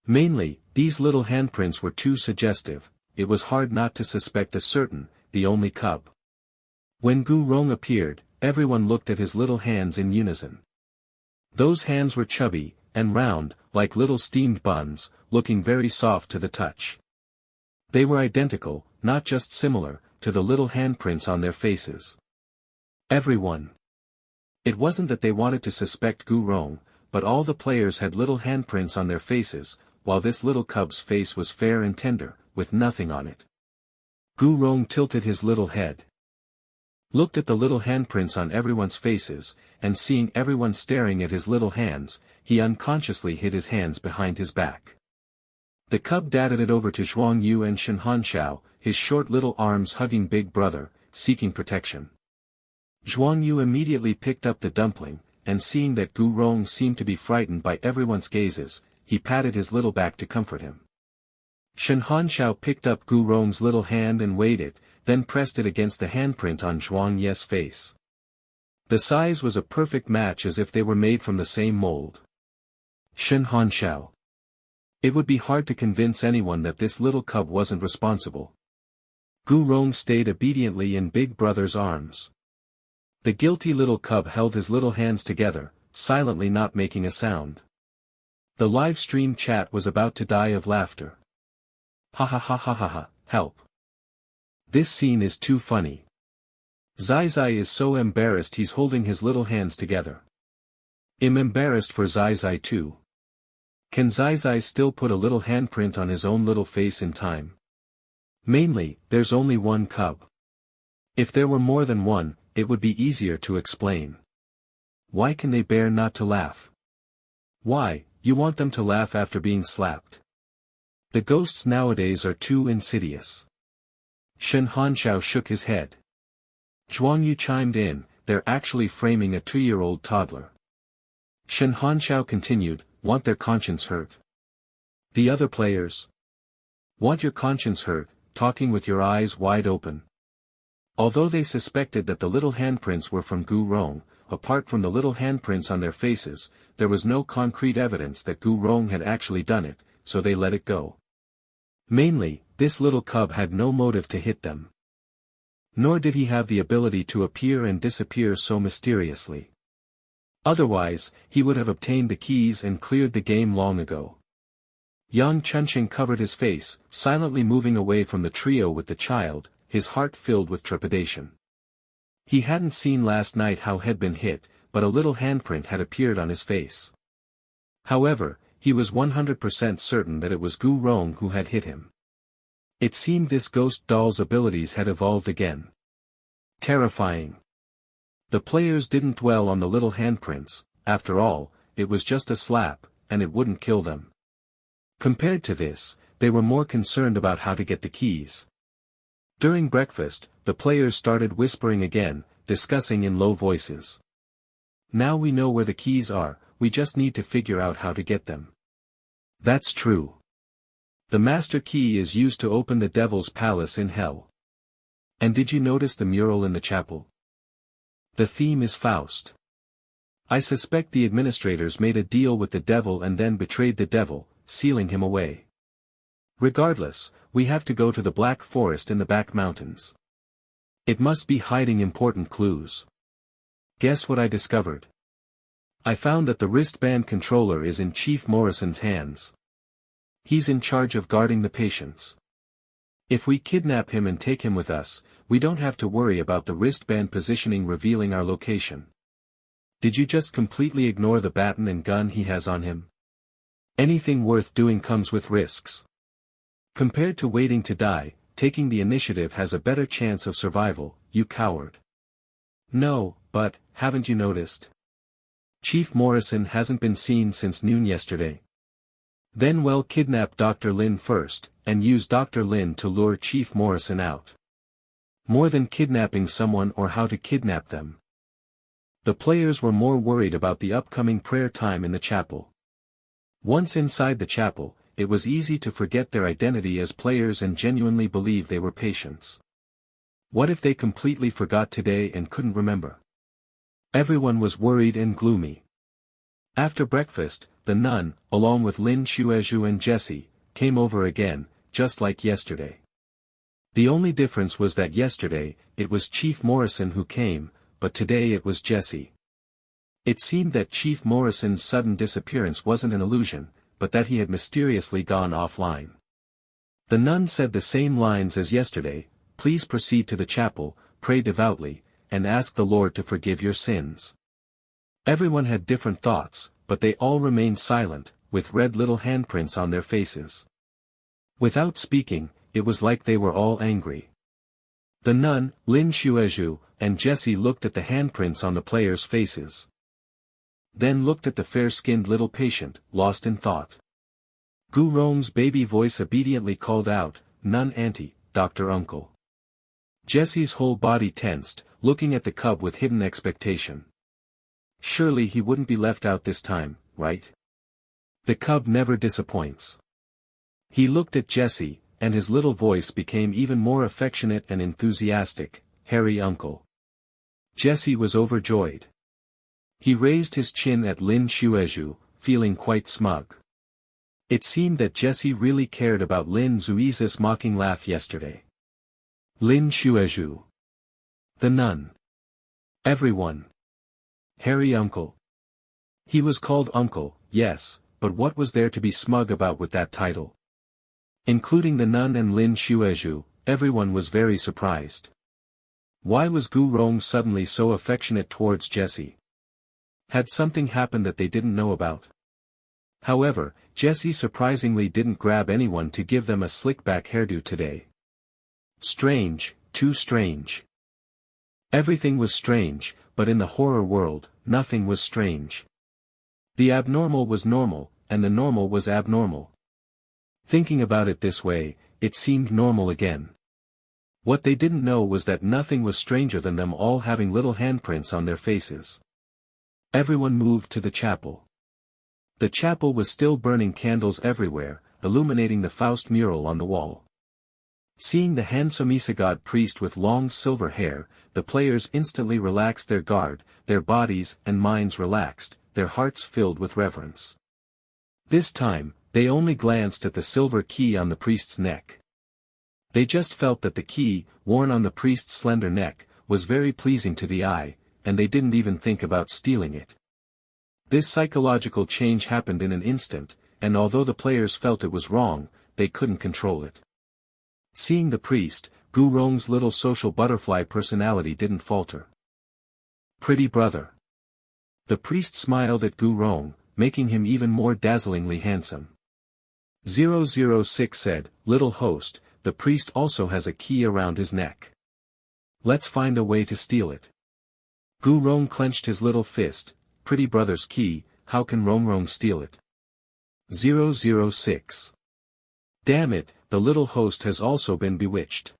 Mainly, these little handprints were too suggestive. It was hard not to suspect a certain, the only cub. When Gu Rong appeared, everyone looked at his little hands in unison. Those hands were chubby, and round, like little steamed buns, looking very soft to the touch. They were identical, not just similar, to the little handprints on their faces. Everyone. It wasn't that they wanted to suspect Gu Rong, but all the players had little handprints on their faces, while this little cub's face was fair and tender, with nothing on it. Gu Rong tilted his little head. Looked at the little handprints on everyone's faces, and seeing everyone staring at his little hands, he unconsciously hid his hands behind his back. The cub darted it over to Zhuang Yu and Shen Hanxiao, his short little arms hugging Big Brother, seeking protection. Zhuang Yu immediately picked up the dumpling, and seeing that Gu Rong seemed to be frightened by everyone's gazes, he patted his little back to comfort him. Shen Hanxiao picked up Gu Rong's little hand and weighed it, then pressed it against the handprint on Zhuang Ye's face. The size was a perfect match, as if they were made from the same mold. Shen Hanxiao. It would be hard to convince anyone that this little cub wasn't responsible. Gu Rong stayed obediently in Big Brother's arms. The guilty little cub held his little hands together, silently not making a sound. The live stream chat was about to die of laughter. Ha ha ha ha ha ha, help. This scene is too funny. Zai Zai is so embarrassed he's holding his little hands together. I'm embarrassed for Zai Zai too. Can Zai Zai still put a little handprint on his own little face in time? Mainly, there's only one cub. If there were more than one, it would be easier to explain. Why can they bear not to laugh? Why, you want them to laugh after being slapped? The ghosts nowadays are too insidious. Shen Hanxiao shook his head. Zhuang Yu chimed in, they're actually framing a 2-year-old toddler. Shen Hanxiao continued, want their conscience hurt. The other players? Want your conscience hurt, talking with your eyes wide open. Although they suspected that the little handprints were from Gu Rong, apart from the little handprints on their faces, there was no concrete evidence that Gu Rong had actually done it, so they let it go. Mainly, this little cub had no motive to hit them. Nor did he have the ability to appear and disappear so mysteriously. Otherwise, he would have obtained the keys and cleared the game long ago. Yang Chunxing covered his face, silently moving away from the trio with the child, his heart filled with trepidation. He hadn't seen last night how had been hit, but a little handprint had appeared on his face. However, he was 100% certain that it was Gu Rong who had hit him. It seemed this ghost doll's abilities had evolved again. Terrifying. The players didn't dwell on the little handprints. After all, it was just a slap, and it wouldn't kill them. Compared to this, they were more concerned about how to get the keys. During breakfast, the players started whispering again, discussing in low voices. Now we know where the keys are, we just need to figure out how to get them. That's true. The master key is used to open the devil's palace in hell. And did you notice the mural in the chapel? The theme is Faust. I suspect the administrators made a deal with the devil and then betrayed the devil, sealing him away. Regardless, we have to go to the Black Forest in the back mountains. It must be hiding important clues. Guess what I discovered? I found that the wristband controller is in Chief Morrison's hands. He's in charge of guarding the patients. If we kidnap him and take him with us, we don't have to worry about the wristband positioning revealing our location. Did you just completely ignore the baton and gun he has on him? Anything worth doing comes with risks. Compared to waiting to die, taking the initiative has a better chance of survival, you coward. No, but, haven't you noticed? Chief Morrison hasn't been seen since noon yesterday. Then we'll kidnap Dr. Lin first, and use Dr. Lin to lure Chief Morrison out. More than kidnapping someone or how to kidnap them. The players were more worried about the upcoming prayer time in the chapel. Once inside the chapel, it was easy to forget their identity as players and genuinely believe they were patients. What if they completely forgot today and couldn't remember? Everyone was worried and gloomy. After breakfast, the nun, along with Lin Xuezhu and Jessie, came over again, just like yesterday. The only difference was that yesterday, it was Chief Morrison who came, but today it was Jessie. It seemed that Chief Morrison's sudden disappearance wasn't an illusion, but that he had mysteriously gone offline. The nun said the same lines as yesterday, "Please proceed to the chapel, pray devoutly, and ask the Lord to forgive your sins." Everyone had different thoughts, but they all remained silent, with red little handprints on their faces. Without speaking, it was like they were all angry. The nun, Lin Xuezhu, and Jessie looked at the handprints on the players' faces. Then looked at the fair-skinned little patient, lost in thought. Gu Rong's baby voice obediently called out, "Nun auntie, Dr. Uncle." Jessie's whole body tensed, looking at the cub with hidden expectation. Surely he wouldn't be left out this time, right? The cub never disappoints. He looked at Jessie, and his little voice became even more affectionate and enthusiastic, "Harry Uncle." Jessie was overjoyed. He raised his chin at Lin Xuezhu, feeling quite smug. It seemed that Jessie really cared about Lin Zuiza's mocking laugh yesterday. Lin Xuezhu. The nun. Everyone. Harry Uncle. He was called Uncle, yes, but what was there to be smug about with that title? Including the nun and Lin Xuezhu, everyone was very surprised. Why was Gu Rong suddenly so affectionate towards Jessie? Had something happened that they didn't know about? However, Jessie surprisingly didn't grab anyone to give them a slick-back hairdo today. Strange, too strange. Everything was strange, but in the horror world, nothing was strange. The abnormal was normal, and the normal was abnormal. Thinking about it this way, it seemed normal again. What they didn't know was that nothing was stranger than them all having little handprints on their faces. Everyone moved to the chapel. The chapel was still burning candles everywhere, illuminating the Faust mural on the wall. Seeing the handsome Isagod priest with long silver hair, the players instantly relaxed their guard, their bodies and minds relaxed, their hearts filled with reverence. This time, they only glanced at the silver key on the priest's neck. They just felt that the key, worn on the priest's slender neck, was very pleasing to the eye, and they didn't even think about stealing it. This psychological change happened in an instant, and although the players felt it was wrong, they couldn't control it. Seeing the priest, Gu Rong's little social butterfly personality didn't falter. "Pretty brother." The priest smiled at Gu Rong, making him even more dazzlingly handsome. 006 said, "Little host, the priest also has a key around his neck. Let's find a way to steal it." Gu Rong clenched his little fist. "Pretty brother's key, how can Rong steal it? 006. Damn it, the little host has also been bewitched.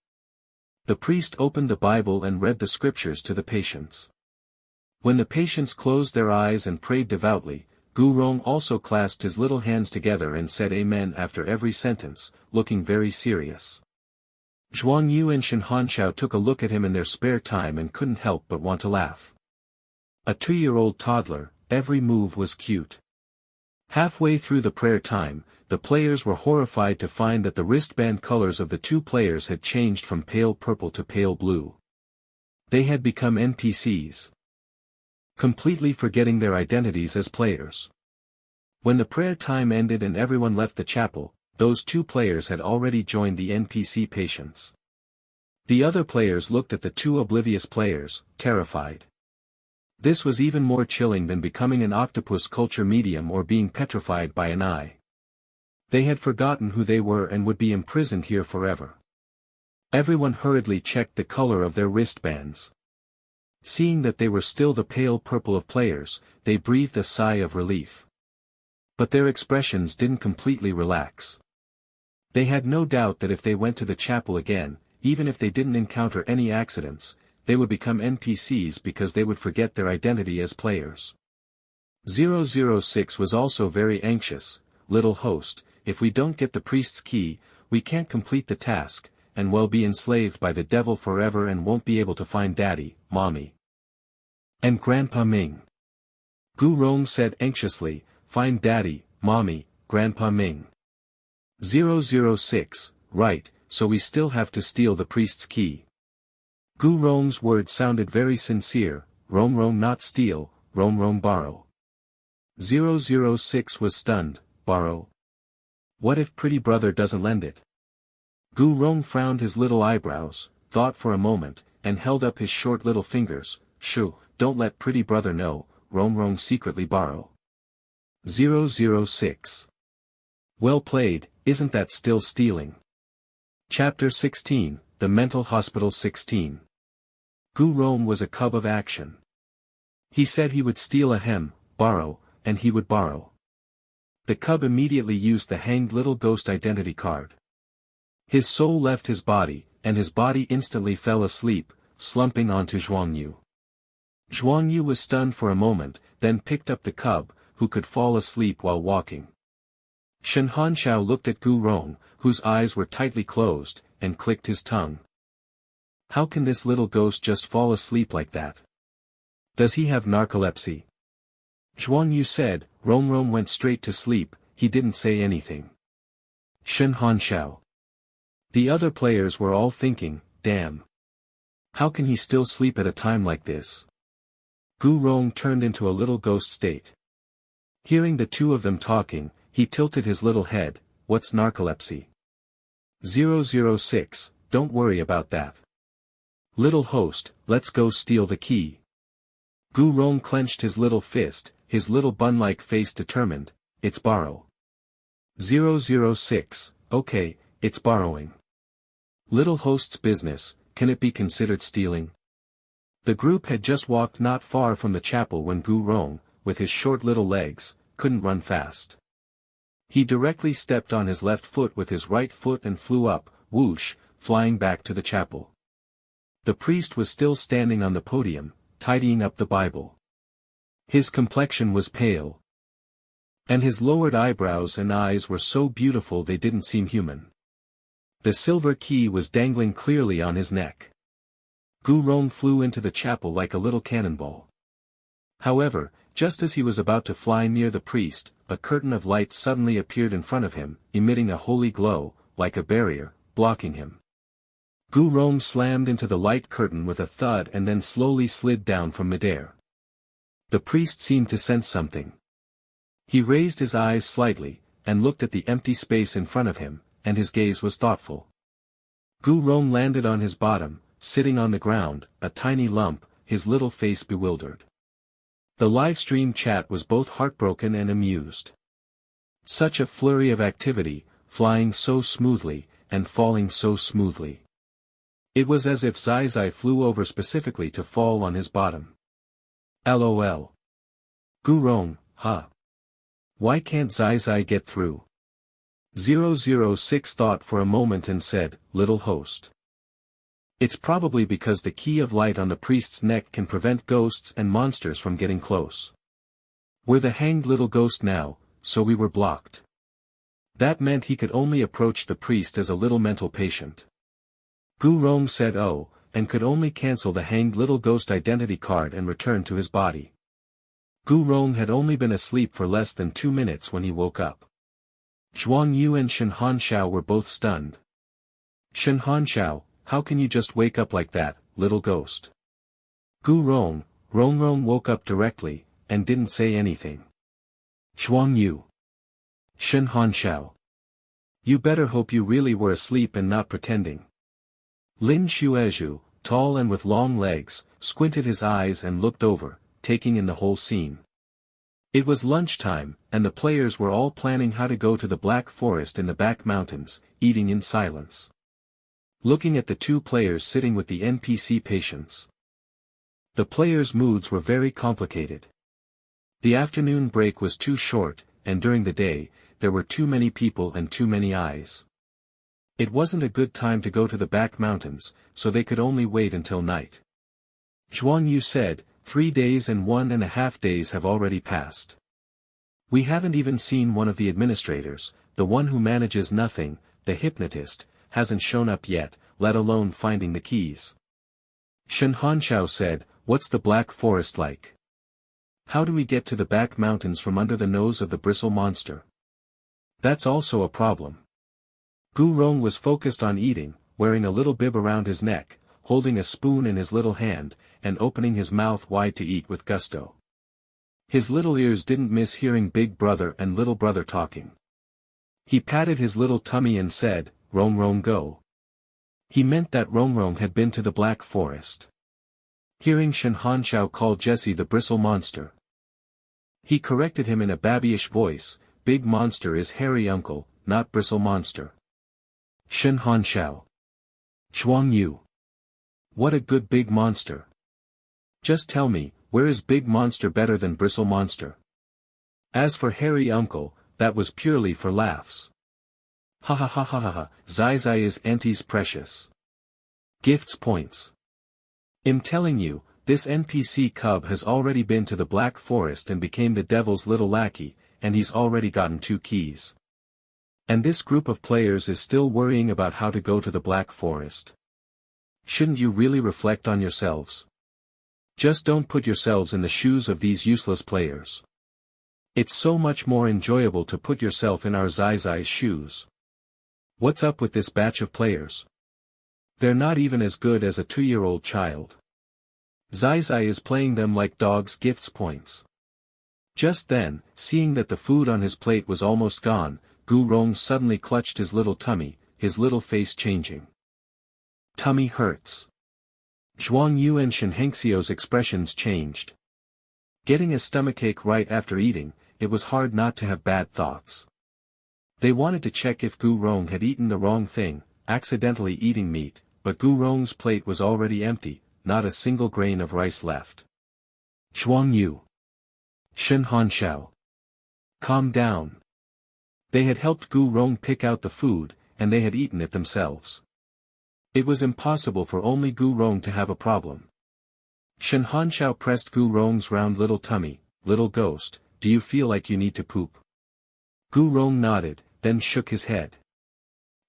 The priest opened the Bible and read the scriptures to the patients. When the patients closed their eyes and prayed devoutly, Gu Rong also clasped his little hands together and said Amen after every sentence, looking very serious. Zhuang Yu and Shen Hanshao took a look at him in their spare time and couldn't help but want to laugh. A 2-year-old toddler, every move was cute. Halfway through the prayer time, the players were horrified to find that the wristband colors of the two players had changed from pale purple to pale blue. They had become NPCs. Completely forgetting their identities as players. When the prayer time ended and everyone left the chapel, those two players had already joined the NPC patients. The other players looked at the two oblivious players, terrified. This was even more chilling than becoming an octopus culture medium or being petrified by an eye. They had forgotten who they were and would be imprisoned here forever. Everyone hurriedly checked the color of their wristbands. Seeing that they were still the pale purple of players, they breathed a sigh of relief. But their expressions didn't completely relax. They had no doubt that if they went to the chapel again, even if they didn't encounter any accidents, they would become NPCs because they would forget their identity as players. 006 was also very anxious. Little host, if we don't get the priest's key, we can't complete the task, and we'll be enslaved by the devil forever and won't be able to find Daddy, Mommy, and Grandpa Ming. Gu Rong said anxiously, find Daddy, Mommy, Grandpa Ming. 006, right, so we still have to steal the priest's key. Gu Rong's words sounded very sincere, Rong not steal, Rong borrow. 006 was stunned, borrow? What if pretty brother doesn't lend it? Gu Rong frowned his little eyebrows, thought for a moment, and held up his short little fingers, shoo, don't let pretty brother know, Rong secretly borrow. 006. Well played, isn't that still stealing? Chapter 16, The Mental Hospital 16. Gu Rong was a cub of action. He said he would steal a hem, borrow, and he would borrow. The cub immediately used the hanged little ghost identity card. His soul left his body, and his body instantly fell asleep, slumping onto Zhuang Yu. Zhuang Yu was stunned for a moment, then picked up the cub, who could fall asleep while walking. Shen Hanshao looked at Gu Rong, whose eyes were tightly closed, and clicked his tongue. How can this little ghost just fall asleep like that? Does he have narcolepsy? Zhuang Yu said, Rong went straight to sleep, he didn't say anything. Shen Hanshao. The other players were all thinking, damn. How can he still sleep at a time like this? Gu Rong turned into a little ghost state. Hearing the two of them talking, he tilted his little head, what's narcolepsy? 006, don't worry about that. Little host, let's go steal the key. Gu Rong clenched his little fist, his little bun-like face determined, it's borrow. 006, okay, it's borrowing. Little host's business, can it be considered stealing? The group had just walked not far from the chapel when Gu Rong, with his short little legs, couldn't run fast. He directly stepped on his left foot with his right foot and flew up, whoosh, flying back to the chapel. The priest was still standing on the podium, tidying up the Bible. His complexion was pale. And his lowered eyebrows and eyes were so beautiful they didn't seem human. The silver key was dangling clearly on his neck. Gu Rong flew into the chapel like a little cannonball. However, just as he was about to fly near the priest, a curtain of light suddenly appeared in front of him, emitting a holy glow, like a barrier, blocking him. Gu Rong slammed into the light curtain with a thud and then slowly slid down from midair. The priest seemed to sense something. He raised his eyes slightly, and looked at the empty space in front of him, and his gaze was thoughtful. Gu Rong landed on his bottom, sitting on the ground, a tiny lump, his little face bewildered. The livestream chat was both heartbroken and amused. Such a flurry of activity, flying so smoothly, and falling so smoothly. It was as if Zai flew over specifically to fall on his bottom. LOL. Gu Rong, huh? Why can't Zai get through? 006 thought for a moment and said, little host. It's probably because the key of light on the priest's neck can prevent ghosts and monsters from getting close. We're the hanged little ghost now, so we were blocked. That meant he could only approach the priest as a little mental patient. Gu Rong said oh, and could only cancel the hanged little ghost identity card and return to his body. Gu Rong had only been asleep for less than 2 minutes when he woke up. Zhuang Yu and Shen Hanshao were both stunned. Shen Hanshao, how can you just wake up like that, little ghost? Gu Rong woke up directly, and didn't say anything. Zhuang Yu. Shen Hanshao. You better hope you really were asleep and not pretending. Lin Xuezhu, tall and with long legs, squinted his eyes and looked over, taking in the whole scene. It was lunchtime, and the players were all planning how to go to the Black Forest in the back mountains, eating in silence. Looking at the 2 players sitting with the NPC patients. The players' moods were very complicated. The afternoon break was too short, and during the day, there were too many people and too many eyes. It wasn't a good time to go to the back mountains, so they could only wait until night. Zhuang Yu said, 3 days and 1.5 days have already passed. We haven't even seen one of the administrators, the one who manages nothing, the hypnotist, hasn't shown up yet, let alone finding the keys. Shen Hanshao said, what's the Black Forest like? How do we get to the back mountains from under the nose of the bristle monster? That's also a problem. Gu Rong was focused on eating, wearing a little bib around his neck, holding a spoon in his little hand, and opening his mouth wide to eat with gusto. His little ears didn't miss hearing Big Brother and Little Brother talking. He patted his little tummy and said, Rong go. He meant that Rong had been to the Black Forest. Hearing Shen Hanshao call Jesse the bristle monster, he corrected him in a babyish voice, Big Monster is hairy uncle, not bristle monster. Shen Hanshao. Zhuang Yu. What a good big monster. Just tell me, where is Big Monster better than Bristle Monster? As for hairy uncle, that was purely for laughs. Ha ha ha ha ha ha, Zai is Auntie's precious. Gifts points. I'm telling you, this NPC cub has already been to the Black Forest and became the devil's little lackey, and he's already gotten 2 keys. And this group of players is still worrying about how to go to the Black Forest. Shouldn't you really reflect on yourselves? Just don't put yourselves in the shoes of these useless players. It's so much more enjoyable to put yourself in our Zai's shoes. What's up with this batch of players? They're not even as good as a 2-year-old child. Zai is playing them like dogs gifts points. Just then, seeing that the food on his plate was almost gone, Gu Rong suddenly clutched his little tummy, his little face changing. Tummy hurts. Zhuang Yu and Shen Hengxiu's expressions changed. Getting a stomachache right after eating, it was hard not to have bad thoughts. They wanted to check if Gu Rong had eaten the wrong thing, accidentally eating meat, but Gu Rong's plate was already empty, not a single grain of rice left. Zhuang Yu. Shen Hanshao. Calm down. They had helped Gu Rong pick out the food, and they had eaten it themselves. It was impossible for only Gu Rong to have a problem. Shen Hanshao pressed Gu Rong's round little tummy, little ghost, do you feel like you need to poop? Gu Rong nodded, then shook his head.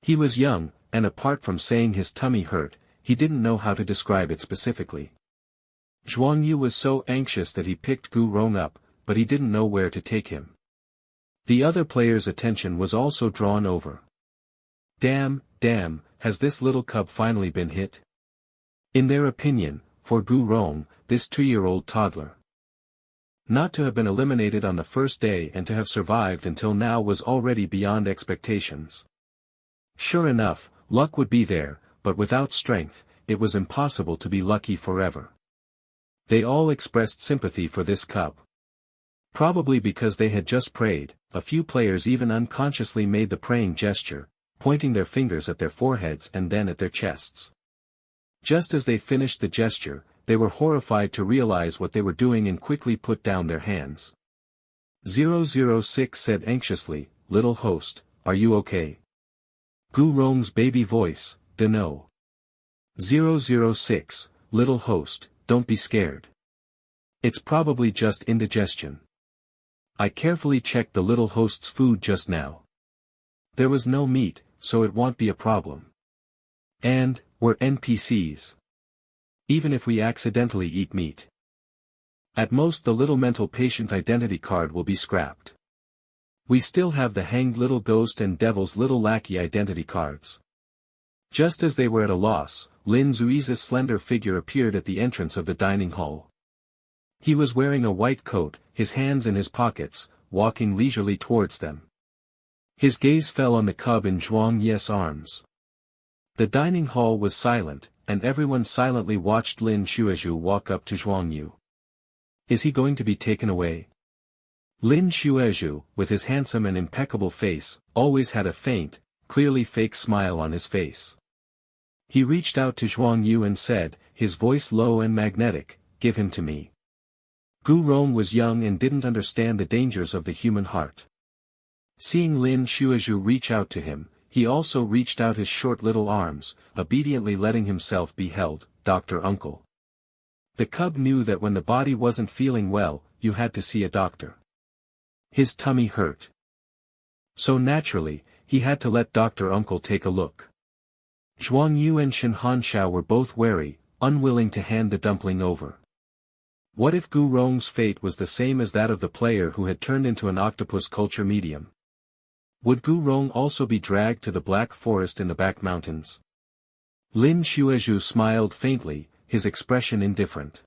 He was young, and apart from saying his tummy hurt, he didn't know how to describe it specifically. Zhuang Yu was so anxious that he picked Gu Rong up, but he didn't know where to take him. The other players' attention was also drawn over. Damn, has this little cub finally been hit? In their opinion, for Gu Rong, this 2-year-old toddler. Not to have been eliminated on the first day and to have survived until now was already beyond expectations. Sure enough, luck would be there, but without strength, it was impossible to be lucky forever. They all expressed sympathy for this cub. Probably because they had just prayed, a few players even unconsciously made the praying gesture, pointing their fingers at their foreheads and then at their chests. Just as they finished the gesture, they were horrified to realize what they were doing and quickly put down their hands. 006 said anxiously, "Little host, are you okay?" Gu Rong's baby voice, "No. 006, little host, don't be scared. It's probably just indigestion. I carefully checked the little host's food just now. There was no meat, so it won't be a problem. And, we're NPCs. Even if we accidentally eat meat. At most the little mental patient identity card will be scrapped. We still have the hanged little ghost and devil's little lackey identity cards." Just as they were at a loss, Lin Zuiza's slender figure appeared at the entrance of the dining hall. He was wearing a white coat, his hands in his pockets, walking leisurely towards them. His gaze fell on the cub in Zhuang Ye's arms. The dining hall was silent, and everyone silently watched Lin Xuezhu walk up to Zhuang Yu. Is he going to be taken away? Lin Xuezhu, with his handsome and impeccable face, always had a faint, clearly fake smile on his face. He reached out to Zhuang Yu and said, his voice low and magnetic, "Give him to me." Gu Rong was young and didn't understand the dangers of the human heart. Seeing Lin Xuezhu reach out to him, he also reached out his short little arms, obediently letting himself be held. "Dr. Uncle." The cub knew that when the body wasn't feeling well, you had to see a doctor. His tummy hurt. So naturally, he had to let Dr. Uncle take a look. Zhuang Yu and Shen Hanshao were both wary, unwilling to hand the dumpling over. What if Gu Rong's fate was the same as that of the player who had turned into an octopus culture medium? Would Gu Rong also be dragged to the Black Forest in the back mountains? Lin Xuezhu smiled faintly, his expression indifferent.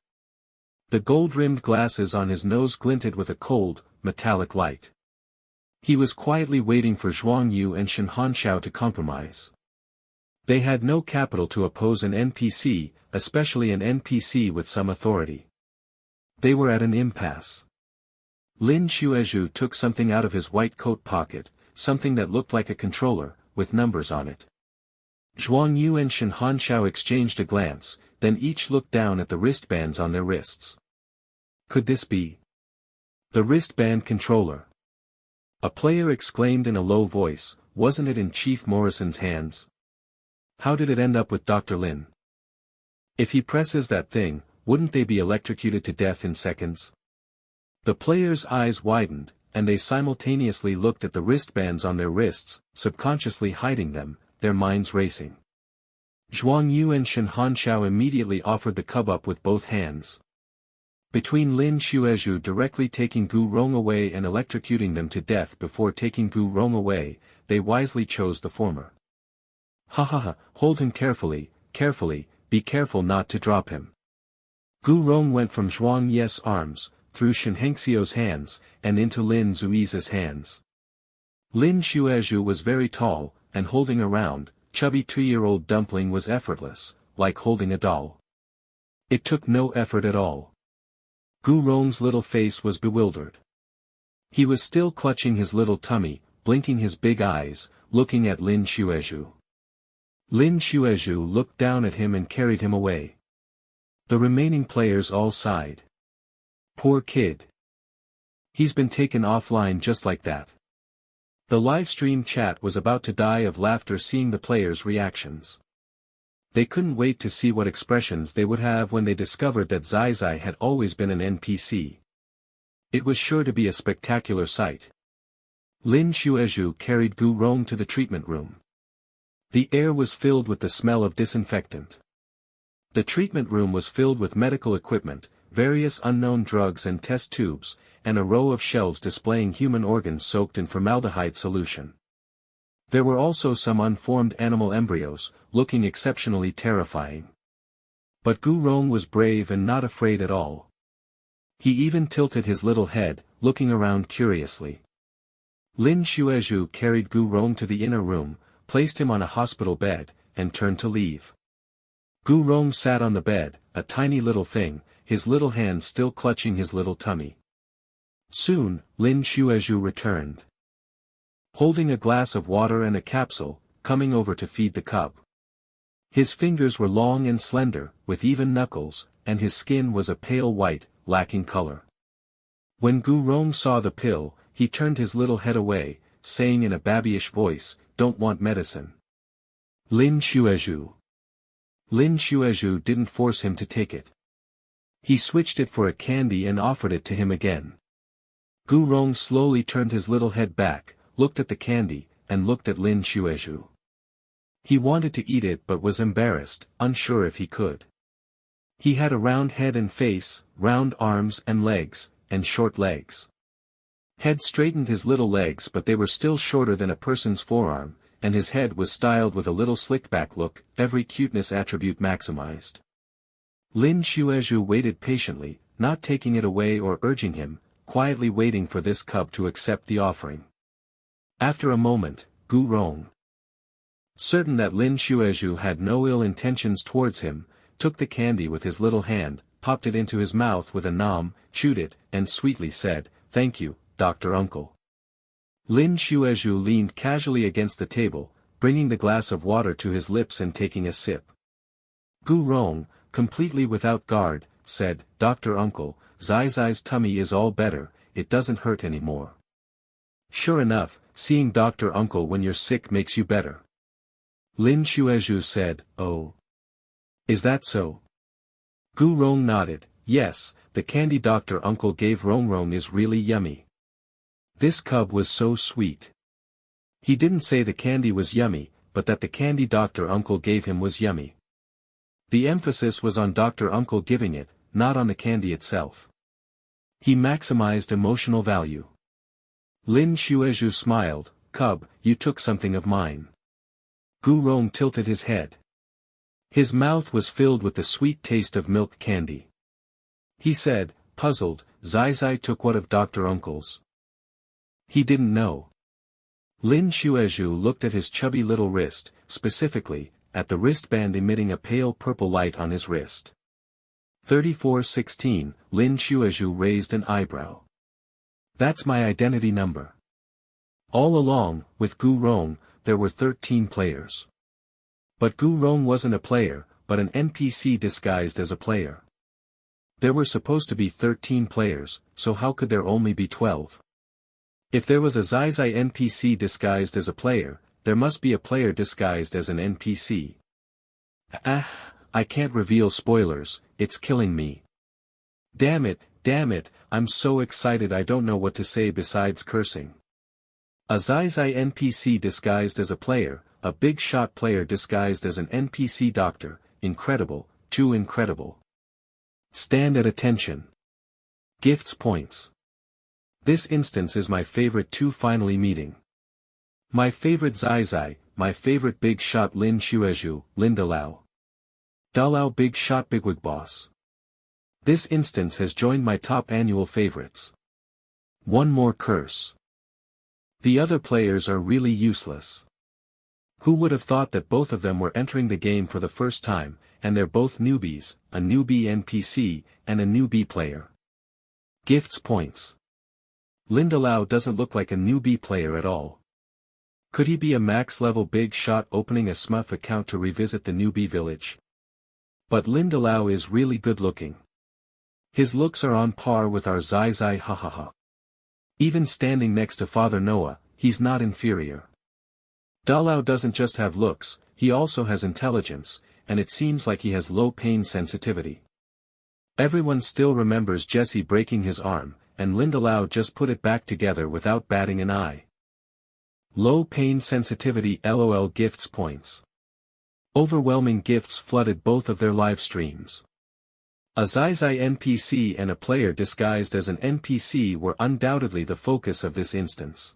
The gold-rimmed glasses on his nose glinted with a cold, metallic light. He was quietly waiting for Zhuang Yu and Shen Hanshao to compromise. They had no capital to oppose an NPC, especially an NPC with some authority. They were at an impasse. Lin Xuezhu took something out of his white coat pocket, something that looked like a controller, with numbers on it. Zhuang Yu and Shen Hanshao exchanged a glance, then each looked down at the wristbands on their wrists. Could this be the wristband controller? A player exclaimed in a low voice, "Wasn't it in Chief Morrison's hands? How did it end up with Dr. Lin? If he presses that thing, wouldn't they be electrocuted to death in seconds?" The players' eyes widened, and they simultaneously looked at the wristbands on their wrists, subconsciously hiding them, their minds racing. Zhuang Yu and Shen Hanshao immediately offered the cub up with both hands. Between Lin Xuezhu directly taking Gu Rong away and electrocuting them to death before taking Gu Rong away, they wisely chose the former. "Ha ha ha, hold him carefully, carefully, be careful not to drop him." Gu Rong went from Zhuang Ye's arms, through Shen Hengxiu's hands, and into Lin Zuiza's hands. Lin Xuezhu was very tall, and holding a round, chubby 2-year-old dumpling was effortless, like holding a doll. It took no effort at all. Gu Rong's little face was bewildered. He was still clutching his little tummy, blinking his big eyes, looking at Lin Xuezhu. Lin Xuezhu looked down at him and carried him away. The remaining players all sighed. Poor kid. He's been taken offline just like that. The livestream chat was about to die of laughter seeing the players' reactions. They couldn't wait to see what expressions they would have when they discovered that Zai Zai had always been an NPC. It was sure to be a spectacular sight. Lin Xuezhu carried Gu Rong to the treatment room. The air was filled with the smell of disinfectant. The treatment room was filled with medical equipment, various unknown drugs and test tubes, and a row of shelves displaying human organs soaked in formaldehyde solution. There were also some unformed animal embryos, looking exceptionally terrifying. But Gu Rong was brave and not afraid at all. He even tilted his little head, looking around curiously. Lin Xuezhu carried Gu Rong to the inner room, placed him on a hospital bed, and turned to leave. Gu Rong sat on the bed, a tiny little thing, his little hands still clutching his little tummy. Soon, Lin Xuezhu returned. Holding a glass of water and a capsule, coming over to feed the cub. His fingers were long and slender, with even knuckles, and his skin was a pale white, lacking color. When Gu Rong saw the pill, he turned his little head away, saying in a babyish voice, "Don't want medicine." Lin Xuezhu. Lin Xuezhu didn't force him to take it. He switched it for a candy and offered it to him again. Gu Rong slowly turned his little head back, looked at the candy, and looked at Lin Xuezhu. He wanted to eat it but was embarrassed, unsure if he could. He had a round head and face, round arms and legs, and short legs. Head straightened his little legs but they were still shorter than a person's forearm, and his head was styled with a little slick-back look, every cuteness attribute maximized. Lin Xuezhu waited patiently, not taking it away or urging him, quietly waiting for this cub to accept the offering. After a moment, Gu Rong, certain that Lin Xuezhu had no ill intentions towards him, took the candy with his little hand, popped it into his mouth with a nom, chewed it, and sweetly said, "Thank you, Dr. Uncle." Lin Xuezhu leaned casually against the table, bringing the glass of water to his lips and taking a sip. Gu Rong, completely without guard, said, "Dr. Uncle, Zai Zai's tummy is all better, it doesn't hurt anymore." "Sure enough, seeing Dr. Uncle when you're sick makes you better." Lin Xuezhu said, "Oh. Is that so?" Gu Rong nodded, "Yes, the candy Dr. Uncle gave Rong is really yummy." This cub was so sweet. He didn't say the candy was yummy, but that the candy Dr. Uncle gave him was yummy. The emphasis was on Dr. Uncle giving it, not on the candy itself. He maximized emotional value. Lin Xuezhu smiled, "Cub, you took something of mine." Gu Rong tilted his head. His mouth was filled with the sweet taste of milk candy. He said, puzzled, "Zai Zai took what of Dr. Uncle's?" He didn't know. Lin Xuezhu looked at his chubby little wrist, specifically, at the wristband emitting a pale purple light on his wrist. 3416, Lin Xuezhu raised an eyebrow. "That's my identity number." All along, with Gu Rong, there were 13 players. But Gu Rong wasn't a player, but an NPC disguised as a player. There were supposed to be 13 players, so how could there only be 12? If there was a Zai Zai NPC disguised as a player, there must be a player disguised as an NPC. I can't reveal spoilers, it's killing me. Damn it, I'm so excited I don't know what to say besides cursing. A Zai Zai NPC disguised as a player, a big shot player disguised as an NPC doctor, incredible, too incredible. Stand at attention. Gifts points. This instance is my favorite too. Finally meeting. My favorite Zai Zai, my favorite big shot Lin Xuezhu, Linda Lao. Dalao big shot bigwig boss. This instance has joined my top annual favorites. One more curse. The other players are really useless. Who would have thought that both of them were entering the game for the first time, and they're both newbies, a newbie NPC, and a newbie player. Gifts points. Linda Lao doesn't look like a newbie player at all. Could he be a max-level big shot opening a Smurf account to revisit the newbie village? But Linda Lao is really good-looking. His looks are on par with our Zai Zai hahaha. Even standing next to Father Noah, he's not inferior. Dalao doesn't just have looks, he also has intelligence, and it seems like he has low pain sensitivity. Everyone still remembers Jesse breaking his arm, and Linda Lao just put it back together without batting an eye. Low pain sensitivity LOL gifts points. Overwhelming gifts flooded both of their live streams. A Zai Zai NPC and a player disguised as an NPC were undoubtedly the focus of this instance.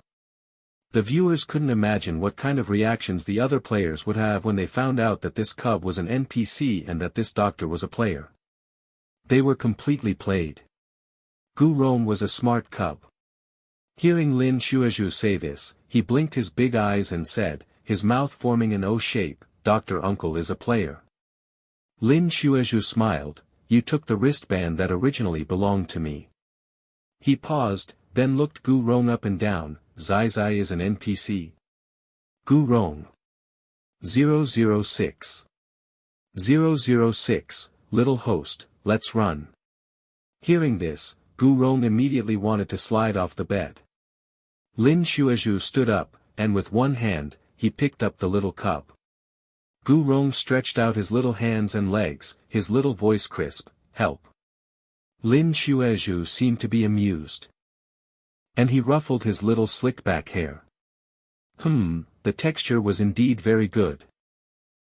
The viewers couldn't imagine what kind of reactions the other players would have when they found out that this cub was an NPC and that this doctor was a player. They were completely played. Gu Rong was a smart cub. Hearing Lin Xuezhu say this, he blinked his big eyes and said, his mouth forming an O shape, "Dr. Uncle is a player." Lin Xuezhu smiled, "You took the wristband that originally belonged to me." He paused, then looked Gu Rong up and down. Zai Zai is an NPC. Gu Rong. 006. 006, little host, let's run. Hearing this, Gu Gu Rong immediately wanted to slide off the bed. Lin Xuezhu stood up, and with one hand, he picked up the little cup. Gu Rong stretched out his little hands and legs, his little voice crisp, "Help." Lin Xuezhu seemed to be amused. And he ruffled his little slick back hair. The texture was indeed very good.